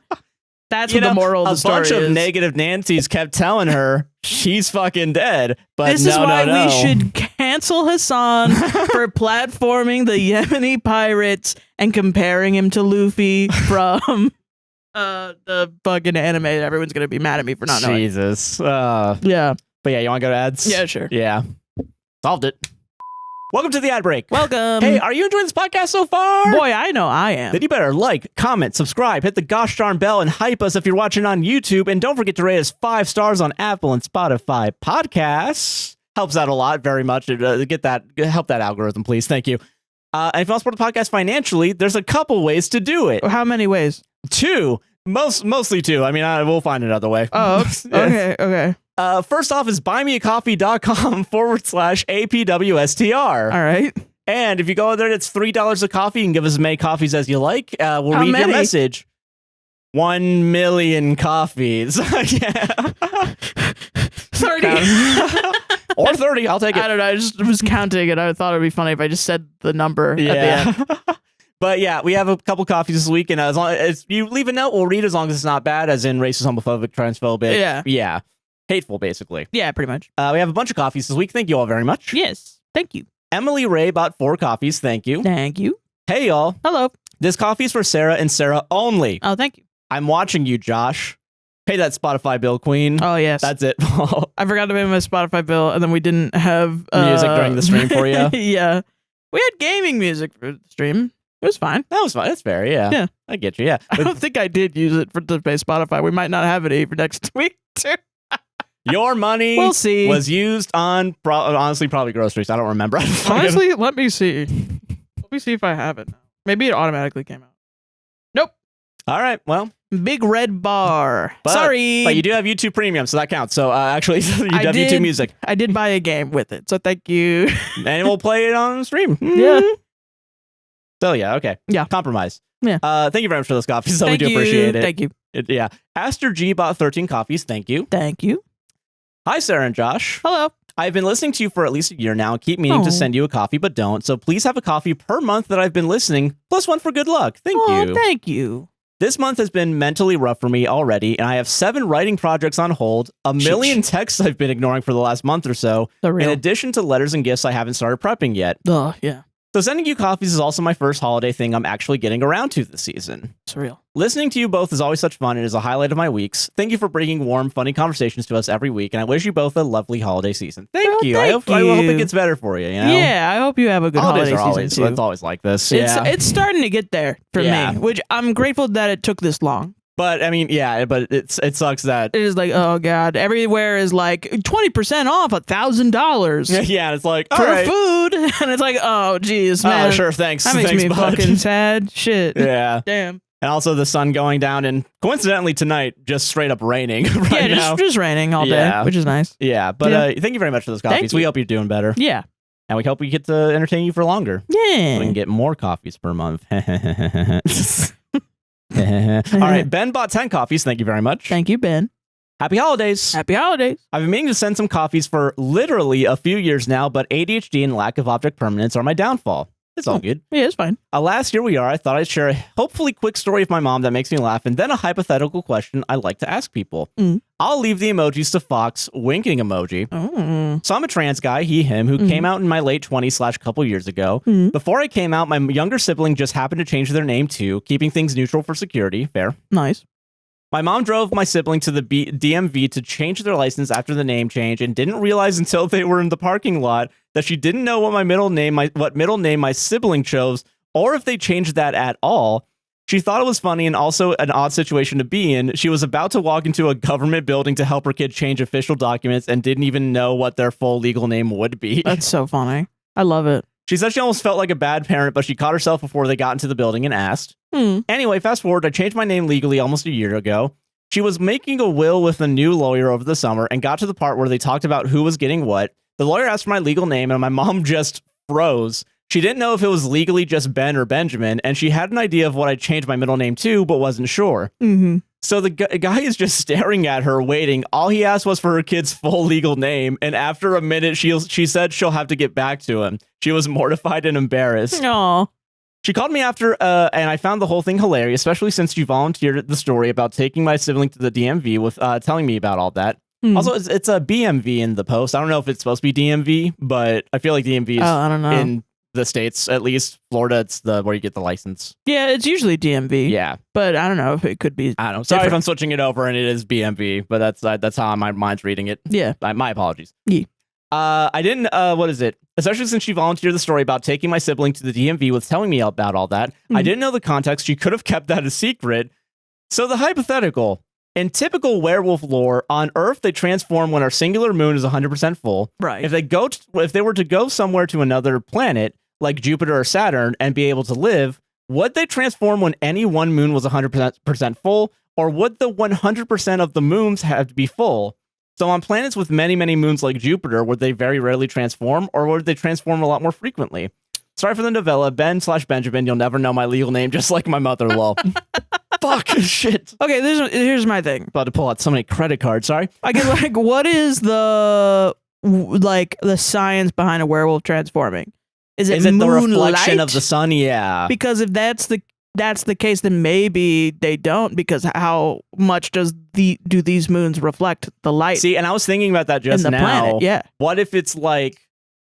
Speaker 2: That's what the moral of the story is.
Speaker 1: A bunch of negative Nancys kept telling her she's fucking dead. But
Speaker 2: this is why we should cancel Hassan for platforming the Yemeni pirates and comparing him to Luffy from the fucking anime. Everyone's going to be mad at me for not knowing.
Speaker 1: Jesus.
Speaker 2: Yeah.
Speaker 1: But yeah, you want to go to ads?
Speaker 2: Yeah, sure.
Speaker 1: Yeah. Solved it. Welcome to the ad break.
Speaker 2: Welcome.
Speaker 1: Hey, are you enjoying this podcast so far?
Speaker 2: Boy, I know I am.
Speaker 1: Then you better like, comment, subscribe, hit the gosh darn bell, and hype us if you're watching on YouTube. And don't forget to rate us 5 stars on Apple and Spotify podcasts. Helps out a lot, very much. Help that algorithm, please. Thank you. And if you want to support the podcast financially, there's a couple ways to do it.
Speaker 2: How many ways?
Speaker 1: 2. Mostly 2. I mean, we'll find another way.
Speaker 2: Oh, okay.
Speaker 1: First off is buymeacoffee.com/APWSTR.
Speaker 2: All right.
Speaker 1: And if you go there, it's $3 a coffee. You can give us as many coffees as you like. We'll read your message. 1 million coffees. Yeah.
Speaker 2: 30.
Speaker 1: Or 30. I'll take it.
Speaker 2: I don't know. I just was counting and I thought it'd be funny if I just said the number at the end.
Speaker 1: But yeah, we have a couple coffees this week. And as long as you leave a note, we'll read as long as it's not bad, as in racist, homophobic, transphobic.
Speaker 2: Yeah.
Speaker 1: Hateful, basically.
Speaker 2: Yeah, pretty much.
Speaker 1: We have a bunch of coffees this week. Thank you all very much.
Speaker 2: Yes. Thank you.
Speaker 1: Emily Ray bought 4 coffees. Thank you.
Speaker 2: Thank you.
Speaker 1: Hey, y'all.
Speaker 2: Hello.
Speaker 1: This coffee is for Sarah and Sarah only.
Speaker 2: Oh, thank you.
Speaker 1: I'm watching you, Josh. Pay that Spotify bill, queen.
Speaker 2: Oh, yes.
Speaker 1: That's it.
Speaker 2: I forgot to pay my Spotify bill, and then we didn't have...
Speaker 1: music during the stream for you?
Speaker 2: Yeah. We had gaming music for the stream. It was fine.
Speaker 1: That was fine. That's fair, yeah.
Speaker 2: Yeah.
Speaker 1: I get you, yeah.
Speaker 2: I don't think I did use it to pay Spotify. We might not have it for next week, too.
Speaker 1: Your money
Speaker 2: we'll see.
Speaker 1: Was used on, honestly, probably groceries. I don't remember.
Speaker 2: Honestly, let me see. Let me see if I have it now. Maybe it automatically came out. Nope.
Speaker 1: All right, well.
Speaker 2: Big red bar. Sorry.
Speaker 1: But you do have YouTube Premium, so that counts. So actually, you have YouTube Music.
Speaker 2: I did buy a game with it, so thank you.
Speaker 1: And we'll play it on stream.
Speaker 2: Yeah.
Speaker 1: So yeah, okay.
Speaker 2: Yeah.
Speaker 1: Compromise.
Speaker 2: Yeah.
Speaker 1: Thank you very much for those coffees. So we do appreciate it.
Speaker 2: Thank you.
Speaker 1: Yeah. Aster G bought 13 coffees. Thank you.
Speaker 2: Thank you.
Speaker 1: Hi, Sarah and Josh.
Speaker 2: Hello.
Speaker 1: I've been listening to you for at least a year now and keep meaning to send you a coffee, but don't. So please have a coffee per month that I've been listening, plus one for good luck. Thank you.
Speaker 2: Thank you.
Speaker 1: This month has been mentally rough for me already, and I have 7 writing projects on hold, a million texts I've been ignoring for the last month or so, in addition to letters and gifts I haven't started prepping yet.
Speaker 2: Oh, yeah.
Speaker 1: So sending you coffees is also my first holiday thing I'm actually getting around to this season.
Speaker 2: Surreal.
Speaker 1: Listening to you both is always such fun and is a highlight of my weeks. Thank you for bringing warm, funny conversations to us every week, and I wish you both a lovely holiday season. Thank you. I hope it gets better for you. You know?
Speaker 2: Yeah, I hope you have a good holiday season too.
Speaker 1: It's always like this.
Speaker 2: It's starting to get there for me, which I'm grateful that it took this long.
Speaker 1: But I mean, yeah, but it sucks that
Speaker 2: it is like, oh god, everywhere is like 20% off, $1,000.
Speaker 1: Yeah, it's like
Speaker 2: for food, and it's like, oh geez, man.
Speaker 1: Oh, sure, thanks.
Speaker 2: That makes me fucking sad. Shit.
Speaker 1: Yeah.
Speaker 2: Damn.
Speaker 1: And also the sun going down, and coincidentally tonight, just straight up raining right now.
Speaker 2: Just raining all day, which is nice.
Speaker 1: Yeah, but thank you very much for those coffees. We hope you're doing better.
Speaker 2: Yeah.
Speaker 1: And we hope we get to entertain you for longer.
Speaker 2: Yeah.
Speaker 1: So we can get more coffees per month. All right, Ben bought 10 coffees. Thank you very much.
Speaker 2: Thank you, Ben.
Speaker 1: Happy holidays.
Speaker 2: Happy holidays.
Speaker 1: I've been meaning to send some coffees for literally a few years now, but ADHD and lack of object permanence are my downfall. It's all good.
Speaker 2: Yeah, it's fine.
Speaker 1: Alas, here we are. I thought I'd share a hopefully quick story of my mom that makes me laugh, and then a hypothetical question I like to ask people. I'll leave the emojis to Fox, winking emoji. So I'm a trans guy, he, him, who came out in my late 20s / couple years ago. Before I came out, my younger sibling just happened to change their name too, keeping things neutral for security. Fair.
Speaker 2: Nice.
Speaker 1: My mom drove my sibling to the DMV to change their license after the name change and didn't realize until they were in the parking lot that she didn't know what middle name my sibling chose, or if they changed that at all. She thought it was funny and also an odd situation to be in. She was about to walk into a government building to help her kid change official documents and didn't even know what their full legal name would be.
Speaker 2: That's so funny. I love it.
Speaker 1: She said she almost felt like a bad parent, but she caught herself before they got into the building and asked. Anyway, fast forward, I changed my name legally almost a year ago. She was making a will with a new lawyer over the summer and got to the part where they talked about who was getting what. The lawyer asked for my legal name and my mom just froze. She didn't know if it was legally just Ben or Benjamin, and she had an idea of what I'd changed my middle name to, but wasn't sure. So the guy is just staring at her, waiting. All he asked was for her kid's full legal name, and after a minute, she said she'll have to get back to him. She was mortified and embarrassed.
Speaker 2: Aw.
Speaker 1: She called me after, and I found the whole thing hilarious, especially since she volunteered the story about taking my sibling to the DMV with telling me about all that. Also, it's a BMV in the post. I don't know if it's supposed to be DMV, but I feel like DMV is
Speaker 2: I don't know.
Speaker 1: in the States, at least. Florida, it's where you get the license.
Speaker 2: Yeah, it's usually DMV.
Speaker 1: Yeah.
Speaker 2: But I don't know if it could be.
Speaker 1: I don't know. Sorry if I'm switching it over and it is BMV, but that's how my mind's reading it.
Speaker 2: Yeah.
Speaker 1: My apologies.
Speaker 2: Yeah.
Speaker 1: I didn't, what is it? Especially since she volunteered the story about taking my sibling to the DMV with telling me about all that. I didn't know the context. She could have kept that a secret. So the hypothetical. In typical werewolf lore, on Earth, they transform when our singular moon is 100% full.
Speaker 2: Right.
Speaker 1: If they were to go somewhere to another planet, like Jupiter or Saturn, and be able to live, would they transform when any one moon was 100% full, or would the 100% of the moons have to be full? So on planets with many, many moons like Jupiter, would they very rarely transform, or would they transform a lot more frequently? Sorry for the novella, Ben/Benjamin. You'll never know my legal name, just like my mother, lol. Fuck, shit.
Speaker 2: Okay, here's my thing.
Speaker 1: About to pull out so many credit cards, sorry.
Speaker 2: I guess, like, what is the science behind a werewolf transforming? Is it
Speaker 1: the
Speaker 2: moonlight?
Speaker 1: reflection of the sun? Yeah.
Speaker 2: Because if that's the case, then maybe they don't, because how much do these moons reflect the light?
Speaker 1: See, and I was thinking about that just
Speaker 2: in the
Speaker 1: now.
Speaker 2: Planet, yeah.
Speaker 1: What if it's like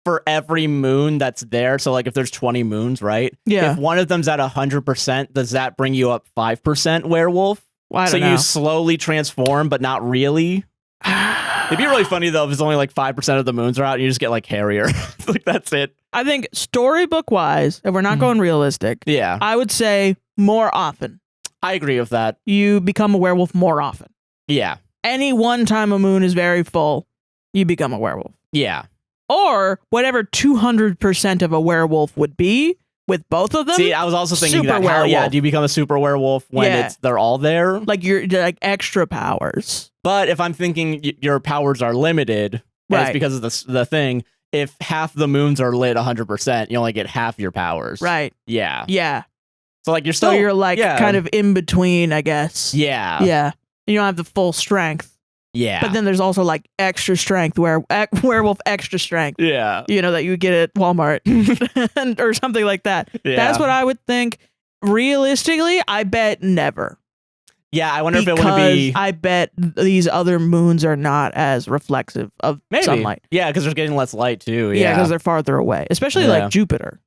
Speaker 1: for every moon that's there? So like if there's 20 moons, right?
Speaker 2: Yeah.
Speaker 1: If one of them's at 100%, does that bring you up 5% werewolf?
Speaker 2: Well, I
Speaker 1: so
Speaker 2: don't know.
Speaker 1: you slowly transform, but not really. It'd be really funny though if it's only like 5% of the moons are out and you just get like hairier. Like that's it.
Speaker 2: I think storybook wise, if we're not going realistic,
Speaker 1: Yeah.
Speaker 2: I would say more often.
Speaker 1: I agree with that.
Speaker 2: You become a werewolf more often.
Speaker 1: Yeah.
Speaker 2: Any one time a moon is very full, you become a werewolf.
Speaker 1: Yeah.
Speaker 2: Or whatever 200% of a werewolf would be with both of them.
Speaker 1: See, I was also thinking
Speaker 2: super
Speaker 1: that.
Speaker 2: werewolf.
Speaker 1: Yeah, do you become a super werewolf when they're all there?
Speaker 2: Like you're like extra powers.
Speaker 1: But if I'm thinking your powers are limited, and it's
Speaker 2: Right.
Speaker 1: because of the thing, if half the moons are lit 100%, you only get half your powers.
Speaker 2: Right.
Speaker 1: Yeah.
Speaker 2: Yeah.
Speaker 1: So like you're
Speaker 2: So
Speaker 1: still
Speaker 2: you're like kind of in between, I guess.
Speaker 1: Yeah.
Speaker 2: Yeah. You don't have the full strength.
Speaker 1: Yeah.
Speaker 2: But then there's also like extra strength, werewolf extra strength.
Speaker 1: Yeah.
Speaker 2: You know, that you get at Walmart or something like that.
Speaker 1: Yeah.
Speaker 2: That's what I would think. Realistically, I bet never.
Speaker 1: Yeah, I wonder if it would be.
Speaker 2: I bet these other moons are not as reflexive of sunlight.
Speaker 1: Yeah, because they're getting less light too.
Speaker 2: Yeah,
Speaker 1: Yeah,
Speaker 2: because they're farther away, especially like Jupiter.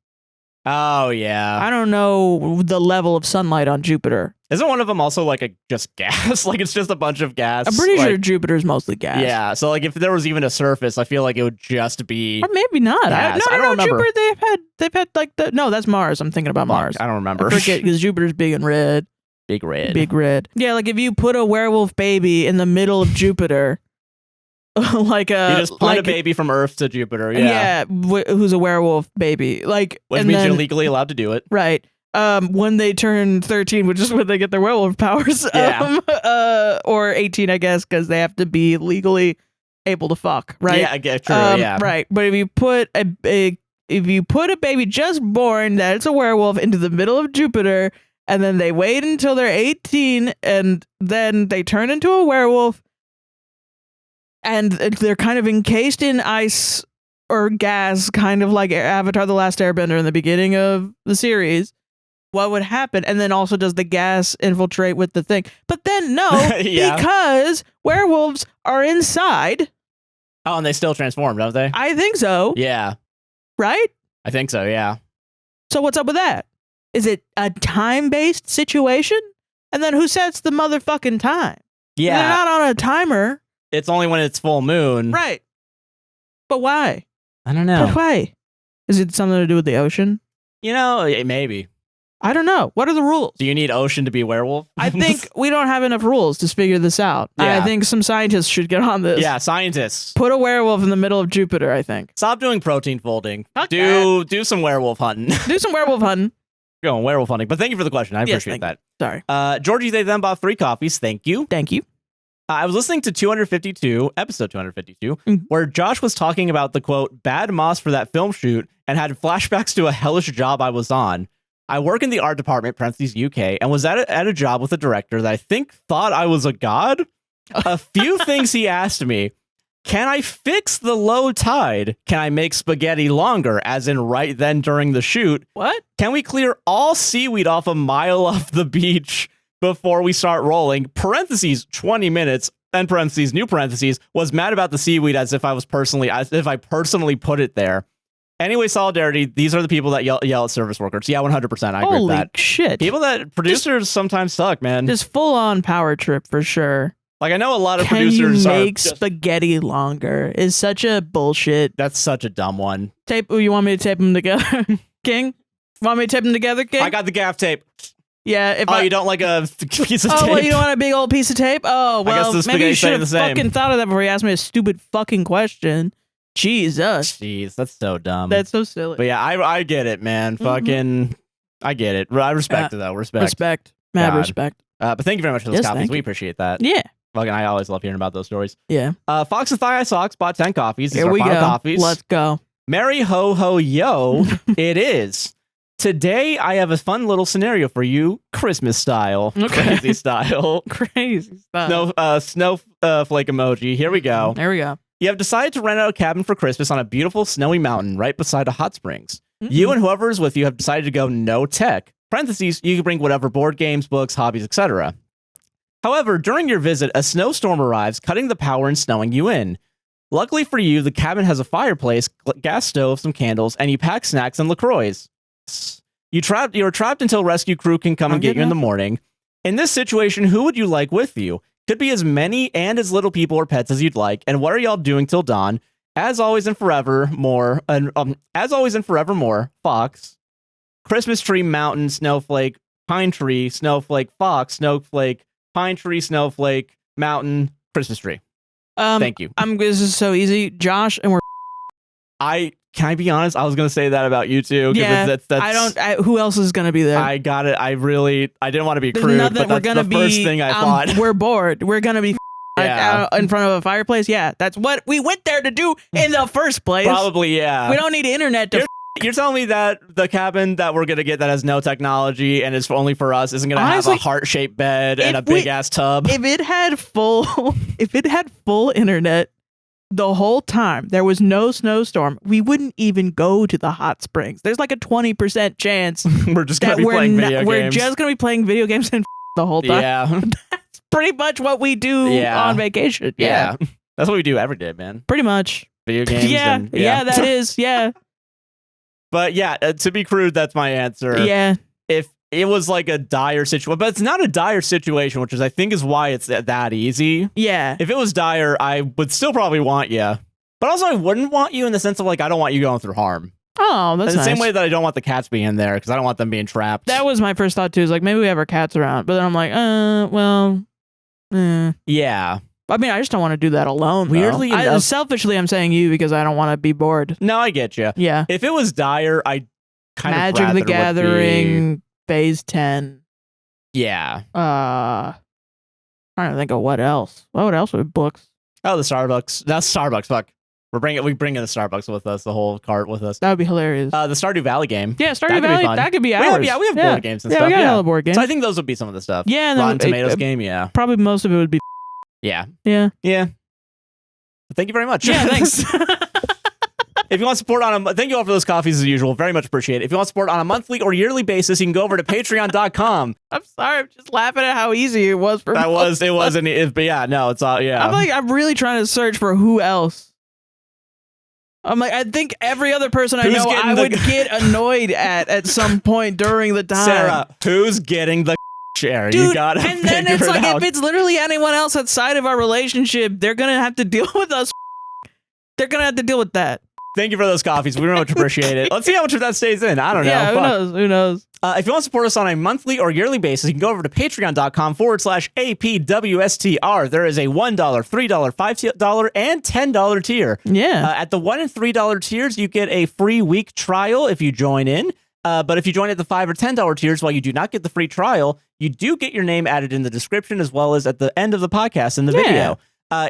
Speaker 1: Oh yeah.
Speaker 2: I don't know the level of sunlight on Jupiter.
Speaker 1: Isn't one of them also like just gas? Like it's just a bunch of gas.
Speaker 2: I'm pretty
Speaker 1: like,
Speaker 2: sure Jupiter's mostly gas.
Speaker 1: Yeah, so like if there was even a surface, I feel like it would just be.
Speaker 2: Or maybe not.
Speaker 1: Gas.
Speaker 2: I
Speaker 1: I don't remember.
Speaker 2: Jupiter, they've had like no, that's Mars. I'm thinking about Mars.
Speaker 1: I don't remember.
Speaker 2: I forget because Jupiter's big and red.
Speaker 1: Big red.
Speaker 2: Big red. Yeah, like if you put a werewolf baby in the middle of Jupiter, like a
Speaker 1: you just plant a baby from Earth to Jupiter.
Speaker 2: Yeah, who's a werewolf baby, like,
Speaker 1: which means you're legally allowed to do it.
Speaker 2: Right. When they turn 13, which is when they get their werewolf powers.
Speaker 1: Yeah.
Speaker 2: Or 18, I guess, because they have to be legally able to fuck. Right.
Speaker 1: Yeah, I get true. Yeah.
Speaker 2: Right. But if you put a baby just born that's a werewolf into the middle of Jupiter, and then they wait until they're 18, and then they turn into a werewolf, and they're kind of encased in ice or gas, kind of like Avatar: The Last Airbender in the beginning of the series. What would happen? And then also, does the gas infiltrate with the thing? But then no,
Speaker 1: Yeah.
Speaker 2: because werewolves are inside.
Speaker 1: Oh, and they still transform, don't they?
Speaker 2: I think so.
Speaker 1: Yeah,
Speaker 2: Right?
Speaker 1: I think so. Yeah.
Speaker 2: So what's up with that? Is it a time-based situation? And then who sets the motherfucking time?
Speaker 1: Yeah.
Speaker 2: They're not on a timer.
Speaker 1: It's only when it's full moon.
Speaker 2: Right. But why?
Speaker 1: I don't know.
Speaker 2: But why? Is it something to do with the ocean?
Speaker 1: You know, maybe.
Speaker 2: I don't know. What are the rules?
Speaker 1: Do you need ocean to be werewolf?
Speaker 2: I think we don't have enough rules to figure this out.
Speaker 1: Yeah.
Speaker 2: I think some scientists should get on this.
Speaker 1: Yeah, scientists.
Speaker 2: Put a werewolf in the middle of Jupiter, I think.
Speaker 1: Stop doing protein folding.
Speaker 2: Fuck
Speaker 1: Do some werewolf hunting.
Speaker 2: Do some werewolf hunting.
Speaker 1: Going werewolf hunting. But thank you for the question. I
Speaker 2: Yes,
Speaker 1: appreciate
Speaker 2: thank
Speaker 1: that.
Speaker 2: Sorry.
Speaker 1: Georgie, they then bought 3 coffees. Thank you.
Speaker 2: Thank you.
Speaker 1: I was listening to episode 252,
Speaker 2: Mhm.
Speaker 1: where Josh was talking about the quote, bad moss for that film shoot, and had flashbacks to a hellish job I was on. I work in the art department, parentheses UK, and was at a job with a director that I think thought I was a god. A few things he asked me. Can I fix the low tide? Can I make spaghetti longer, as in right then during the shoot?
Speaker 2: What?
Speaker 1: Can we clear all seaweed off a mile off the beach before we start rolling? Parentheses, 20 minutes, then parentheses, new parentheses, was mad about the seaweed as if I personally put it there. Anyway, solidarity, these are the people that yell at service workers. Yeah, 100%. I agree with that.
Speaker 2: Holy shit.
Speaker 1: People that producers sometimes suck, man.
Speaker 2: Just full on power trip for sure.
Speaker 1: Like, I know a lot of
Speaker 2: Can
Speaker 1: producers
Speaker 2: you
Speaker 1: are
Speaker 2: make spaghetti longer is such a bullshit.
Speaker 1: That's such a dumb one.
Speaker 2: You want me to tape them together, King? Want me to tape them together, King?
Speaker 1: I got the gaff tape.
Speaker 2: Yeah.
Speaker 1: You don't like a piece of tape?
Speaker 2: Oh, well, you don't want a big old piece of tape? Oh, well, maybe you should have fucking thought of that before you asked me a stupid fucking question. Jesus.
Speaker 1: Jeez, that's so dumb.
Speaker 2: That's so silly.
Speaker 1: But yeah, I get it, man. Fucking, I get it. I respect it, though. Respect.
Speaker 2: Mad respect.
Speaker 1: But thank you very much for those copies.
Speaker 2: Thank
Speaker 1: We
Speaker 2: you.
Speaker 1: appreciate that.
Speaker 2: Yeah.
Speaker 1: Fucking, I always love hearing about those stories.
Speaker 2: Yeah.
Speaker 1: Fox and Thigh Eye Socks bought 10 coffees. These
Speaker 2: Here
Speaker 1: are
Speaker 2: we
Speaker 1: final
Speaker 2: go.
Speaker 1: coffees.
Speaker 2: Let's go.
Speaker 1: Merry ho ho yo. It is. Today, I have a fun little scenario for you, Christmas style.
Speaker 2: Okay.
Speaker 1: Crazy style.
Speaker 2: Crazy stuff.
Speaker 1: Snowflake emoji. Here we go.
Speaker 2: There we go.
Speaker 1: You have decided to rent out a cabin for Christmas on a beautiful snowy mountain right beside a hot springs. You and whoever is with you have decided to go no tech. Parentheses, you can bring whatever board games, books, hobbies, etc. However, during your visit, a snowstorm arrives, cutting the power and snowing you in. Luckily for you, the cabin has a fireplace, gas stove, some candles, and you pack snacks and LaCroix. You're trapped until rescue crew can come and get you in the morning. In this situation, who would you like with you? Could be as many and as little people or pets as you'd like. And what are y'all doing till dawn? As always and forevermore, Fox, Christmas tree, mountain, snowflake, pine tree, snowflake, fox, snowflake, pine tree, snowflake, mountain, Christmas tree. Thank you.
Speaker 2: This is so easy, Josh, and we're.
Speaker 1: Can I be honest? I was gonna say that about you too.
Speaker 2: Yeah, who else is gonna be there?
Speaker 1: I got it. I didn't want to be crude, but that's the first thing I thought.
Speaker 2: We're bored. We're gonna be out in front of a fireplace. Yeah, that's what we went there to do in the first place.
Speaker 1: Probably, yeah.
Speaker 2: We don't need internet to.
Speaker 1: You're telling me that the cabin that we're gonna get that has no technology and is only for us isn't gonna have a heart-shaped bed and a big ass tub?
Speaker 2: If it had full internet the whole time, there was no snowstorm, we wouldn't even go to the hot springs. There's like a 20% chance
Speaker 1: we're just gonna be playing video games.
Speaker 2: We're just gonna be playing video games and the whole time.
Speaker 1: Yeah,
Speaker 2: that's pretty much what we do on vacation. Yeah,
Speaker 1: that's what we do every day, man.
Speaker 2: Pretty much
Speaker 1: video games.
Speaker 2: Yeah, that is. Yeah.
Speaker 1: But yeah, to be crude, that's my answer.
Speaker 2: Yeah.
Speaker 1: If it was like a dire situation, but it's not a dire situation, which is I think is why it's that easy.
Speaker 2: Yeah.
Speaker 1: If it was dire, I would still probably want you. But also I wouldn't want you in the sense of like, I don't want you going through harm.
Speaker 2: Oh, that's
Speaker 1: nice. The same way that I don't want the cats being in there because I don't want them being trapped.
Speaker 2: That was my first thought too. Is like maybe we have our cats around, but then I'm like,
Speaker 1: yeah.
Speaker 2: I mean, I just don't want to do that alone.
Speaker 1: Weirdly enough,
Speaker 2: selfishly, I'm saying you because I don't want to be bored.
Speaker 1: No, I get you.
Speaker 2: Yeah.
Speaker 1: If it was dire, I kind
Speaker 2: Magic
Speaker 1: of
Speaker 2: the Gathering, Phase 10.
Speaker 1: Yeah.
Speaker 2: Trying to think of what else. What else would books?
Speaker 1: Oh, the Starbucks. That's Starbucks. Fuck. We bring in the Starbucks with us, the whole cart with us.
Speaker 2: That would be hilarious.
Speaker 1: The Stardew Valley game.
Speaker 2: Yeah, Stardew Valley. That could be ours.
Speaker 1: We have board games and stuff.
Speaker 2: We got hella board games.
Speaker 1: So I think those would be some of the stuff.
Speaker 2: Yeah.
Speaker 1: Rotten Tomatoes game. Yeah.
Speaker 2: Probably most of it would be.
Speaker 1: Yeah.
Speaker 2: Yeah.
Speaker 1: Yeah. Thank you very much.
Speaker 2: Yeah, thanks.
Speaker 1: If you want support thank you all for those coffees as usual. Very much appreciate it. If you want support on a monthly or yearly basis, you can go over to patreon.com.
Speaker 2: I'm sorry. I'm just laughing at how easy it was for me.
Speaker 1: But yeah, no, it's all, yeah.
Speaker 2: I'm really trying to search for who else. I'm like, I think every other person I know I would get annoyed at some point during the time.
Speaker 1: Sarah, who's getting the share?
Speaker 2: Dude,
Speaker 1: you gotta
Speaker 2: and then it's like, if it's literally anyone else outside of our relationship, they're gonna have to deal with us. They're gonna have to deal with that.
Speaker 1: Thank you for those coffees. We very much appreciate it. Let's see how much of that stays in. I don't know.
Speaker 2: Yeah, who knows?
Speaker 1: If you want to support us on a monthly or yearly basis, you can go over to patreon.com/APWSTR. There is a $1, $3, $5, and $10 tier.
Speaker 2: Yeah.
Speaker 1: At the $1 and $3 tiers, you get a free week trial if you join in. But if you join at the $5 or $10 tiers, while you do not get the free trial, you do get your name added in the description as well as at the end of the podcast in the video.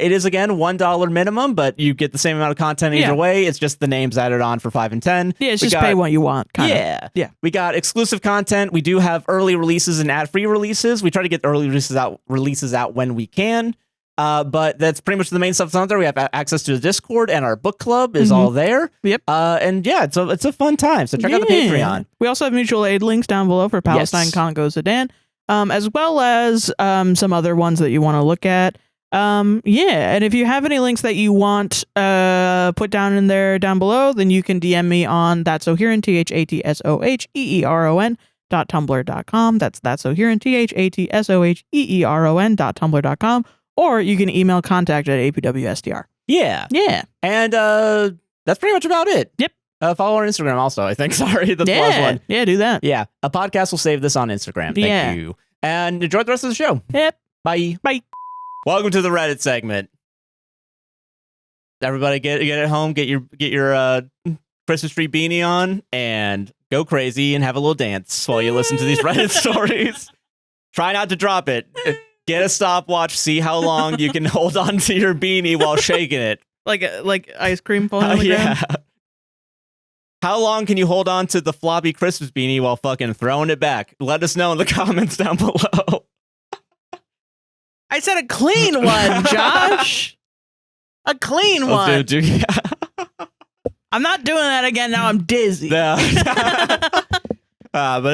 Speaker 1: It is, again, $1 minimum, but you get the same amount of content either way. It's just the names added on for $5 and $10.
Speaker 2: Yeah, it's just pay what you want.
Speaker 1: Yeah. We got exclusive content. We do have early releases and ad-free releases. We try to get early releases out when we can. But that's pretty much the main stuff that's on there. We have access to the Discord, and our book club is all there.
Speaker 2: Yep.
Speaker 1: And yeah, it's a fun time. So check out the Patreon.
Speaker 2: We also have mutual aid links down below for Palestine, Congo, Sudan, as well as some other ones that you want to look at. And if you have any links that you want put down below, then you can DM me on that'soheron, ThatSoHeron.tumblr.com. That's Soheron, ThatSoHeron.tumblr.com. Or you can email contact@APWSTR.
Speaker 1: Yeah. And that's pretty much about it.
Speaker 2: Yep.
Speaker 1: Follow our Instagram also, I think. Sorry, that's the last one.
Speaker 2: Yeah, do that.
Speaker 1: Yeah. A podcast will save this on Instagram. Thank you. And enjoy the rest of the show.
Speaker 2: Yep.
Speaker 1: Bye. Welcome to the Reddit segment. Everybody get at home, get your Christmas tree beanie on, and go crazy and have a little dance while you listen to these Reddit stories. Try not to drop it. Get a stopwatch, see how long you can hold on to your beanie while shaking it.
Speaker 2: Like ice cream falling on the ground?
Speaker 1: How long can you hold on to the floppy Christmas beanie while fucking throwing it back? Let us know in the comments down below.
Speaker 2: I said a clean one, Josh. A clean one.
Speaker 1: Dude.
Speaker 2: I'm not doing that again. Now I'm dizzy.
Speaker 1: But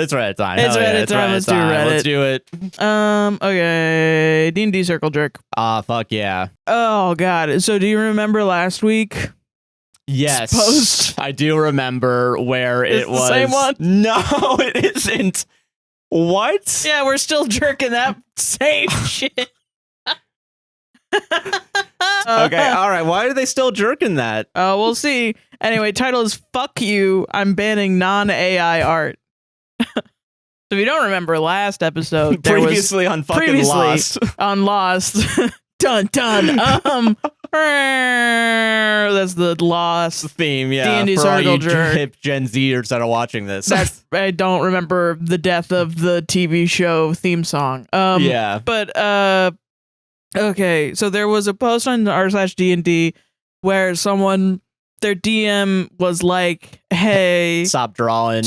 Speaker 1: it's Reddit time.
Speaker 2: It's Reddit time. Let's do Reddit.
Speaker 1: Let's do it.
Speaker 2: Okay. D&D Circle Jerk.
Speaker 1: Fuck yeah.
Speaker 2: Oh, God. So do you remember last week?
Speaker 1: Yes.
Speaker 2: Post?
Speaker 1: I do remember where it was.
Speaker 2: The same one?
Speaker 1: No, it isn't. What?
Speaker 2: Yeah, we're still jerking that same shit.
Speaker 1: Okay, all right. Why are they still jerking that?
Speaker 2: We'll see. Anyway, title is Fuck You, I'm banning non-AI art. So if you don't remember last episode,
Speaker 1: previously on fucking Lost.
Speaker 2: On Lost. Dun dun. That's the Lost
Speaker 1: theme, yeah.
Speaker 2: D&D
Speaker 1: for all
Speaker 2: Circle
Speaker 1: you
Speaker 2: Jerk.
Speaker 1: hip Gen Zers that are watching this.
Speaker 2: I don't remember the death of the TV show theme song.
Speaker 1: Yeah.
Speaker 2: But okay, so there was a post on r/D&D where their DM was like, hey,
Speaker 1: stop drawing.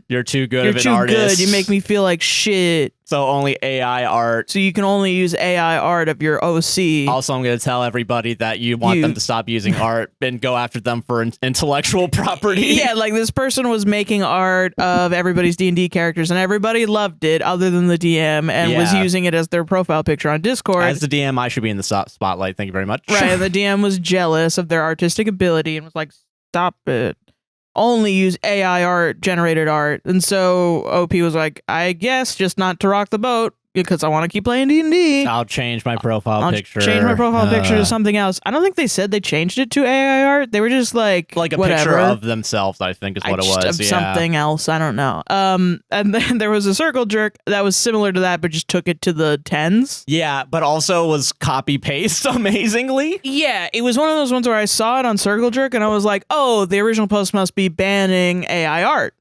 Speaker 2: You're
Speaker 1: too good
Speaker 2: You're
Speaker 1: of an
Speaker 2: too
Speaker 1: artist.
Speaker 2: good. You make me feel like shit.
Speaker 1: So only AI art.
Speaker 2: So you can only use AI art of your OC.
Speaker 1: Also, I'm going to tell everybody that you want them to stop using art and go after them for intellectual property.
Speaker 2: Yeah, like this person was making art of everybody's D&D characters and everybody loved it other than the DM and was using it as their profile picture on Discord.
Speaker 1: As the DM, I should be in the spotlight. Thank you very much.
Speaker 2: Right, and the DM was jealous of their artistic ability and was like, stop it. Only use AI art, generated art. And so OP was like, I guess just not to rock the boat because I want to keep playing D&D.
Speaker 1: I'll change my profile picture.
Speaker 2: Change my profile picture to something else. I don't think they said they changed it to AI art. They were just like
Speaker 1: a picture of themselves, I think is what it was.
Speaker 2: Of something else. I don't know. And then there was a Circle Jerk that was similar to that, but just took it to the 10s.
Speaker 1: Yeah, but also was copy paste amazingly.
Speaker 2: Yeah, it was one of those ones where I saw it on Circle Jerk and I was like, oh, the original post must be banning AI art.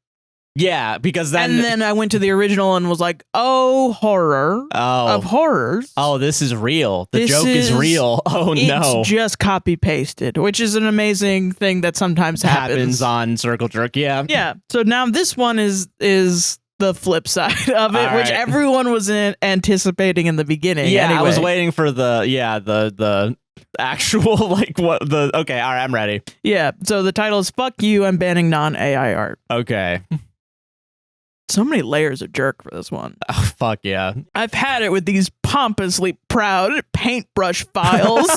Speaker 1: Yeah, because then...
Speaker 2: And then I went to the original and was like, oh, horror of horrors.
Speaker 1: Oh, this is real. The joke is real. Oh, no.
Speaker 2: It's just copy-pasted, which is an amazing thing that sometimes happens.
Speaker 1: On Circle Jerk, yeah.
Speaker 2: Yeah, so now this one is the flip side of it, which everyone was anticipating in the beginning.
Speaker 1: Yeah,
Speaker 2: anyway.
Speaker 1: I was waiting for the actual, like, what the... Okay, all right, I'm ready.
Speaker 2: Yeah, so the title is Fuck You, I'm banning non-AI art.
Speaker 1: Okay.
Speaker 2: So many layers of jerk for this one.
Speaker 1: Oh, fuck yeah.
Speaker 2: I've had it with these pompously proud paintbrush files.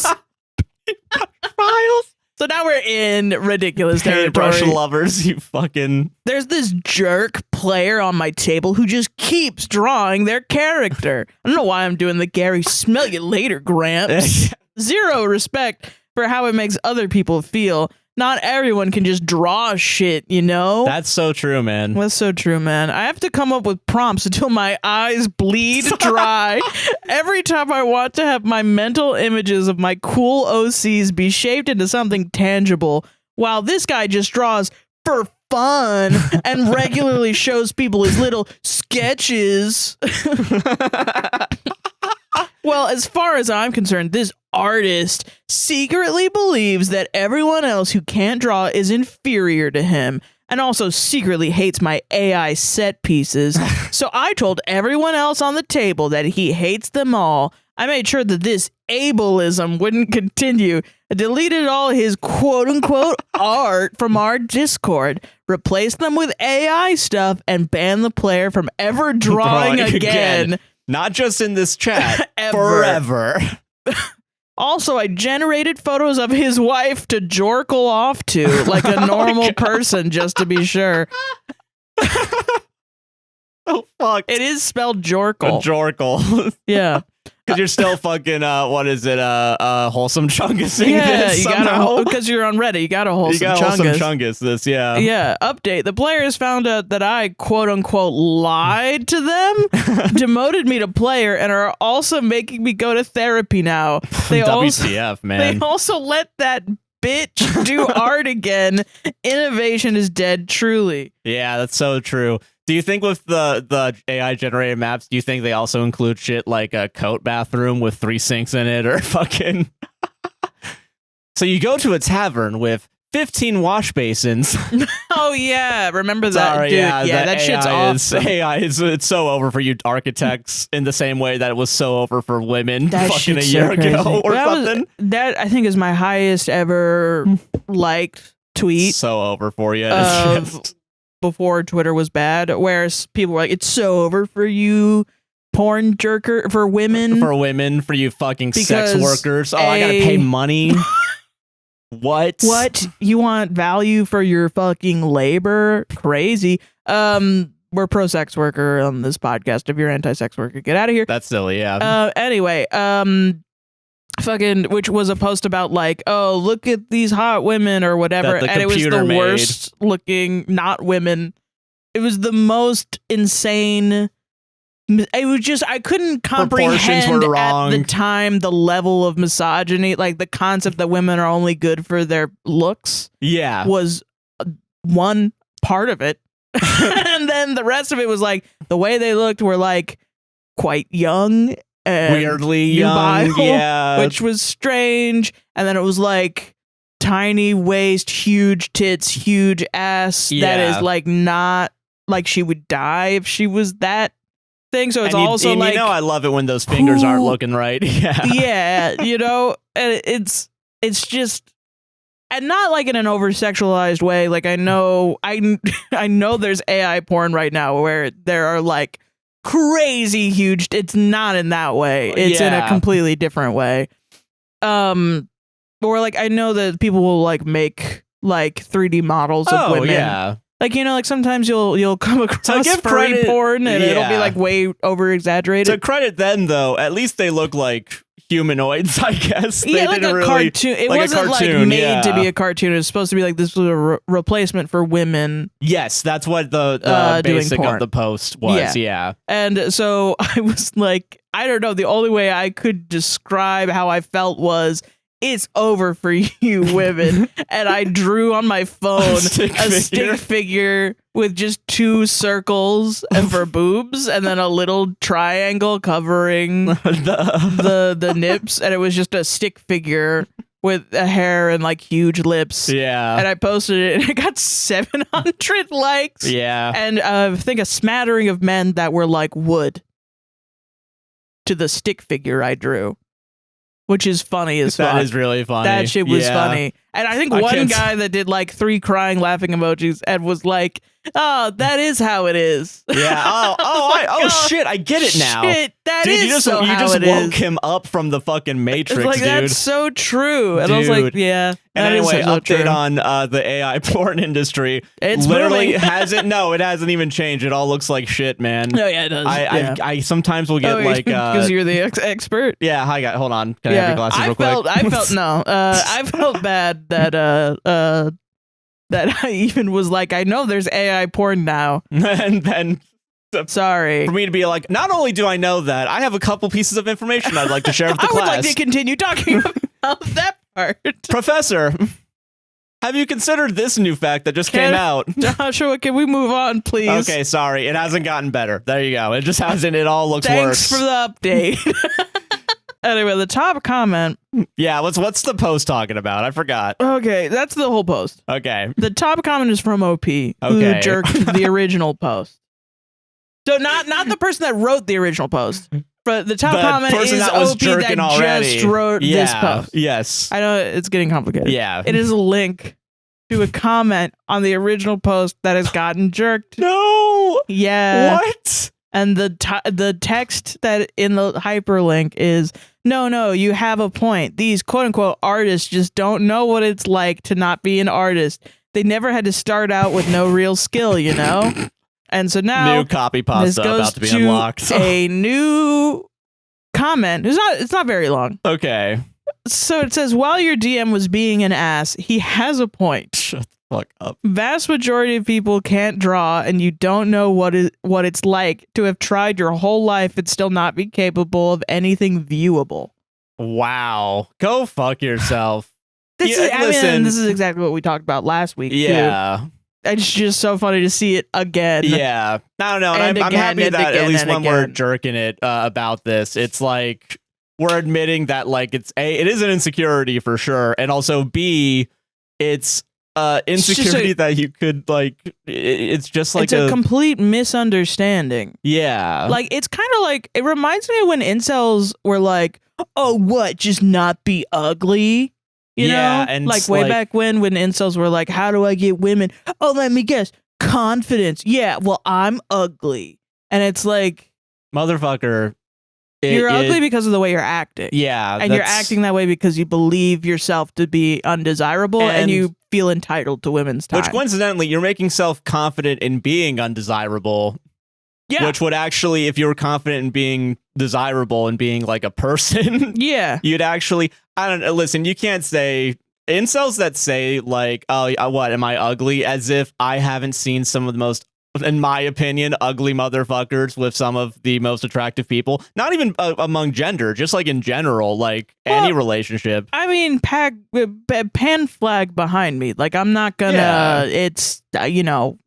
Speaker 2: So now we're in ridiculous territory.
Speaker 1: Paintbrush lovers, you fucking...
Speaker 2: There's this jerk player on my table who just keeps drawing their character. I don't know why I'm doing the Gary smell you later, Gramps. Zero respect for how it makes other people feel. Not everyone can just draw shit, you know?
Speaker 1: That's so true, man.
Speaker 2: That's so true, man. I have to come up with prompts until my eyes bleed dry. Every time I want to have my mental images of my cool OCs be shaped into something tangible, while this guy just draws for fun and regularly shows people his little sketches. Well, as far as I'm concerned, this artist secretly believes that everyone else who can't draw is inferior to him, and also secretly hates my AI set pieces. So I told everyone else on the table that he hates them all. I made sure that this ableism wouldn't continue. I deleted all his quote-unquote art from our Discord, replaced them with AI stuff, and banned the player from ever drawing again.
Speaker 1: Not just in this chat, forever.
Speaker 2: Also, I generated photos of his wife to jorkle off to, like a normal person, just to be sure.
Speaker 1: Oh, fuck.
Speaker 2: It is spelled jorkle.
Speaker 1: Jorkle.
Speaker 2: Yeah.
Speaker 1: Because you're still fucking, what is it, wholesome chungus?
Speaker 2: Yeah, you gotta, because you're on Reddit, you gotta wholesome
Speaker 1: chungus this, yeah.
Speaker 2: Yeah, update. The players found out that I, quote-unquote, lied to them, demoted me to player, and are also making me go to therapy now. They
Speaker 1: WTF, man.
Speaker 2: They also let that bitch do art again. Innovation is dead, truly.
Speaker 1: Yeah, that's so true. Do you think with the AI generated maps, do you think they also include shit like a coat bathroom with 3 sinks in it or fucking... So you go to a tavern with 15 wash basins.
Speaker 2: Oh yeah, remember that?
Speaker 1: Sorry,
Speaker 2: dude.
Speaker 1: yeah,
Speaker 2: that shit's awesome.
Speaker 1: AI is it's so over for you architects in the same way that it was so over for women
Speaker 2: that
Speaker 1: fucking a year ago or something.
Speaker 2: That I think is my highest ever liked tweet.
Speaker 1: So over for you.
Speaker 2: Before Twitter was bad, whereas people were like, it's so over for you porn jerker, for women.
Speaker 1: For you fucking sex workers. Oh, I gotta pay money. What? You want value for your fucking labor? Crazy. We're pro sex worker on this podcast. If you're anti-sex worker, get out of here. That's silly, yeah.
Speaker 2: Anyway, fucking, which was a post about like, oh, look at these hot women or whatever, and it was the worst looking not women. It was the most insane. It was just, I couldn't comprehend at the time the level of misogyny, like the concept that women are only good for their looks.
Speaker 1: Yeah,
Speaker 2: was one part of it. And then the rest of it was like the way they looked were like quite young.
Speaker 1: Weirdly young, yeah,
Speaker 2: which was strange. And then it was like tiny waist, huge tits, huge ass. Yeah. That is like not like she would die if she was that thing. So it's also like,
Speaker 1: you know, I love it when those fingers aren't looking right. Yeah,
Speaker 2: yeah, you know, and it's just, and not like in an over sexualized way. Like I know there's AI porn right now where there are like crazy huge. It's not in that way. It's in a completely different way. Or like I know that people will like make like 3D models of women.
Speaker 1: Yeah.
Speaker 2: Like, you know, like sometimes you'll come across furry porn and it'll be like way over exaggerated.
Speaker 1: To credit them though, at least they look like humanoids, I guess.
Speaker 2: Yeah, they like a cartoon. It wasn't like made to be a cartoon. It was supposed to be like this was a replacement for women.
Speaker 1: Yes, that's what the basic of the post was. Yeah.
Speaker 2: And so I was like, I don't know. The only way I could describe how I felt was, it's over for you women. And I drew on my phone a stick figure with just 2 circles and for boobs, and then a little triangle covering the nips, and it was just a stick figure with a hair and like huge lips.
Speaker 1: Yeah.
Speaker 2: And I posted it and it got 700 likes.
Speaker 1: Yeah.
Speaker 2: And I think a smattering of men that were like wood to the stick figure I drew. Which is funny as fuck.
Speaker 1: That is really funny.
Speaker 2: That shit was funny. And I think one guy that did like 3 crying laughing emojis and was like, oh, that is how it is.
Speaker 1: Yeah. Oh, shit. I get it now.
Speaker 2: Shit,
Speaker 1: dude, you just woke him up from the fucking Matrix,
Speaker 2: it's like,
Speaker 1: dude.
Speaker 2: That's so true. And I was like, yeah.
Speaker 1: And anyway, update on the AI porn industry.
Speaker 2: It's
Speaker 1: literally hasn't. No, it hasn't even changed. It all looks like shit, man.
Speaker 2: No, yeah, it does.
Speaker 1: I sometimes will get like
Speaker 2: because you're the expert.
Speaker 1: Yeah. Hi, guys. Hold on. Can I have your glasses real quick?
Speaker 2: I felt bad that that I even was like, I know there's AI porn now,
Speaker 1: and then.
Speaker 2: Sorry.
Speaker 1: For me to be like, not only do I know that, I have a couple pieces of information I'd like to share with the class.
Speaker 2: I would like to continue talking about that part.
Speaker 1: Professor, have you considered this new fact that just came out?
Speaker 2: Joshua, can we move on, please?
Speaker 1: Okay, sorry. It hasn't gotten better. There you go. It just hasn't. It all looks
Speaker 2: Thanks
Speaker 1: worse.
Speaker 2: Thanks for the update. Anyway, the top comment.
Speaker 1: Yeah, what's the post talking about? I forgot.
Speaker 2: Okay, that's the whole post.
Speaker 1: Okay.
Speaker 2: The top comment is from OP, who jerked the original post. So not the person that wrote the original post, but the top comment is OP that already just wrote this post.
Speaker 1: Yes.
Speaker 2: I know it's getting complicated.
Speaker 1: Yeah.
Speaker 2: It is a link to a comment on the original post that has gotten jerked.
Speaker 1: No.
Speaker 2: Yeah.
Speaker 1: What?
Speaker 2: And the text that in the hyperlink is, no, you have a point. These quote-unquote artists just don't know what it's like to not be an artist. They never had to start out with no real skill, you know? And so now
Speaker 1: new copy pasta about to be unlocked.
Speaker 2: A new comment. It's not very long.
Speaker 1: Okay.
Speaker 2: So it says, while your DM was being an ass, he has a point.
Speaker 1: Shut the fuck up.
Speaker 2: Vast majority of people can't draw, and you don't know what it's like to have tried your whole life and still not be capable of anything viewable.
Speaker 1: Wow. Go fuck yourself.
Speaker 2: This is exactly what we talked about last week.
Speaker 1: Yeah.
Speaker 2: Too. It's just so funny to see it again.
Speaker 1: Yeah. No. And I'm happy that at least when we're jerking it about this, it's like we're admitting that like it is an insecurity for sure. And also B, it's insecurity that you could like, it's just like
Speaker 2: it's a complete misunderstanding.
Speaker 1: Yeah.
Speaker 2: Like it's kind of like, it reminds me of when incels were like, oh, what? Just not be ugly? You know,
Speaker 1: and
Speaker 2: like way back when incels were like, how do I get women? Oh, let me guess. Confidence. Yeah, well, I'm ugly. And it's like,
Speaker 1: motherfucker.
Speaker 2: You're ugly because of the way you're acting.
Speaker 1: Yeah.
Speaker 2: And you're acting that way because you believe yourself to be undesirable and you feel entitled to women's time.
Speaker 1: Which coincidentally, you're making self-confident in being undesirable.
Speaker 2: Yeah.
Speaker 1: Which would actually, if you were confident in being desirable and being like a person,
Speaker 2: yeah,
Speaker 1: you'd actually, I don't know, listen, you can't say, incels that say like, oh, what, am I ugly? As if I haven't seen some of the most, in my opinion, ugly motherfuckers with some of the most attractive people. Not even among gender, just like in general, like any relationship.
Speaker 2: I mean, pan flag behind me. Like, I'm not gonna, it's, you know,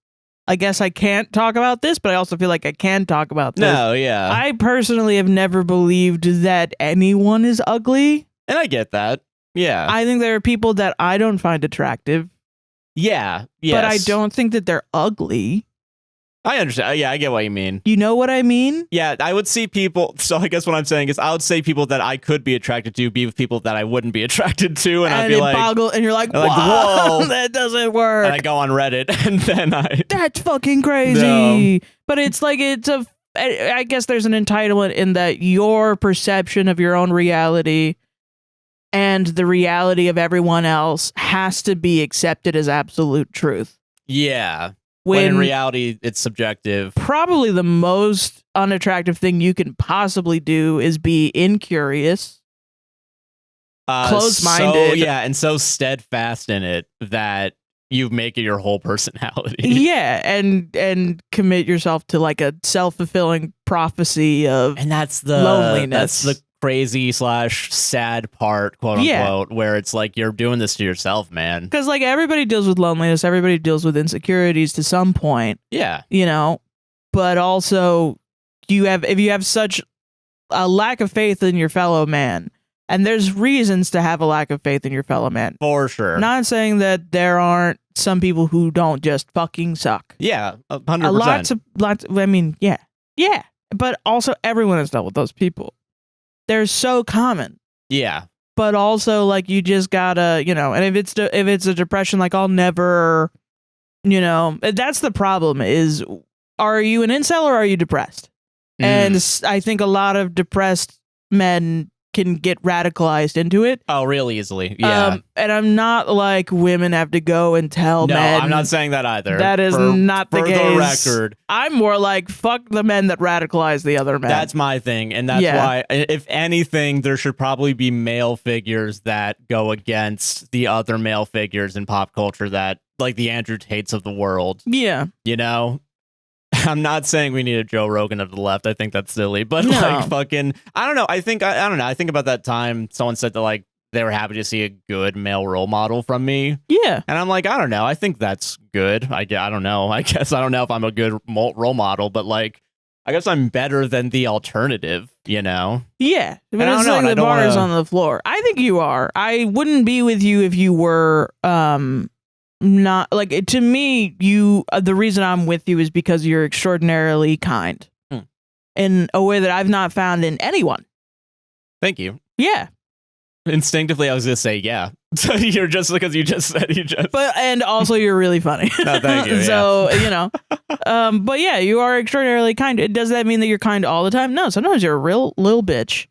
Speaker 2: I guess I can't talk about this, but I also feel like I can talk about this.
Speaker 1: No, yeah.
Speaker 2: I personally have never believed that anyone is ugly.
Speaker 1: And I get that. Yeah.
Speaker 2: I think there are people that I don't find attractive.
Speaker 1: Yeah. Yes.
Speaker 2: But I don't think that they're ugly.
Speaker 1: I understand. Yeah, I get what you mean.
Speaker 2: You know what I mean?
Speaker 1: Yeah, I would see people. So I guess what I'm saying is I would say people that I could be attracted to be with people that I wouldn't be attracted to. And I'd be like,
Speaker 2: and you're like, whoa, that doesn't work.
Speaker 1: And I go on Reddit and then
Speaker 2: that's fucking crazy. No. But it's like, I guess there's an entitlement in that your perception of your own reality and the reality of everyone else has to be accepted as absolute truth.
Speaker 1: Yeah. When in reality, it's subjective.
Speaker 2: Probably the most unattractive thing you can possibly do is be incurious, closed-minded.
Speaker 1: So, yeah, and so steadfast in it that you make it your whole personality.
Speaker 2: Yeah, and commit yourself to like a self-fulfilling prophecy of
Speaker 1: and that's the
Speaker 2: loneliness.
Speaker 1: That's the crazy / sad part, quote unquote, where it's like you're doing this to yourself, man.
Speaker 2: Because like everybody deals with loneliness, everybody deals with insecurities to some point.
Speaker 1: Yeah,
Speaker 2: you know, but also if you have such a lack of faith in your fellow man, and there's reasons to have a lack of faith in your fellow man,
Speaker 1: for sure.
Speaker 2: Not saying that there aren't some people who don't just fucking suck.
Speaker 1: Yeah, 100%.
Speaker 2: Lots. I mean, yeah, but also everyone has dealt with those people. They're so common.
Speaker 1: Yeah.
Speaker 2: But also like you just gotta, you know, and if it's a depression, like I'll never, you know, that's the problem is, are you an incel or are you depressed? And I think a lot of depressed men can get radicalized into it.
Speaker 1: Oh, really easily. Yeah.
Speaker 2: And I'm not like women have to go and tell men.
Speaker 1: No, I'm not saying that either.
Speaker 2: That is not the case.
Speaker 1: For the record.
Speaker 2: I'm more like, fuck the men that radicalize the other men.
Speaker 1: That's my thing. And that's why, if anything, there should probably be male figures that go against the other male figures in pop culture that, like the Andrew Tates of the world.
Speaker 2: Yeah.
Speaker 1: You know? I'm not saying we need a Joe Rogan of the left. I think that's silly, but like fucking, I don't know. I don't know. I think about that time someone said that like they were happy to see a good male role model from me.
Speaker 2: Yeah.
Speaker 1: And I'm like, I don't know. I think that's good. I don't know. I guess I don't know if I'm a good role model, but like I guess I'm better than the alternative, you know?
Speaker 2: Yeah. But
Speaker 1: I
Speaker 2: it's
Speaker 1: don't know,
Speaker 2: like
Speaker 1: and I
Speaker 2: the
Speaker 1: don't
Speaker 2: bar is
Speaker 1: wanna-
Speaker 2: on the floor. I think you are. I wouldn't be with you if you were not like to me you the reason I'm with you is because you're extraordinarily kind. In a way that I've not found in anyone.
Speaker 1: Thank you.
Speaker 2: Yeah.
Speaker 1: Instinctively, I was going to say, yeah. So you're just because you just said you just.
Speaker 2: But and also you're really funny.
Speaker 1: No, thank you.
Speaker 2: So, you know. But yeah, you are extraordinarily kind. Does that mean that you're kind all the time? No, sometimes you're a real little bitch.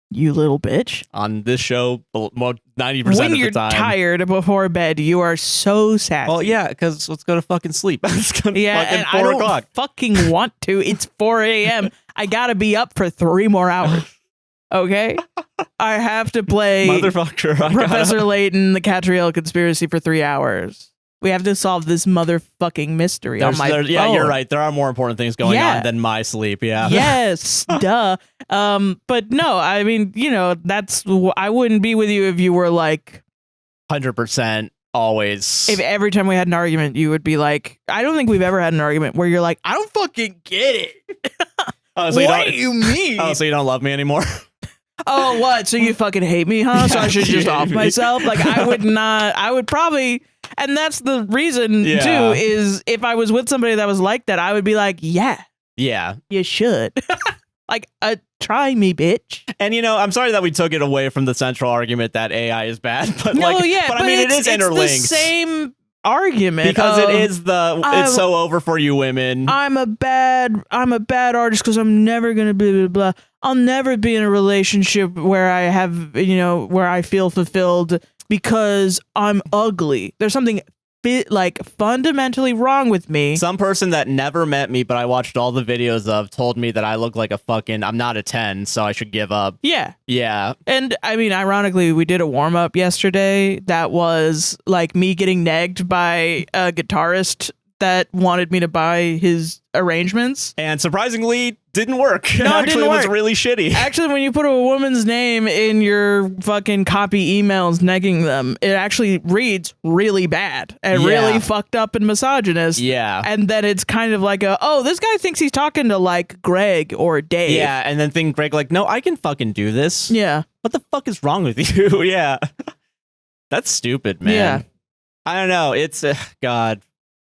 Speaker 2: You little bitch.
Speaker 1: On this show, well, 90%
Speaker 2: when
Speaker 1: of the time.
Speaker 2: you're tired before bed, you are so sassy.
Speaker 1: Well, yeah, because let's go to fucking sleep. It's gonna
Speaker 2: yeah,
Speaker 1: fucking
Speaker 2: and
Speaker 1: 4
Speaker 2: I don't
Speaker 1: o'clock.
Speaker 2: fucking want to. It's 4 a.m. I gotta be up for 3 more hours. Okay? I have to play
Speaker 1: Motherfucker.
Speaker 2: Professor Layton, the Catriel conspiracy for 3 hours. We have to solve this motherfucking mystery on my phone.
Speaker 1: Yeah, you're right. There are more important things going on than my sleep. Yeah.
Speaker 2: Yes, duh. But no, I mean, you know, I wouldn't be with you if you were like
Speaker 1: 100% always.
Speaker 2: If every time we had an argument, you would be like, I don't think we've ever had an argument where you're like, I don't fucking get it.
Speaker 1: Oh, so
Speaker 2: what do you mean?
Speaker 1: Oh, so you don't love me anymore?
Speaker 2: Oh, what? So you fucking hate me, huh? So I should just off myself? Like, I would not, I would probably, and that's the reason, too, is if I was with somebody that was like that, I would be like, yeah.
Speaker 1: Yeah.
Speaker 2: You should. Like, try me, bitch.
Speaker 1: And, you know, I'm sorry that we took it away from the central argument that AI is bad. But,
Speaker 2: no,
Speaker 1: like,
Speaker 2: yeah,
Speaker 1: but I mean, it is interlinked.
Speaker 2: It's the same argument
Speaker 1: because it is it's so over for you women.
Speaker 2: I'm a bad artist because I'm never gonna blah blah blah. I'll never be in a relationship where I have, you know, where I feel fulfilled because I'm ugly. There's something like fundamentally wrong with me.
Speaker 1: Some person that never met me, but I watched all the videos of, told me that I look like a fucking, I'm not a 10, so I should give up.
Speaker 2: Yeah.
Speaker 1: Yeah.
Speaker 2: And I mean, ironically, we did a warm up yesterday that was like me getting negged by a guitarist that wanted me to buy his arrangements.
Speaker 1: And surprisingly, didn't work.
Speaker 2: No,
Speaker 1: it actually was really shitty.
Speaker 2: Actually, when you put a woman's name in your fucking copy emails negging them, it actually reads really bad and really fucked up and misogynist.
Speaker 1: Yeah.
Speaker 2: And then it's kind of like this guy thinks he's talking to like Greg or Dave.
Speaker 1: Yeah, and then think Greg like, no, I can fucking do this.
Speaker 2: Yeah.
Speaker 1: What the fuck is wrong with you? Yeah. That's stupid, man.
Speaker 2: Yeah.
Speaker 1: I don't know. It's, God.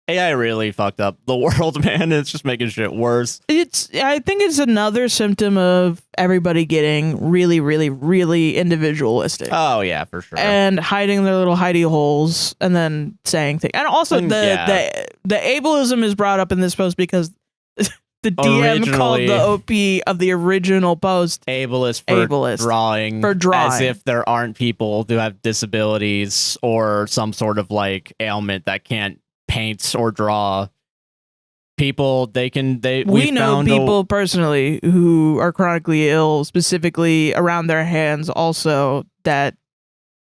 Speaker 1: AI really fucked up the world, man. It's just making shit worse.
Speaker 2: I think it's another symptom of everybody getting really, really, really individualistic.
Speaker 1: Oh yeah, for sure.
Speaker 2: And hiding their little hidey holes and then saying things. And also the ableism is brought up in this post because the DM called the OP of the original post
Speaker 1: ableist for drawing as if there aren't people who have disabilities or some sort of like ailment that can't paint or draw. People we know people personally who are chronically ill, specifically around their hands also, that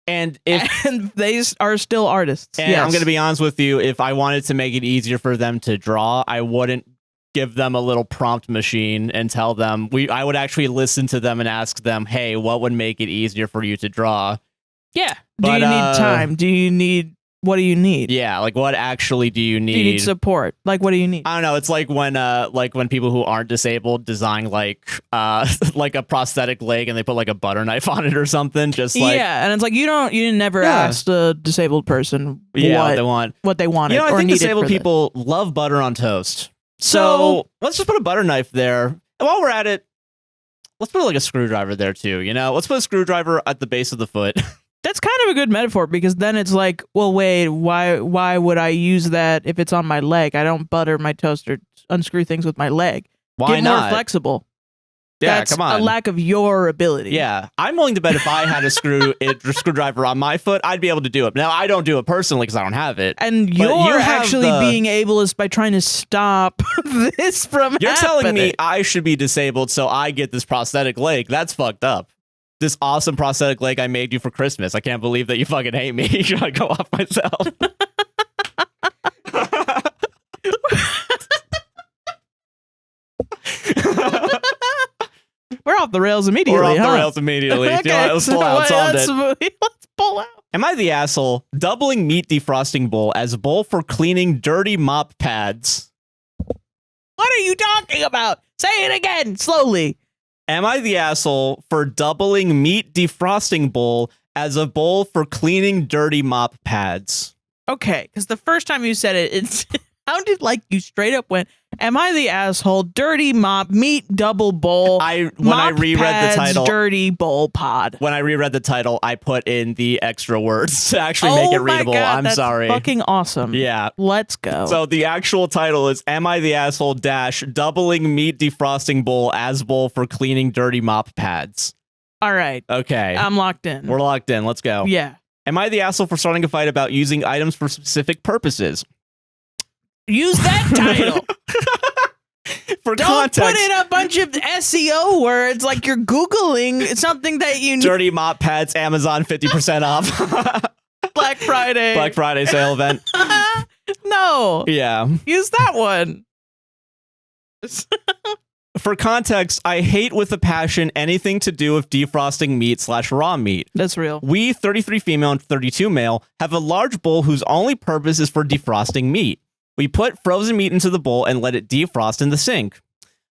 Speaker 1: and they are still artists. And I'm gonna be honest with you, if I wanted to make it easier for them to draw, I wouldn't give them a little prompt machine and tell them I would actually listen to them and ask them, hey, what would make it easier for you to draw?
Speaker 2: Yeah. Do you need time? What do you need?
Speaker 1: Yeah, like what actually do you need?
Speaker 2: Do you need support? Like what do you need?
Speaker 1: I don't know. It's like when people who aren't disabled design like like a prosthetic leg and they put like a butter knife on it or something. Just like
Speaker 2: and it's like you never asked a disabled person what they wanted.
Speaker 1: You know, I
Speaker 2: or
Speaker 1: think disabled
Speaker 2: for
Speaker 1: people love butter on toast. So let's just put a butter knife there. And while we're at it, let's put like a screwdriver there too. You know, let's put a screwdriver at the base of the foot.
Speaker 2: That's kind of a good metaphor because then it's like, well, wait, why would I use that if it's on my leg? I don't butter my toast or unscrew things with my leg.
Speaker 1: Why
Speaker 2: Get
Speaker 1: not?
Speaker 2: more flexible.
Speaker 1: Yeah,
Speaker 2: That's
Speaker 1: come on.
Speaker 2: a lack of your ability.
Speaker 1: Yeah, I'm willing to bet if I had a screwdriver on my foot, I'd be able to do it. Now, I don't do it personally because I don't have it.
Speaker 2: And you're actually being ableist by trying to stop this from
Speaker 1: You're
Speaker 2: happening.
Speaker 1: telling me I should be disabled so I get this prosthetic leg. That's fucked up. This awesome prosthetic leg I made you for Christmas. I can't believe that you fucking hate me. Should I go off myself?
Speaker 2: We're off the rails immediately.
Speaker 1: We're off the rails immediately.
Speaker 2: Okay,
Speaker 1: let's pull out.
Speaker 2: let's pull out.
Speaker 1: Am I the asshole? Doubling meat defrosting bowl as bowl for cleaning dirty mop pads.
Speaker 2: What are you talking about? Say it again, slowly.
Speaker 1: Am I the asshole for doubling meat defrosting bowl as a bowl for cleaning dirty mop pads?
Speaker 2: Okay, because the first time you said it, it sounded like you straight up went, am I the asshole? Dirty mop, meat double bowl.
Speaker 1: When I reread the title,
Speaker 2: dirty bowl pod.
Speaker 1: When I reread the title, I put in the extra words to actually make it readable.
Speaker 2: God,
Speaker 1: I'm sorry.
Speaker 2: Fucking awesome.
Speaker 1: Yeah.
Speaker 2: Let's go.
Speaker 1: So the actual title is Am I the Asshole doubling meat defrosting bowl as bowl for cleaning dirty mop pads?
Speaker 2: All right.
Speaker 1: Okay.
Speaker 2: I'm locked in.
Speaker 1: We're locked in. Let's go.
Speaker 2: Yeah.
Speaker 1: Am I the asshole for starting a fight about using items for specific purposes?
Speaker 2: Use that title.
Speaker 1: For
Speaker 2: Don't
Speaker 1: context,
Speaker 2: put in a bunch of SEO words like you're Googling something that you need.
Speaker 1: Dirty mop pads, Amazon 50% off.
Speaker 2: Black Friday.
Speaker 1: Black Friday sale event.
Speaker 2: No.
Speaker 1: Yeah.
Speaker 2: Use that one.
Speaker 1: For context, I hate with a passion anything to do with defrosting meat / raw meat.
Speaker 2: That's real.
Speaker 1: We, 33 female and 32 male, have a large bowl whose only purpose is for defrosting meat. We put frozen meat into the bowl and let it defrost in the sink.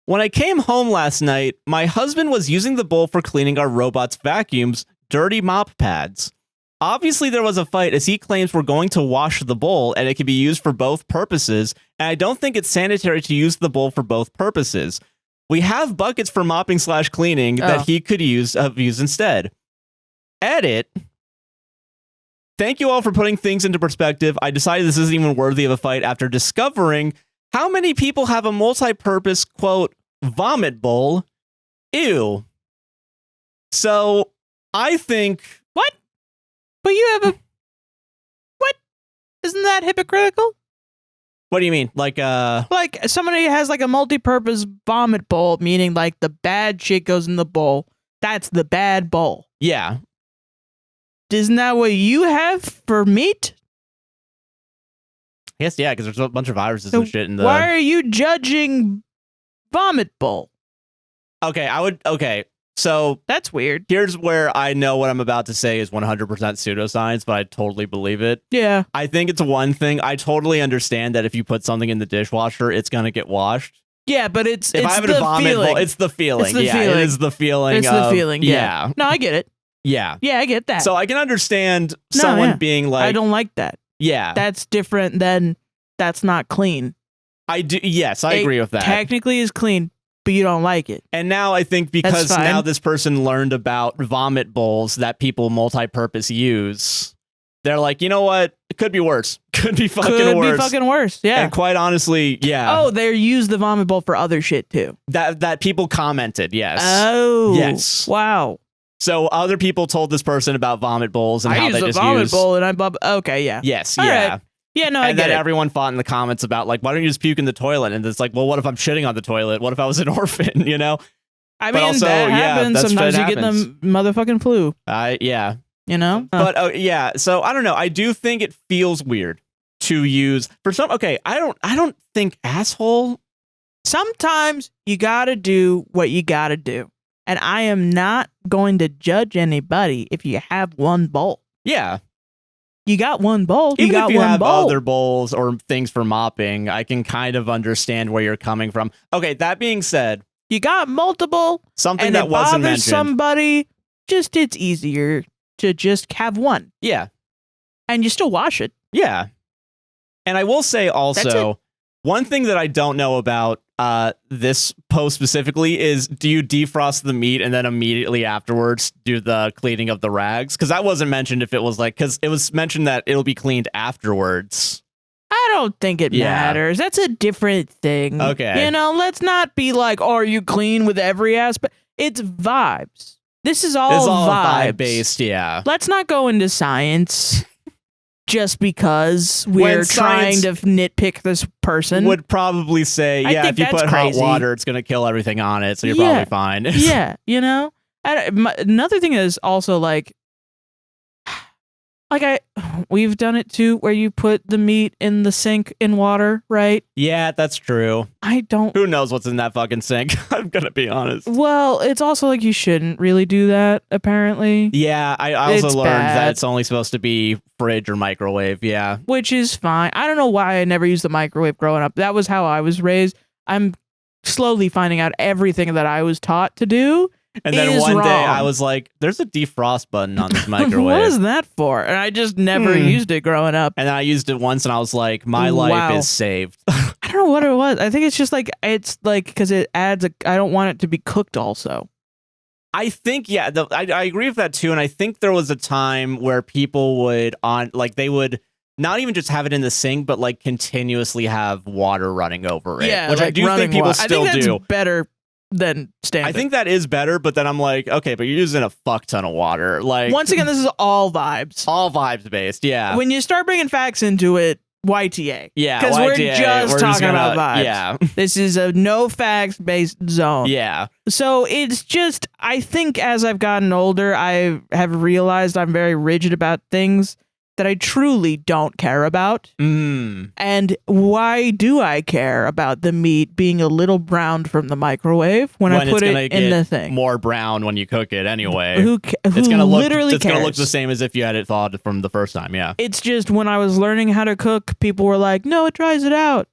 Speaker 1: When I came home last night, my husband was using the bowl for cleaning our robot's vacuum's dirty mop pads. Obviously, there was a fight as he claims we're going to wash the bowl and it can be used for both purposes, and I don't think it's sanitary to use the bowl for both purposes. We have buckets for mopping / cleaning that he could use instead. Edit. Thank you all for putting things into perspective. I decided this isn't even worthy of a fight after discovering how many people have a multi-purpose, quote, vomit bowl. Ew. So, I think...
Speaker 2: What? But you have a... What? Isn't that hypocritical?
Speaker 1: What do you mean? Like
Speaker 2: somebody has like a multi-purpose vomit bowl, meaning like the bad shit goes in the bowl. That's the bad bowl.
Speaker 1: Yeah.
Speaker 2: Isn't that what you have for meat?
Speaker 1: Yes, yeah, because there's a bunch of viruses and shit in the...
Speaker 2: Why are you judging vomit bowl?
Speaker 1: Okay, so...
Speaker 2: That's weird.
Speaker 1: Here's where I know what I'm about to say is 100% pseudoscience, but I totally believe it.
Speaker 2: Yeah.
Speaker 1: I think it's one thing. I totally understand that if you put something in the dishwasher, it's going to get washed.
Speaker 2: Yeah, but it's
Speaker 1: I have
Speaker 2: the
Speaker 1: a vomit
Speaker 2: feeling.
Speaker 1: bowl, it's the feeling.
Speaker 2: It's the
Speaker 1: yeah,
Speaker 2: feeling.
Speaker 1: it is the feeling.
Speaker 2: It's the feeling. Yeah. No, I get it.
Speaker 1: Yeah.
Speaker 2: Yeah, I get that.
Speaker 1: So I can understand someone being like...
Speaker 2: I don't like that.
Speaker 1: Yeah.
Speaker 2: That's different than that's not clean.
Speaker 1: I do. Yes, I agree with that.
Speaker 2: Technically is clean, but you don't like it.
Speaker 1: And now I think because now this person learned about vomit bowls that people multi-purpose use, they're like, you know what? It could be worse. Could be fucking worse.
Speaker 2: Yeah.
Speaker 1: And quite honestly, yeah.
Speaker 2: Oh, they use the vomit bowl for other shit too.
Speaker 1: That people commented, yes.
Speaker 2: Oh.
Speaker 1: Yes.
Speaker 2: Wow.
Speaker 1: So other people told this person about vomit bowls and how they just use...
Speaker 2: I use a vomit bowl and I... Okay, yeah.
Speaker 1: Yes,
Speaker 2: all
Speaker 1: yeah.
Speaker 2: Right. Yeah, no, I get it.
Speaker 1: And then everyone fought in the comments about, like, why don't you just puke in the toilet? And it's like, well, what if I'm shitting on the toilet? What if I was an orphan, you know?
Speaker 2: I mean, also, that happens. Sometimes you get the motherfucking flu.
Speaker 1: Yeah.
Speaker 2: You know?
Speaker 1: But, yeah, so I don't know. I do think it feels weird to use... For some... Okay, I don't think asshole...
Speaker 2: Sometimes you gotta do what you gotta do. And I am not going to judge anybody if you have one bowl.
Speaker 1: Yeah.
Speaker 2: You got one bowl.
Speaker 1: Even
Speaker 2: if
Speaker 1: you
Speaker 2: have
Speaker 1: bowl. Other bowls or things for mopping, I can kind of understand where you're coming from. Okay, that being said,
Speaker 2: you got multiple.
Speaker 1: Something
Speaker 2: and
Speaker 1: that wasn't mentioned.
Speaker 2: Somebody, it's easier to just have one.
Speaker 1: Yeah.
Speaker 2: And you still wash it.
Speaker 1: Yeah. And I will say also, one thing that I don't know about this post specifically is, do you defrost the meat and then immediately afterwards do the cleaning of the rags? Because that wasn't mentioned if it was like, because it was mentioned that it'll be cleaned afterwards.
Speaker 2: I don't think it matters. That's a different thing.
Speaker 1: Okay.
Speaker 2: You know, let's not be like, oh, are you clean with every aspect? It's vibes. This is all vibe
Speaker 1: based, yeah.
Speaker 2: Let's not go into science. Just because we're trying to nitpick this person.
Speaker 1: Would probably say, yeah, if you put hot water, it's going to kill everything on it, so you're probably fine.
Speaker 2: Yeah, you know? Another thing is also like we've done it too, where you put the meat in the sink in water, right?
Speaker 1: Yeah, that's true.
Speaker 2: Who
Speaker 1: knows what's in that fucking sink? I'm gonna be honest.
Speaker 2: Well, it's also like you shouldn't really do that, apparently.
Speaker 1: Yeah, I also learned that it's only supposed to be fridge or microwave, yeah.
Speaker 2: Which is fine. I don't know why I never used the microwave growing up. That was how I was raised. I'm slowly finding out everything that I was taught to do.
Speaker 1: And then one day I was like, there's a defrost button on this microwave.
Speaker 2: What is that for? And I just never used it growing up.
Speaker 1: And I used it once and I was like, my life is saved.
Speaker 2: I don't know what it was. I think it's just like, because it adds I don't want it to be cooked also.
Speaker 1: I think, yeah, I agree with that too. And I think there was a time where people would they would not even just have it in the sink, but like continuously have water running over it.
Speaker 2: Yeah,
Speaker 1: which
Speaker 2: like
Speaker 1: I do think people still
Speaker 2: I think
Speaker 1: do.
Speaker 2: That's better than standard.
Speaker 1: I think that is better, but then I'm like, okay, but you're using a fuck ton of water. Like,
Speaker 2: once again, this is all vibes.
Speaker 1: All vibes based, yeah.
Speaker 2: When you start bringing facts into it, YTA.
Speaker 1: Yeah,
Speaker 2: because we're just talking about vibes.
Speaker 1: Yeah.
Speaker 2: This is a no facts based zone.
Speaker 1: Yeah.
Speaker 2: So it's just, I think as I've gotten older, I have realized I'm very rigid about things that I truly don't care about. And why do I care about the meat being a little browned from the microwave when I put it in the thing?
Speaker 1: More brown when you cook it anyway.
Speaker 2: It's gonna
Speaker 1: look the same as if you had it thawed from the first time. Yeah.
Speaker 2: It's just when I was learning how to cook, people were like, "No, it dries it out."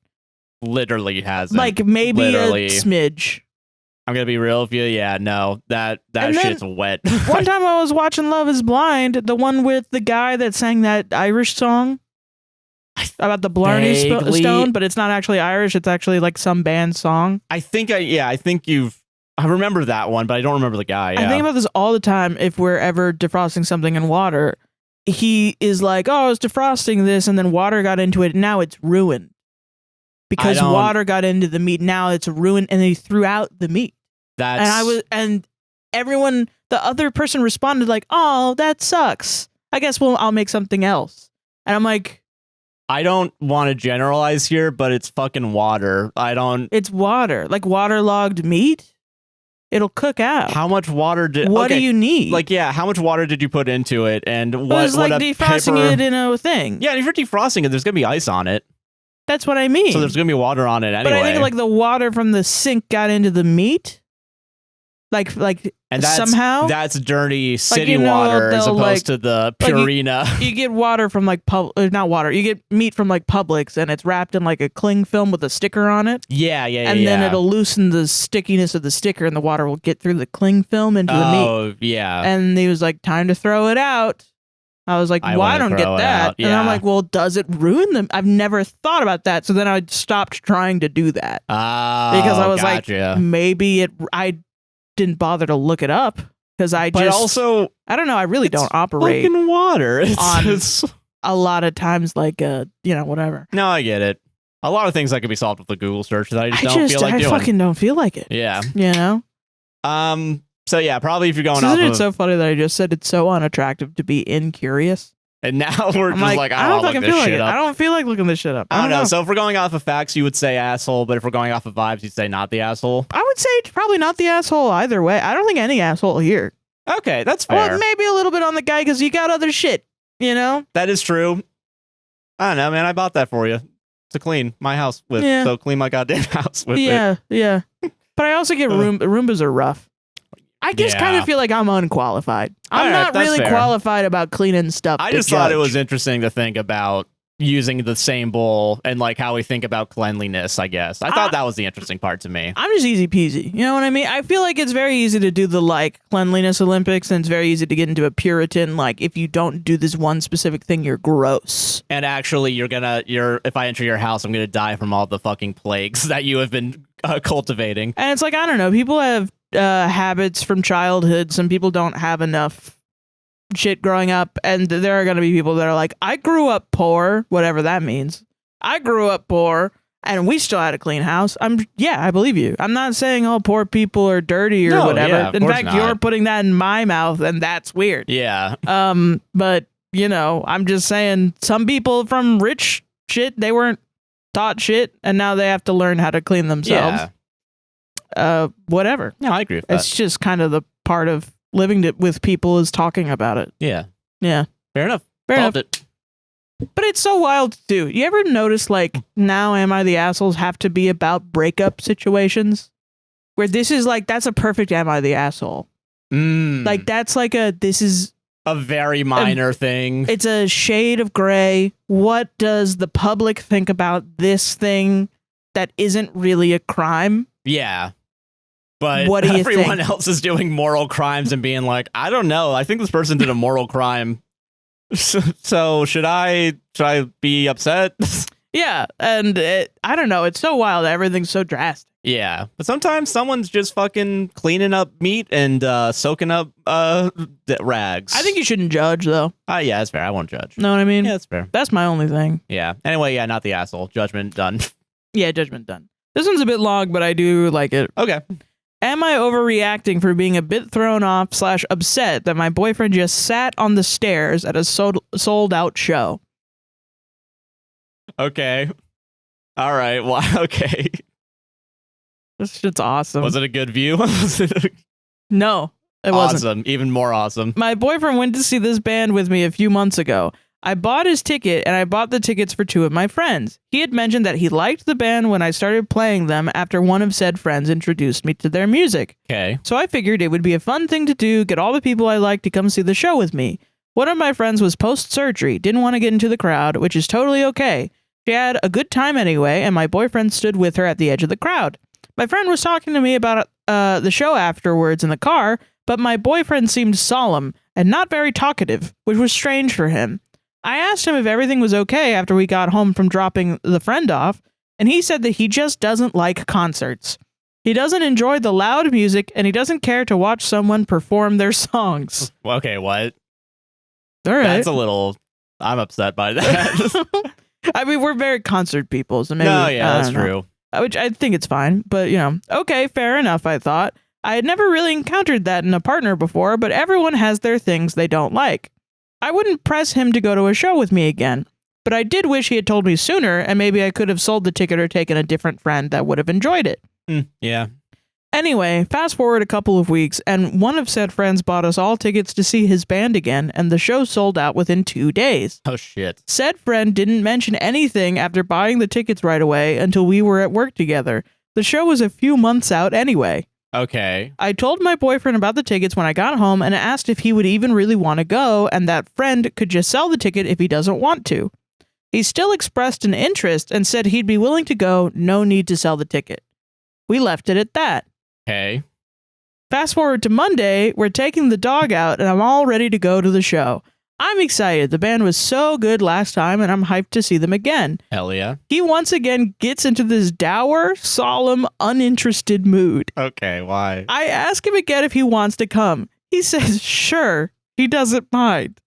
Speaker 1: Literally hasn't.
Speaker 2: Like maybe a smidge.
Speaker 1: I'm gonna be real with you. Yeah, no, that shit's wet.
Speaker 2: One time I was watching Love Is Blind, the one with the guy that sang that Irish song about the Blarney Stone, but it's not actually Irish. It's actually like some band song.
Speaker 1: I remember that one, but I don't remember the guy. Yeah.
Speaker 2: I think about this all the time. If we're ever defrosting something in water, he is like, "Oh, I was defrosting this, and then water got into it. And now it's ruined because water got into the meat. Now it's ruined, and he threw out the meat." And everyone, the other person responded like, "Oh, that sucks. I guess I'll make something else." And I'm like,
Speaker 1: I don't want to generalize here, but it's fucking water.
Speaker 2: It's water, like waterlogged meat. It'll cook out.
Speaker 1: How much water
Speaker 2: What do you need?
Speaker 1: Like, yeah, how much water did you put into it? And what? It was
Speaker 2: like defrosting it in a thing.
Speaker 1: Yeah, if you're defrosting it, there's gonna be ice on it.
Speaker 2: That's what I mean.
Speaker 1: So there's gonna be water on it anyway.
Speaker 2: But I think like the water from the sink got into the meat. Like, and somehow
Speaker 1: that's dirty city water as opposed to the Purina.
Speaker 2: You get water from like not water. You get meat from like Publix, and it's wrapped in like a cling film with a sticker on it.
Speaker 1: Yeah.
Speaker 2: And then it'll loosen the stickiness of the sticker, and the water will get through the cling film into the meat.
Speaker 1: Oh, yeah.
Speaker 2: And he was like, "Time to throw it out." I was like, "Well, I don't get that." Yeah. And I'm like, "Well, does it ruin them?" I've never thought about that. So then I stopped trying to do that because I was like, maybe I didn't bother to look it up because I don't know. I really don't operate
Speaker 1: fucking water.
Speaker 2: It's a lot of times like whatever.
Speaker 1: No, I get it. A lot of things that could be solved with a Google search that I just don't feel like doing.
Speaker 2: I fucking don't feel like it.
Speaker 1: Yeah.
Speaker 2: You know.
Speaker 1: So yeah, probably if you're going
Speaker 2: Isn't it so funny that I just said it's so unattractive to be incurious?
Speaker 1: And now we're just like, I don't fucking
Speaker 2: feel like
Speaker 1: it.
Speaker 2: I don't feel like looking this shit up.
Speaker 1: I don't know. So if we're going off of facts, you would say asshole, but if we're going off of vibes, you'd say not the asshole.
Speaker 2: I would say probably not the asshole either way. I don't think any asshole here.
Speaker 1: Okay, that's fair.
Speaker 2: Well, maybe a little bit on the guy because you got other shit, you know?
Speaker 1: That is true. I don't know, man. I bought that for you to clean my house with.
Speaker 2: Yeah.
Speaker 1: So clean my goddamn house with it.
Speaker 2: Yeah. But I also get Roombas are rough. I just kind of feel like I'm unqualified. I'm not really qualified about cleaning stuff.
Speaker 1: I just thought it was interesting to think about using the same bowl and like how we think about cleanliness, I guess. I thought that was the interesting part to me.
Speaker 2: I'm just easy peasy. You know what I mean? I feel like it's very easy to do the like cleanliness Olympics, and it's very easy to get into a Puritan, like if you don't do this one specific thing, you're gross.
Speaker 1: And actually if I enter your house, I'm going to die from all the fucking plagues that you have been cultivating.
Speaker 2: And it's like, I don't know, people have habits from childhood. Some people don't have enough shit growing up, and there are going to be people that are like, I grew up poor, whatever that means. I grew up poor and we still had a clean house. I believe you. I'm not saying all poor people are dirty or whatever.
Speaker 1: Yeah,
Speaker 2: in fact, you're putting that in my mouth, and that's weird.
Speaker 1: Yeah.
Speaker 2: But I'm just saying some people from rich shit, they weren't taught shit, and now they have to learn how to clean themselves. Whatever.
Speaker 1: No, I agree with that.
Speaker 2: It's just kind of the part of living with people is talking about it.
Speaker 1: Yeah.
Speaker 2: Fair enough.
Speaker 1: It.
Speaker 2: But it's so wild too. You ever notice like now Am I the Assholes have to be about breakup situations? Where this is like, that's a perfect Am I the Asshole? Like that's like this is
Speaker 1: a very minor thing.
Speaker 2: It's a shade of gray. What does the public think about this thing that isn't really a crime.
Speaker 1: Yeah. But
Speaker 2: what do you
Speaker 1: everyone
Speaker 2: think?
Speaker 1: else is doing moral crimes and being like, I don't know. I think this person did a moral crime. So should I be upset?
Speaker 2: Yeah, and I don't know. It's so wild. Everything's so drastic.
Speaker 1: Yeah, but sometimes someone's just fucking cleaning up meat and soaking up rags.
Speaker 2: I think you shouldn't judge, though.
Speaker 1: Yeah, that's fair. I won't judge.
Speaker 2: Know what I mean?
Speaker 1: Yeah, that's fair.
Speaker 2: That's my only thing.
Speaker 1: Yeah. Anyway, yeah, not the asshole. Judgment done.
Speaker 2: Yeah, judgment done. This one's a bit long, but I do like it.
Speaker 1: Okay.
Speaker 2: Am I overreacting for being a bit thrown off / upset that my boyfriend just sat on the stairs at a sold out show?
Speaker 1: Okay. All right. Well, okay.
Speaker 2: This shit's awesome.
Speaker 1: Was it a good view?
Speaker 2: No, it wasn't.
Speaker 1: Awesome. Even more awesome.
Speaker 2: My boyfriend went to see this band with me a few months ago. I bought his ticket, and I bought the tickets for 2 of my friends. He had mentioned that he liked the band when I started playing them after one of said friends introduced me to their music.
Speaker 1: Okay.
Speaker 2: So I figured it would be a fun thing to do, get all the people I like to come see the show with me. One of my friends was post-surgery, didn't want to get into the crowd, which is totally okay. She had a good time anyway, and my boyfriend stood with her at the edge of the crowd. My friend was talking to me about the show afterwards in the car, but my boyfriend seemed solemn and not very talkative, which was strange for him. I asked him if everything was okay after we got home from dropping the friend off, and he said that he just doesn't like concerts. He doesn't enjoy the loud music, and he doesn't care to watch someone perform their songs.
Speaker 1: Okay, what?
Speaker 2: All right.
Speaker 1: That's a little... I'm upset by that.
Speaker 2: I mean, we're very concert people, so maybe...
Speaker 1: No, yeah, that's true.
Speaker 2: Which I think it's fine, but, okay, fair enough, I thought. I had never really encountered that in a partner before, but everyone has their things they don't like. I wouldn't press him to go to a show with me again, but I did wish he had told me sooner, and maybe I could have sold the ticket or taken a different friend that would have enjoyed it.
Speaker 1: Yeah.
Speaker 2: Anyway, fast forward a couple of weeks, and one of said friends bought us all tickets to see his band again, and the show sold out within 2 days.
Speaker 1: Oh, shit.
Speaker 2: Said friend didn't mention anything after buying the tickets right away until we were at work together. The show was a few months out anyway.
Speaker 1: Okay.
Speaker 2: I told my boyfriend about the tickets when I got home and asked if he would even really want to go, and that friend could just sell the ticket if he doesn't want to. He still expressed an interest and said he'd be willing to go, no need to sell the ticket. We left it at that.
Speaker 1: Okay.
Speaker 2: Fast forward to Monday, we're taking the dog out and I'm all ready to go to the show. I'm excited. The band was so good last time and I'm hyped to see them again.
Speaker 1: Hell yeah.
Speaker 2: He once again gets into this dour, solemn, uninterested mood.
Speaker 1: Okay, why?
Speaker 2: I ask him again if he wants to come. He says, sure. He doesn't mind.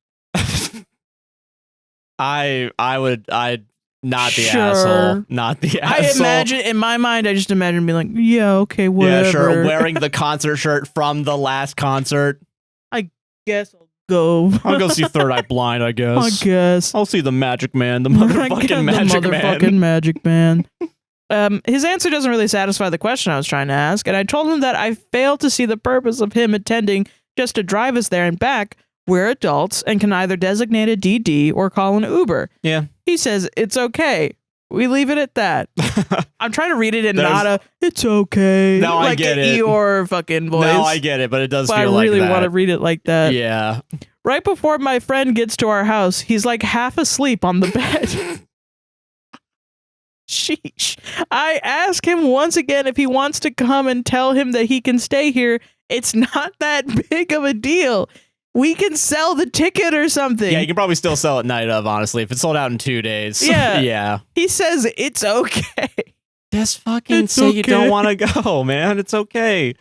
Speaker 1: I'd not the
Speaker 2: Sure.
Speaker 1: asshole. Not the asshole.
Speaker 2: In my mind, I just imagine being like, yeah, okay, whatever.
Speaker 1: Yeah, sure. Wearing the concert shirt from the last concert.
Speaker 2: Guess I'll go.
Speaker 1: I'll go see Third Eye Blind, I guess.
Speaker 2: I guess.
Speaker 1: I'll see the Magic Man, the motherfucking Magic Man.
Speaker 2: His answer doesn't really satisfy the question I was trying to ask, and I told him that I failed to see the purpose of him attending just to drive us there and back. We're adults and can either designate a DD or call an Uber.
Speaker 1: Yeah.
Speaker 2: He says, it's okay. We leave it at that. I'm trying to read it in not a, it's okay.
Speaker 1: No,
Speaker 2: like
Speaker 1: I get
Speaker 2: an
Speaker 1: it.
Speaker 2: Eeyore fucking voice.
Speaker 1: No, I get it, but it does
Speaker 2: but
Speaker 1: feel
Speaker 2: I really
Speaker 1: like that.
Speaker 2: want to read it like that.
Speaker 1: Yeah.
Speaker 2: Right before my friend gets to our house, he's like half asleep on the bed. Sheesh. I ask him once again if he wants to come and tell him that he can stay here. It's not that big of a deal. We can sell the ticket or something.
Speaker 1: Yeah, you can probably still sell it night of, honestly, if it's sold out in 2 days.
Speaker 2: Yeah.
Speaker 1: Yeah.
Speaker 2: He says it's okay.
Speaker 1: Just fucking say you don't want to go, man. It's okay.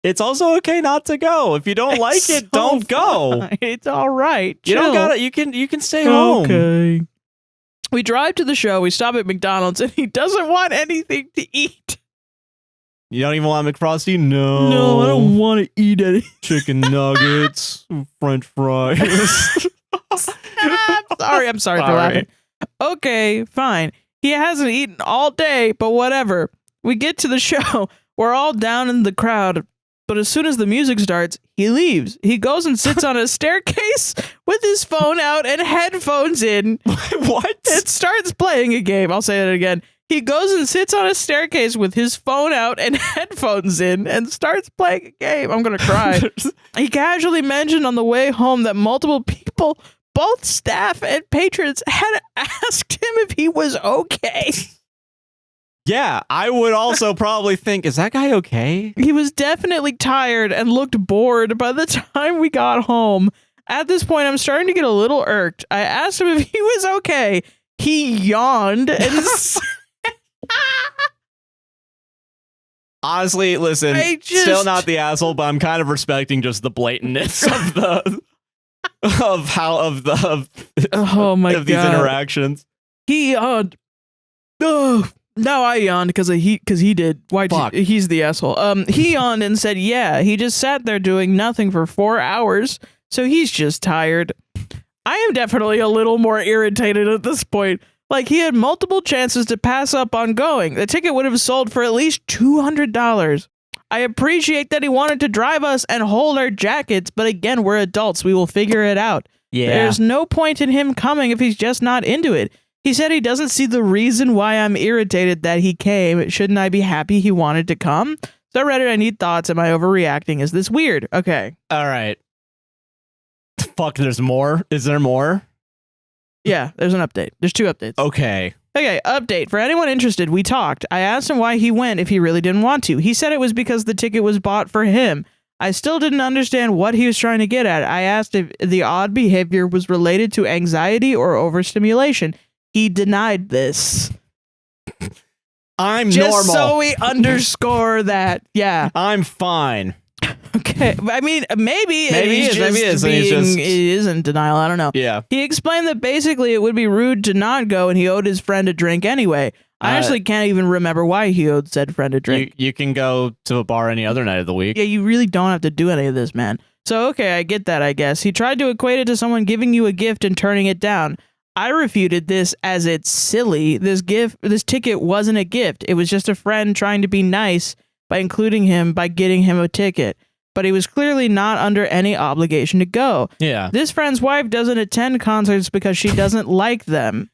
Speaker 1: It's also okay not to go. If you don't like it, don't go.
Speaker 2: It's all right.
Speaker 1: You don't gotta. You can stay home.
Speaker 2: Okay. We drive to the show. We stop at McDonald's, and he doesn't want anything to eat.
Speaker 1: You don't even want McFrosty? No.
Speaker 2: No, I don't want to eat any
Speaker 1: chicken nuggets, French fries.
Speaker 2: I'm sorry for laughing. Okay, fine. He hasn't eaten all day, but whatever. We get to the show. We're all down in the crowd, but as soon as the music starts, he leaves. He goes and sits on a staircase with his phone out and headphones in.
Speaker 1: What?
Speaker 2: It starts playing a game. I'll say it again. He goes and sits on a staircase with his phone out and headphones in and starts playing a game. I'm going to cry. He casually mentioned on the way home that multiple people, both staff and patrons, had asked him if he was okay.
Speaker 1: Yeah, I would also probably think, is that guy okay?
Speaker 2: He was definitely tired and looked bored by the time we got home. At this point, I'm starting to get a little irked. I asked him if he was okay. He yawned and
Speaker 1: honestly, listen, still not the asshole, but I'm kind of respecting just the blatantness of the these interactions.
Speaker 2: He yawned. No, I yawned because he did. He's the asshole. He yawned and said, "Yeah, he just sat there doing nothing for 4 hours, so he's just tired." I am definitely a little more irritated at this point. Like, he had multiple chances to pass up on going. The ticket would have sold for at least $200. I appreciate that he wanted to drive us and hold our jackets, but again, we're adults. We will figure it out.
Speaker 1: Yeah.
Speaker 2: There's no point in him coming if he's just not into it. He said he doesn't see the reason why I'm irritated that he came. Shouldn't I be happy he wanted to come? So Reddit, I need thoughts. Am I overreacting? Is this weird? Okay.
Speaker 1: All right. Fuck, there's more? Is there more?
Speaker 2: Yeah, there's an update. There's 2 updates.
Speaker 1: Okay,
Speaker 2: update. For anyone interested, we talked. I asked him why he went if he really didn't want to. He said it was because the ticket was bought for him. I still didn't understand what he was trying to get at. I asked if the odd behavior was related to anxiety or overstimulation. He denied this.
Speaker 1: I'm
Speaker 2: just
Speaker 1: normal.
Speaker 2: So we underscore that. Yeah.
Speaker 1: I'm fine.
Speaker 2: Okay. I mean, maybe
Speaker 1: he
Speaker 2: is in denial. I don't know.
Speaker 1: Yeah.
Speaker 2: He explained that basically it would be rude to not go and he owed his friend a drink anyway. I actually can't even remember why he owed said friend a drink.
Speaker 1: You can go to a bar any other night of the week.
Speaker 2: Yeah, you really don't have to do any of this, man. So, okay, I get that, I guess. He tried to equate it to someone giving you a gift and turning it down. I refuted this as it's silly. This ticket wasn't a gift. It was just a friend trying to be nice by including him by getting him a ticket. But he was clearly not under any obligation to go.
Speaker 1: Yeah.
Speaker 2: This friend's wife doesn't attend concerts because she doesn't like them.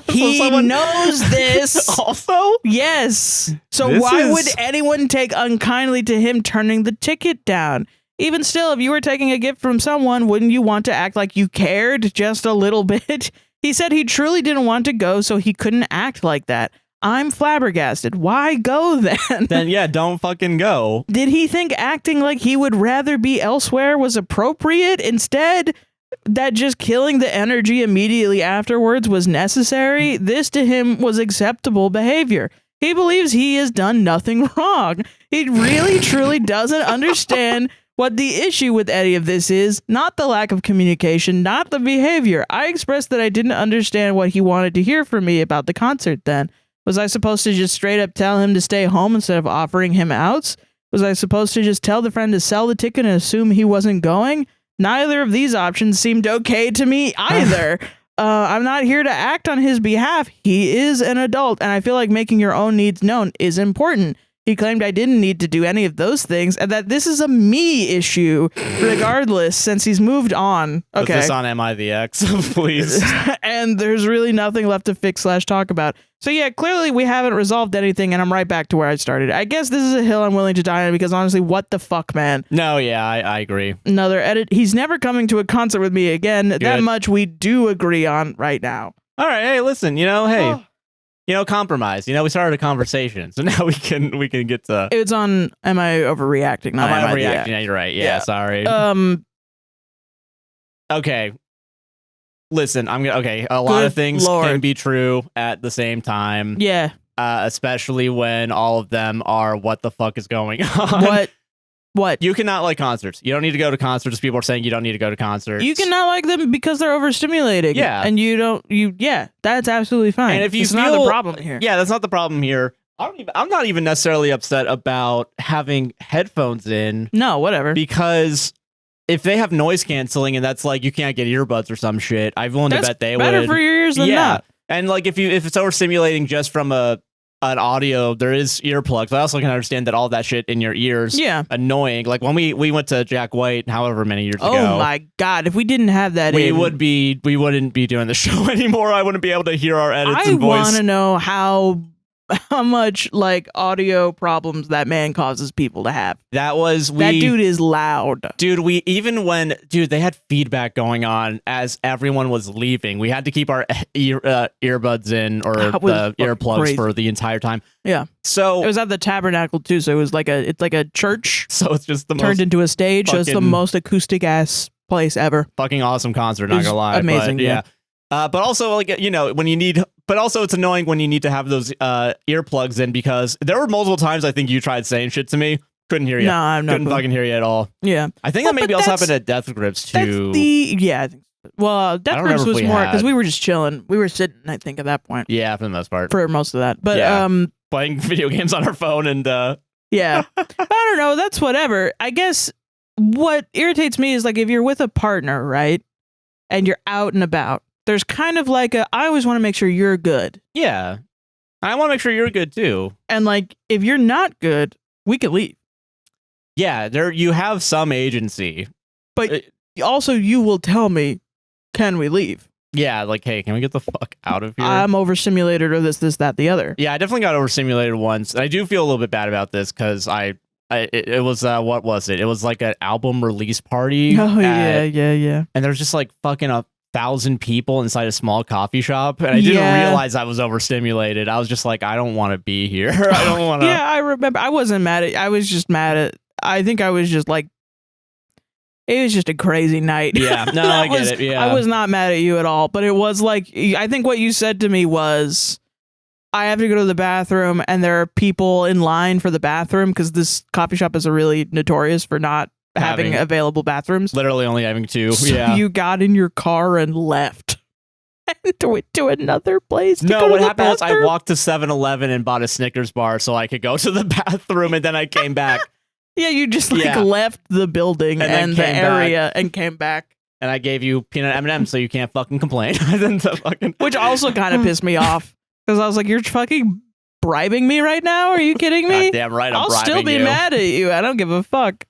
Speaker 2: He knows this.
Speaker 1: Also?
Speaker 2: Yes. So why would anyone take unkindly to him turning the ticket down? Even still, if you were taking a gift from someone, wouldn't you want to act like you cared just a little bit? He said he truly didn't want to go, so he couldn't act like that. I'm flabbergasted. Why go then?
Speaker 1: Then yeah, don't fucking go.
Speaker 2: Did he think acting like he would rather be elsewhere was appropriate instead? That just killing the energy immediately afterwards was necessary? This to him was acceptable behavior. He believes he has done nothing wrong. He really truly doesn't understand what the issue with any of this is. Not the lack of communication, not the behavior. I expressed that I didn't understand what he wanted to hear from me about the concert then. Was I supposed to just straight up tell him to stay home instead of offering him outs? Was I supposed to just tell the friend to sell the ticket and assume he wasn't going? Neither of these options seemed okay to me either. I'm not here to act on his behalf. He is an adult, and I feel like making your own needs known is important. He claimed I didn't need to do any of those things, and that this is a me issue, regardless, since he's moved on. Okay.
Speaker 1: Put this on MIVX, please.
Speaker 2: And there's really nothing left to fix / talk about. So yeah, clearly we haven't resolved anything, and I'm right back to where I started. I guess this is a hill I'm willing to die on because honestly, what the fuck, man?
Speaker 1: No, yeah, I agree.
Speaker 2: Another edit. He's never coming to a concert with me again. Good. That much we do agree on right now.
Speaker 1: All right, hey, listen, compromise. We started a conversation, so now we can get to.
Speaker 2: It's on. Am I overreacting?
Speaker 1: Am I overreacting? Yeah, you're right. Yeah, sorry. Okay. Listen, a lot of things can be true at the same time.
Speaker 2: Yeah.
Speaker 1: Especially when all of them are what the fuck is going on.
Speaker 2: What?
Speaker 1: You cannot like concerts. You don't need to go to concerts. People are saying you don't need to go to concerts.
Speaker 2: You cannot like them because they're overstimulating.
Speaker 1: Yeah.
Speaker 2: And that's absolutely fine.
Speaker 1: And if you
Speaker 2: it's not the problem here.
Speaker 1: Yeah, that's not the problem here. I'm not even necessarily upset about having headphones in.
Speaker 2: No, whatever.
Speaker 1: Because if they have noise canceling and that's like you can't get earbuds or some shit, I've willing to bet they would.
Speaker 2: Better for your ears than not.
Speaker 1: And like if it's overstimulating just from an audio, there is earplugs. I also can understand that all that shit in your ears, annoying. Like when we went to Jack White, however many years ago.
Speaker 2: Oh my god! If we didn't have that,
Speaker 1: we wouldn't be doing the show anymore. I wouldn't be able to hear our edits and voice.
Speaker 2: I want to know how like audio problems that man causes people to have.
Speaker 1: That
Speaker 2: dude is loud.
Speaker 1: Dude, they had feedback going on as everyone was leaving. We had to keep our earbuds in or the earplugs for the entire time.
Speaker 2: Yeah.
Speaker 1: So
Speaker 2: it was at the Tabernacle too, so it was like a church.
Speaker 1: So it's just
Speaker 2: turned into a stage. So it's the most acoustic ass place ever.
Speaker 1: Fucking awesome concert, not gonna lie.
Speaker 2: Amazing.
Speaker 1: But, yeah. But also, like, when you need, but also it's annoying when you need to have those earplugs in, because there were multiple times I think you tried saying shit to me. Couldn't hear you.
Speaker 2: No, I'm not.
Speaker 1: Couldn't fucking hear you at all.
Speaker 2: Yeah.
Speaker 1: I think that maybe also happened at Death Grips too.
Speaker 2: I think so. Well, Death Grips was more because we were just chilling. We were sitting, I think, at that point.
Speaker 1: Yeah, for the most part.
Speaker 2: For most of that. But
Speaker 1: playing video games on our phone and
Speaker 2: yeah. I don't know. That's whatever. I guess what irritates me is, like, if you're with a partner, right? And you're out and about, there's kind of like I always want to make sure you're good.
Speaker 1: Yeah. I want to make sure you're good too.
Speaker 2: And, like, if you're not good, we can leave.
Speaker 1: Yeah, you have some agency.
Speaker 2: But also you will tell me, can we leave?
Speaker 1: Yeah, like, hey, can we get the fuck out of here?
Speaker 2: I'm overstimulated or this, that, the other.
Speaker 1: Yeah, I definitely got overstimulated once. And I do feel a little bit bad about this because it was, what was it? It was like an album release party.
Speaker 2: Oh, yeah.
Speaker 1: And there's just like fucking 1,000 people inside a small coffee shop. And I didn't realize I was overstimulated. I was just like, I don't want to be here. I don't want to.
Speaker 2: Yeah, I remember. I wasn't mad at, I was just mad at, I think I was just like, it was just a crazy night.
Speaker 1: Yeah, no, I get it. Yeah,
Speaker 2: I was not mad at you at all, but it was like, I think what you said to me was, I have to go to the bathroom and there are people in line for the bathroom because this coffee shop is really notorious for not having available bathrooms.
Speaker 1: Literally only having two.
Speaker 2: So you got in your car and left. And went to another place.
Speaker 1: No, what happened was I walked to 7-Eleven and bought a Snickers bar so I could go to the bathroom, and then I came back.
Speaker 2: Yeah, you just left the building and the area and came back.
Speaker 1: And I gave you peanut M&Ms so you can't fucking complain.
Speaker 2: Which also kind of pissed me off because I was like, you're fucking bribing me right now? Are you kidding me?
Speaker 1: God damn right,
Speaker 2: I'll still be mad at you. I don't give a fuck.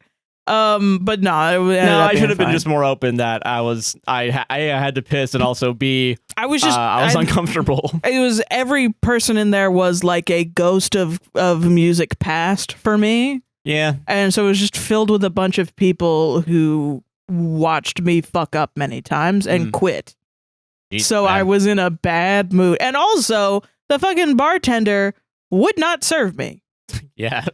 Speaker 2: But no, I
Speaker 1: should have been just more open that I had to piss, and also I was uncomfortable.
Speaker 2: It was every person in there was like a ghost of music past for me.
Speaker 1: Yeah.
Speaker 2: And so it was just filled with a bunch of people who watched me fuck up many times and quit.
Speaker 1: Jeez,
Speaker 2: so
Speaker 1: man.
Speaker 2: I was in a bad mood. And also, the fucking bartender would not serve me.
Speaker 1: Yeah.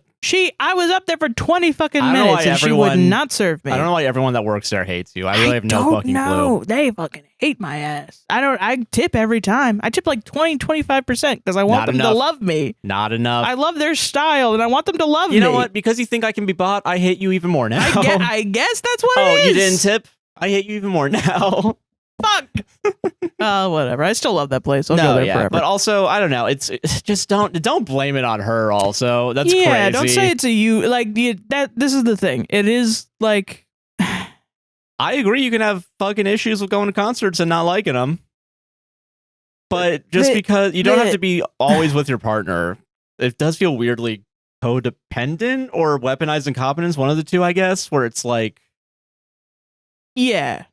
Speaker 2: I was up there for 20 fucking minutes and she would not serve me.
Speaker 1: I don't know why everyone that works there hates you. I really have no fucking clue.
Speaker 2: They fucking hate my ass. I tip every time. I tip like 20-25% because I want them to love me.
Speaker 1: Not enough.
Speaker 2: I love their style and I want them to love me.
Speaker 1: You know what? Because you think I can be bought, I hate you even more now.
Speaker 2: I guess that's what it is.
Speaker 1: Oh, you didn't tip? I hate you even more now.
Speaker 2: Fuck. Whatever. I still love that place. I'll go there forever.
Speaker 1: But also, I don't know. It's just don't blame it on her. Also, that's crazy.
Speaker 2: Yeah, don't say it's a you. Like this is the thing. It is like.
Speaker 1: I agree. You can have fucking issues with going to concerts and not liking them, but just because you don't have to be always with your partner, it does feel weirdly codependent or weaponized incompetence. One of the two, I guess, where it's like.
Speaker 2: Yeah.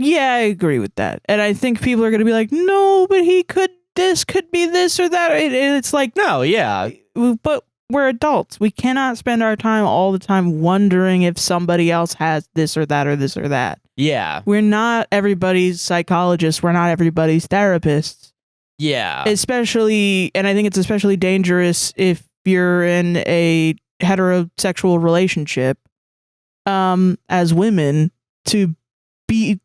Speaker 2: Yeah, I agree with that. And I think people are going to be like, no, but this could be this or that. It's like,
Speaker 1: no, yeah.
Speaker 2: But we're adults. We cannot spend our time all the time wondering if somebody else has this or that or this or that.
Speaker 1: Yeah.
Speaker 2: We're not everybody's psychologists. We're not everybody's therapists.
Speaker 1: Yeah.
Speaker 2: Especially, and I think it's especially dangerous if you're in a heterosexual relationship as women to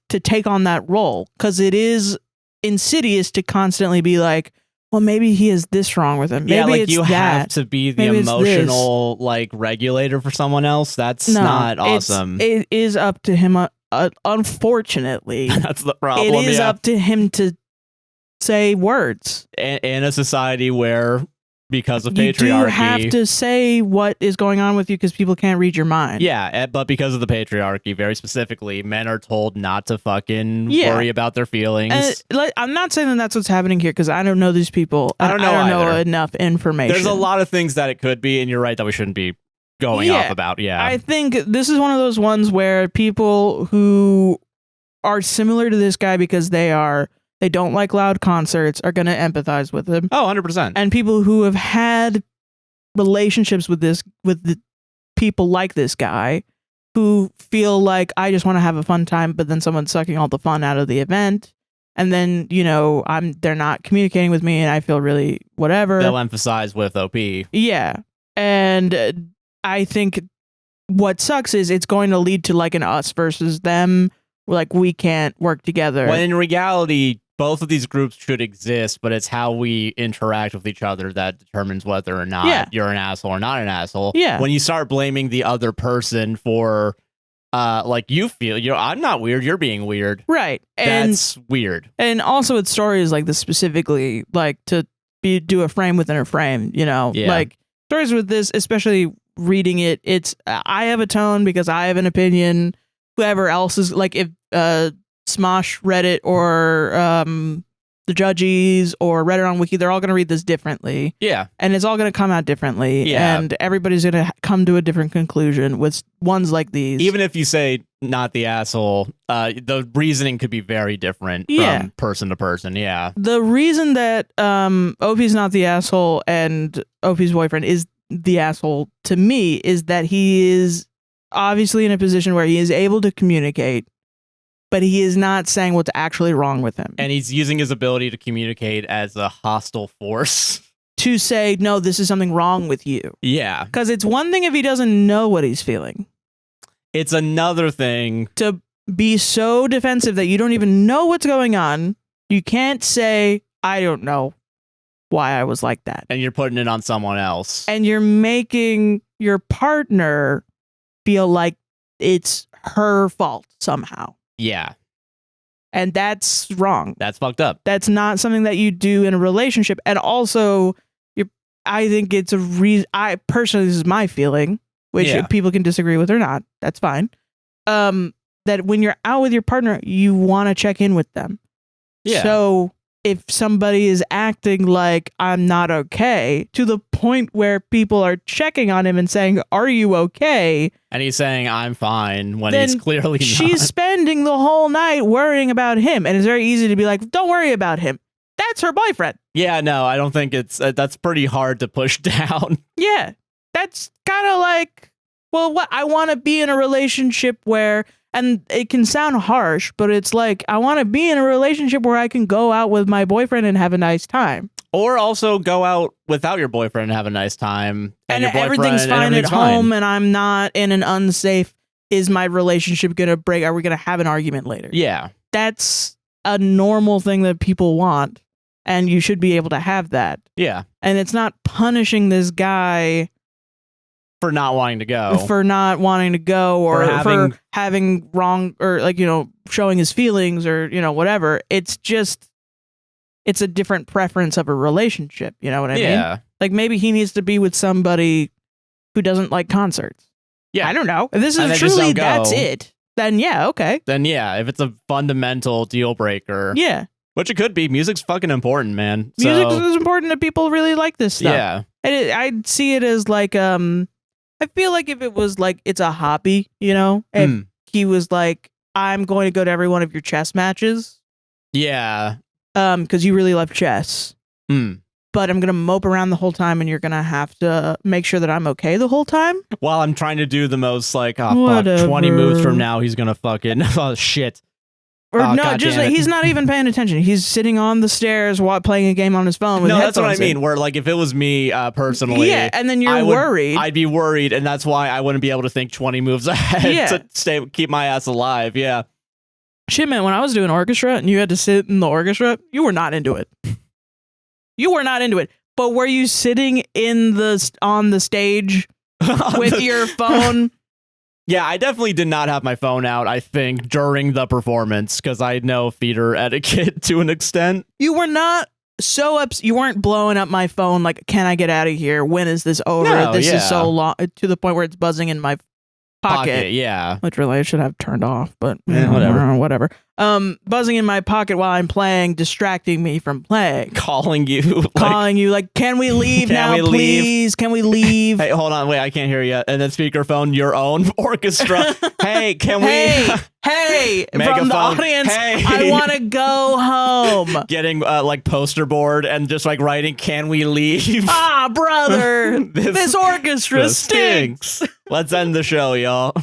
Speaker 2: take on that role, because it is insidious to constantly be like, well, maybe he has this wrong with him. Maybe
Speaker 1: yeah, like
Speaker 2: it's
Speaker 1: you
Speaker 2: that.
Speaker 1: have to be the
Speaker 2: maybe
Speaker 1: emotional like regulator for someone else. That's not awesome.
Speaker 2: It is up to him. Unfortunately,
Speaker 1: that's the problem.
Speaker 2: It is up to him to say words
Speaker 1: in a society where, because of patriarchy,
Speaker 2: you do have to say what is going on with you because people can't read your mind.
Speaker 1: Yeah, but because of the patriarchy, very specifically, men are told not to fucking worry about their feelings.
Speaker 2: I'm not saying that that's what's happening here because I don't know these people. I don't know enough information.
Speaker 1: There's a lot of things that it could be, and you're right that we shouldn't be going off about. Yeah,
Speaker 2: I think this is one of those ones where people who are similar to this guy because they they don't like loud concerts are going to empathize with him.
Speaker 1: Oh, 100%.
Speaker 2: And people who have had relationships with the people like this guy who feel like I just want to have a fun time, but then someone's sucking all the fun out of the event. And then, they're not communicating with me and I feel really whatever.
Speaker 1: They'll emphasize with OP.
Speaker 2: Yeah. And I think what sucks is it's going to lead to like an us versus them. Like we can't work together.
Speaker 1: When in reality, both of these groups should exist, but it's how we interact with each other that determines whether or not you're an asshole or not an asshole.
Speaker 2: Yeah.
Speaker 1: When you start blaming the other person for like you feel, I'm not weird, you're being weird.
Speaker 2: Right.
Speaker 1: That's weird.
Speaker 2: And also with stories like this specifically, like to do a frame within a frame, like stories with this, especially reading it, it's I have a tone because I have an opinion. Whoever else is like, if Smosh read it or the Judges or read it on Wiki, they're all going to read this differently.
Speaker 1: Yeah.
Speaker 2: And it's all going to come out differently.
Speaker 1: Yeah.
Speaker 2: And everybody's going to come to a different conclusion with ones like these.
Speaker 1: Even if you say not the asshole, the reasoning could be very different from person to person. Yeah.
Speaker 2: The reason that OP's not the asshole and OP's boyfriend is the asshole to me is that he is obviously in a position where he is able to communicate, but he is not saying what's actually wrong with him.
Speaker 1: And he's using his ability to communicate as a hostile force.
Speaker 2: To say, no, this is something wrong with you.
Speaker 1: Yeah.
Speaker 2: Because it's one thing if he doesn't know what he's feeling.
Speaker 1: It's another thing
Speaker 2: to be so defensive that you don't even know what's going on. You can't say, I don't know why I was like that.
Speaker 1: And you're putting it on someone else.
Speaker 2: And you're making your partner feel like it's her fault somehow.
Speaker 1: Yeah.
Speaker 2: And that's wrong.
Speaker 1: That's fucked up.
Speaker 2: That's not something that you do in a relationship. And also, I think it's a reason. I personally, this is my feeling, which people can disagree with or not. That's fine. That when you're out with your partner, you want to check in with them.
Speaker 1: Yeah.
Speaker 2: So if somebody is acting like I'm not okay, to the point where people are checking on him and saying, "Are you okay?"
Speaker 1: And he's saying, "I'm fine," when he's clearly not.
Speaker 2: She's spending the whole night worrying about him, and it's very easy to be like, "Don't worry about him. That's her boyfriend."
Speaker 1: Yeah, no, I don't think it's that's pretty hard to push down.
Speaker 2: Yeah, that's kind of like, well, what I want to be in a relationship where, and it can sound harsh, but it's like I want to be in a relationship where I can go out with my boyfriend and have a nice time.
Speaker 1: Or also go out without your boyfriend and have a nice time.
Speaker 2: And everything's fine at home and I'm not in an unsafe, is my relationship going to break? Are we going to have an argument later?
Speaker 1: Yeah.
Speaker 2: That's a normal thing that people want. And you should be able to have that.
Speaker 1: Yeah.
Speaker 2: And it's not punishing this guy
Speaker 1: for not wanting to go.
Speaker 2: Or for having wrong, or like, showing his feelings or, whatever. It's just, it's a different preference of a relationship. You know what I mean?
Speaker 1: Yeah.
Speaker 2: Like maybe he needs to be with somebody who doesn't like concerts.
Speaker 1: Yeah.
Speaker 2: I don't know. If this is truly, that's it, then yeah, okay.
Speaker 1: Then yeah, if it's a fundamental deal breaker.
Speaker 2: Yeah.
Speaker 1: Which it could be. Music's fucking important, man.
Speaker 2: Music is important to people really like this stuff.
Speaker 1: Yeah.
Speaker 2: And I'd see it as like, I feel like if it was like, it's a hobby, if he was like, I'm going to go to every one of your chess matches.
Speaker 1: Yeah.
Speaker 2: Because you really love chess. But I'm going to mope around the whole time and you're going to have to make sure that I'm okay the whole time.
Speaker 1: While I'm trying to do the most like, fuck, 20 moves from now, he's going to fucking, oh shit.
Speaker 2: Or no, just he's not even paying attention. He's sitting on the stairs while playing a game on his phone with headphones.
Speaker 1: That's what I mean. Where like if it was me personally,
Speaker 2: and then you're worried.
Speaker 1: I'd be worried, and that's why I wouldn't be able to think 20 moves ahead to keep my ass alive. Yeah.
Speaker 2: Shit, man. When I was doing orchestra and you had to sit in the orchestra, you were not into it. You were not into it. But were you sitting on the stage with your phone?
Speaker 1: Yeah, I definitely did not have my phone out, I think, during the performance, because I know theater etiquette to an extent.
Speaker 2: You were not so you weren't blowing up my phone like, can I get out of here? When is this over? This is so long, to the point where it's buzzing in my pocket.
Speaker 1: Yeah.
Speaker 2: Which really I should have turned off, but
Speaker 1: whatever.
Speaker 2: Buzzing in my pocket while I'm playing, distracting me from playing.
Speaker 1: Calling you.
Speaker 2: Like, can we leave now, please? Can we leave?
Speaker 1: Hey, hold on. Wait, I can't hear you. And then speakerphone, your own orchestra. Hey, can we...
Speaker 2: Hey, from
Speaker 1: Megaphone.
Speaker 2: the audience,
Speaker 1: Hey.
Speaker 2: I want to go home.
Speaker 1: Getting like poster board and just like writing, can we leave?
Speaker 2: Ah, brother, this orchestra stinks.
Speaker 1: Let's end the show, y'all.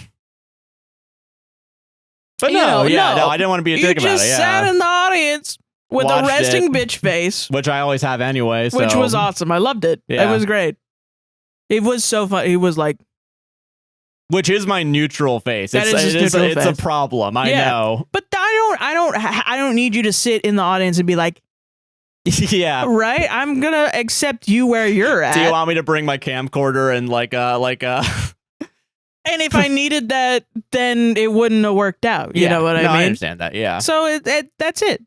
Speaker 1: But
Speaker 2: No,
Speaker 1: I didn't want to be a dick about it.
Speaker 2: You just sat in the audience with a resting bitch face.
Speaker 1: Which I always have anyway. So.
Speaker 2: Which was awesome. I loved it.
Speaker 1: Yeah.
Speaker 2: It was great. It was so fun. He was like...
Speaker 1: Which is my neutral face. It's a problem. I know.
Speaker 2: But I don't need you to sit in the audience and be like,
Speaker 1: yeah.
Speaker 2: Right? I'm going to accept you where you're at.
Speaker 1: Do you want me to bring my camcorder and
Speaker 2: And if I needed that, then it wouldn't have worked out. You know what I mean?
Speaker 1: I understand that. Yeah.
Speaker 2: So that's it.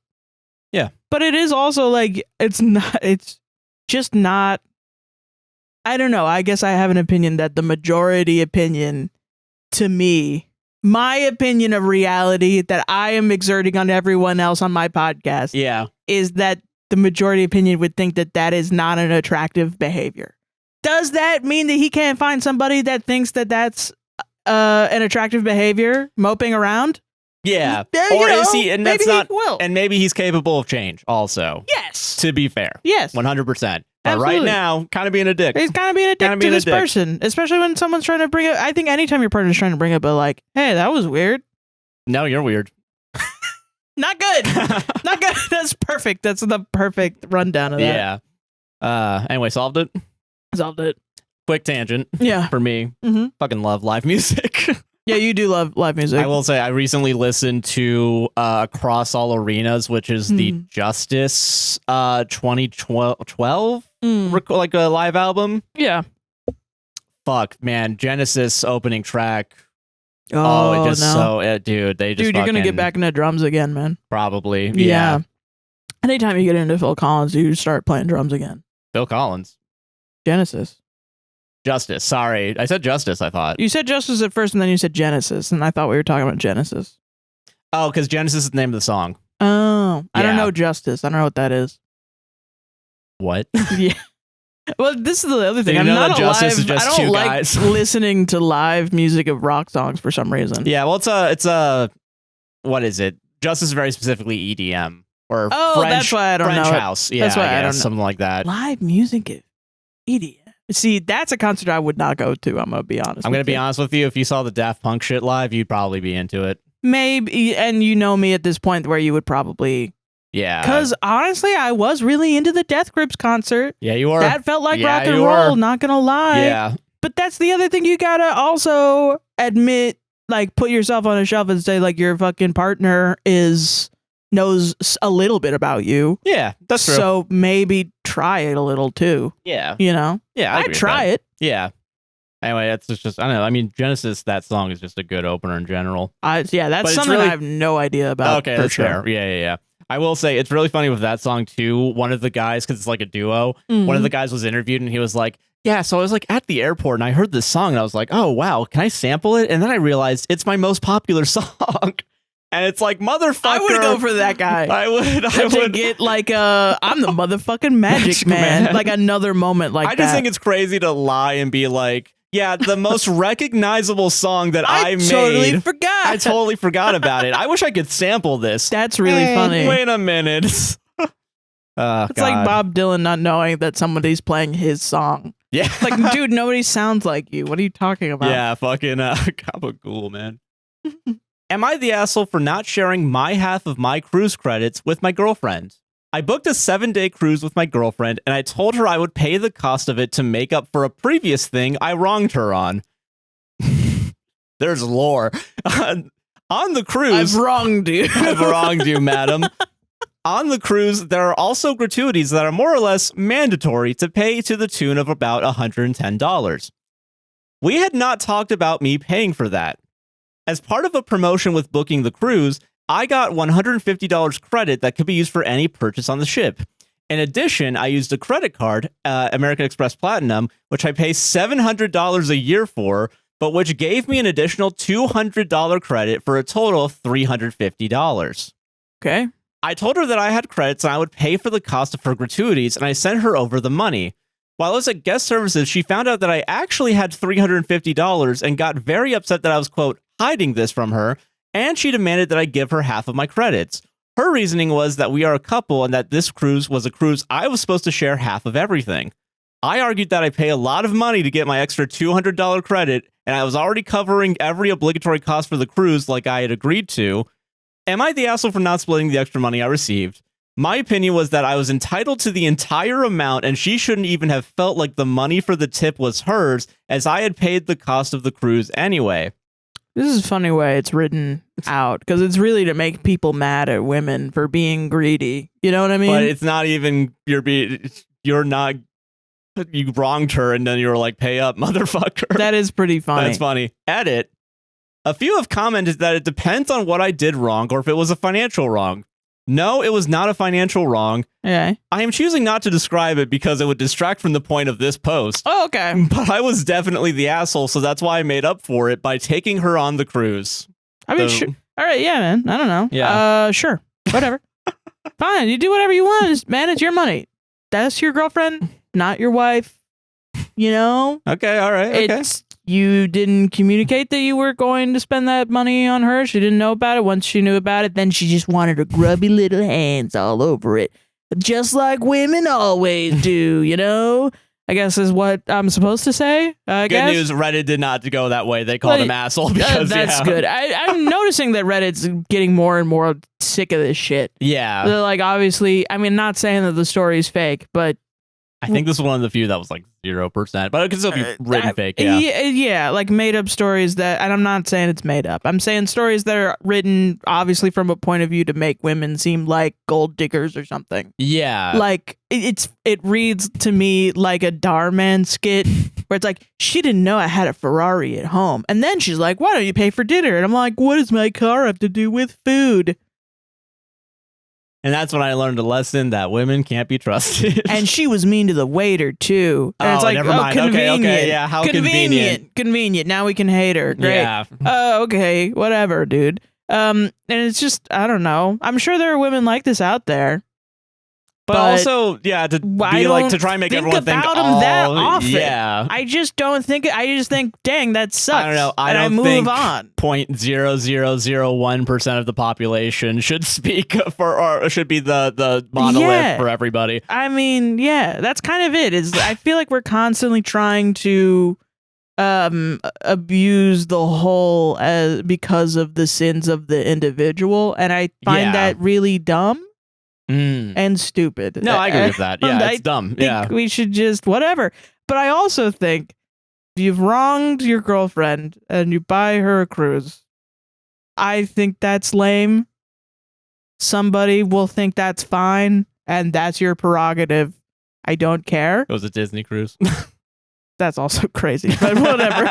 Speaker 1: Yeah.
Speaker 2: But it is also like, it's just not, I don't know. I guess I have an opinion that the majority opinion to me, my opinion of reality that I am exerting on everyone else on my podcast is that the majority opinion would think that that is not an attractive behavior. Does that mean that he can't find somebody that thinks that that's an attractive behavior, moping around?
Speaker 1: Yeah.
Speaker 2: Or
Speaker 1: is he? And that's not.
Speaker 2: Will.
Speaker 1: And maybe he's capable of change. Also.
Speaker 2: Yes.
Speaker 1: To be fair.
Speaker 2: Yes.
Speaker 1: 100%. But right now, kind of being a dick.
Speaker 2: He's kind of being a dick to this person, especially when someone's trying to bring up. I think anytime your partner's trying to bring up like, hey, that was weird.
Speaker 1: No, you're weird.
Speaker 2: Not good. Not good. That's perfect. That's the perfect rundown of that.
Speaker 1: Yeah. Anyway, solved it.
Speaker 2: Solved it.
Speaker 1: Quick tangent.
Speaker 2: Yeah.
Speaker 1: For me.
Speaker 2: Mm-hmm.
Speaker 1: Fucking love live music.
Speaker 2: Yeah, you do love live music.
Speaker 1: I will say I recently listened to Across All Arenas, which is the Justice 2012 like a live album.
Speaker 2: Yeah.
Speaker 1: Fuck, man. Genesis opening track.
Speaker 2: Oh,
Speaker 1: it just
Speaker 2: no.
Speaker 1: Dude, they just
Speaker 2: you're going to get back into drums again, man.
Speaker 1: Probably.
Speaker 2: Yeah. Anytime you get into Phil Collins, you start playing drums again.
Speaker 1: Phil Collins.
Speaker 2: Genesis.
Speaker 1: Justice. Sorry. I said Justice, I thought.
Speaker 2: You said Justice at first, and then you said Genesis, and I thought we were talking about Genesis.
Speaker 1: Oh, because Genesis is the name of the song.
Speaker 2: Oh. I don't know Justice. I don't know what that is.
Speaker 1: What?
Speaker 2: Yeah. Well, this is the other thing.
Speaker 1: I'm
Speaker 2: not
Speaker 1: Justice is just
Speaker 2: I don't
Speaker 1: two
Speaker 2: like
Speaker 1: guys.
Speaker 2: listening to live music of rock songs for some reason.
Speaker 1: Yeah, well, it's a what is it? Justice is very specifically EDM or French,
Speaker 2: that's why I don't
Speaker 1: French
Speaker 2: know.
Speaker 1: house. Yeah,
Speaker 2: that's why I don't know.
Speaker 1: Something like that.
Speaker 2: Live music of EDM. See, that's a concert I would not go to. I'm gonna be honest.
Speaker 1: I'm gonna be honest with you. If you saw the Daft Punk shit live, you'd probably be into it.
Speaker 2: Maybe, and you know me at this point where you would probably.
Speaker 1: Yeah.
Speaker 2: Because honestly, I was really into the Death Grips concert.
Speaker 1: Yeah, you were.
Speaker 2: That felt like rock and roll, not gonna lie.
Speaker 1: Yeah.
Speaker 2: But that's the other thing you gotta also admit, like put yourself on a shelf and say like your fucking partner knows a little bit about you.
Speaker 1: Yeah, that's true.
Speaker 2: So maybe try it a little too.
Speaker 1: Yeah.
Speaker 2: You know?
Speaker 1: Yeah,
Speaker 2: I'd try it.
Speaker 1: Yeah. Anyway, that's just I don't know. I mean, Genesis, that song is just a good opener in general.
Speaker 2: That's something I have no idea about.
Speaker 1: Okay, that's fair. Yeah. I will say it's really funny with that song too. One of the guys, because it's like a duo, one of the guys was interviewed and he was like, yeah, so I was like at the airport and I heard this song and I was like, oh wow, can I sample it? And then I realized it's my most popular song. And it's like, motherfucker. I
Speaker 2: would go for that guy.
Speaker 1: I would.
Speaker 2: To get like I'm the motherfucking magic man. Like another moment like that.
Speaker 1: I just think it's crazy to lie and be like, yeah, the most recognizable song that I made. I totally forgot about it. I wish I could sample this.
Speaker 2: That's really funny.
Speaker 1: Wait a minute. It's
Speaker 2: like Bob Dylan not knowing that somebody's playing his song.
Speaker 1: Yeah.
Speaker 2: Like, dude, nobody sounds like you. What are you talking about?
Speaker 1: Yeah, fucking gabagool, man. Am I the asshole for not sharing my half of my cruise credits with my girlfriend? I booked a 7-day cruise with my girlfriend, and I told her I would pay the cost of it to make up for a previous thing I wronged her on. There's lore. On the cruise...
Speaker 2: I've wronged you.
Speaker 1: I've wronged you, madam. On the cruise, there are also gratuities that are more or less mandatory to pay to the tune of about $110. We had not talked about me paying for that. As part of a promotion with booking the cruise, I got $150 credit that could be used for any purchase on the ship. In addition, I used a credit card, American Express Platinum, which I pay $700 a year for, but which gave me an additional $200 credit for a total of $350.
Speaker 2: Okay.
Speaker 1: I told her that I had credits and I would pay for the cost of her gratuities, and I sent her over the money. While I was at guest services, she found out that I actually had $350 and got very upset that I was, quote, hiding this from her, and she demanded that I give her half of my credits. Her reasoning was that we are a couple and that this cruise was a cruise I was supposed to share half of everything. I argued that I pay a lot of money to get my extra $200 credit, and I was already covering every obligatory cost for the cruise like I had agreed to. Am I the asshole for not splitting the extra money I received? My opinion was that I was entitled to the entire amount, and she shouldn't even have felt like the money for the tip was hers, as I had paid the cost of the cruise anyway.
Speaker 2: This is a funny way it's written out, because it's really to make people mad at women for being greedy. You know what I mean?
Speaker 1: But it's not even, you're not, you wronged her and then you're like, pay up, motherfucker.
Speaker 2: That is pretty funny.
Speaker 1: That's funny. Edit. A few have commented that it depends on what I did wrong or if it was a financial wrong. No, it was not a financial wrong.
Speaker 2: Okay.
Speaker 1: I am choosing not to describe it because it would distract from the point of this post.
Speaker 2: Oh, okay.
Speaker 1: But I was definitely the asshole, so that's why I made up for it by taking her on the cruise.
Speaker 2: I mean, sure. All right, yeah, man. I don't know.
Speaker 1: Yeah.
Speaker 2: Sure. Whatever. Fine. You do whatever you want. Man, it's your money. That's your girlfriend, not your wife. You know?
Speaker 1: Okay, all right. Okay.
Speaker 2: You didn't communicate that you were going to spend that money on her. She didn't know about it. Once she knew about it, then she just wanted her grubby little hands all over it. Just like women always do, you know? I guess is what I'm supposed to say.
Speaker 1: Good news, Reddit did not go that way. They called him asshole because
Speaker 2: that's good. I'm noticing that Reddit's getting more and more sick of this shit.
Speaker 1: Yeah.
Speaker 2: They're like, obviously, I mean, not saying that the story's fake, but
Speaker 1: I think this is one of the few that was like 0%, but it could still be written fake. Yeah.
Speaker 2: Yeah, like made up stories that, and I'm not saying it's made up. I'm saying stories that are written obviously from a point of view to make women seem like gold diggers or something.
Speaker 1: Yeah.
Speaker 2: Like it reads to me like a Darman skit where it's like, she didn't know I had a Ferrari at home. And then she's like, why don't you pay for dinner? And I'm like, what does my car have to do with food?
Speaker 1: And that's when I learned a lesson that women can't be trusted.
Speaker 2: And she was mean to the waiter, too. And it's like,
Speaker 1: never mind.
Speaker 2: Convenient.
Speaker 1: Okay, yeah, how convenient.
Speaker 2: Convenient. Now we can hate her. Great.
Speaker 1: Yeah.
Speaker 2: Okay, whatever, dude. And it's just, I don't know. I'm sure there are women like this out there.
Speaker 1: But also, yeah, to be like, to try and make everyone think
Speaker 2: about them that often.
Speaker 1: Yeah.
Speaker 2: I just don't think I just think, dang, that sucks.
Speaker 1: I don't know. I move on. 0.0001% of the population should speak for, or should be the monolith for everybody.
Speaker 2: I mean, yeah, that's kind of it. I feel like we're constantly trying to abuse the whole because of the sins of the individual, and I find that really dumb. And stupid.
Speaker 1: No, I agree with that. Yeah, it's dumb. Yeah,
Speaker 2: we should just whatever. But I also think if you've wronged your girlfriend and you buy her a cruise, I think that's lame. Somebody will think that's fine, and that's your prerogative. I don't care.
Speaker 1: It was a Disney cruise.
Speaker 2: That's also crazy, but whatever.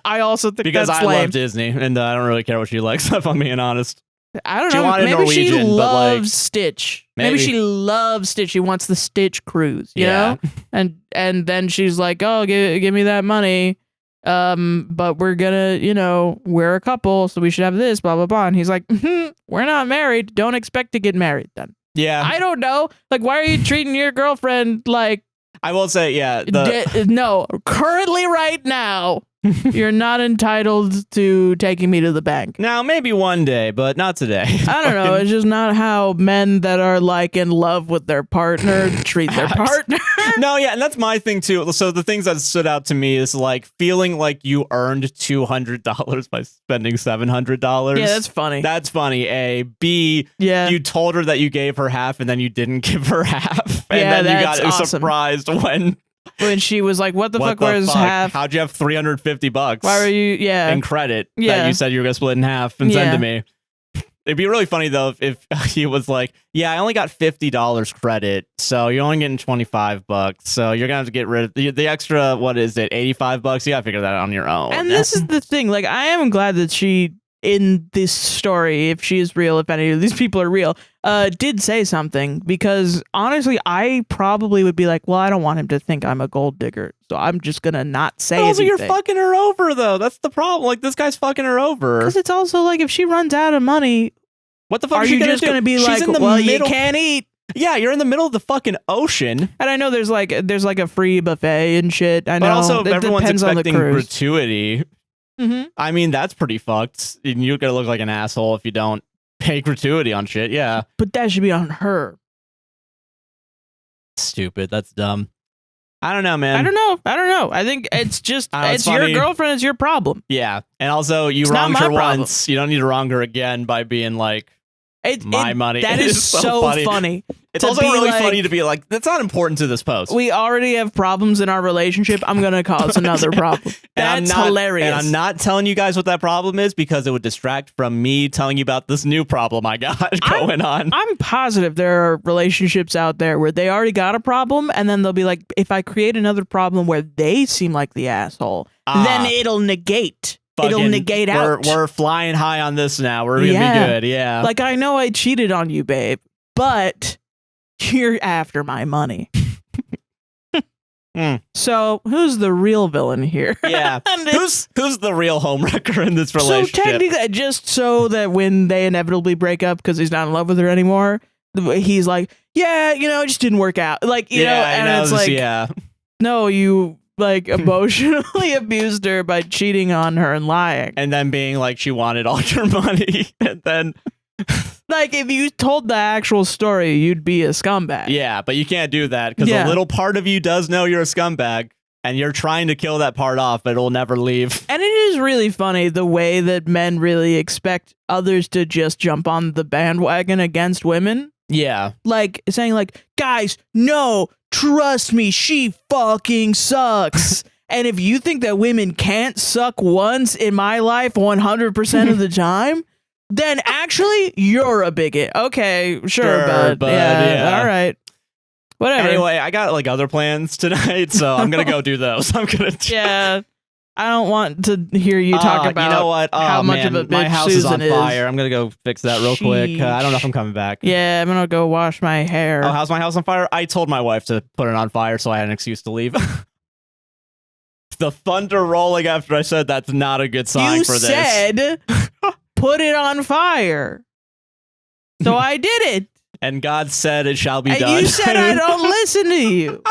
Speaker 2: I also think
Speaker 1: because
Speaker 2: that's
Speaker 1: I
Speaker 2: lame.
Speaker 1: love Disney, and I don't really care what she likes. If I'm being honest.
Speaker 2: I don't know. Maybe she loves Stitch. Maybe she loves Stitch. She wants the Stitch cruise, you know? And then she's like, "Oh, give me that money. But we're gonna, we're a couple, so we should have this, blah blah blah." And he's like, "We're not married. Don't expect to get married then."
Speaker 1: Yeah.
Speaker 2: I don't know. Like, why are you treating your girlfriend like?
Speaker 1: I will say, yeah.
Speaker 2: No, currently, right now. You're not entitled to taking me to the bank.
Speaker 1: Now, maybe one day, but not today.
Speaker 2: I don't know. It's just not how men that are like in love with their partner treat their partner.
Speaker 1: No, yeah, and that's my thing too. So the things that stood out to me is like feeling like you earned $200 by spending $700.
Speaker 2: Yeah, that's funny.
Speaker 1: That's funny. A. B.
Speaker 2: Yeah.
Speaker 1: You told her that you gave her half, and then you didn't give her half, and then you got surprised when
Speaker 2: she was like, what the fuck was half?
Speaker 1: How'd you have $350?
Speaker 2: Why were you,
Speaker 1: in credit that you said you were going to split in half and send to me? It'd be really funny, though, if he was like, yeah, I only got $50 credit, so you're only getting $25, so you're going to have to get rid of the extra, what is it, $85? You got to figure that out on your own.
Speaker 2: And this is the thing, like, I am glad that she in this story, if she is real, if any of these people are real, did say something, because honestly, I probably would be like, well, I don't want him to think I'm a gold digger, so I'm just gonna not say anything.
Speaker 1: Also, you're fucking her over, though. That's the problem. Like, this guy's fucking her over.
Speaker 2: Because it's also like, if she runs out of money,
Speaker 1: what the fuck
Speaker 2: are
Speaker 1: is she
Speaker 2: you just gonna be
Speaker 1: She's
Speaker 2: like,
Speaker 1: in the
Speaker 2: well,
Speaker 1: middle.
Speaker 2: you can't eat?
Speaker 1: Yeah, you're in the middle of the fucking ocean.
Speaker 2: And I know there's like a free buffet and shit. I know.
Speaker 1: But also,
Speaker 2: it
Speaker 1: everyone's
Speaker 2: depends on the
Speaker 1: expecting
Speaker 2: cruise.
Speaker 1: gratuity.
Speaker 2: Mm-hmm.
Speaker 1: I mean, that's pretty fucked. You're gonna look like an asshole if you don't pay gratuity on shit. Yeah,
Speaker 2: But that should be on her.
Speaker 1: stupid. That's dumb. I don't know, man.
Speaker 2: I don't know. I think it's just it's your
Speaker 1: funny.
Speaker 2: girlfriend. It's your problem.
Speaker 1: Yeah, and also you
Speaker 2: It's not
Speaker 1: wronged
Speaker 2: my
Speaker 1: her
Speaker 2: problem.
Speaker 1: once. You don't need to wrong her again by being like, my money.
Speaker 2: That
Speaker 1: It
Speaker 2: is so funny.
Speaker 1: It's
Speaker 2: to
Speaker 1: also
Speaker 2: be
Speaker 1: really
Speaker 2: like,
Speaker 1: funny to be like, that's not important to this post.
Speaker 2: We already have problems in our relationship. I'm gonna cause another problem.
Speaker 1: And
Speaker 2: That's
Speaker 1: I'm not,
Speaker 2: hilarious.
Speaker 1: And I'm not telling you guys what that problem is because it would distract from me telling you about this new problem I got going on.
Speaker 2: I'm positive there are relationships out there where they already got a problem, and then they'll be like, if I create another problem where they seem like the asshole, then it'll negate. It'll negate out.
Speaker 1: We're flying high on this now. We're gonna be good. Yeah.
Speaker 2: Like, I know I cheated on you, babe, but you're after my money. So who's the real villain here?
Speaker 1: Yeah. who's the real homewrecker in this relationship?
Speaker 2: So technically, just so that when they inevitably break up because he's not in love with her anymore, he's like, yeah, it just didn't work out. Like, you know, and it's like, no, you like emotionally abused her by cheating on her and lying.
Speaker 1: And then being like, she wanted all your money. And then
Speaker 2: like, if you told the actual story, you'd be a scumbag.
Speaker 1: Yeah, but you can't do that because a little part of you does know you're a scumbag and you're trying to kill that part off, but it'll never leave.
Speaker 2: And it is really funny the way that men really expect others to just jump on the bandwagon against women.
Speaker 1: Yeah.
Speaker 2: Like saying like, guys, no, trust me, she fucking sucks. And if you think that women can't suck once in my life 100% of the time, then actually you're a bigot. Okay, sure, bud. Yeah, all right. Whatever.
Speaker 1: Anyway, I got like other plans tonight, so I'm going to go do those. I'm going to
Speaker 2: Yeah. I don't want to hear you talk about
Speaker 1: you know what?
Speaker 2: how much of a bitch
Speaker 1: my house
Speaker 2: Susan
Speaker 1: is on fire. I'm going to go fix that real quick. I don't know if I'm coming back.
Speaker 2: Yeah, I'm going to go wash my hair.
Speaker 1: Oh, how's my house on fire? I told my wife to put it on fire, so I had an excuse to leave. The thunder rolling after I said that's not a good sign for this.
Speaker 2: You said put it on fire. So I did it.
Speaker 1: And God said it shall be
Speaker 2: and
Speaker 1: done.
Speaker 2: You said I don't listen to you.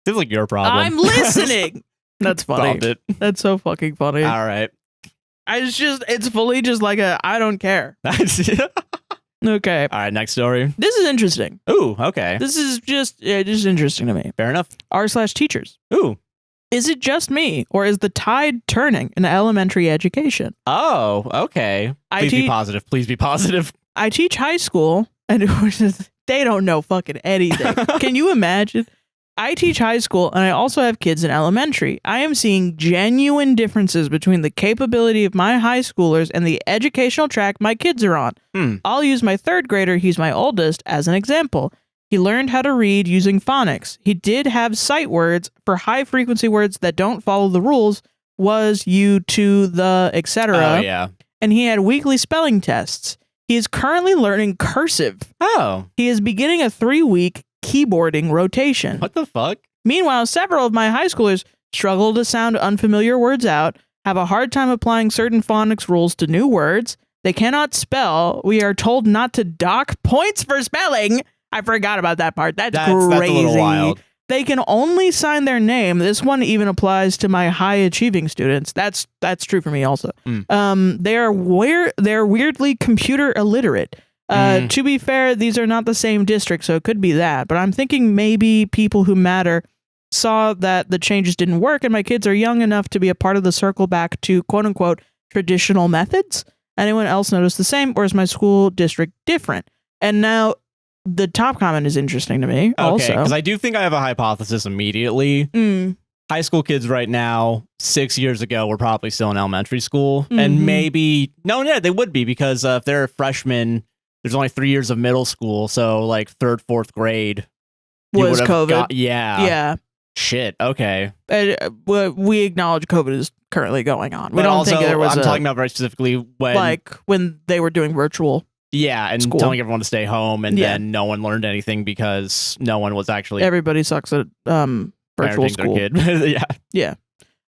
Speaker 1: Seems like your problem.
Speaker 2: I'm listening. That's funny. That's so fucking funny.
Speaker 1: All right.
Speaker 2: It's fully just like I don't care. Okay.
Speaker 1: All right, next story.
Speaker 2: This is interesting.
Speaker 1: Ooh, okay.
Speaker 2: This is just interesting to me.
Speaker 1: Fair enough.
Speaker 2: R/teachers.
Speaker 1: Ooh.
Speaker 2: Is it just me, or is the tide turning in elementary education?
Speaker 1: Oh, okay. Please be positive. Please be positive.
Speaker 2: I teach high school, and they don't know fucking anything. Can you imagine? I teach high school, and I also have kids in elementary. I am seeing genuine differences between the capability of my high schoolers and the educational track my kids are on. I'll use my third grader, he's my oldest, as an example. He learned how to read using phonics. He did have sight words for high-frequency words that don't follow the rules, was, you, to, the, etc.
Speaker 1: Oh, yeah.
Speaker 2: And he had weekly spelling tests. He is currently learning cursive.
Speaker 1: Oh.
Speaker 2: He is beginning a 3-week keyboarding rotation.
Speaker 1: What the fuck?
Speaker 2: Meanwhile, several of my high schoolers struggle to sound unfamiliar words out, have a hard time applying certain phonics rules to new words. They cannot spell. We are told not to dock points for spelling. I forgot about that part. That's crazy.
Speaker 1: That's a little wild.
Speaker 2: They can only sign their name. This one even applies to my high achieving students. That's true for me also. They're weirdly computer illiterate. To be fair, these are not the same district, so it could be that. But I'm thinking maybe people who matter saw that the changes didn't work, and my kids are young enough to be a part of the circle back to quote unquote traditional methods. Anyone else notice the same, or is my school district different? And now the top comment is interesting to me. Also,
Speaker 1: because I do think I have a hypothesis immediately. High school kids right now, 6 years ago, were probably still in elementary school, and maybe they would be because if they're freshmen, there's only 3 years of middle school, so like third, fourth grade
Speaker 2: was COVID.
Speaker 1: Yeah. Shit. Okay.
Speaker 2: We acknowledge COVID is currently going on. We
Speaker 1: But
Speaker 2: don't
Speaker 1: also,
Speaker 2: think there was
Speaker 1: I'm talking about very specifically
Speaker 2: when they were doing virtual.
Speaker 1: Yeah, and
Speaker 2: school.
Speaker 1: telling everyone to stay home, and then no one learned anything because no one was actually
Speaker 2: Everybody sucks at virtual
Speaker 1: parenting
Speaker 2: school.
Speaker 1: their kid.
Speaker 2: Yeah.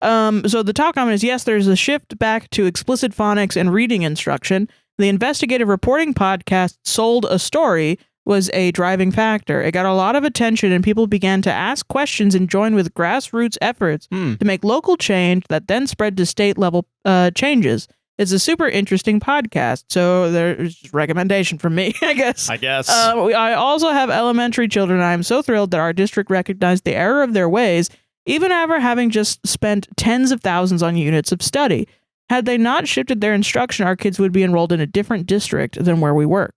Speaker 2: So the top comment is, yes, there's a shift back to explicit phonics and reading instruction. The investigative reporting podcast Sold a Story was a driving factor. It got a lot of attention and people began to ask questions and join with grassroots efforts to make local change that then spread to state level changes. It's a super interesting podcast, so there's just recommendation from me, I guess. I also have elementary children, and I'm so thrilled that our district recognized the error of their ways, even after having just spent tens of thousands on units of study. Had they not shifted their instruction, our kids would be enrolled in a different district than where we work.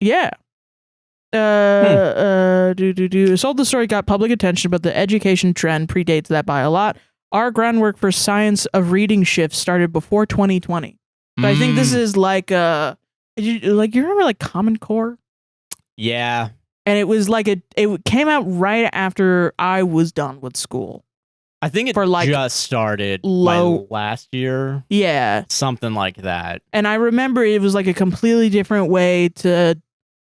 Speaker 2: Yeah. Sold the Story got public attention, but the education trend predates that by a lot. Our groundwork for science of reading shifts started before 2020. So I think this is like you remember like Common Core?
Speaker 1: Yeah.
Speaker 2: And it was like it came out right after I was done with school.
Speaker 1: I think it
Speaker 2: for like
Speaker 1: just started last year.
Speaker 2: Yeah.
Speaker 1: Something like that.
Speaker 2: And I remember it was like a completely different way to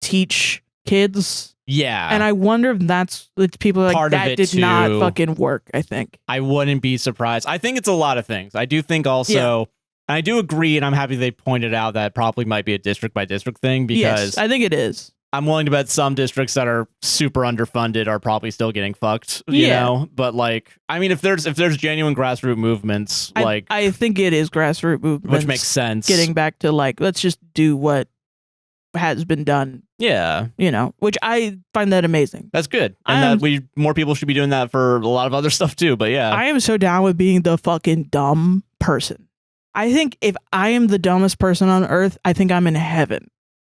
Speaker 2: teach kids.
Speaker 1: Yeah.
Speaker 2: And I wonder if that's people like
Speaker 1: Part
Speaker 2: that did not fucking work, I think.
Speaker 1: I wouldn't be surprised. I think it's a lot of things. I do think also, and I do agree, and I'm happy they pointed out that probably might be a district by district thing because
Speaker 2: yes, I think it is.
Speaker 1: I'm willing to bet some districts that are super underfunded are probably still getting fucked, you know? But like, I mean, if there's genuine grassroots movements,
Speaker 2: I think it is grassroots movements.
Speaker 1: Which makes sense.
Speaker 2: Getting back to like, let's just do what has been done.
Speaker 1: Yeah.
Speaker 2: You know, which I find that amazing.
Speaker 1: That's good. And more people should be doing that for a lot of other stuff too, but yeah.
Speaker 2: I am so down with being the fucking dumb person. I think if I am the dumbest person on earth, I think I'm in heaven.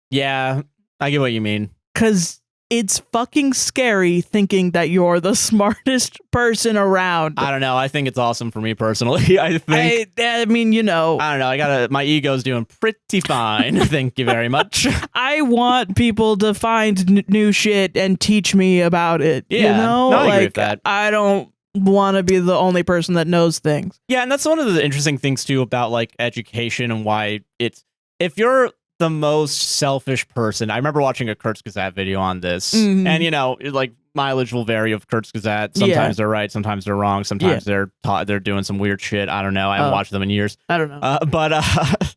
Speaker 1: Yeah. I get what you mean.
Speaker 2: Because it's fucking scary thinking that you're the smartest person around.
Speaker 1: I don't know. I think it's awesome for me personally. I
Speaker 2: mean, you know.
Speaker 1: I don't know. My ego's doing pretty fine. Thank you very much.
Speaker 2: I want people to find new shit and teach me about it.
Speaker 1: Yeah.
Speaker 2: You know?
Speaker 1: No, I agree with that.
Speaker 2: I don't want to be the only person that knows things.
Speaker 1: Yeah, and that's one of the interesting things too about like education and why if you're the most selfish person. I remember watching a Kurt's Gazette video on this, and you know, like mileage will vary of Kurt's Gazette. Sometimes they're right, sometimes they're wrong, sometimes they're doing some weird shit. I don't know. I haven't watched them in years.
Speaker 2: I don't know.
Speaker 1: But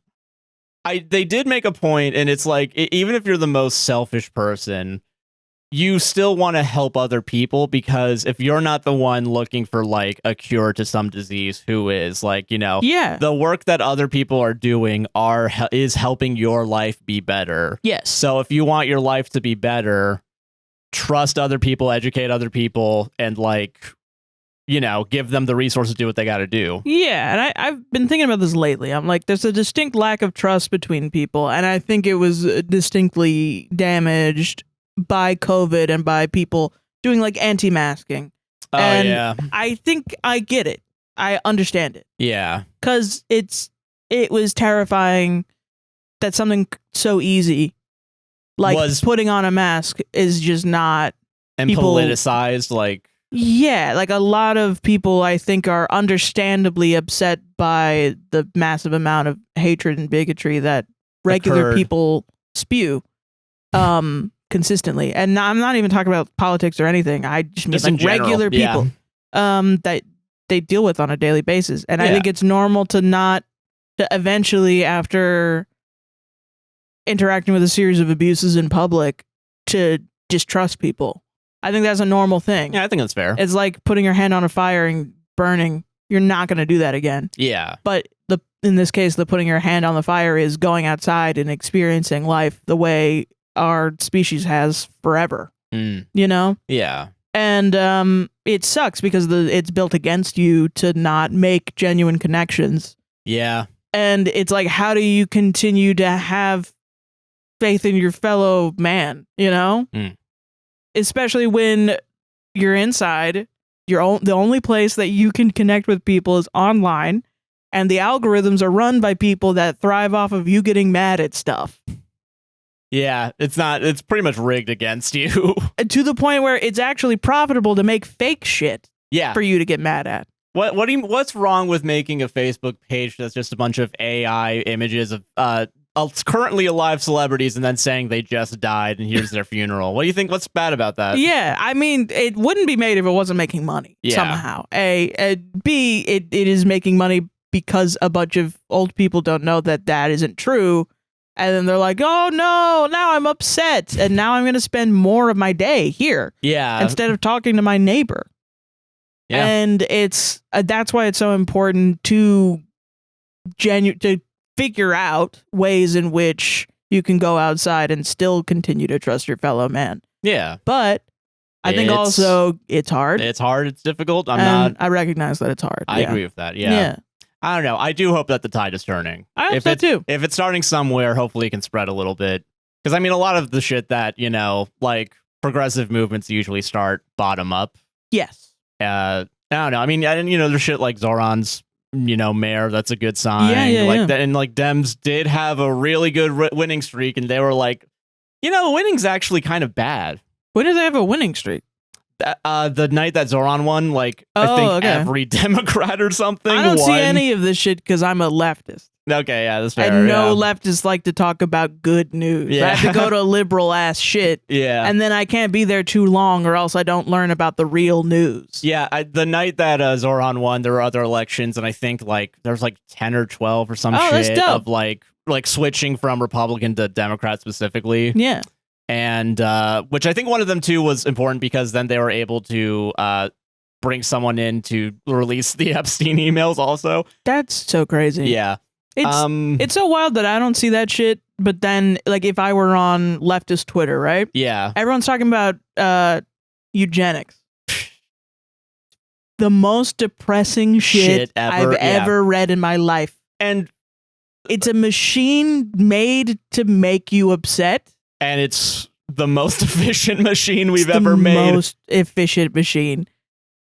Speaker 1: they did make a point, and it's like even if you're the most selfish person, you still want to help other people, because if you're not the one looking for like a cure to some disease, who is, like, you know, the work that other people are doing is helping your life be better.
Speaker 2: Yes.
Speaker 1: So if you want your life to be better, trust other people, educate other people, and like, you know, give them the resources to do what they got to do.
Speaker 2: Yeah, and I've been thinking about this lately. I'm like, there's a distinct lack of trust between people, and I think it was distinctly damaged by COVID and by people doing like anti-masking.
Speaker 1: Oh,
Speaker 2: and
Speaker 1: yeah.
Speaker 2: I think I get it. I understand it.
Speaker 1: Yeah.
Speaker 2: Because it was terrifying that something so easy like putting on a mask is just not...
Speaker 1: And politicized, like...
Speaker 2: Yeah, like a lot of people I think are understandably upset by the massive amount of hatred and bigotry that regular people spew. Consistently, and I'm not even talking about politics or anything. I just mean like regular people that they deal with on a daily basis, and I think it's normal to eventually, after interacting with a series of abuses in public, to distrust people. I think that's a normal thing.
Speaker 1: Yeah, I think that's fair.
Speaker 2: It's like putting your hand on a fire and burning. You're not going to do that again.
Speaker 1: Yeah,
Speaker 2: but in this case, the putting your hand on the fire is going outside and experiencing life the way our species has forever, you know?
Speaker 1: Yeah.
Speaker 2: And it sucks because it's built against you to not make genuine connections.
Speaker 1: Yeah.
Speaker 2: And it's like, how do you continue to have faith in your fellow man, you know? Especially when you're inside, the only place that you can connect with people is online, and the algorithms are run by people that thrive off of you getting mad at stuff.
Speaker 1: Yeah, it's pretty much rigged against you.
Speaker 2: To the point where it's actually profitable to make fake shit
Speaker 1: for
Speaker 2: you to get mad at.
Speaker 1: What's wrong with making a Facebook page that's just a bunch of AI images of currently alive celebrities and then saying they just died and here's their funeral? What do you think? What's bad about that?
Speaker 2: Yeah, I mean, it wouldn't be made if it wasn't making money somehow. B, it is making money because a bunch of old people don't know that isn't true. And then they're like, oh no, now I'm upset. And now I'm going to spend more of my day here.
Speaker 1: Yeah.
Speaker 2: Instead of talking to my neighbor. Yeah. And it's that's why it's so important to figure out ways in which you can go outside and still continue to trust your fellow man.
Speaker 1: Yeah.
Speaker 2: But I think also it's hard.
Speaker 1: It's hard. It's difficult.
Speaker 2: I recognize that it's hard.
Speaker 1: I agree with that. Yeah. I don't know. I do hope that the tide is turning.
Speaker 2: I hope so too.
Speaker 1: If it's starting somewhere, hopefully it can spread a little bit. Because I mean, a lot of the shit that, like progressive movements usually start bottom up.
Speaker 2: Yes.
Speaker 1: I don't know. I mean, there's shit like Zoran's, mayor. That's a good sign.
Speaker 2: Yeah.
Speaker 1: And like Dems did have a really good winning streak, and they were like, winning's actually kind of bad.
Speaker 2: When did they have a winning streak?
Speaker 1: The night that Zoran won, I think every Democrat or something.
Speaker 2: I don't see any of this shit because I'm a leftist.
Speaker 1: Okay, yeah, that's fair.
Speaker 2: And no leftists like to talk about good news. Yeah. I have to go to liberal ass shit.
Speaker 1: Yeah.
Speaker 2: And then I can't be there too long or else I don't learn about the real news.
Speaker 1: Yeah, the night that Zoran won, there were other elections, and I think there's 10 or 12 or some shit of like switching from Republican to Democrat specifically.
Speaker 2: Yeah.
Speaker 1: And which I think one of them too was important because then they were able to bring someone in to release the Epstein emails also.
Speaker 2: That's so crazy.
Speaker 1: Yeah.
Speaker 2: It's so wild that I don't see that shit, but then if I were on leftist Twitter, right?
Speaker 1: Yeah.
Speaker 2: Everyone's talking about eugenics. The most depressing shit I've ever read in my life.
Speaker 1: And
Speaker 2: it's a machine made to make you upset.
Speaker 1: And it's the most efficient machine we've ever made.
Speaker 2: The most efficient machine.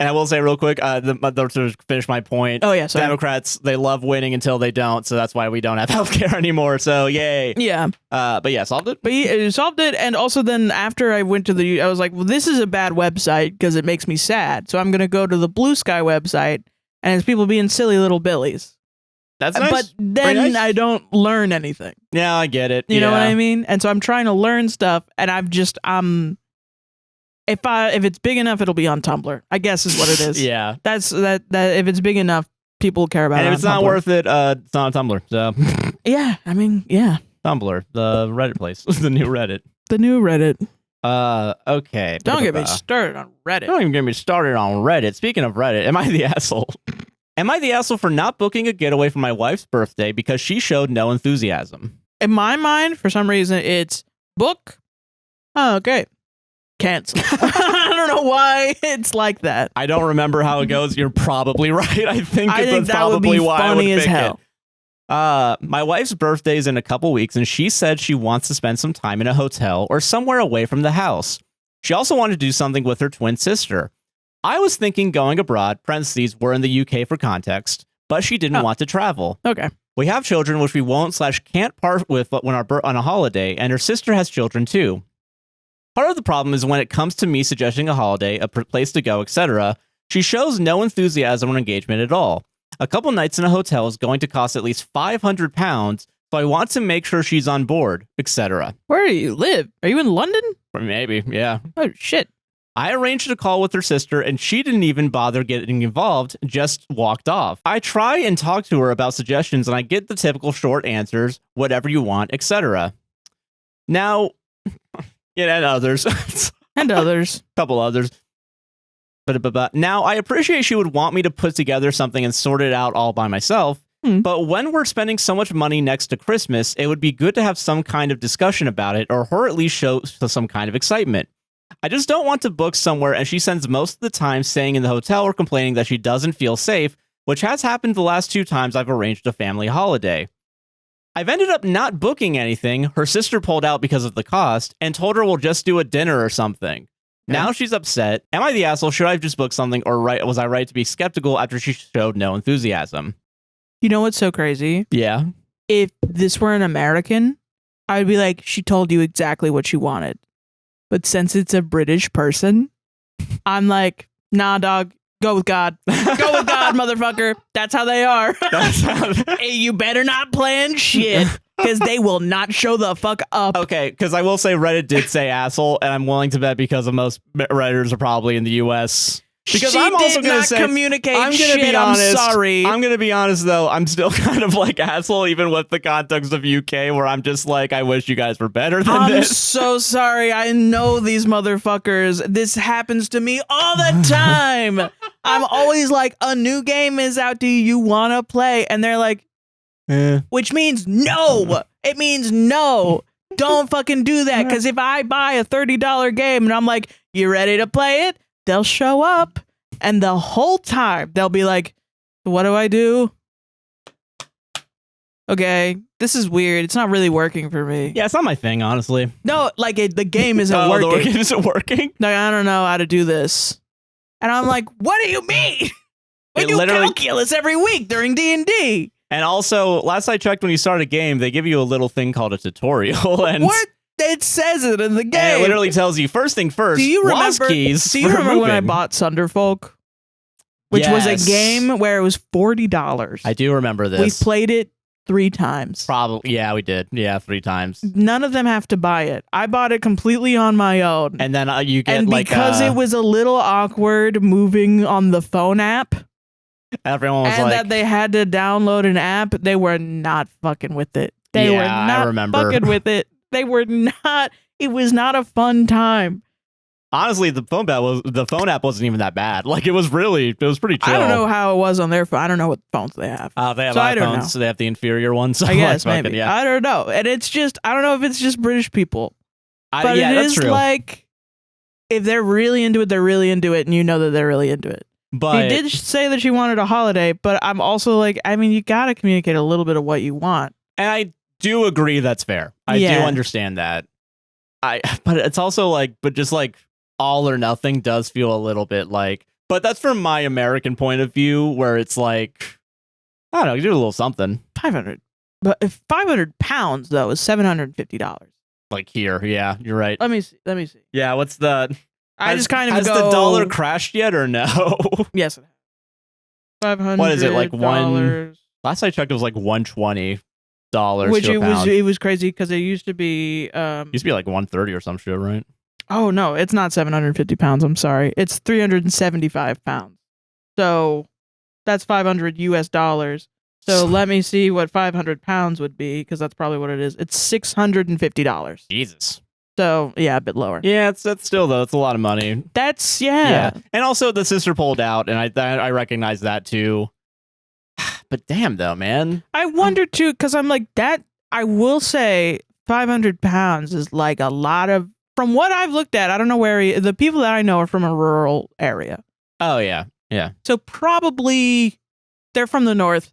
Speaker 1: And I will say real quick, to finish my point.
Speaker 2: Oh, yeah, sorry.
Speaker 1: Democrats, they love winning until they don't, so that's why we don't have healthcare anymore. So, yay.
Speaker 2: Yeah.
Speaker 1: But yeah, solved it.
Speaker 2: But yeah, solved it, and also then after I went to I was like, well, this is a bad website because it makes me sad. So I'm going to go to the Blue Sky website, and it's people being silly little billies.
Speaker 1: That's nice.
Speaker 2: But then nice. I don't learn anything.
Speaker 1: Yeah, I get it.
Speaker 2: You know what I mean? And so I'm trying to learn stuff, and if it's big enough, it'll be on Tumblr, I guess is what it is.
Speaker 1: Yeah.
Speaker 2: That's that if it's big enough, people care about it.
Speaker 1: And if it's not worth it, it's not on Tumblr. So
Speaker 2: yeah, I mean, yeah.
Speaker 1: Tumblr, the Reddit place. The new Reddit.
Speaker 2: The new Reddit.
Speaker 1: Okay.
Speaker 2: Don't get me started on Reddit.
Speaker 1: Don't even get me started on Reddit. Speaking of Reddit, am I the asshole? Am I the asshole for not booking a getaway for my wife's birthday because she showed no enthusiasm?
Speaker 2: In my mind, for some reason, it's book. Oh, okay. Cancel. I don't know why it's like that.
Speaker 1: I don't remember how it goes. You're probably right. I think that's
Speaker 2: that
Speaker 1: probably
Speaker 2: would be
Speaker 1: why
Speaker 2: funny
Speaker 1: I would
Speaker 2: as hell.
Speaker 1: My wife's birthday is in a couple weeks, and she said she wants to spend some time in a hotel or somewhere away from the house. She also wanted to do something with her twin sister. I was thinking going abroad, parentheses, we're in the UK for context, but she didn't want to travel.
Speaker 2: Okay.
Speaker 1: We have children, which we won't/can't part with when on a holiday, and her sister has children too. Part of the problem is when it comes to me suggesting a holiday, a place to go, etc., she shows no enthusiasm or engagement at all. A couple nights in a hotel is going to cost at least £500, so I want to make sure she's on board, etc.
Speaker 2: Where do you live? Are you in London?
Speaker 1: Maybe, yeah.
Speaker 2: Oh, shit.
Speaker 1: I arranged a call with her sister, and she didn't even bother getting involved, just walked off. I try and talk to her about suggestions, and I get the typical short answers, whatever you want, etc. Now... Yeah, and others.
Speaker 2: And others.
Speaker 1: Couple others. But now, I appreciate she would want me to put together something and sort it out all by myself, but when we're spending so much money next to Christmas, it would be good to have some kind of discussion about it, or her at least show some kind of excitement. I just don't want to book somewhere, and she spends most of the time staying in the hotel or complaining that she doesn't feel safe, which has happened the last 2 times I've arranged a family holiday. I've ended up not booking anything. Her sister pulled out because of the cost and told her we'll just do a dinner or something. Okay. Now she's upset. Am I the asshole? Should I have just booked something, or was I right to be skeptical after she showed no enthusiasm?
Speaker 2: You know what's so crazy?
Speaker 1: Yeah.
Speaker 2: If this were an American, I would be like, she told you exactly what she wanted. But since it's a British person, I'm like, nah, dog, Go with God. Go with God, motherfucker. That's how they are. Hey, you better not plan shit, because they will not show the fuck up.
Speaker 1: Okay, because I will say Reddit did say asshole, and I'm willing to bet because of most Redditors are probably in the U.S. Because I'm also going to say,
Speaker 2: communicate
Speaker 1: I'm going to be honest.
Speaker 2: I'm sorry.
Speaker 1: I'm going to be honest, though. I'm still kind of like asshole, even with the context of UK, where I'm just like, I wish you guys were better than this.
Speaker 2: I'm so sorry. I know these motherfuckers. This happens to me all the time. I'm always like, a new game is out. Do you want to play? And they're like, which means no. It means no. Don't fucking do that. Because if I buy a $30 game and I'm like, you ready to play it? They'll show up, and the whole time they'll be like, what do I do? Okay, this is weird. It's not really working for me.
Speaker 1: Yeah, it's not my thing, honestly.
Speaker 2: No, like the game isn't working.
Speaker 1: The game isn't working?
Speaker 2: Like, I don't know how to do this. And I'm like, what do you mean? We do calculus every week during D&D.
Speaker 1: And also, last I checked, when you start a game, they give you a little thing called a tutorial. And
Speaker 2: what? It says it in the game.
Speaker 1: And it literally tells you, first thing first,
Speaker 2: do you remember when I bought Sunderfolk? Which was a game where it was $40.
Speaker 1: I do remember this.
Speaker 2: We played it 3 times.
Speaker 1: Probably. Yeah, we did. Yeah, 3 times.
Speaker 2: None of them have to buy it. I bought it completely on my own.
Speaker 1: And then you get
Speaker 2: because it was a little awkward moving on the phone app.
Speaker 1: Everyone was
Speaker 2: that they had to download an app, they were not fucking with it. They were not fucking with it. They were not. It was not a fun time.
Speaker 1: Honestly, the phone app wasn't even that bad. Like, it was pretty chill.
Speaker 2: I don't know how it was on their phone. I don't know what phones they have.
Speaker 1: They have iPhones, so they have the inferior ones. So
Speaker 2: I guess maybe. Yeah. I don't know. And it's just, I don't know if it's just British people. But it is true. Like, if they're really into it, they're really into it, and you know that they're really into it.
Speaker 1: But
Speaker 2: he did say that she wanted a holiday, but I'm also like, I mean, you got to communicate a little bit of what you want.
Speaker 1: And I do agree that's fair. I do understand that. But it's also like, but just like all or nothing does feel a little bit like, but that's from my American point of view, where it's like, I don't know, you do a little something.
Speaker 2: 500. But if 500 pounds though is $750.
Speaker 1: Like here, yeah, you're right.
Speaker 2: Let me see.
Speaker 1: Yeah, what's the?
Speaker 2: Has
Speaker 1: the dollar crashed yet or no?
Speaker 2: Yes, it has. $500.
Speaker 1: What is it, like one? Last I checked, it was like $120.
Speaker 2: Which it was crazy because it used to be
Speaker 1: used to be like 130 or some shit, right?
Speaker 2: Oh no, it's not 750 pounds. I'm sorry, it's 375 pounds. So that's $500. So let me see what 500 pounds would be, because that's probably what it is. It's $650.
Speaker 1: Jesus.
Speaker 2: So yeah, a bit lower.
Speaker 1: Yeah, that's still though. It's a lot of money.
Speaker 2: That's yeah.
Speaker 1: And also the sister pulled out, and I recognize that too. But damn, though, man.
Speaker 2: I wonder, too, because I'm like, that, I will say 500 pounds is like a lot of, from what I've looked at, I don't know where, the people that I know are from a rural area.
Speaker 1: Oh, yeah. Yeah.
Speaker 2: So probably they're from the north.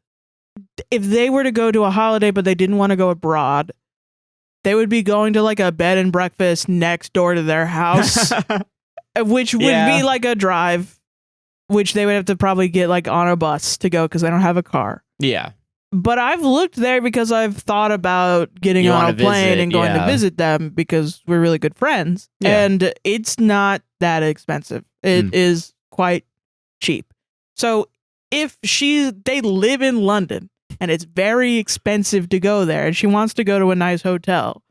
Speaker 2: If they were to go to a holiday, but they didn't want to go abroad, they would be going to like a bed and breakfast next door to their house, which would be like a drive. Which they would have to probably get like on a bus to go because they don't have a car.
Speaker 1: Yeah.
Speaker 2: But I've looked there because I've thought about getting on a plane and going to visit them because we're really good friends. Yeah. And it's not that expensive. It is quite cheap. So if they live in London and it's very expensive to go there and she wants to go to a nice hotel,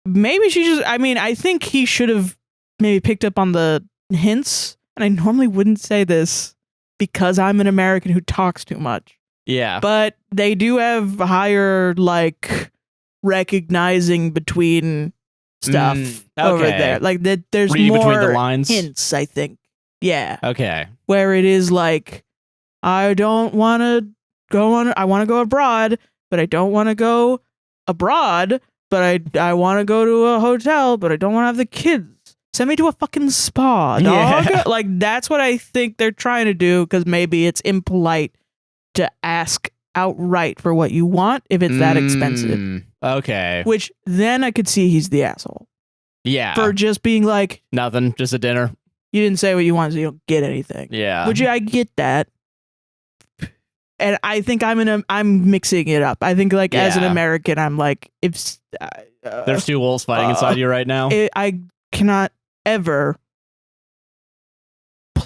Speaker 2: maybe I think he should have maybe picked up on the hints. And I normally wouldn't say this because I'm an American who talks too much.
Speaker 1: Yeah.
Speaker 2: But they do have higher, like, recognizing between stuff over there. Like, there's
Speaker 1: read
Speaker 2: more
Speaker 1: between the lines.
Speaker 2: Hints, I think. Yeah.
Speaker 1: Okay.
Speaker 2: Where it is like, I don't want to I want to go abroad, but I don't want to go abroad, but I want to go to a hotel, but I don't want to have the kids. Send me to a fucking spa, dog. Yeah. Like, that's what I think they're trying to do, because maybe it's impolite to ask outright for what you want if it's that expensive.
Speaker 1: Okay.
Speaker 2: Which then I could see he's the asshole.
Speaker 1: Yeah.
Speaker 2: For just being like,
Speaker 1: nothing, just a dinner.
Speaker 2: You didn't say what you want, so you don't get anything.
Speaker 1: Yeah.
Speaker 2: Which I get that. And I think I'm mixing it up. I think, like, as an American, I'm like, if
Speaker 1: there's two wolves fighting inside you right now.
Speaker 2: I cannot ever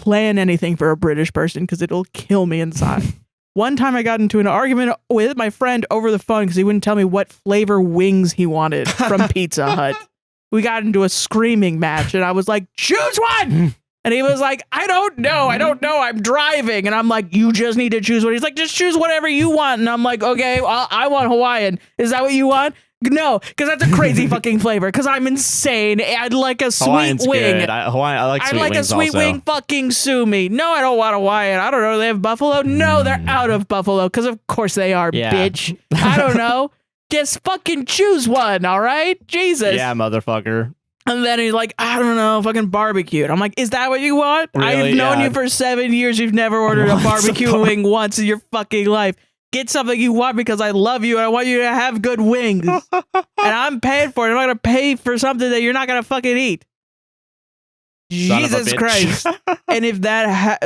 Speaker 2: plan anything for a British person because it'll kill me inside. One time I got into an argument with my friend over the phone because he wouldn't tell me what flavor wings he wanted from Pizza Hut. We got into a screaming match and I was like, choose one! And he was like, I don't know, I'm driving. And I'm like, you just need to choose one. He's like, just choose whatever you want. And I'm like, okay, well, I want Hawaiian. Is that what you want? No, because that's a crazy fucking flavor. Because I'm insane. I'd like a sweet
Speaker 1: Hawaiian's
Speaker 2: wing.
Speaker 1: Good. I like sweet wings
Speaker 2: a sweet
Speaker 1: also.
Speaker 2: wing. Fucking sue me. No, I don't want Hawaiian. I don't know. They have buffalo. No, they're out of buffalo. Because of course they are, bitch. I don't know. Just fucking choose one. All right, Jesus.
Speaker 1: Yeah, motherfucker.
Speaker 2: And then he's like, I don't know, fucking barbecue. I'm like, is that what you want?
Speaker 1: Really?
Speaker 2: I've known you for 7 years. You've never ordered a barbecue wing once in your fucking life. Get something you want because I love you and I want you to have good wings. And I'm paying for it. I'm not going to pay for something that you're not going to fucking eat. Jesus Christ. And if that,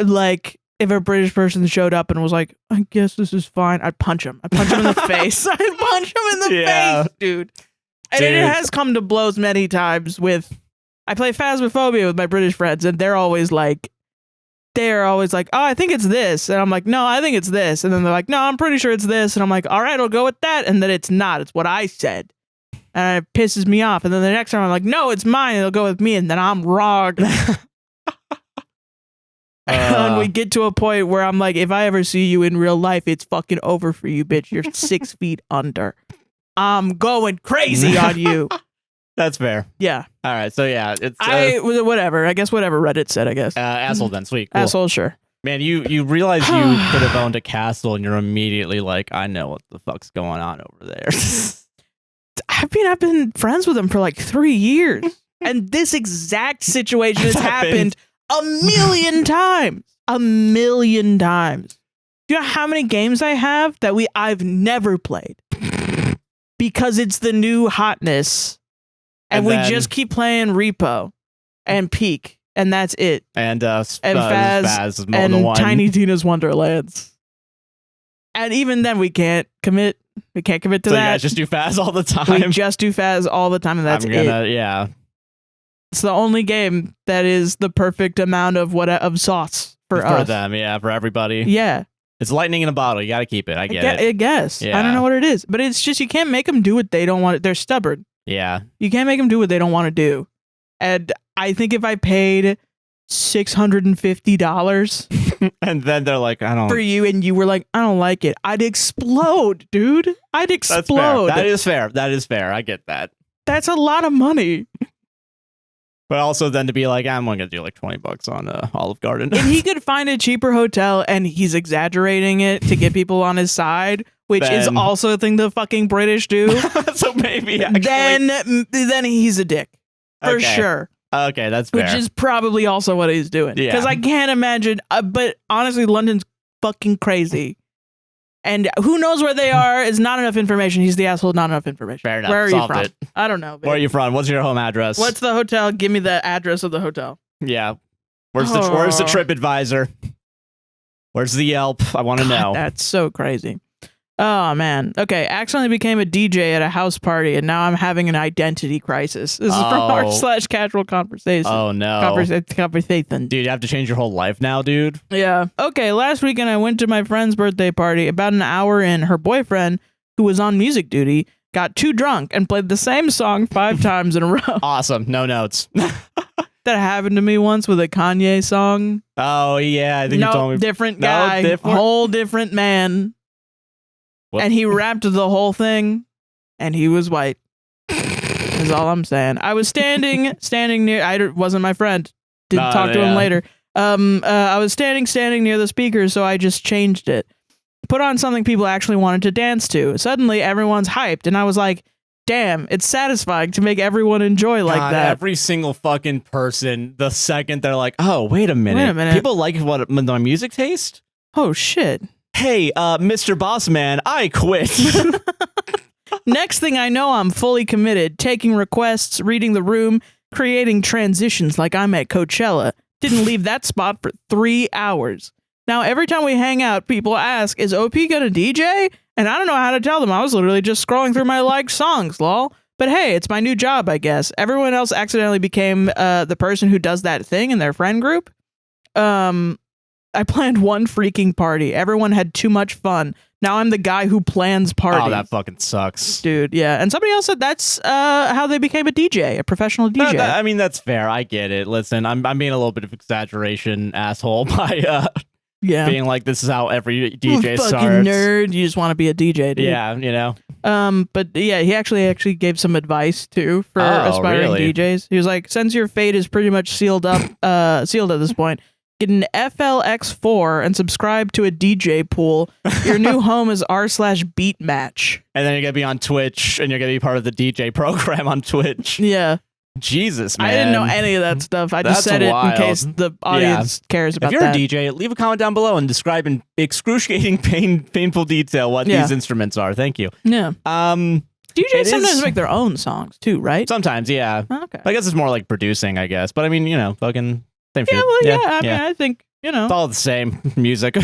Speaker 2: if a British person showed up and was like, I guess this is fine, I'd punch him. I'd punch him in the face. I'd punch him in the face, dude. And it has come to blows many times with, I play Phasmophobia with my British friends and they're always like, oh, I think it's this. And I'm like, no, I think it's this. And then they're like, no, I'm pretty sure it's this. And I'm like, all right, I'll go with that. And then it's not. It's what I said. And it pisses me off. And then the next time I'm like, no, it's mine. It'll go with me. And then I'm wrong. And we get to a point where I'm like, if I ever see you in real life, it's fucking over for you, bitch. You're 6 feet under. I'm going crazy on you.
Speaker 1: That's fair.
Speaker 2: Yeah.
Speaker 1: All right. So yeah, it's
Speaker 2: whatever. I guess whatever Reddit said. I guess.
Speaker 1: Asshole. Then sweet. Cool.
Speaker 2: Asshole. Sure.
Speaker 1: Man, you realize you could have owned a castle, and you're immediately like, I know what the fuck's going on over there.
Speaker 2: I've been friends with him for like 3 years, and this exact situation has happened 1,000,000 times. 1,000,000 times. Do you know how many games I have that I've never played because it's the new hotness? And we just keep playing Repo and Peak, and that's it.
Speaker 1: And
Speaker 2: Faz
Speaker 1: is more
Speaker 2: and
Speaker 1: than one.
Speaker 2: Tiny Tina's Wonderlands. And even then, we can't commit. We can't commit to that.
Speaker 1: So you guys just do Faz all the time.
Speaker 2: We just do Faz all the time, and that's it.
Speaker 1: Yeah.
Speaker 2: It's the only game that is the perfect amount of sauce for us.
Speaker 1: For them, yeah, for everybody.
Speaker 2: Yeah.
Speaker 1: It's lightning in a bottle. You got to keep it. I get it.
Speaker 2: I guess.
Speaker 1: Yeah.
Speaker 2: I don't know what it is, but it's just you can't make them do what they don't want. They're stubborn.
Speaker 1: Yeah.
Speaker 2: You can't make them do what they don't want to do. And I think if I paid $650
Speaker 1: and then they're like, I don't
Speaker 2: for you, and you were like, I don't like it, I'd explode, dude. I'd explode.
Speaker 1: That is fair. That is fair. I get that.
Speaker 2: That's a lot of money.
Speaker 1: But also then to be like, I'm only gonna do like $20 on Olive Garden.
Speaker 2: If he could find a cheaper hotel and he's exaggerating it to get people on his side, which is also a thing the fucking British do.
Speaker 1: So maybe actually.
Speaker 2: Then he's a dick. For sure.
Speaker 1: Okay, that's fair.
Speaker 2: Which is probably also what he's doing.
Speaker 1: Yeah.
Speaker 2: Because I can't imagine, but honestly, London's fucking crazy. And who knows where they are is not enough information. He's the asshole, not enough information.
Speaker 1: Fair enough.
Speaker 2: Where are
Speaker 1: Solved
Speaker 2: you from?
Speaker 1: it.
Speaker 2: I don't know. Babe.
Speaker 1: Where are you from? What's your home address?
Speaker 2: What's the hotel? Give me the address of the hotel.
Speaker 1: Yeah. Where's the TripAdvisor? Where's the Yelp? I want to know.
Speaker 2: That's so crazy. Oh, man. Okay. Accidentally became a DJ at a house party, and now I'm having an identity crisis. This is from r/casual conversation.
Speaker 1: Oh, no.
Speaker 2: Conversation.
Speaker 1: Dude, you have to change your whole life now, dude?
Speaker 2: Yeah. Okay. Last weekend, I went to my friend's birthday party. About an hour in, her boyfriend, who was on music duty, got too drunk and played the same song 5 times in a row.
Speaker 1: Awesome. No notes.
Speaker 2: That happened to me once with a Kanye song.
Speaker 1: Oh, yeah. I think you told me.
Speaker 2: Different guy.
Speaker 1: Different?
Speaker 2: Whole different man. What? And he rapped the whole thing, and he was white. Is all I'm saying. I was standing near. I wasn't my friend. Didn't talk to him later. I was standing near the speakers, so I just changed it. Put on something people actually wanted to dance to. Suddenly, everyone's hyped, and I was like, "Damn, it's satisfying to make everyone enjoy like that."
Speaker 1: Every single fucking person, the second they're like, "Oh, wait a minute. People like my music taste."
Speaker 2: Oh shit.
Speaker 1: Hey, Mr. Bossman, I quit.
Speaker 2: Next thing I know, I'm fully committed, taking requests, reading the room, creating transitions like I'm at Coachella. Didn't leave that spot for 3 hours. Now, every time we hang out, people ask, is OP gonna DJ? And I don't know how to tell them. I was literally just scrolling through my liked songs, lol. But hey, it's my new job, I guess. Everyone else accidentally became the person who does that thing in their friend group. I planned one freaking party. Everyone had too much fun. Now I'm the guy who plans parties.
Speaker 1: Oh, that fucking sucks.
Speaker 2: Dude, yeah. And somebody else said that's how they became a DJ, a professional DJ.
Speaker 1: I mean, that's fair. I get it. Listen, I'm being a little bit of exaggeration asshole by being like, this is how every DJ starts.
Speaker 2: Fucking nerd. You just want to be a DJ, dude.
Speaker 1: Yeah, you know.
Speaker 2: But yeah, he actually gave some advice too for aspiring DJs. He was like, since your fate is pretty much sealed at this point, get an FLX4 and subscribe to a DJ pool. Your new home is r/beat match.
Speaker 1: And then you're going to be on Twitch and you're going to be part of the DJ program on Twitch.
Speaker 2: Yeah.
Speaker 1: Jesus, man.
Speaker 2: I didn't know any of that stuff. I just said
Speaker 1: wild.
Speaker 2: It in case the audience cares about that.
Speaker 1: If you're a DJ, leave a comment down below and describe in excruciating painful detail what these instruments are. Thank you.
Speaker 2: Yeah. DJs sometimes make their own songs too, right?
Speaker 1: Sometimes, yeah.
Speaker 2: Okay.
Speaker 1: I guess it's more like producing, I guess. But I mean, you know, fucking same shit.
Speaker 2: Well, yeah. I mean, I think, you know.
Speaker 1: It's all the same music.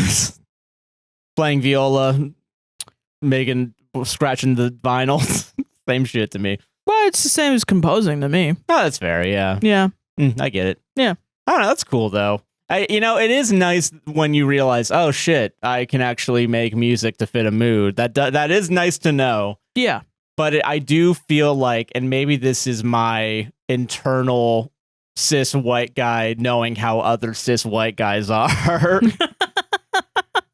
Speaker 1: Playing viola, scratching the vinyl. Same shit to me.
Speaker 2: Well, it's the same as composing to me.
Speaker 1: Oh, that's fair, yeah.
Speaker 2: Yeah.
Speaker 1: I get it.
Speaker 2: Yeah.
Speaker 1: I don't know, that's cool, though. It is nice when you realize, oh, shit, I can actually make music to fit a mood. That is nice to know.
Speaker 2: Yeah.
Speaker 1: But I do feel like, and maybe this is my internal cis white guy knowing how other cis white guys are.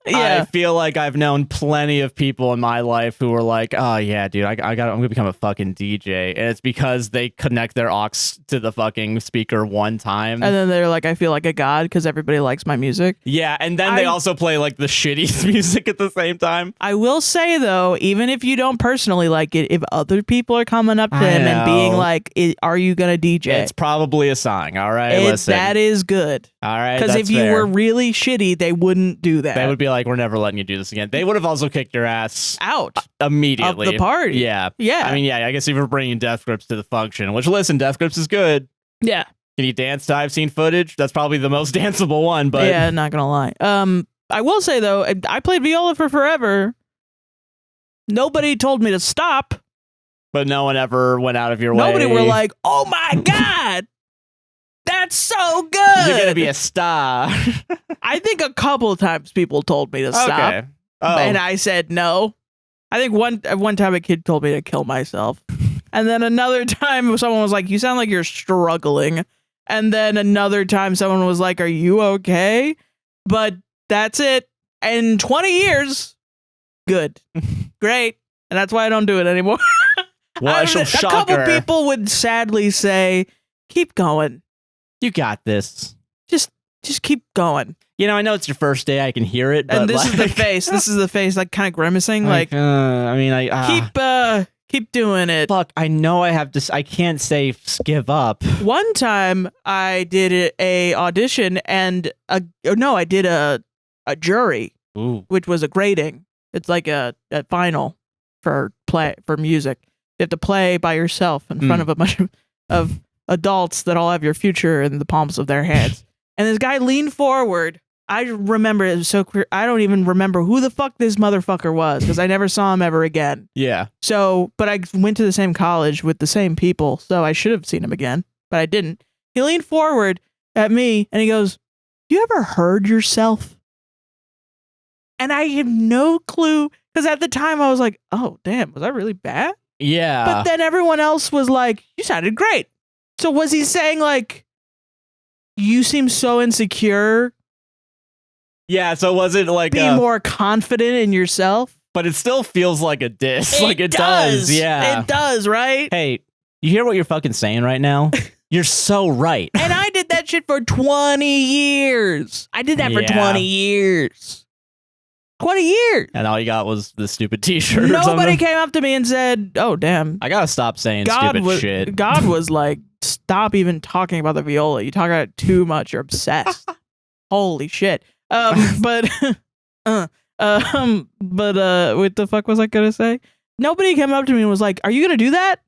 Speaker 2: Yeah.
Speaker 1: I feel like I've known plenty of people in my life who were like, oh yeah, dude, I'm gonna become a fucking DJ. And it's because they connect their aux to the fucking speaker one time.
Speaker 2: And then they're like, I feel like a god because everybody likes my music.
Speaker 1: Yeah, and then they also play like the shitty music at the same time.
Speaker 2: I will say though, even if you don't personally like it, if other people are coming up to him and being like, are you gonna DJ?
Speaker 1: It's probably a song, all right? Listen.
Speaker 2: That is good.
Speaker 1: All right,
Speaker 2: because if you were really shitty, they wouldn't do that.
Speaker 1: They would be like, we're never letting you do this again. They would have also kicked your ass
Speaker 2: out
Speaker 1: immediately
Speaker 2: of the party.
Speaker 1: Yeah.
Speaker 2: I
Speaker 1: mean, I guess if you're bringing Death Grips to the function, which listen, Death Grips is good.
Speaker 2: Yeah.
Speaker 1: Can you dance to I've seen footage? That's probably the most danceable one. But
Speaker 2: yeah, not gonna lie. I will say though, I played viola for forever. Nobody told me to stop.
Speaker 1: But no one ever went out of your way.
Speaker 2: Nobody were like, oh my god. That's so good.
Speaker 1: You're gonna be a star.
Speaker 2: I think a couple of times people told me to stop, and I said no. I think one time a kid told me to kill myself, and then another time someone was like, "You sound like you're struggling," and then another time someone was like, "Are you okay?" But that's it. And 20 years, good, great, and that's why I don't do it anymore.
Speaker 1: Well,
Speaker 2: a couple people would sadly say, "Keep going.
Speaker 1: You got this.
Speaker 2: Just keep going."
Speaker 1: You know, I know it's your first day. I can hear it. But
Speaker 2: and this is the face. This is the face, like kind of grimacing. Like, keep doing it.
Speaker 1: Fuck, I know I have to. I can't say give up.
Speaker 2: One time I did a audition and I did a jury, which was a grading. It's like a final for music. You have to play by yourself in front of a bunch of adults that all have your future in the palms of their hands. And this guy leaned forward. I remember it was so clear. I don't even remember who the fuck this motherfucker was because I never saw him ever again.
Speaker 1: Yeah.
Speaker 2: So, but I went to the same college with the same people, so I should have seen him again, but I didn't. He leaned forward at me and he goes, "You ever heard yourself?" And I have no clue because at the time I was like, "Oh, damn, was I really bad?"
Speaker 1: Yeah.
Speaker 2: But then everyone else was like, "You sounded great." So was he saying like, "You seem so insecure"?
Speaker 1: Yeah, so was it like
Speaker 2: be more confident in yourself?
Speaker 1: But it still feels like a diss. It does. Yeah.
Speaker 2: It does, right?
Speaker 1: Hey, you hear what you're fucking saying right now? You're so right.
Speaker 2: And I did that shit for 20 years. I did that for 20 years. 20 years.
Speaker 1: And all you got was the stupid t-shirt.
Speaker 2: Nobody came up to me and said, "Oh, damn.
Speaker 1: I gotta stop saying stupid shit."
Speaker 2: God was like, "Stop even talking about the viola. You talk about it too much. You're obsessed." Holy shit. But what the fuck was I gonna say? Nobody came up to me and was like, "Are you gonna do that?"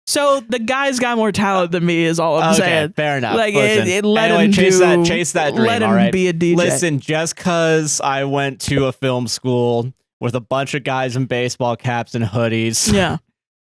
Speaker 2: So the guy's got more talent than me is all I'm saying.
Speaker 1: Fair enough.
Speaker 2: Like
Speaker 1: it
Speaker 2: let him
Speaker 1: chase that dream.
Speaker 2: Let him
Speaker 1: all right?
Speaker 2: be a DJ.
Speaker 1: Listen, just cause I went to a film school with a bunch of guys in baseball caps and hoodies,
Speaker 2: yeah,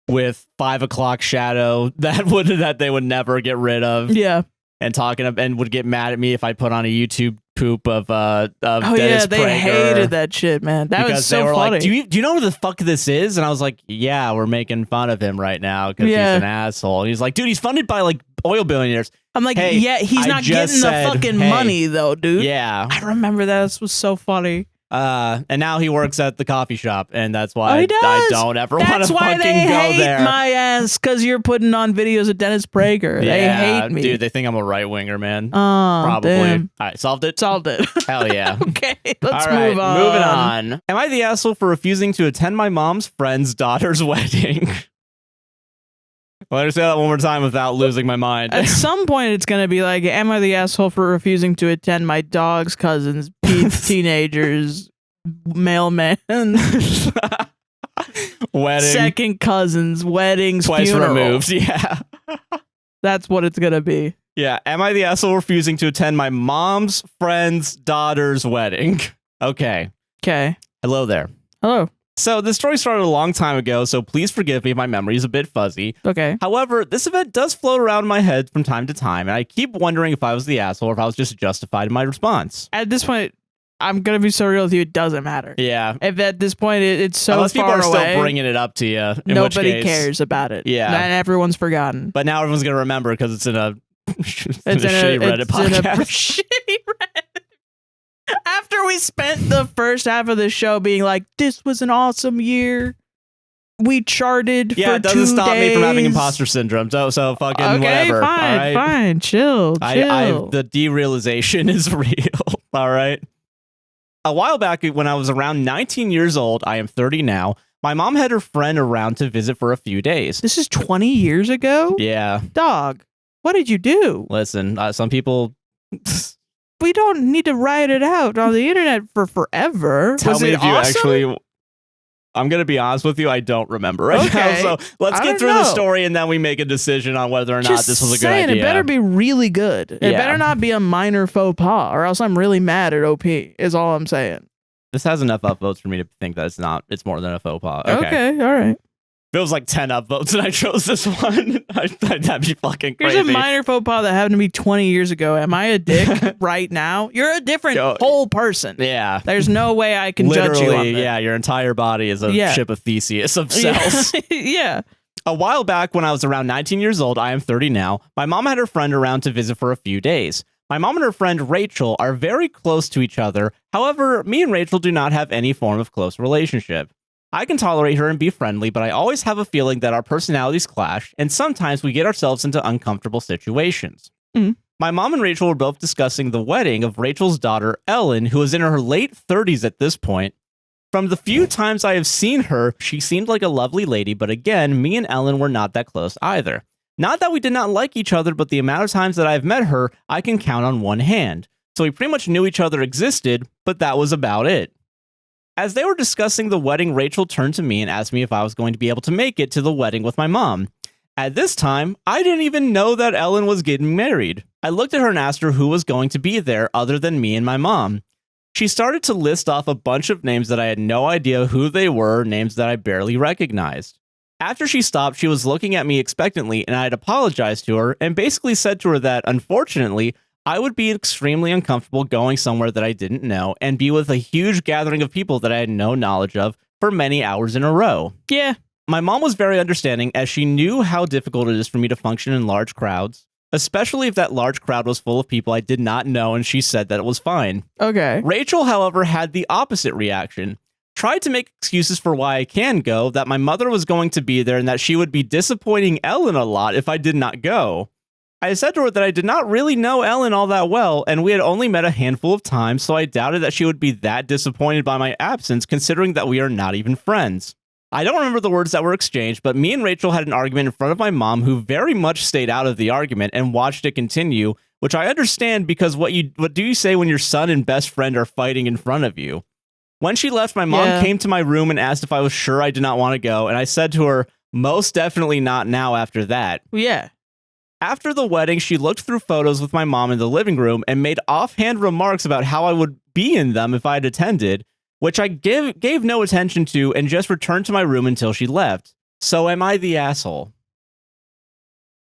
Speaker 1: with 5 o'clock shadow that they would never get rid of,
Speaker 2: yeah,
Speaker 1: and and would get mad at me if I put on a YouTube poop of
Speaker 2: Oh
Speaker 1: Dennis
Speaker 2: yeah, they
Speaker 1: Prager.
Speaker 2: hated that shit, man. That was so
Speaker 1: they were
Speaker 2: funny.
Speaker 1: Like, do you know who the fuck this is? And I was like, yeah, we're making fun of him right now because he's an asshole. And he's like, dude, he's funded by like oil billionaires.
Speaker 2: I'm like,
Speaker 1: hey,
Speaker 2: yeah, he's not getting the fucking money though, dude.
Speaker 1: Yeah,
Speaker 2: I remember that. This was so funny.
Speaker 1: And now he works at the coffee shop, and that's why
Speaker 2: he does.
Speaker 1: I don't ever want to fucking
Speaker 2: they
Speaker 1: go
Speaker 2: hate
Speaker 1: there.
Speaker 2: My ass, because you're putting on videos of Dennis Prager. They hate me,
Speaker 1: dude. They think I'm a right winger, man.
Speaker 2: Oh,
Speaker 1: probably.
Speaker 2: Damn.
Speaker 1: All right, solved it.
Speaker 2: Solved it.
Speaker 1: Hell yeah.
Speaker 2: Okay, let's
Speaker 1: All right,
Speaker 2: move on.
Speaker 1: Moving on. Am I the asshole for refusing to attend my mom's friend's daughter's wedding? Let me say that one more time without losing my mind.
Speaker 2: At some point, it's going to be like, am I the asshole for refusing to attend my dog's cousin's teenagers' mailman?
Speaker 1: Wedding.
Speaker 2: Second cousins, weddings,
Speaker 1: Twice
Speaker 2: funeral.
Speaker 1: removed, yeah.
Speaker 2: That's what it's going to be.
Speaker 1: Yeah, am I the asshole refusing to attend my mom's friend's daughter's wedding? Okay.
Speaker 2: Okay.
Speaker 1: Hello there.
Speaker 2: Hello.
Speaker 1: So this story started a long time ago, so please forgive me if my memory is a bit fuzzy.
Speaker 2: Okay.
Speaker 1: However, this event does float around in my head from time to time, and I keep wondering if I was the asshole or if I was just justified in my response.
Speaker 2: At this point, I'm going to be so real with you, it doesn't matter.
Speaker 1: Yeah.
Speaker 2: If at this point it's so
Speaker 1: Unless
Speaker 2: far
Speaker 1: people are
Speaker 2: away,
Speaker 1: still bringing it up to you,
Speaker 2: nobody cares about it.
Speaker 1: Yeah.
Speaker 2: And everyone's forgotten.
Speaker 1: But now everyone's going to remember because it's in a, shitty Reddit podcast.
Speaker 2: Shitty Reddit. After we spent the first half of the show being like, this was an awesome year. We charted for 2 days.
Speaker 1: Yeah, it doesn't stop me from having imposter syndrome. So fucking whatever.
Speaker 2: Fine,
Speaker 1: all right?
Speaker 2: fine. Chill.
Speaker 1: The derealization is real. All right. A while back, when I was around 19 years old, I am 30 now, my mom had her friend around to visit for a few days.
Speaker 2: This is 20 years ago?
Speaker 1: Yeah.
Speaker 2: Dog, what did you do?
Speaker 1: Listen, some people...
Speaker 2: We don't need to write it out on the internet for forever.
Speaker 1: Tell me if you
Speaker 2: awesome?
Speaker 1: actually... I'm going to be honest with you, I don't remember right now. So let's get through the story and then we make a decision on whether or not this was a good idea.
Speaker 2: It better be really good. It better not be a minor faux pas, or else I'm really mad at OP, is all I'm saying.
Speaker 1: This has enough upvotes for me to think that it's more than a faux pas.
Speaker 2: Okay, all right.
Speaker 1: If it was like 10 upvotes and I chose this one, that'd be fucking crazy.
Speaker 2: Here's a minor faux pas that happened to me 20 years ago. Am I a dick right now? You're a different whole person.
Speaker 1: Yeah.
Speaker 2: There's no way I can judge you on that.
Speaker 1: Yeah, your entire body is a ship of Theseus of cells.
Speaker 2: Yeah.
Speaker 1: A while back when I was around 19 years old, I am 30 now, my mom had her friend around to visit for a few days. My mom and her friend Rachel are very close to each other. However, me and Rachel do not have any form of close relationship. I can tolerate her and be friendly, but I always have a feeling that our personalities clash, and sometimes we get ourselves into uncomfortable situations. My mom and Rachel were both discussing the wedding of Rachel's daughter, Ellen, who is in her late 30s at this point. From the few times I have seen her, she seemed like a lovely lady, but again, me and Ellen were not that close either. Not that we did not like each other, but the amount of times that I've met her, I can count on one hand. So we pretty much knew each other existed, but that was about it. As they were discussing the wedding, Rachel turned to me and asked me if I was going to be able to make it to the wedding with my mom. At this time, I didn't even know that Ellen was getting married. I looked at her and asked her who was going to be there other than me and my mom. She started to list off a bunch of names that I had no idea who they were, names that I barely recognized. After she stopped, she was looking at me expectantly, and I had apologized to her and basically said to her that, unfortunately, I would be extremely uncomfortable going somewhere that I didn't know and be with a huge gathering of people that I had no knowledge of for many hours in a row.
Speaker 2: Yeah.
Speaker 1: My mom was very understanding, as she knew how difficult it is for me to function in large crowds, especially if that large crowd was full of people I did not know, and she said that it was fine.
Speaker 2: Okay.
Speaker 1: Rachel, however, had the opposite reaction. Tried to make excuses for why I can go, that my mother was going to be there and that she would be disappointing Ellen a lot if I did not go. I said to her that I did not really know Ellen all that well, and we had only met a handful of times, so I doubted that she would be that disappointed by my absence, considering that we are not even friends. I don't remember the words that were exchanged, but me and Rachel had an argument in front of my mom, who very much stayed out of the argument and watched it continue, which I understand because what do you say when your son and best friend are fighting in front of you? When she left, my mom came to my room and asked if I was sure I did not want to go, and I said to her, most definitely not now after that.
Speaker 2: Yeah.
Speaker 1: After the wedding, she looked through photos with my mom in the living room and made offhand remarks about how I would be in them if I had attended, which I gave no attention to and just returned to my room until she left. So am I the asshole?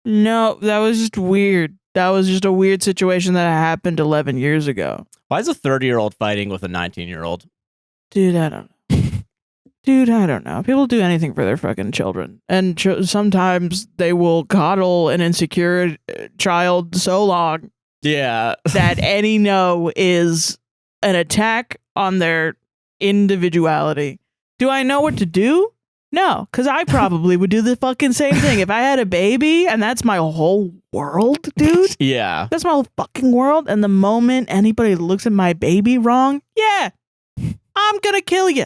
Speaker 2: No, that was just weird. That was just a weird situation that happened 11 years ago.
Speaker 1: Why is a 30-year-old fighting with a 19-year-old?
Speaker 2: Dude, I don't know. Dude, I don't know. People do anything for their fucking children. And sometimes they will coddle an insecure child so long that any no is an attack on their individuality. Do I know what to do? No, because I probably would do the fucking same thing. If I had a baby and that's my whole world, dude.
Speaker 1: Yeah.
Speaker 2: That's my whole fucking world. And the moment anybody looks at my baby wrong, I'm gonna kill you.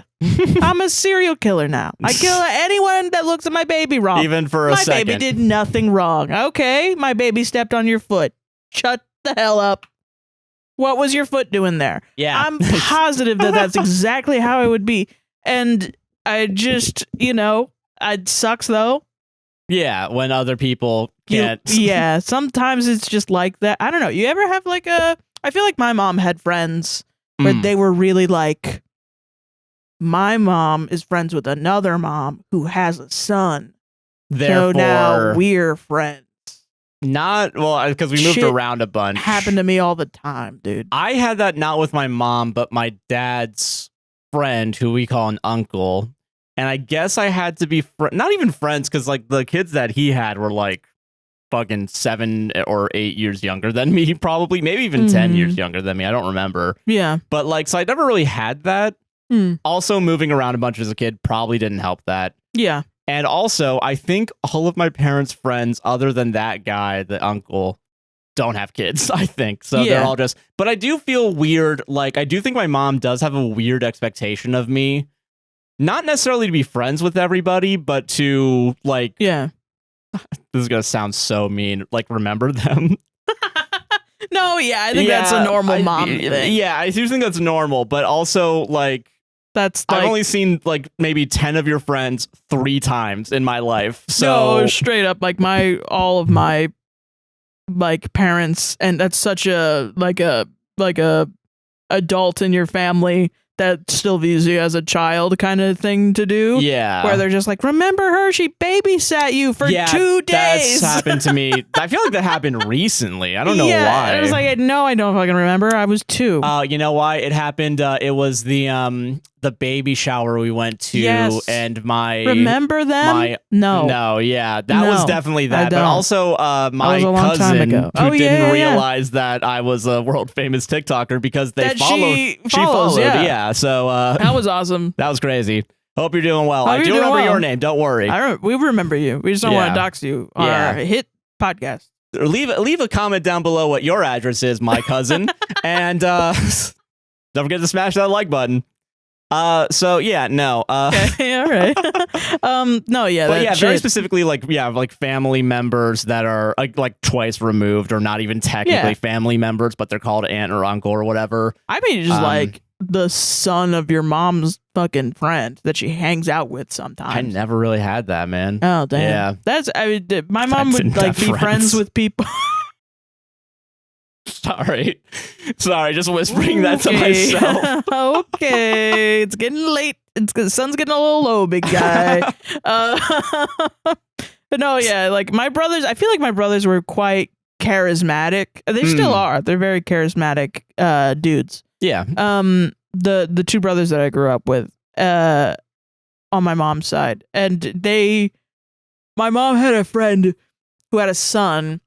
Speaker 2: I'm a serial killer now. I kill anyone that looks at my baby wrong.
Speaker 1: Even for a second.
Speaker 2: My baby did nothing wrong. Okay, my baby stepped on your foot. Shut the hell up. What was your foot doing there?
Speaker 1: Yeah.
Speaker 2: I'm positive that that's exactly how it would be. And I just, it sucks though.
Speaker 1: Yeah, when other people can't.
Speaker 2: Yeah, sometimes it's just like that. I don't know. You ever have I feel like my mom had friends where they were really like, my mom is friends with another mom who has a son.
Speaker 1: Therefore,
Speaker 2: so now we're friends.
Speaker 1: Not, well, because we moved around a bunch.
Speaker 2: Happened to me all the time, dude.
Speaker 1: I had that not with my mom, but my dad's friend, who we call an uncle. And I guess I had to be, not even friends, because like the kids that he had were like fucking 7 or 8 years younger than me, probably, maybe even 10 years younger than me. I don't remember.
Speaker 2: Yeah.
Speaker 1: But like, so I never really had that. Also, moving around a bunch as a kid probably didn't help that.
Speaker 2: Yeah.
Speaker 1: And also, I think all of my parents' friends, other than that guy, the uncle, don't have kids, I think. So they're all just... But I do feel weird. Like, I do think my mom does have a weird expectation of me. Not necessarily to be friends with everybody, but to, like...
Speaker 2: Yeah.
Speaker 1: This is going to sound so mean. Like, remember them.
Speaker 2: No, yeah, I think that's a normal mom thing.
Speaker 1: Yeah, I do think that's normal, but also, like...
Speaker 2: That's
Speaker 1: I've only seen like maybe 10 of your friends 3 times in my life. So
Speaker 2: no, straight up, like all of my like parents, and that's such a like a adult in your family that still views you as a child kind of thing to do.
Speaker 1: Yeah.
Speaker 2: Where they're just like, remember her? She babysat you for 2 days.
Speaker 1: That's happened to me. I feel like that happened recently. I don't know why.
Speaker 2: I was like, no, I don't fucking remember. I was 2.
Speaker 1: You know why? It happened. It was the baby shower we went to, and my
Speaker 2: remember them?
Speaker 1: No, yeah, that was definitely that. But also, my cousin who didn't realize that I was a world famous TikToker because they followed. She followed. Yeah. So
Speaker 2: that was awesome.
Speaker 1: That was crazy. Hope you're doing well. I do remember your name. Don't worry.
Speaker 2: We remember you. We just don't want to dox you on our hit podcast.
Speaker 1: Leave a comment down below what your address is, my cousin, and don't forget to smash that like button. So yeah, no.
Speaker 2: Okay, all right. No, yeah,
Speaker 1: but yeah, very specifically, like family members that are like twice removed, or not even technically family members, but they're called aunt or uncle or whatever.
Speaker 2: I mean, just like the son of your mom's fucking friend that she hangs out with sometimes.
Speaker 1: I never really had that, man.
Speaker 2: Oh damn.
Speaker 1: Yeah,
Speaker 2: that's. I mean, my mom would like be friends with people.
Speaker 1: Sorry, just whispering that to myself.
Speaker 2: Okay, it's getting late. The sun's getting a little low, big guy. But no, yeah, like my brothers. I feel like my brothers were quite charismatic. They still are. They're very charismatic dudes.
Speaker 1: Yeah.
Speaker 2: The 2 brothers that I grew up with, on my mom's side, and my mom had a friend who had a son.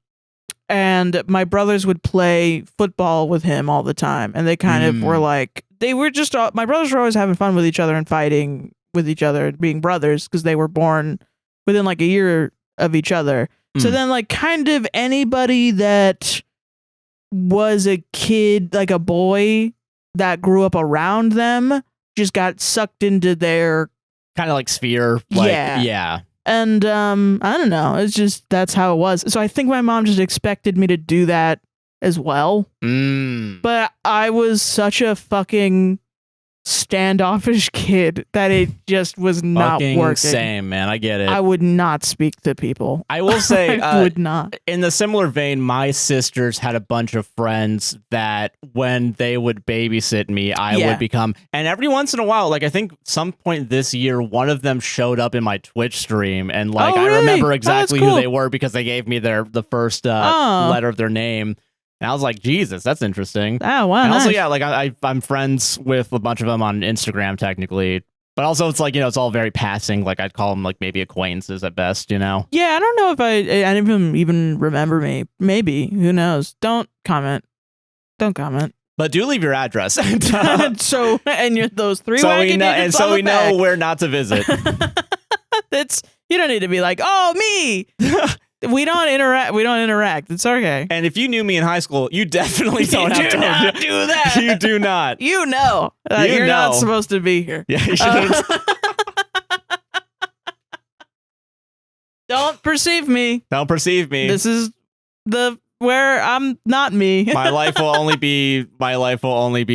Speaker 2: And my brothers would play football with him all the time. And they kind of were like, my brothers were always having fun with each other and fighting with each other, being brothers, because they were born within like a year of each other. So then like kind of anybody that was a kid, like a boy that grew up around them, just got sucked into their
Speaker 1: kind of like sphere. Like, yeah.
Speaker 2: And I don't know. It's just that's how it was. So I think my mom just expected me to do that as well. But I was such a fucking standoffish kid that it just was not
Speaker 1: fucking
Speaker 2: working.
Speaker 1: Same, man. I get it.
Speaker 2: I would not speak to people.
Speaker 1: I will say,
Speaker 2: I would not.
Speaker 1: In the similar vein, my sisters had a bunch of friends that when they would babysit me, I would become. And every once in a while, like I think some point this year, one of them showed up in my Twitch stream, and like I remember exactly who they were because they gave me the first letter of their name. And I was like, Jesus, that's interesting.
Speaker 2: Oh, wow.
Speaker 1: And also, yeah, like I'm friends with a bunch of them on Instagram, technically. But also, it's like, it's all very passing. Like, I'd call them like maybe acquaintances at best, Yeah,
Speaker 2: I don't know if any of them even remember me. Maybe. Who knows? Don't comment. Don't comment.
Speaker 1: But do leave your address.
Speaker 2: So, and you're those three wacky
Speaker 1: and so we know where not to visit.
Speaker 2: You don't need to be like, oh, me. We don't interact. It's okay.
Speaker 1: And if you knew me in high school, you definitely don't have to
Speaker 2: not do that.
Speaker 1: You do not.
Speaker 2: You're not supposed to be here.
Speaker 1: Yeah, you shouldn't.
Speaker 2: Don't perceive me.
Speaker 1: Don't perceive me.
Speaker 2: This is where I'm not me.
Speaker 1: My life will only be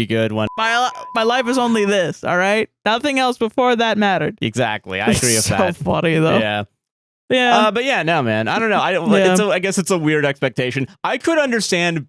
Speaker 1: good when
Speaker 2: my life is only this. All right, nothing else before that mattered.
Speaker 1: Exactly. I agree with that.
Speaker 2: So funny though.
Speaker 1: Yeah.
Speaker 2: Yeah.
Speaker 1: But yeah, no, man. I don't know. I guess it's a weird expectation. I could understand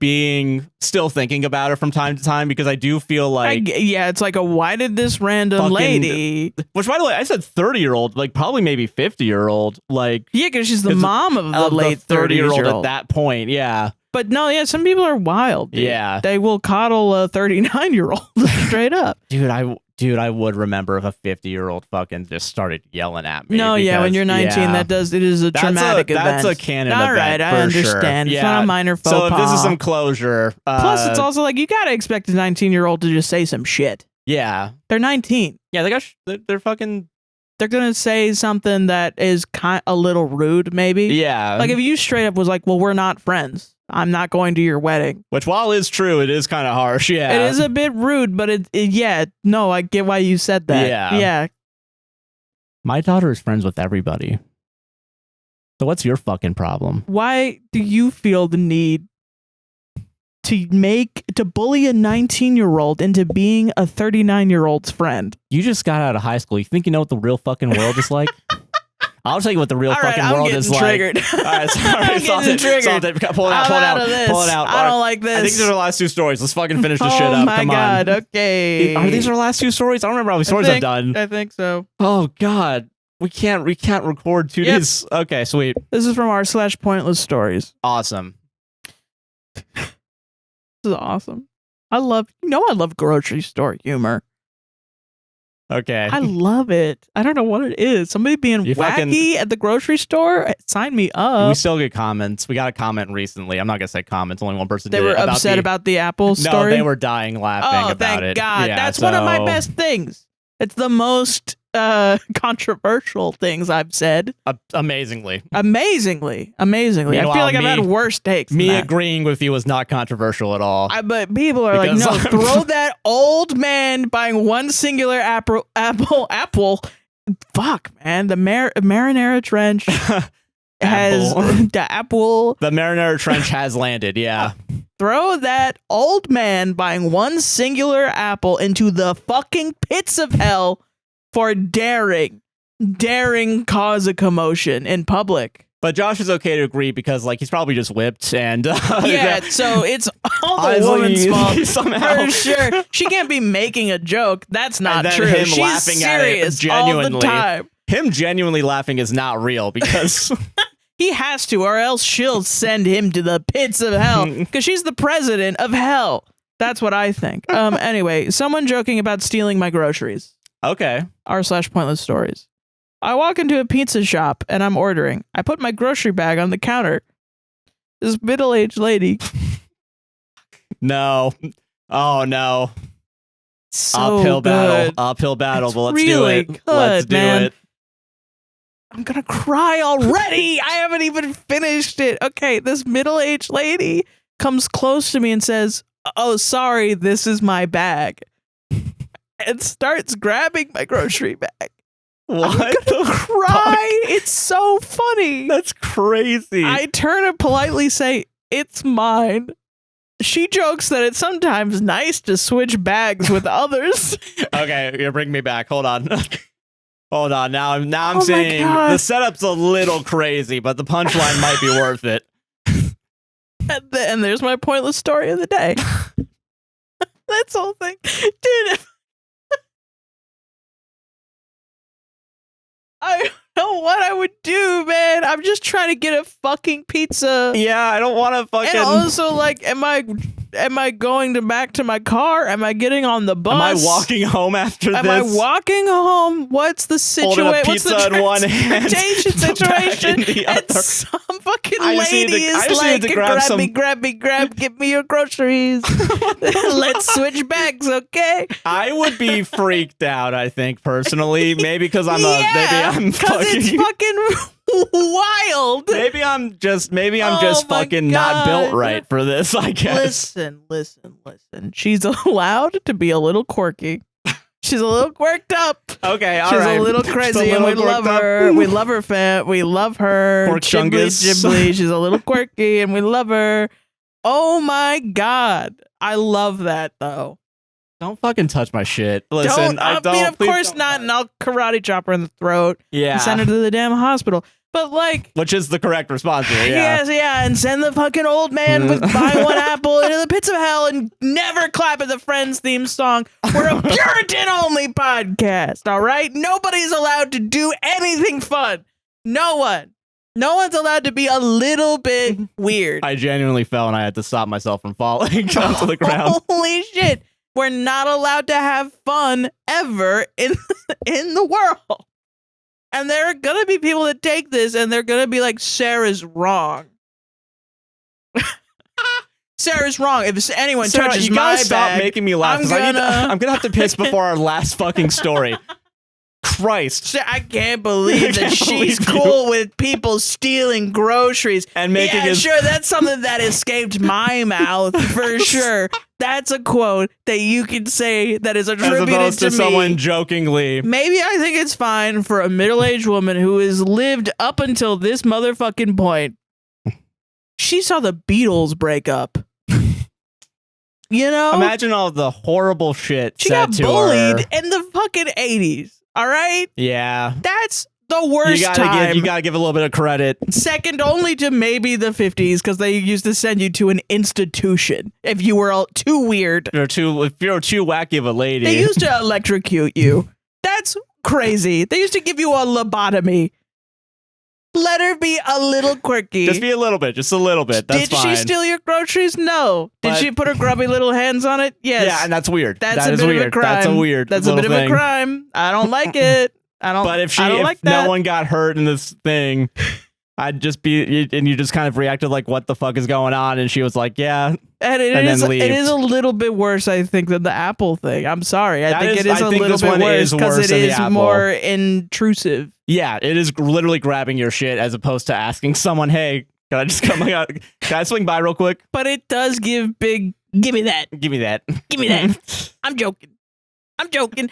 Speaker 1: still thinking about it from time to time because I do feel like
Speaker 2: it's like why did this random lady?
Speaker 1: Which, by the way, I said 30-year-old, like probably maybe 50-year-old, like
Speaker 2: because she's the mom of the late 30-year-old
Speaker 1: at that point. Yeah.
Speaker 2: But no, some people are wild. Dude.
Speaker 1: Yeah.
Speaker 2: They will coddle a 39-year-old straight up.
Speaker 1: Dude, I would remember if a 50-year-old fucking just started yelling at me.
Speaker 2: No, when you're 19, it is a traumatic event.
Speaker 1: That's a canon
Speaker 2: All
Speaker 1: event.
Speaker 2: Right, I understand.
Speaker 1: Sure.
Speaker 2: It's not a minor faux
Speaker 1: pas. So if this is some
Speaker 2: pas.
Speaker 1: closure.
Speaker 2: Plus, it's also like you gotta expect a 19-year-old to just say some shit.
Speaker 1: Yeah.
Speaker 2: They're 19.
Speaker 1: Yeah, they're fucking.
Speaker 2: They're gonna say something that is a little rude, maybe.
Speaker 1: Yeah.
Speaker 2: Like if you straight up was like, "Well, we're not friends. I'm not going to your wedding."
Speaker 1: Which, while is true, it is kind of harsh. Yeah.
Speaker 2: It is a bit rude, but no, I get why you said that.
Speaker 1: Yeah.
Speaker 2: Yeah.
Speaker 1: My daughter is friends with everybody. So what's your fucking problem?
Speaker 2: Why do you feel the need to bully a 19-year-old into being a 39-year-old's friend?
Speaker 1: You just got out of high school. You think you know what the real fucking world is like? I'll tell you what the real fucking world is
Speaker 2: triggered.
Speaker 1: like. All right, sorry.
Speaker 2: I'm getting triggered.
Speaker 1: Pull it out. Pull it out.
Speaker 2: I don't like this.
Speaker 1: I think these are the last two stories. Let's fucking finish this shit up.
Speaker 2: Oh my
Speaker 1: Come
Speaker 2: God.
Speaker 1: on.
Speaker 2: Okay.
Speaker 1: Are these our last two stories? I don't remember how many stories I've done.
Speaker 2: I think so.
Speaker 1: Oh God. We can't record 2 days. Okay, sweet.
Speaker 2: This is from r/pointless stories.
Speaker 1: Awesome.
Speaker 2: This is awesome. I love grocery store humor.
Speaker 1: Okay.
Speaker 2: I love it. I don't know what it is. Somebody being wacky at the grocery store? Sign me up.
Speaker 1: We still get comments. We got a comment recently. I'm not going to say comments. Only one person
Speaker 2: did. They were upset about the Apple story?
Speaker 1: No, they were dying laughing about it.
Speaker 2: Oh, thank God.
Speaker 1: Yeah,
Speaker 2: that's one of my best things. It's the most controversial things I've said.
Speaker 1: Amazingly.
Speaker 2: Meanwhile, I feel like I've had worse takes.
Speaker 1: Me agreeing with you was not controversial at all.
Speaker 2: But people are like, no, throw that old man buying one singular apple. Fuck, man. The Marinara Trench has the apple.
Speaker 1: The Marinara Trench has landed, yeah.
Speaker 2: Throw that old man buying one singular apple into the fucking pits of hell for daring cause a commotion in public.
Speaker 1: But Josh is okay to agree because, like, he's probably just whipped and...
Speaker 2: so it's all the woman's fault. Somehow. For sure. She can't be making a joke. That's not true.
Speaker 1: Him
Speaker 2: She's
Speaker 1: laughing
Speaker 2: serious
Speaker 1: at it genuinely.
Speaker 2: all the time.
Speaker 1: Him genuinely laughing is not real because...
Speaker 2: He has to, or else she'll send him to the pits of hell because she's the president of hell. That's what I think. Anyway, someone joking about stealing my groceries.
Speaker 1: Okay.
Speaker 2: r/pointless stories. I walk into a pizza shop and I'm ordering. I put my grocery bag on the counter. This middle-aged lady.
Speaker 1: No. Oh, no.
Speaker 2: So
Speaker 1: Uphill
Speaker 2: good.
Speaker 1: battle, but let's
Speaker 2: really
Speaker 1: do it.
Speaker 2: Good,
Speaker 1: let's do
Speaker 2: man.
Speaker 1: it.
Speaker 2: I'm gonna cry already. I haven't even finished it. Okay, this middle-aged lady comes close to me and says, "Oh, sorry, this is my bag," and starts grabbing my grocery bag.
Speaker 1: What?
Speaker 2: I'm gonna cry. It's so funny.
Speaker 1: That's crazy.
Speaker 2: I turn and politely say, "It's mine." she jokes that it's sometimes nice to switch bags with others.
Speaker 1: Okay, you're bringing me back. Hold on. Hold on. Now I'm saying the setup's a little crazy, but the punchline might be worth it.
Speaker 2: And there's my pointless story of the day. That's the whole thing. Dude, I don't know what I would do, man. I'm just trying to get a fucking pizza.
Speaker 1: Yeah, I don't want to fucking...
Speaker 2: And also, like, am I going back to my car? Am I getting on the bus?
Speaker 1: Am I walking home after this?
Speaker 2: Am I walking home? What's the situation? What's the transportation situation? And some fucking lady is like, grab, give me your groceries. Let's switch bags, okay?
Speaker 1: I would be freaked out, I think, personally. Maybe because I'm
Speaker 2: it's fucking wild.
Speaker 1: Maybe I'm just fucking not built right for this, I guess.
Speaker 2: Listen. She's allowed to be a little quirky. She's a little quirked up.
Speaker 1: Okay, all
Speaker 2: right.
Speaker 1: She's
Speaker 2: a little crazy, and we love her. We love her, fam. We love her. Ghibli. She's a little quirky, and we love her. Oh my god, I love that though.
Speaker 1: Don't fucking touch my shit. Listen,
Speaker 2: I mean, of course not, and I'll karate chop her in the throat.
Speaker 1: Yeah,
Speaker 2: and send her to the damn hospital. But like,
Speaker 1: which is the correct response here, yeah.
Speaker 2: Yes, yeah, and send the fucking old man with buy one apple into the pits of hell and never clap at the Friends theme song. We're a Puritan-only podcast, all right? Nobody's allowed to do anything fun. No one. No one's allowed to be a little bit weird.
Speaker 1: I genuinely fell and I had to stop myself from falling onto the ground.
Speaker 2: Holy shit. We're not allowed to have fun ever in the world. And there are going to be people that take this and they're going to be like, Sarah's wrong. Sarah's wrong. If anyone touches my bag,
Speaker 1: stop making me laugh. I'm gonna have to piss before our last fucking story. Christ.
Speaker 2: I can't believe that she's cool with people stealing groceries.
Speaker 1: And making
Speaker 2: sure, that's something that escaped my mouth for sure. That's a quote that you can say that is attributed
Speaker 1: as opposed to
Speaker 2: me.
Speaker 1: Someone jokingly.
Speaker 2: Maybe I think it's fine for a middle-aged woman who has lived up until this motherfucking point. She saw the Beatles break up. You know?
Speaker 1: Imagine all the horrible shit
Speaker 2: she
Speaker 1: said
Speaker 2: got
Speaker 1: to
Speaker 2: bullied
Speaker 1: her.
Speaker 2: in the fucking 80s. All right?
Speaker 1: Yeah.
Speaker 2: That's the worst time.
Speaker 1: You gotta give a little bit of credit.
Speaker 2: Second only to maybe the 50s, because they used to send you to an institution if you were too weird.
Speaker 1: If you're too wacky of a lady.
Speaker 2: They used to electrocute you. That's crazy. They used to give you a lobotomy. Let her be a little quirky.
Speaker 1: Just be a little bit. Just a little bit. That's fine.
Speaker 2: Did she steal your groceries? No. Did she put her grubby little hands on it? Yes.
Speaker 1: Yeah, and that's weird.
Speaker 2: That's a bit of a crime.
Speaker 1: That's a weird.
Speaker 2: That's a bit of a crime. I don't like it.
Speaker 1: But if no one got hurt in this thing, I'd just be, and you just kind of reacted like, what the fuck is going on? And she was like, yeah.
Speaker 2: And it is a little bit worse, I think, than the Apple thing. I'm sorry. I think it is a little bit worse because it is more intrusive.
Speaker 1: Yeah, it is literally grabbing your shit as opposed to asking someone, hey, can I just come? Can I swing by real quick?
Speaker 2: But it does give big, give me that.
Speaker 1: Give me that.
Speaker 2: Give me that. I'm joking.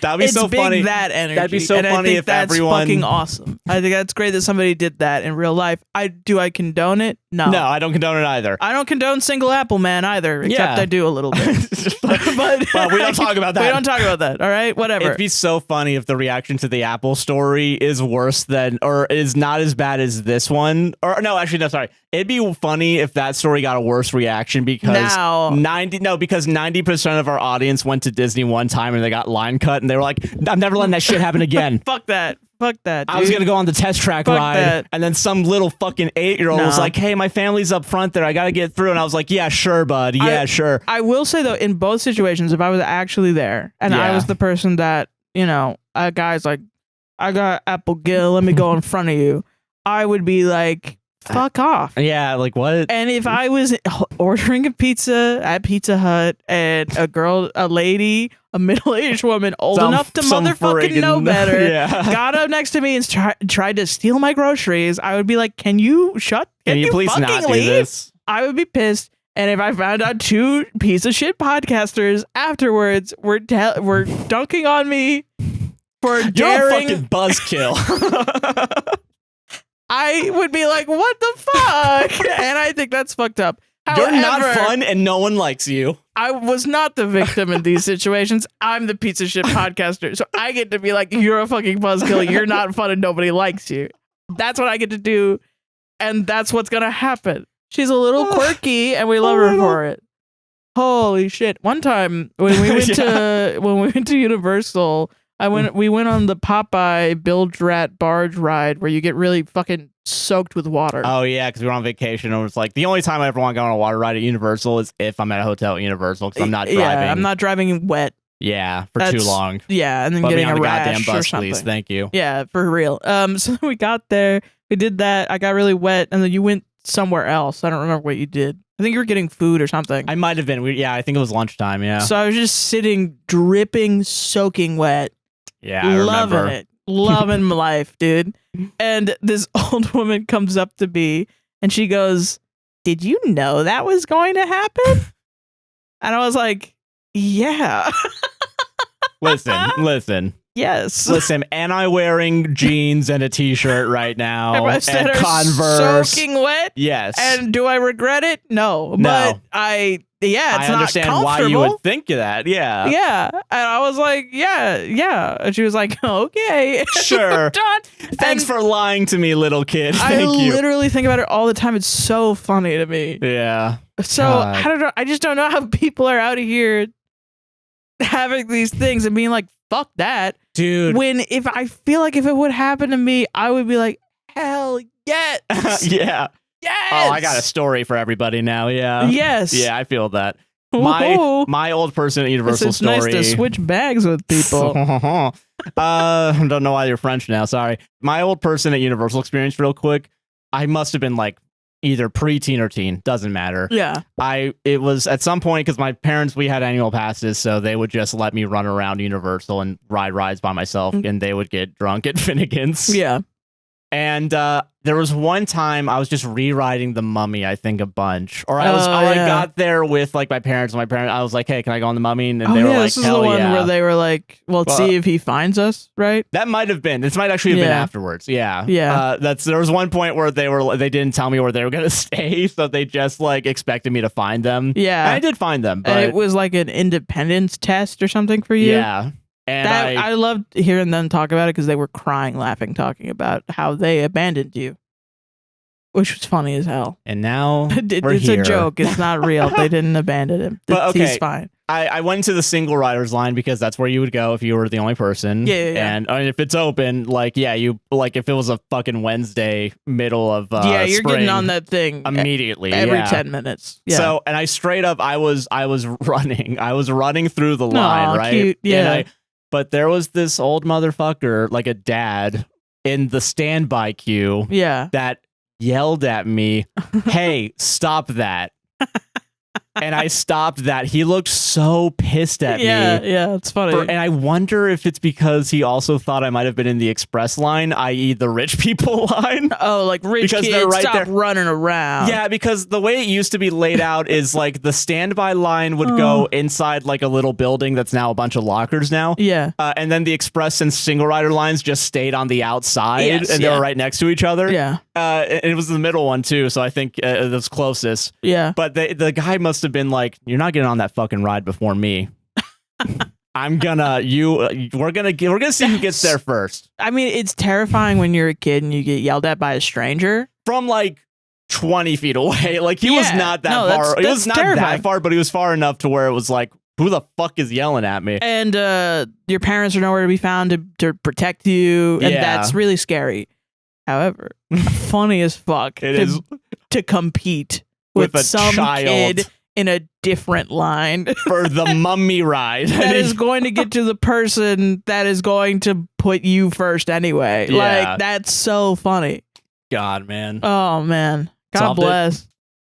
Speaker 1: That'd be so funny.
Speaker 2: That energy.
Speaker 1: That'd be so funny if everyone.
Speaker 2: Fucking awesome. I think that's great that somebody did that in real life. Do I condone it? No.
Speaker 1: No, I don't condone it either.
Speaker 2: I don't condone single Apple man either. Except I do a little bit.
Speaker 1: but we don't talk about that.
Speaker 2: We don't talk about that. All right, whatever.
Speaker 1: It'd be so funny if the reaction to the Apple story is worse than, or is not as bad as this one. Or no, actually, no, sorry. It'd be funny if that story got a worse reaction because 90% of our audience went to Disney one time and they got line cut and they were like, I'm never letting that shit happen again.
Speaker 2: Fuck that, dude.
Speaker 1: I was gonna go on the test track ride, and then some little fucking 8-year-old was like, hey, my family's up front there, I gotta get through, and I was like, yeah, sure, bud, yeah, sure.
Speaker 2: I will say though, in both situations, if I was actually there and I was the person that, a guy's like, I got Apple Gill, let me go in front of you, I would be like, fuck off.
Speaker 1: Yeah, like what?
Speaker 2: And if I was ordering a pizza at Pizza Hut and a lady, a middle-aged woman old enough to motherfucking know better, got up next to me and tried to steal my groceries, I would be like, can you
Speaker 1: please
Speaker 2: fucking
Speaker 1: not
Speaker 2: leave?
Speaker 1: Do this?
Speaker 2: I would be pissed. And if I found out 2 piece of shit podcasters afterwards were dunking on me for daring...
Speaker 1: You're a fucking buzzkill.
Speaker 2: I would be like, what the fuck? And I think that's fucked up.
Speaker 1: You're not fun and no one likes you.
Speaker 2: I was not the victim in these situations. I'm the piece of shit podcaster. So I get to be like, you're a fucking buzzkill. You're not fun and nobody likes you. That's what I get to do. And that's what's going to happen. She's a little quirky and we love her for it. Holy shit. One time when we went to Universal, we went on the Popeye Bilge Rat barge ride where you get really fucking soaked with water.
Speaker 1: Oh yeah, because we were on vacation and it was like the only time I ever want to go on a water ride at Universal is if I'm at a hotel at Universal because I'm not driving.
Speaker 2: Yeah, I'm not driving wet.
Speaker 1: Yeah, too long.
Speaker 2: Yeah, and then
Speaker 1: Put
Speaker 2: getting
Speaker 1: me on
Speaker 2: a
Speaker 1: the
Speaker 2: rash
Speaker 1: goddamn bus,
Speaker 2: or something.
Speaker 1: please. Thank you.
Speaker 2: Yeah, for real. So we got there, we did that. I got really wet, and then you went somewhere else. I don't remember what you did. I think you were getting food or something.
Speaker 1: I might have been. I think it was lunchtime. Yeah.
Speaker 2: So I was just sitting, dripping, soaking wet.
Speaker 1: Yeah, I
Speaker 2: loving
Speaker 1: remember.
Speaker 2: it, loving my life, dude. And this old woman comes up to me and she goes, "Did you know that was going to happen?" And I was like, "Yeah."
Speaker 1: Listen.
Speaker 2: Yes.
Speaker 1: Listen, am I wearing jeans and a t-shirt right now and Converse?
Speaker 2: Soaking wet?
Speaker 1: Yes.
Speaker 2: And do I regret it? No. But it's
Speaker 1: I understand why you would think of that. Yeah.
Speaker 2: Yeah. And I was like, yeah. And she was like, okay.
Speaker 1: Sure. Thanks for lying to me, little kid. Thank you.
Speaker 2: I literally think about it all the time. It's so funny to me.
Speaker 1: Yeah.
Speaker 2: So I don't know. I just don't know how people are out of here having these things and being like, fuck that.
Speaker 1: Dude.
Speaker 2: When if it would happen to me, I would be like, hell yes.
Speaker 1: Yeah.
Speaker 2: Yes.
Speaker 1: Oh, I got a story for everybody now. Yeah.
Speaker 2: Yes.
Speaker 1: Yeah, I feel that. My old person at Universal
Speaker 2: it's
Speaker 1: story.
Speaker 2: Nice to switch bags with people.
Speaker 1: Don't know why you're French now. Sorry. My old person at Universal experience, real quick. I must have been like either preteen or teen. Doesn't matter.
Speaker 2: Yeah.
Speaker 1: It was at some point because my parents, we had annual passes, so they would just let me run around Universal and ride rides by myself, and they would get drunk at Finnegan's.
Speaker 2: Yeah.
Speaker 1: And there was one time I was just rewriting The Mummy, I think a bunch, or I got there with like my parents. And I was like, "Hey, can I go on The Mummy?" And they were like,
Speaker 2: "This is
Speaker 1: "Hell
Speaker 2: the one
Speaker 1: yeah!"
Speaker 2: where they were like, "Well, see if he finds us." Right?
Speaker 1: That might have been. This might actually have been afterwards. Yeah,
Speaker 2: yeah.
Speaker 1: There was one point where they didn't tell me where they were gonna stay, so they just like expected me to find them.
Speaker 2: Yeah,
Speaker 1: and I did find them, but
Speaker 2: and it was like an independence test or something for you.
Speaker 1: Yeah. And
Speaker 2: I loved hearing them talk about it because they were crying, laughing, talking about how they abandoned you, which was funny as hell.
Speaker 1: And now
Speaker 2: it's
Speaker 1: here.
Speaker 2: A joke. It's not real. They didn't abandon him.
Speaker 1: But, okay,
Speaker 2: he's fine.
Speaker 1: I went to the single riders line because that's where you would go if you were the only person.
Speaker 2: Yeah.
Speaker 1: And I mean, if it's open, like, you like if it was a fucking Wednesday, middle of
Speaker 2: you're
Speaker 1: spring,
Speaker 2: getting on that thing
Speaker 1: immediately
Speaker 2: every 10 minutes. Yeah.
Speaker 1: So, and I straight up, I was running through the line, right?
Speaker 2: Cute. Yeah.
Speaker 1: But there was this old motherfucker, like a dad, in the standby queue.
Speaker 2: Yeah.
Speaker 1: That yelled at me, "Hey, stop that." And I stopped that. He looked so pissed at me.
Speaker 2: Yeah, it's funny.
Speaker 1: And I wonder if it's because he also thought I might have been in the express line, i.e. the rich people line.
Speaker 2: Oh, like rich kids,
Speaker 1: they're right
Speaker 2: stop
Speaker 1: there
Speaker 2: running around.
Speaker 1: Yeah, because the way it used to be laid out is like the standby line would go inside like a little building that's now a bunch of lockers now.
Speaker 2: Yeah.
Speaker 1: And then the express and single rider lines just stayed on the outside and they were right next to each other.
Speaker 2: Yeah.
Speaker 1: And it was the middle one too, so I think it was closest.
Speaker 2: Yeah.
Speaker 1: But the guy must have been like, "You're not getting on that fucking ride before me. We're gonna see who gets there first."
Speaker 2: I mean, it's terrifying when you're a kid and you get yelled at by a stranger
Speaker 1: from like 20 feet away. Like he was not that far. He was not that far, but he was far enough to where it was like, who the fuck is yelling at me?
Speaker 2: And your parents are nowhere to be found to protect you, and that's really scary. However, funny as fuck to compete with some kid in a different line
Speaker 1: for the mummy ride
Speaker 2: that is going to get to the person that is going to put you first anyway. Like, that's so funny.
Speaker 1: God, man.
Speaker 2: Oh, man. God bless.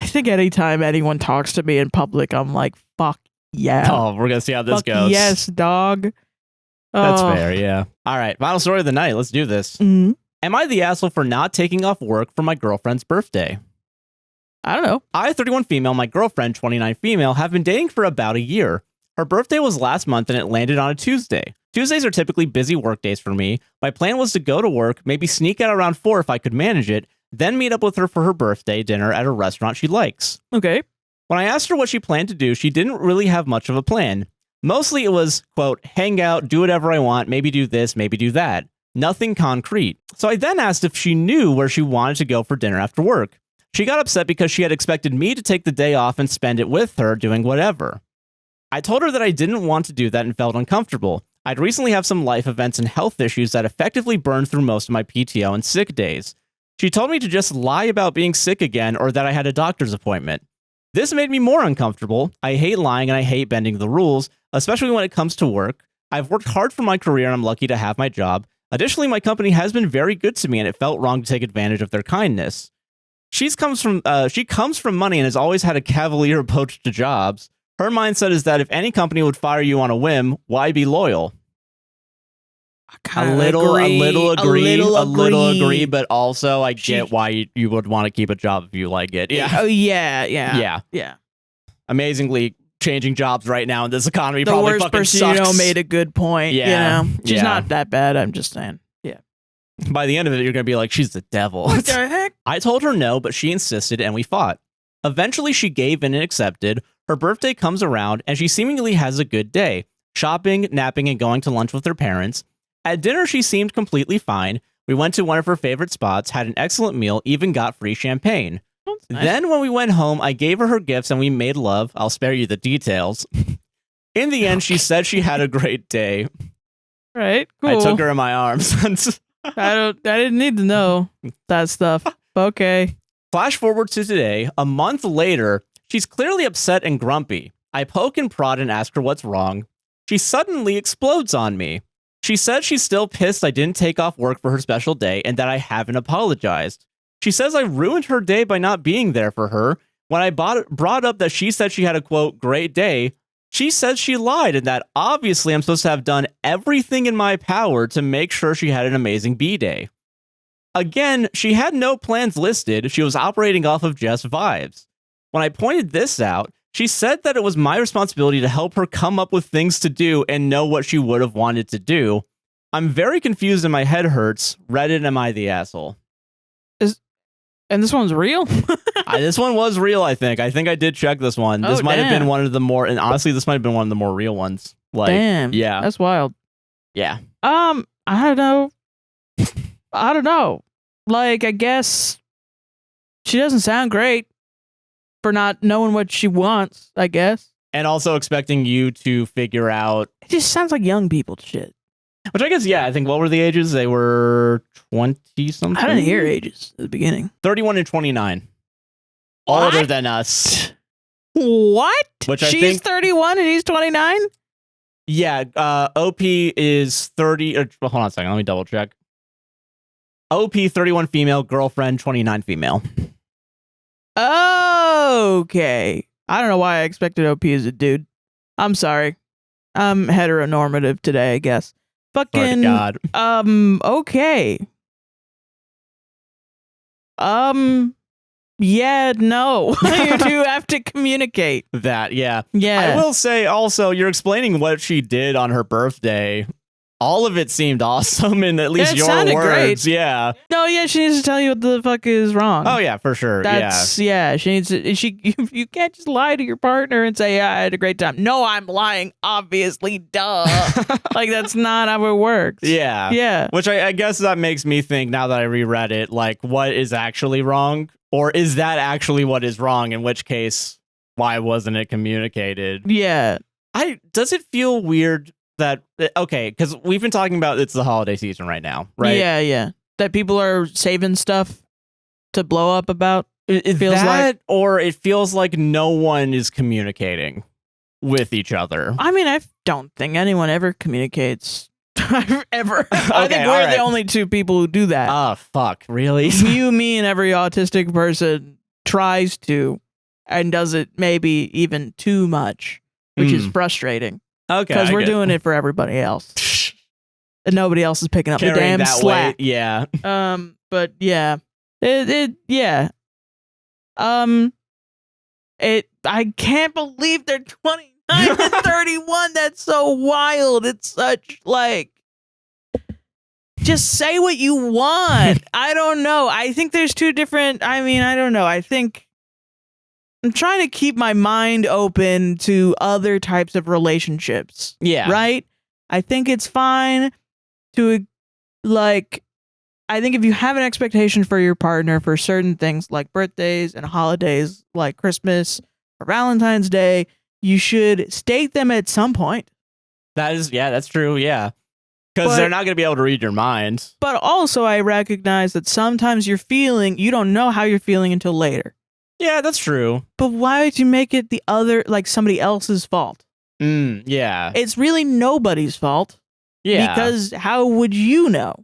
Speaker 2: I think anytime anyone talks to me in public, I'm like, fuck yeah.
Speaker 1: Oh, we're going to see how this goes.
Speaker 2: Yes, dog.
Speaker 1: That's fair, yeah. All right, final story of the night. Let's do this.
Speaker 2: Mm-hmm.
Speaker 1: Am I the asshole for not taking off work for my girlfriend's birthday?
Speaker 2: I don't know.
Speaker 1: I, 31 female, my girlfriend, 29 female, have been dating for about a year. Her birthday was last month and it landed on a Tuesday. Tuesdays are typically busy work days for me. My plan was to go to work, maybe sneak out around 4 if I could manage it, then meet up with her for her birthday dinner at a restaurant she likes.
Speaker 2: Okay.
Speaker 1: When I asked her what she planned to do, she didn't really have much of a plan. Mostly it was, quote, hang out, do whatever I want, maybe do this, maybe do that. Nothing concrete. So I then asked if she knew where she wanted to go for dinner after work. She got upset because she had expected me to take the day off and spend it with her doing whatever. I told her that I didn't want to do that and felt uncomfortable. I'd recently have some life events and health issues that effectively burned through most of my PTO and sick days. She told me to just lie about being sick again or that I had a doctor's appointment. This made me more uncomfortable. I hate lying and I hate bending the rules, especially when it comes to work. I've worked hard for my career and I'm lucky to have my job. Additionally, my company has been very good to me and it felt wrong to take advantage of their kindness. She comes from money and has always had a cavalier approach to jobs. Her mindset is that if any company would fire you on a whim, why be loyal? A little agree, but also I get why you would want to keep a job if you like it. Yeah.
Speaker 2: Oh yeah.
Speaker 1: Amazingly, changing jobs right now in this economy
Speaker 2: the
Speaker 1: probably
Speaker 2: worst
Speaker 1: fucking
Speaker 2: person
Speaker 1: sucks.
Speaker 2: made a good point.
Speaker 1: Yeah.
Speaker 2: She's not that bad. I'm just saying. Yeah.
Speaker 1: By the end of it, you're gonna be like, she's the devil.
Speaker 2: What the heck?
Speaker 1: I told her no, but she insisted, and we fought. Eventually, she gave in and accepted. Her birthday comes around, and she seemingly has a good day, shopping, napping, and going to lunch with her parents. At dinner, she seemed completely fine. We went to one of her favorite spots, had an excellent meal, even got free champagne. Nice. Then when we went home, I gave her gifts and we made love. I'll spare you the details. In the end, she said she had a great day.
Speaker 2: Right, cool.
Speaker 1: I took her in my arms.
Speaker 2: I didn't need to know that stuff. Okay.
Speaker 1: Flash forward to today. A month later, she's clearly upset and grumpy. I poke and prod and ask her what's wrong. She suddenly explodes on me. She said she's still pissed I didn't take off work for her special day and that I haven't apologized. She says I ruined her day by not being there for her. When I brought up that she said she had a, quote, great day, she said she lied and that obviously I'm supposed to have done everything in my power to make sure she had an amazing B-day. Again, she had no plans listed. She was operating off of just vibes. When I pointed this out, she said that it was my responsibility to help her come up with things to do and know what she would have wanted to do. I'm very confused and my head hurts. Reddit, am I the asshole?
Speaker 2: And this one's real?
Speaker 1: This one was real, I think. I think I did check this one. This might have been one of the more, and honestly, this might have been one of the more real ones. Like,
Speaker 2: damn.
Speaker 1: Yeah.
Speaker 2: That's wild.
Speaker 1: Yeah.
Speaker 2: I don't know. Like, I guess she doesn't sound great for not knowing what she wants, I guess.
Speaker 1: And also expecting you to figure out.
Speaker 2: It just sounds like young people shit.
Speaker 1: Which I guess, yeah, I think what were the ages? They were 20-something?
Speaker 2: I didn't hear ages at the beginning.
Speaker 1: 31 and 29.
Speaker 2: What?
Speaker 1: Older than us.
Speaker 2: What?
Speaker 1: Which I
Speaker 2: She's
Speaker 1: think,
Speaker 2: 31 and he's 29?
Speaker 1: Yeah, OP is 30. Hold on a second, let me double check. OP, 31 female, girlfriend, 29 female.
Speaker 2: Okay. I don't know why I expected OP as a dude. I'm sorry. I'm heteronormative today, I guess. Fucking
Speaker 1: God.
Speaker 2: Okay. Yeah, no. You do have to communicate.
Speaker 1: That, yeah.
Speaker 2: Yeah.
Speaker 1: I will say also, you're explaining what she did on her birthday. All of it seemed awesome in at least your words.
Speaker 2: Great.
Speaker 1: Yeah.
Speaker 2: No, yeah, she needs to tell you what the fuck is wrong.
Speaker 1: Oh yeah, for sure.
Speaker 2: Yeah, she needs to. You can't just lie to your partner and say, yeah, I had a great time. No, I'm lying. Obviously, duh. Like, that's not how it works.
Speaker 1: Yeah.
Speaker 2: Yeah.
Speaker 1: Which I guess that makes me think, now that I reread it, like, what is actually wrong? Or is that actually what is wrong? In which case, why wasn't it communicated?
Speaker 2: Yeah.
Speaker 1: Does it feel weird that, okay, because we've been talking about it's the holiday season right now, right?
Speaker 2: Yeah. That people are saving stuff to blow up about.
Speaker 1: It feels like, or it feels like no one is communicating with each other.
Speaker 2: I mean, I don't think anyone ever communicates. Ever.
Speaker 1: Okay,
Speaker 2: I think we're the only two people who do that.
Speaker 1: Oh, fuck. Really?
Speaker 2: You, me, and every autistic person tries to and does it maybe even too much, which is frustrating.
Speaker 1: Okay.
Speaker 2: Because we're doing it for everybody else. And nobody else is picking up the damn slack.
Speaker 1: Weight. Yeah.
Speaker 2: But yeah. Yeah. I can't believe they're 29 and 31. That's so wild. It's such, like, just say what you want. I don't know. I think there's two different, I mean, I don't know. I think I'm trying to keep my mind open to other types of relationships.
Speaker 1: Yeah.
Speaker 2: Right? I think it's fine to, like, I think if you have an expectation for your partner for certain things like birthdays and holidays like Christmas or Valentine's Day, you should state them at some point.
Speaker 1: That's true. Yeah. Because they're not going to be able to read your mind.
Speaker 2: But also, I recognize that sometimes you don't know how you're feeling until later.
Speaker 1: Yeah, that's true.
Speaker 2: But why would you make it somebody else's fault?
Speaker 1: Yeah.
Speaker 2: It's really nobody's fault.
Speaker 1: Yeah.
Speaker 2: Because how would you know?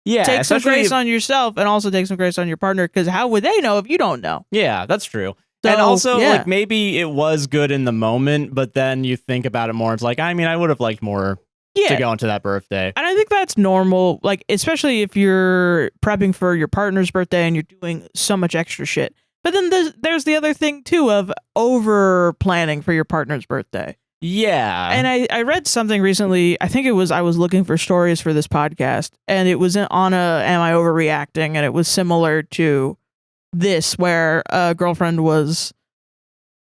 Speaker 1: Yeah.
Speaker 2: Take some grace on yourself and also take some grace on your partner, because how would they know if you don't know?
Speaker 1: Yeah, that's true.
Speaker 2: So,
Speaker 1: and also, like, maybe it was good in the moment, but then you think about it more. It's like, I mean, I would have liked more to go into that birthday.
Speaker 2: And I think that's normal, like, especially if you're prepping for your partner's birthday and you're doing so much extra shit. But then there's the other thing, too, of over planning for your partner's birthday.
Speaker 1: Yeah.
Speaker 2: And I read something recently. I think I was looking for stories for this podcast, and it was on Am I Overreacting? And it was similar to this, where a girlfriend was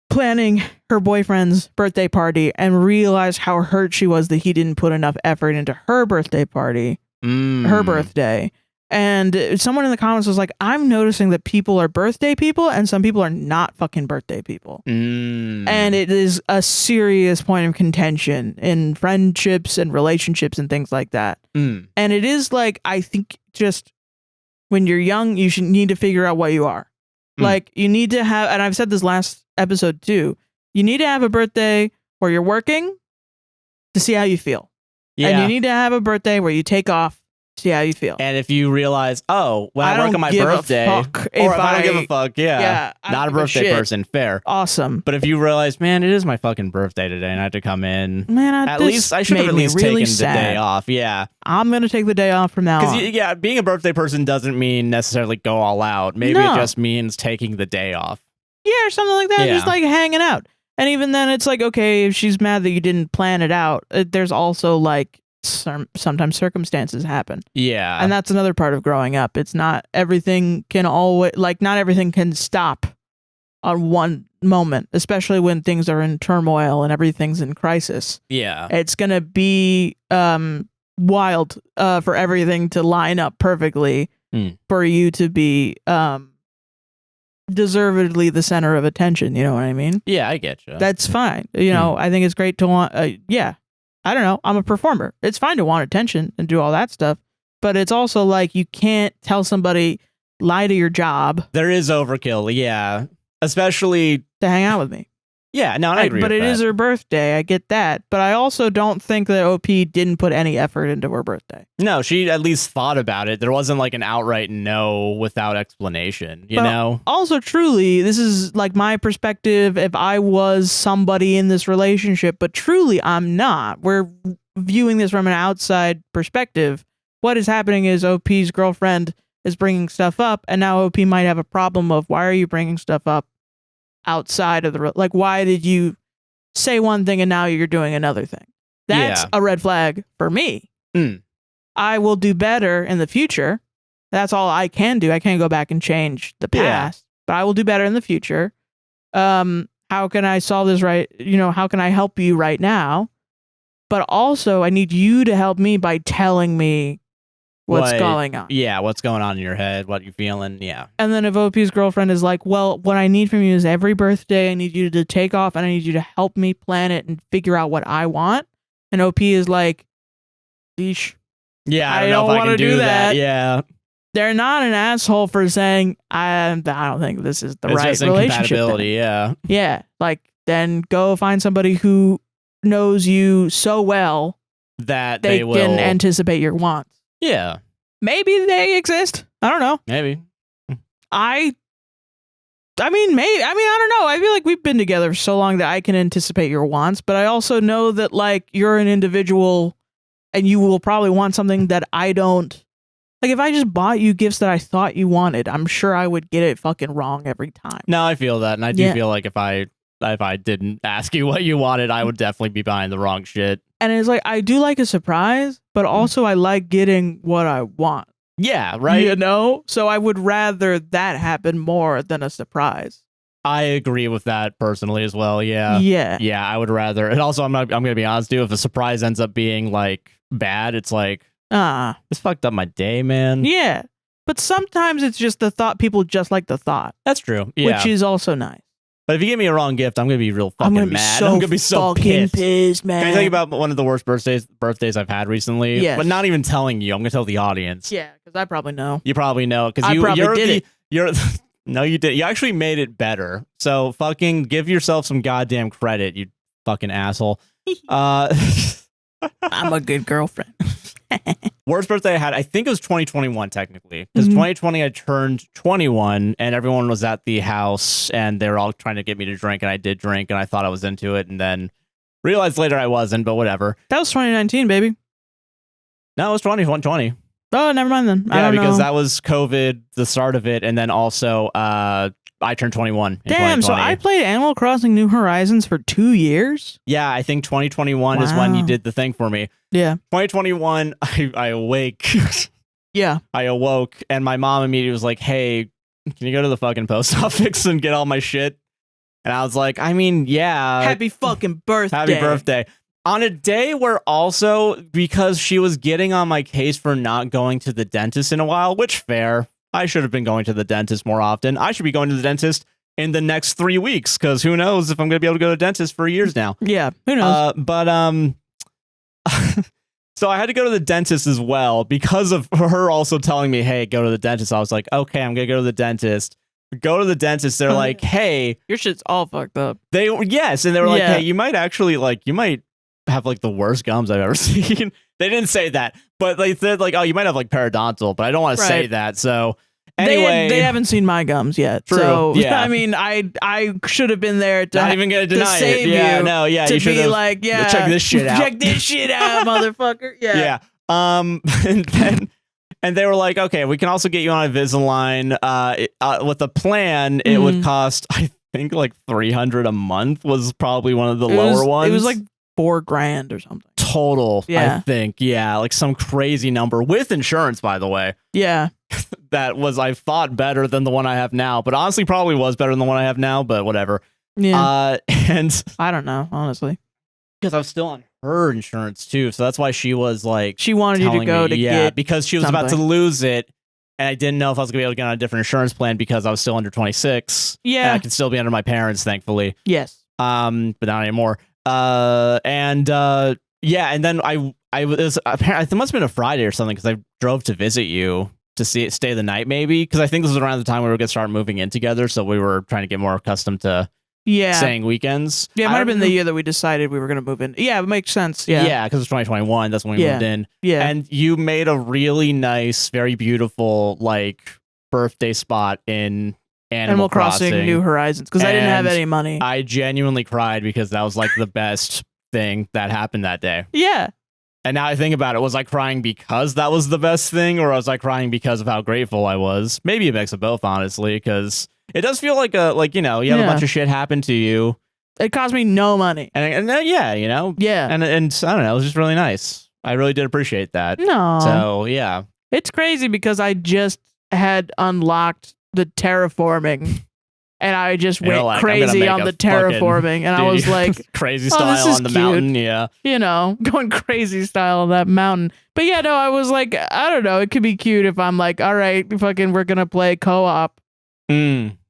Speaker 2: planning her boyfriend's birthday party and realized how hurt she was that he didn't put enough effort into her birthday party, her birthday. And someone in the comments was like, I'm noticing that people are birthday people and some people are not fucking birthday people. And it is a serious point of contention in friendships and relationships and things like that. And it is like, I think just when you're young, you should need to figure out what you are. Like, you need to have, and I've said this last episode too, you need to have a birthday where you're working to see how you feel. Yeah. And you need to have a birthday where you take off, see how you feel.
Speaker 1: And if you realize, when I work on my birthday, or if I don't give a fuck, not a birthday person, fair.
Speaker 2: Awesome.
Speaker 1: But if you realize, man, it is my fucking birthday today and I have to come in,
Speaker 2: man,
Speaker 1: at least I should have at least taken the day off. Yeah.
Speaker 2: I'm going to take the day off from now on.
Speaker 1: Because, being a birthday person doesn't mean necessarily go all out. Maybe it just means taking the day off. Yeah,
Speaker 2: or something like that. Just like hanging out. And even then, it's like, okay, if she's mad that you didn't plan it out, there's also like, sometimes circumstances happen. Yeah. And that's another part of growing up. It's not everything can always, like, not everything can stop on one moment, especially when things are in turmoil and everything's in crisis. Yeah. It's going to be wild for everything to line up perfectly for you to be deservedly the center of attention. You know what I mean?
Speaker 1: Yeah, I get you.
Speaker 2: That's fine. You know, I think it's great to want, I don't know. I'm a performer. It's fine to want attention and do all that stuff, but it's also like you can't tell somebody lie to your job.
Speaker 1: There is overkill, yeah. Especially
Speaker 2: to hang out with me.
Speaker 1: Yeah, no, I agree with that.
Speaker 2: But it is her birthday. I get that. But I also don't think that OP didn't put any effort into her birthday.
Speaker 1: No, she at least thought about it. There wasn't like an outright no without explanation, you know?
Speaker 2: Also, truly, this is like my perspective if I was somebody in this relationship, but truly I'm not. We're viewing this from an outside perspective. What is happening is OP's girlfriend is bringing stuff up, and now OP might have a problem of, why are you bringing stuff up outside of the, like, why did you say one thing and now you're doing another thing? That's a red flag for me. I will do better in the future. That's all I can do. I can't go back and change the past, but I will do better in the future. How can I solve this right? You know, how can I help you right now? But also I need you to help me by telling me what's going on.
Speaker 1: Yeah, what's going on in your head, what you're feeling, yeah.
Speaker 2: And then if OP's girlfriend is like, well, what I need from you is every birthday, I need you to take off and I need you to help me plan it and figure out what I want. And OP is like, yeesh.
Speaker 1: Yeah, I don't know if I can do that. Yeah.
Speaker 2: They're not an asshole for saying, I don't think this is the right relationship.
Speaker 1: Yeah.
Speaker 2: Yeah, like, then go find somebody who knows you so well
Speaker 1: that
Speaker 2: they
Speaker 1: will
Speaker 2: can anticipate your wants.
Speaker 1: Yeah.
Speaker 2: Maybe they exist. I don't know.
Speaker 1: Maybe.
Speaker 2: I mean, maybe. I mean, I don't know. I feel like we've been together for so long that I can anticipate your wants, but I also know that, like, you're an individual and you will probably want something that I don't. Like, if I just bought you gifts that I thought you wanted, I'm sure I would get it fucking wrong every time.
Speaker 1: No, I feel that. And I do feel like if I didn't ask you what you wanted, I would definitely be buying the wrong shit.
Speaker 2: And it's like, I do like a surprise, but also I like getting what I want.
Speaker 1: Yeah, right.
Speaker 2: You know? So I would rather that happen more than a surprise.
Speaker 1: I agree with that personally as well. Yeah. Yeah, I would rather. And also, I'm going to be honest, dude. If a surprise ends up being like bad, it's like, this fucked up my day, man.
Speaker 2: Yeah. But sometimes it's just the thought. People just like the thought.
Speaker 1: That's true. Yeah.
Speaker 2: Which is also nice.
Speaker 1: But if you give me a wrong gift, I'm going to be real fucking mad. I'm going to be so
Speaker 2: pissed, man.
Speaker 1: Can I tell you about one of the worst birthdays I've had recently?
Speaker 2: Yes.
Speaker 1: But not even telling you. I'm going to tell the audience.
Speaker 2: Yeah, because I probably know.
Speaker 1: You probably know. Because no, you did. You actually made it better. So fucking give yourself some goddamn credit, you fucking asshole.
Speaker 2: I'm a good girlfriend.
Speaker 1: Worst birthday I had, I think it was 2021 technically, because 2020 I turned 21 and everyone was at the house and they were all trying to get me to drink, and I did drink and I thought I was into it and then realized later I wasn't, but whatever.
Speaker 2: That was 2019, baby.
Speaker 1: No, it was 2020.
Speaker 2: Oh, never mind then.
Speaker 1: Yeah, because that was COVID, the start of it, and then also I turned 21 in 2020.
Speaker 2: So I played Animal Crossing New Horizons for 2 years?
Speaker 1: Yeah, I think 2021 is when you did the thing for me.
Speaker 2: Yeah.
Speaker 1: 2021, I awake.
Speaker 2: Yeah.
Speaker 1: I awoke, and my mom immediately was like, hey, can you go to the fucking post office and get all my shit? And I was like, I mean, yeah.
Speaker 2: Happy fucking birthday.
Speaker 1: Happy birthday. On a day where also, because she was getting on my case for not going to the dentist in a while, which fair. I should have been going to the dentist more often. I should be going to the dentist in the next 3 weeks, because who knows if I'm going to be able to go to the dentist for years now.
Speaker 2: Yeah, who knows?
Speaker 1: So I had to go to the dentist as well because of her also telling me, hey, go to the dentist. I was like, okay, I'm going to go to the dentist. Go to the dentist. They're like, hey.
Speaker 2: Your shit's all fucked up.
Speaker 1: Yes. And they were like, hey, you might actually you might have like the worst gums I've ever seen. They didn't say that, but they said like, oh, you might have like periodontal, but I don't want to say that. So anyway,
Speaker 2: they haven't seen my gums yet.
Speaker 1: True.
Speaker 2: So
Speaker 1: yeah.
Speaker 2: I mean, I should have been there to
Speaker 1: not even gonna deny
Speaker 2: save
Speaker 1: it. Yeah,
Speaker 2: you.
Speaker 1: No, yeah,
Speaker 2: to
Speaker 1: you should
Speaker 2: be like, yeah,
Speaker 1: check this shit out.
Speaker 2: Check this shit out, motherfucker. Yeah.
Speaker 1: Yeah. And they were like, okay, we can also get you on Invisalign. With a plan, it would cost, I think, like $300 a month was probably one of the lower ones.
Speaker 2: It was like $4,000 or something.
Speaker 1: Total, I think. Yeah, like some crazy number with insurance, by the way.
Speaker 2: Yeah.
Speaker 1: That was, I thought, better than the one I have now, but honestly probably was better than the one I have now, but whatever.
Speaker 2: Yeah.
Speaker 1: And
Speaker 2: I don't know, honestly.
Speaker 1: Because I was still on her insurance too, so that's why she was like,
Speaker 2: she wanted you to go to get
Speaker 1: because she was about to lose it, and I didn't know if I was gonna be able to get on a different insurance plan because I was still under 26.
Speaker 2: Yeah,
Speaker 1: and I can still be under my parents, thankfully.
Speaker 2: Yes.
Speaker 1: But not anymore. Yeah, and then I was apparently it must have been a Friday or something because I drove to visit you to stay the night maybe, because I think this was around the time we were gonna start moving in together, so we were trying to get more accustomed to staying weekends.
Speaker 2: Yeah, it might have been the year that we decided we were going to move in. Yeah, it makes sense. Yeah,
Speaker 1: because it's 2021. That's when we moved in.
Speaker 2: Yeah,
Speaker 1: and you made a really nice, very beautiful like birthday spot in Animal Crossing
Speaker 2: New Horizons, because I didn't have any money.
Speaker 1: I genuinely cried because that was like the best thing that happened that day.
Speaker 2: Yeah.
Speaker 1: And now I think about it, was I crying because that was the best thing, or was I crying because of how grateful I was? Maybe a mix of both, honestly, because it does feel like you have a bunch of shit happen to you.
Speaker 2: It cost me no money.
Speaker 1: And yeah, you know?
Speaker 2: Yeah.
Speaker 1: And I don't know, it was just really nice. I really did appreciate that.
Speaker 2: No.
Speaker 1: So, yeah.
Speaker 2: It's crazy because I just had unlocked the terraforming. And I just went crazy on the terraforming. And I was like,
Speaker 1: crazy style on the mountain. Yeah.
Speaker 2: You know, going crazy style on that mountain. But yeah, no, I was like, I don't know. It could be cute if I'm like, all right, fucking, we're going to play co-op.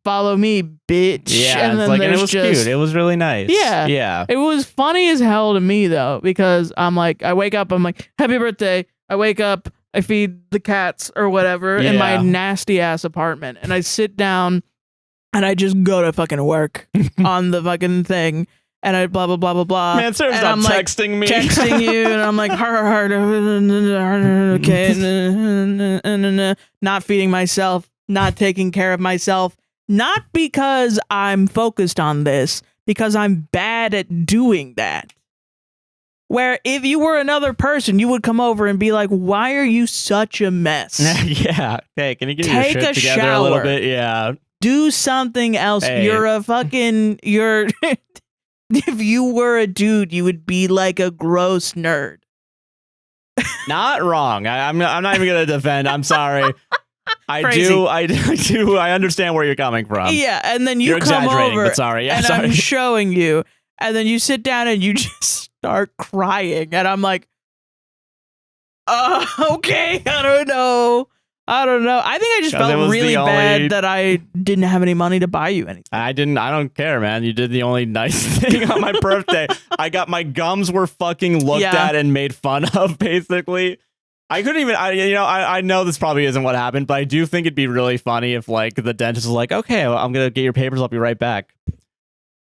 Speaker 2: Follow me, bitch.
Speaker 1: Yeah.
Speaker 2: And then
Speaker 1: and it was cute. It was really nice.
Speaker 2: Yeah.
Speaker 1: Yeah.
Speaker 2: It was funny as hell to me, though, because I'm like, I wake up, I'm like, happy birthday. I wake up, I feed the cats or whatever in my nasty ass apartment. And I sit down. And I just go to fucking work on the fucking thing. And I blah, blah, blah, blah, blah.
Speaker 1: Man, Sarah's not texting me.
Speaker 2: Texting you. And I'm like, okay. Not feeding myself. Not taking care of myself. Not because I'm focused on this. Because I'm bad at doing that. Where if you were another person, you would come over and be like, why are you such a mess?
Speaker 1: Yeah. Hey, can you get your shit together a little bit? Yeah.
Speaker 2: Do something else.
Speaker 1: Hey.
Speaker 2: If you were a dude, you would be like a gross nerd.
Speaker 1: Not wrong. I'm not even gonna defend. I'm sorry.
Speaker 2: crazy.
Speaker 1: I understand where you're coming from.
Speaker 2: Yeah, and then
Speaker 1: you're
Speaker 2: come
Speaker 1: exaggerating,
Speaker 2: over,
Speaker 1: but sorry. Yeah,
Speaker 2: and
Speaker 1: sorry.
Speaker 2: I'm showing you, and then you sit down and you just start crying, and I'm like, okay, I don't know. I think I just felt really bad that I didn't have any money to buy you anything.
Speaker 1: I don't care, man. You did the only nice thing on my birthday. I got my gums were fucking looked at and made fun of, basically. I couldn't even, I know this probably isn't what happened, but I do think it'd be really funny if, like, the dentist was like, okay, well, I'm going to get your papers. I'll be right back.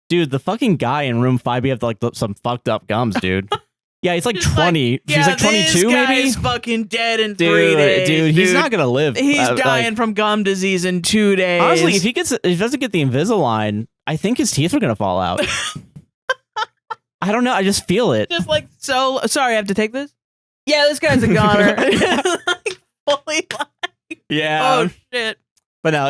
Speaker 1: Dude, the fucking guy in room 5, have, like, some fucked up gums, dude. Yeah, he's like 20.
Speaker 2: Like,
Speaker 1: he's like 22,
Speaker 2: this
Speaker 1: maybe?
Speaker 2: He's fucking dead in 3 days.
Speaker 1: Dude, he's not going to live.
Speaker 2: He's dying from gum disease in 2 days.
Speaker 1: Honestly, if he doesn't get the Invisalign, I think his teeth are going to fall out. I don't know. I just feel it.
Speaker 2: Just like, so, sorry, I have to take this? Yeah, this guy's a goner. Like, fully like,
Speaker 1: yeah.
Speaker 2: Oh, shit.
Speaker 1: But no,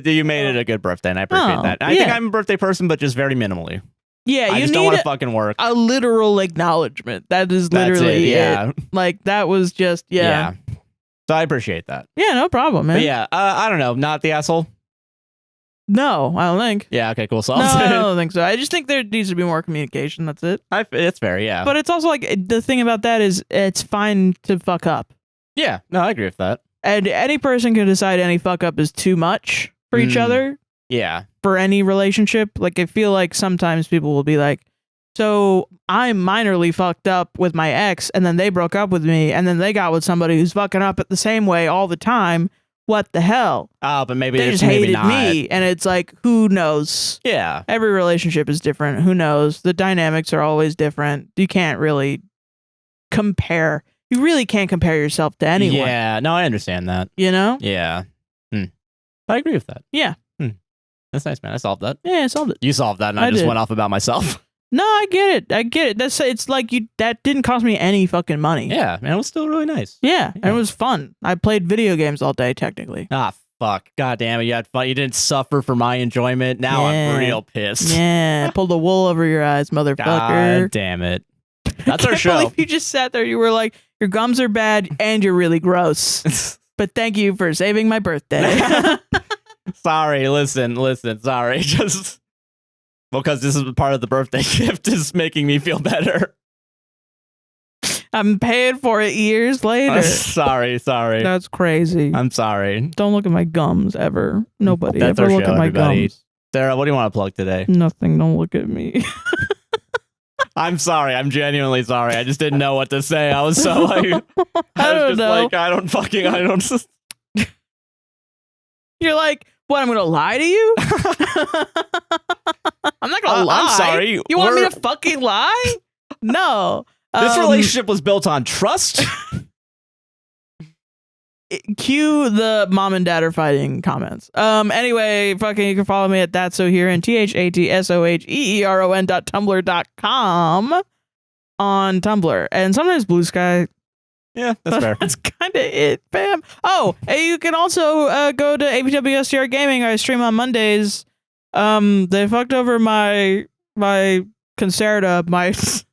Speaker 1: you made it a good birthday, and I appreciate that. I think I'm a birthday person, but just very minimally.
Speaker 2: Yeah,
Speaker 1: I just don't want to fucking work.
Speaker 2: A literal acknowledgement. That is literally it. Like, that was just,
Speaker 1: So I appreciate that.
Speaker 2: Yeah, no problem, man.
Speaker 1: But yeah, I don't know. Not the asshole?
Speaker 2: No, I don't think.
Speaker 1: Yeah, okay, cool. So
Speaker 2: I don't think so. I just think there needs to be more communication. That's it.
Speaker 1: It's fair, yeah.
Speaker 2: But it's also like, the thing about that is it's fine to fuck up.
Speaker 1: Yeah, no, I agree with that.
Speaker 2: And any person can decide any fuck up is too much for each other.
Speaker 1: Yeah.
Speaker 2: For any relationship. Like, I feel like sometimes people will be like, so I'm minorly fucked up with my ex, and then they broke up with me, and then they got with somebody who's fucking up at the same way all the time. What the hell?
Speaker 1: Oh, but maybe
Speaker 2: they just hated me. And it's like, who knows?
Speaker 1: Yeah.
Speaker 2: Every relationship is different. Who knows? The dynamics are always different. You can't really compare. You really can't compare yourself to anyone.
Speaker 1: Yeah. No, I understand that.
Speaker 2: You know?
Speaker 1: Yeah. I agree with that.
Speaker 2: Yeah.
Speaker 1: That's nice, man. I solved that.
Speaker 2: Yeah, I solved it.
Speaker 1: You solved that, and I just went off about myself.
Speaker 2: No, I get it. It's like that didn't cost me any fucking money.
Speaker 1: Yeah, man, it was still really nice.
Speaker 2: Yeah, and it was fun. I played video games all day, technically.
Speaker 1: Ah, fuck. God damn it, you had fun. You didn't suffer for my enjoyment. Now I'm real pissed.
Speaker 2: Yeah, pull the wool over your eyes, motherfucker.
Speaker 1: God damn it. That's our show. I can't believe
Speaker 2: you just sat there. You were like, your gums are bad and you're really gross. But thank you for saving my birthday.
Speaker 1: Sorry, listen, sorry. Just because this is part of the birthday gift is making me feel better.
Speaker 2: I'm paying for it years later.
Speaker 1: Sorry.
Speaker 2: That's crazy.
Speaker 1: I'm sorry.
Speaker 2: Don't look at my gums ever. Nobody
Speaker 1: That's
Speaker 2: ever
Speaker 1: our
Speaker 2: look
Speaker 1: show,
Speaker 2: at my
Speaker 1: everybody.
Speaker 2: gums.
Speaker 1: Sarah, what do you want to plug today?
Speaker 2: Nothing. Don't look at me.
Speaker 1: I'm sorry. I'm genuinely sorry. I just didn't know what to say. I was so like,
Speaker 2: I don't know.
Speaker 1: I don't.
Speaker 2: You're like, what? I'm gonna lie to you? I'm not gonna lie.
Speaker 1: I'm sorry.
Speaker 2: You want me to fucking lie? No.
Speaker 1: This relationship was built on trust.
Speaker 2: Cue the mom and dad are fighting comments. Anyway, fucking, you can follow me at That's So Here and THATSOHEERON.tumblr.com on Tumblr, and sometimes Blue Sky.
Speaker 1: Yeah, that's fair.
Speaker 2: That's kind of it, fam. Oh, and you can also go to APWSTR Gaming. I stream on Mondays. They fucked over my Concerta, my pharmacist.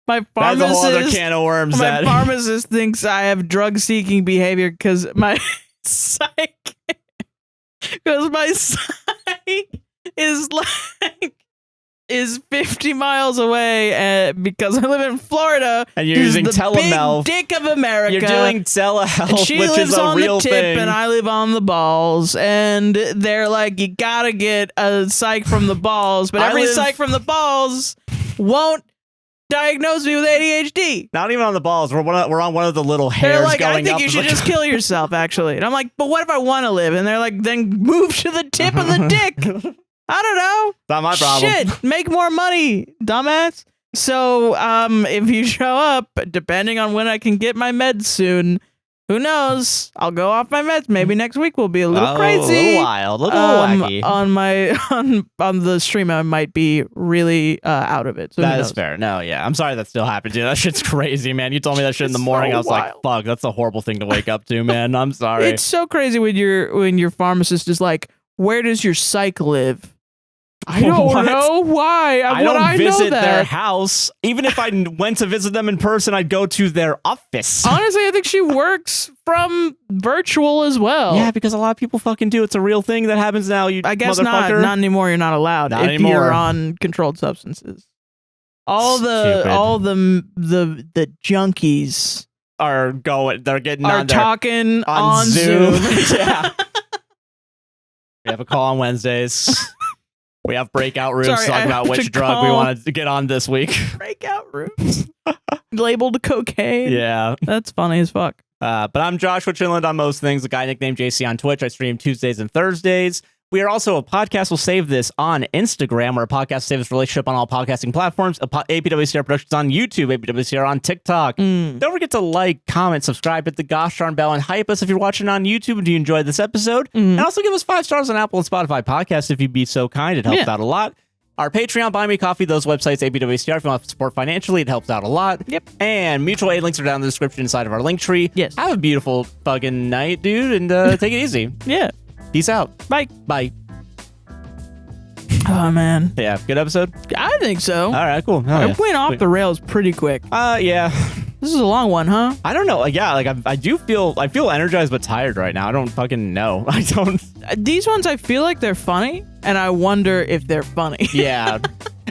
Speaker 1: That's a whole other can of worms.
Speaker 2: My pharmacist thinks I have drug-seeking behavior because my psych is 50 miles away because I live in Florida.
Speaker 1: And you're using telehealth.
Speaker 2: Big dick of America.
Speaker 1: You're doing telehealth,
Speaker 2: she
Speaker 1: which
Speaker 2: lives
Speaker 1: is a
Speaker 2: on
Speaker 1: real
Speaker 2: the tip
Speaker 1: thing.
Speaker 2: and I live on the balls. And they're like, you gotta get a psych from the balls. But every psych from the balls won't diagnose me with ADHD.
Speaker 1: Not even on the balls. We're on one of the little hairs.
Speaker 2: They're like,
Speaker 1: going
Speaker 2: I think
Speaker 1: up
Speaker 2: you should just kill yourself, actually. And I'm like, but what if I want to live? And they're like, then move to the tip of the dick. I don't know.
Speaker 1: Not my problem.
Speaker 2: Shit, make more money, dumbass. So, if you show up, depending on when I can get my meds soon, who knows? I'll go off my meds. Maybe next week will be a little crazy,
Speaker 1: a little wild, a little wacky.
Speaker 2: On the stream, I might be really out of it. So
Speaker 1: that is fair. No, yeah, I'm sorry that still happened to you. That shit's crazy, man. You told me that shit in the morning. I was like, fuck, that's a horrible thing to wake up to, man. I'm sorry.
Speaker 2: It's so crazy when your pharmacist is like, where does your psych live? I don't know why.
Speaker 1: I don't visit their house. Even if I went to visit them in person, I'd go to their office.
Speaker 2: Honestly, I think she works from virtual as well.
Speaker 1: Yeah, because a lot of people fucking do. It's a real thing that happens now. You,
Speaker 2: I guess
Speaker 1: motherfucker.
Speaker 2: not anymore. You're not allowed
Speaker 1: not
Speaker 2: if
Speaker 1: anymore.
Speaker 2: You're on controlled substances. All the junkies
Speaker 1: are going. They're getting
Speaker 2: are talking on Zoom.
Speaker 1: Yeah. We have a call on Wednesdays. We have breakout rooms to talk about which drug we want to get on this week.
Speaker 2: Breakout rooms labeled cocaine.
Speaker 1: Yeah,
Speaker 2: that's funny as fuck.
Speaker 1: But I'm Joshua Chinland on most things. A guy nicknamed JC on Twitch. I stream Tuesdays and Thursdays. We are also a podcast. We'll save this on Instagram. We're a podcast save this relationship on all podcasting platforms. APWSTR Productions on YouTube. APWSTR on TikTok. Don't forget to like, comment, subscribe, hit the gosh darn bell, and hype us if you're watching on YouTube and you enjoyed this episode. And also give us 5 stars on Apple and Spotify podcasts if you'd be so kind. It helps out a lot. Our Patreon, Buy Me Coffee, those websites, APWSTR. If you want to support financially, it helps out a lot.
Speaker 2: Yep.
Speaker 1: And mutual aid links are down in the description inside of our link tree.
Speaker 2: Yes.
Speaker 1: Have a beautiful fucking night, dude, and take it easy.
Speaker 2: Yeah.
Speaker 1: Peace out.
Speaker 2: Bye.
Speaker 1: Bye.
Speaker 2: Oh, man.
Speaker 1: Yeah, good episode?
Speaker 2: I think so.
Speaker 1: All right, cool.
Speaker 2: I went off the rails pretty quick.
Speaker 1: Yeah.
Speaker 2: This is a long one, huh?
Speaker 1: I don't know. Yeah, like I feel energized but tired right now. I don't fucking know. I don't.
Speaker 2: These ones, I feel like they're funny, and I wonder if they're funny.
Speaker 1: Yeah.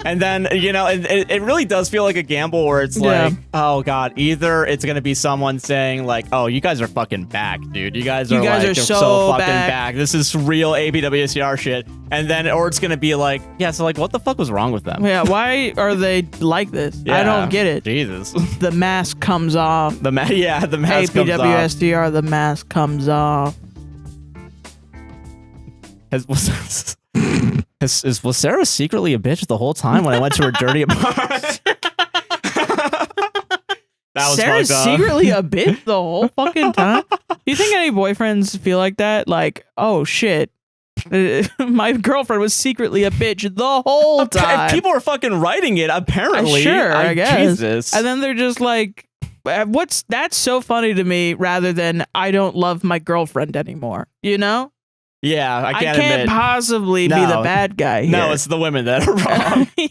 Speaker 1: And then, you know, it really does feel like a gamble where it's like, oh, God, either it's going to be someone saying like, oh, you guys are fucking back, dude. You guys are so fucking back. This is real APWSTR shit. And then, or it's going to be like, yeah, so like, what the fuck was wrong with them?
Speaker 2: Yeah, why are they like this? Yeah, I don't get it.
Speaker 1: Jesus.
Speaker 2: The mask comes off.
Speaker 1: The mask comes off.
Speaker 2: APWSTR, the mask comes off.
Speaker 1: Was Sarah secretly a bitch the whole time when I went to her dirty apartment? That was
Speaker 2: Sarah's secretly a bitch the whole fucking time? Do you think any boyfriends feel like that? Like, oh shit, my girlfriend was secretly a bitch the whole time.
Speaker 1: People are fucking writing it, apparently.
Speaker 2: Sure, I guess.
Speaker 1: Jesus.
Speaker 2: And then they're just like, that's so funny to me rather than I don't love my girlfriend anymore, you know?
Speaker 1: Yeah, I can't
Speaker 2: possibly be the bad guy here.
Speaker 1: No, it's the women that are wrong.
Speaker 2: Yeah.